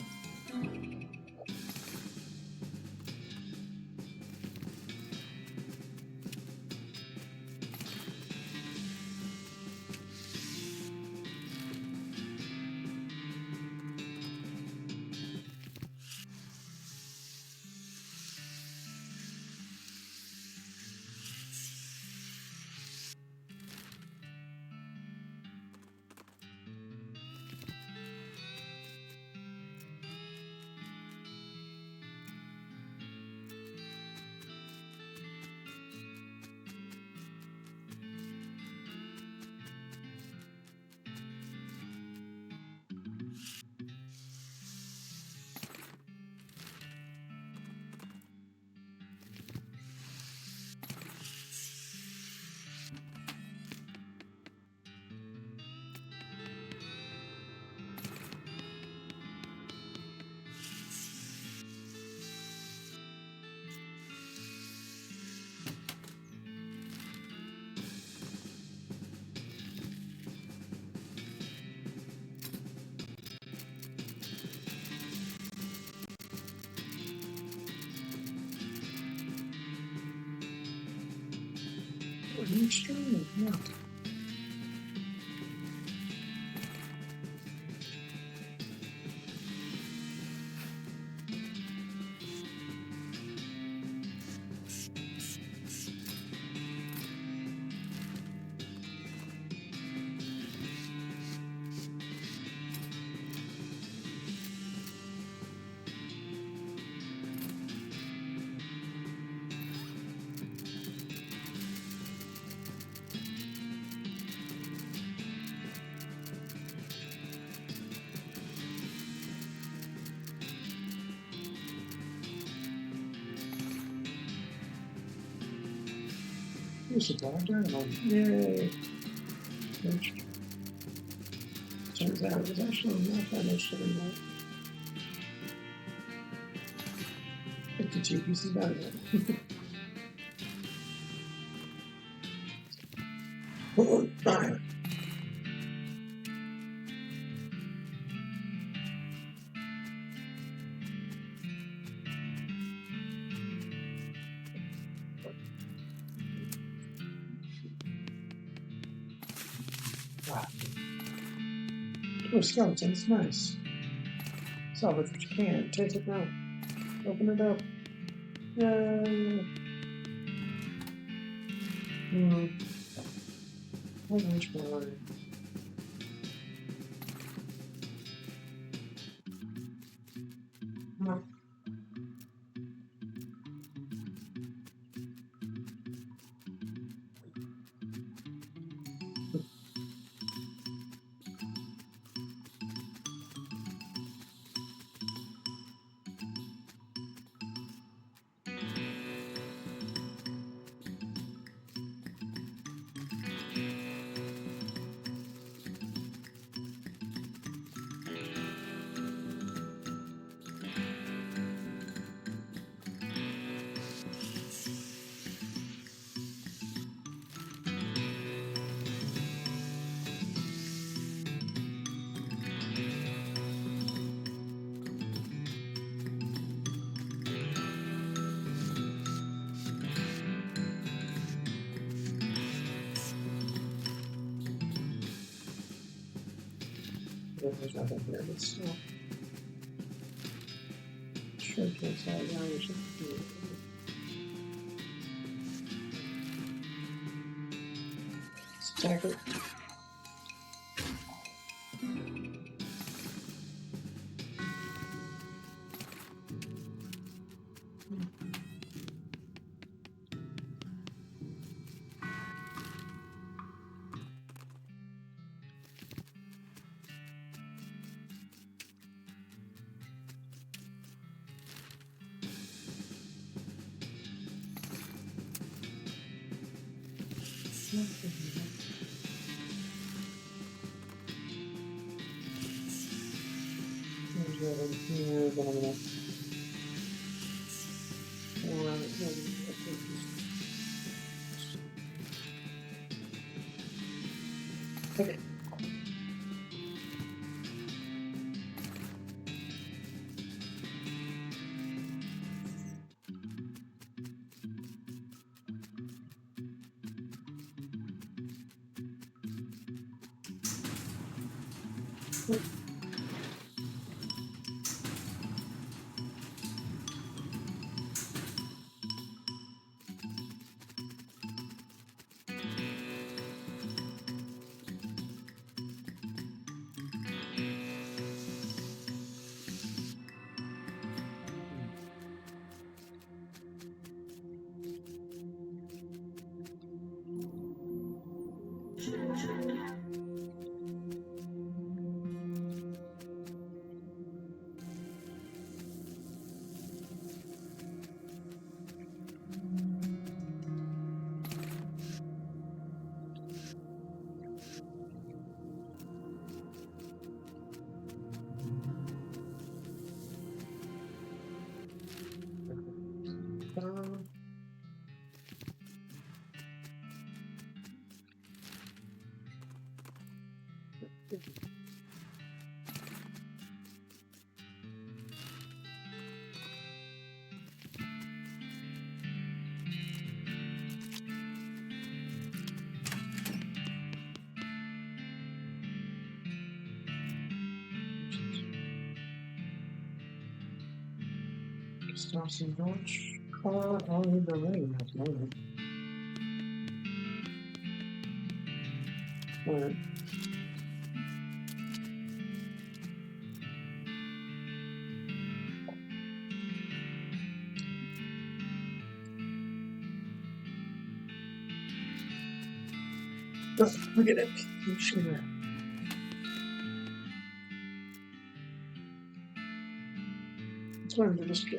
Extreme, yeah. Here's a dog journal. Yay! Which turns out it was actually not that much to remote. 52 pieces better than Wow. Oh, skeletons, nice. Salvage what you can. Take it now. Open it up. Yay! How much more? There's nothing here, but still. Showcase that now. We should do it. Let's attack it. Okay. Stops in Village. I'll need the ring. Alright. Look at it. It's fine to just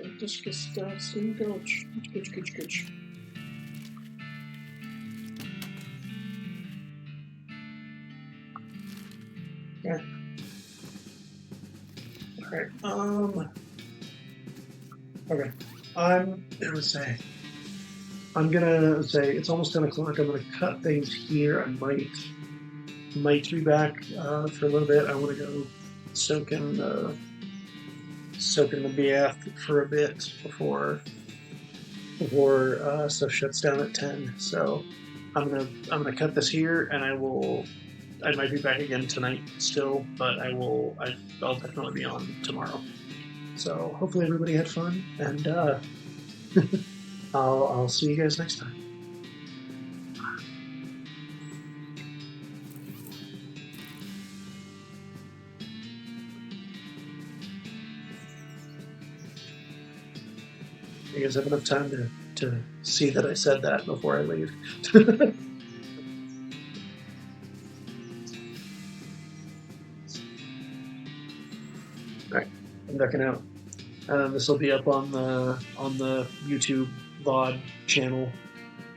get stuff in Village. Good. Yeah. Alright, okay. I'm gonna say it's almost 10 o'clock. I'm gonna cut things here. I might be back for a little bit. I want to go soak in the bath for a bit before stuff shuts down at 10. So I'm gonna cut this here, and I might be back again tonight still, but I'll definitely be on tomorrow. So hopefully everybody had fun, and I'll see you guys next time. You guys have enough time to see that I said that before I leave. Alright, I'm ducking out. This will be up on the YouTube VOD channel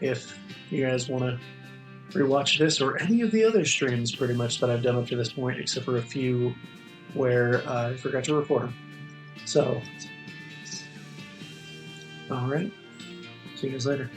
if you guys want to rewatch this or any of the other streams pretty much that I've done up to this point, except for a few where I forgot to record them. So, alright, see you guys later.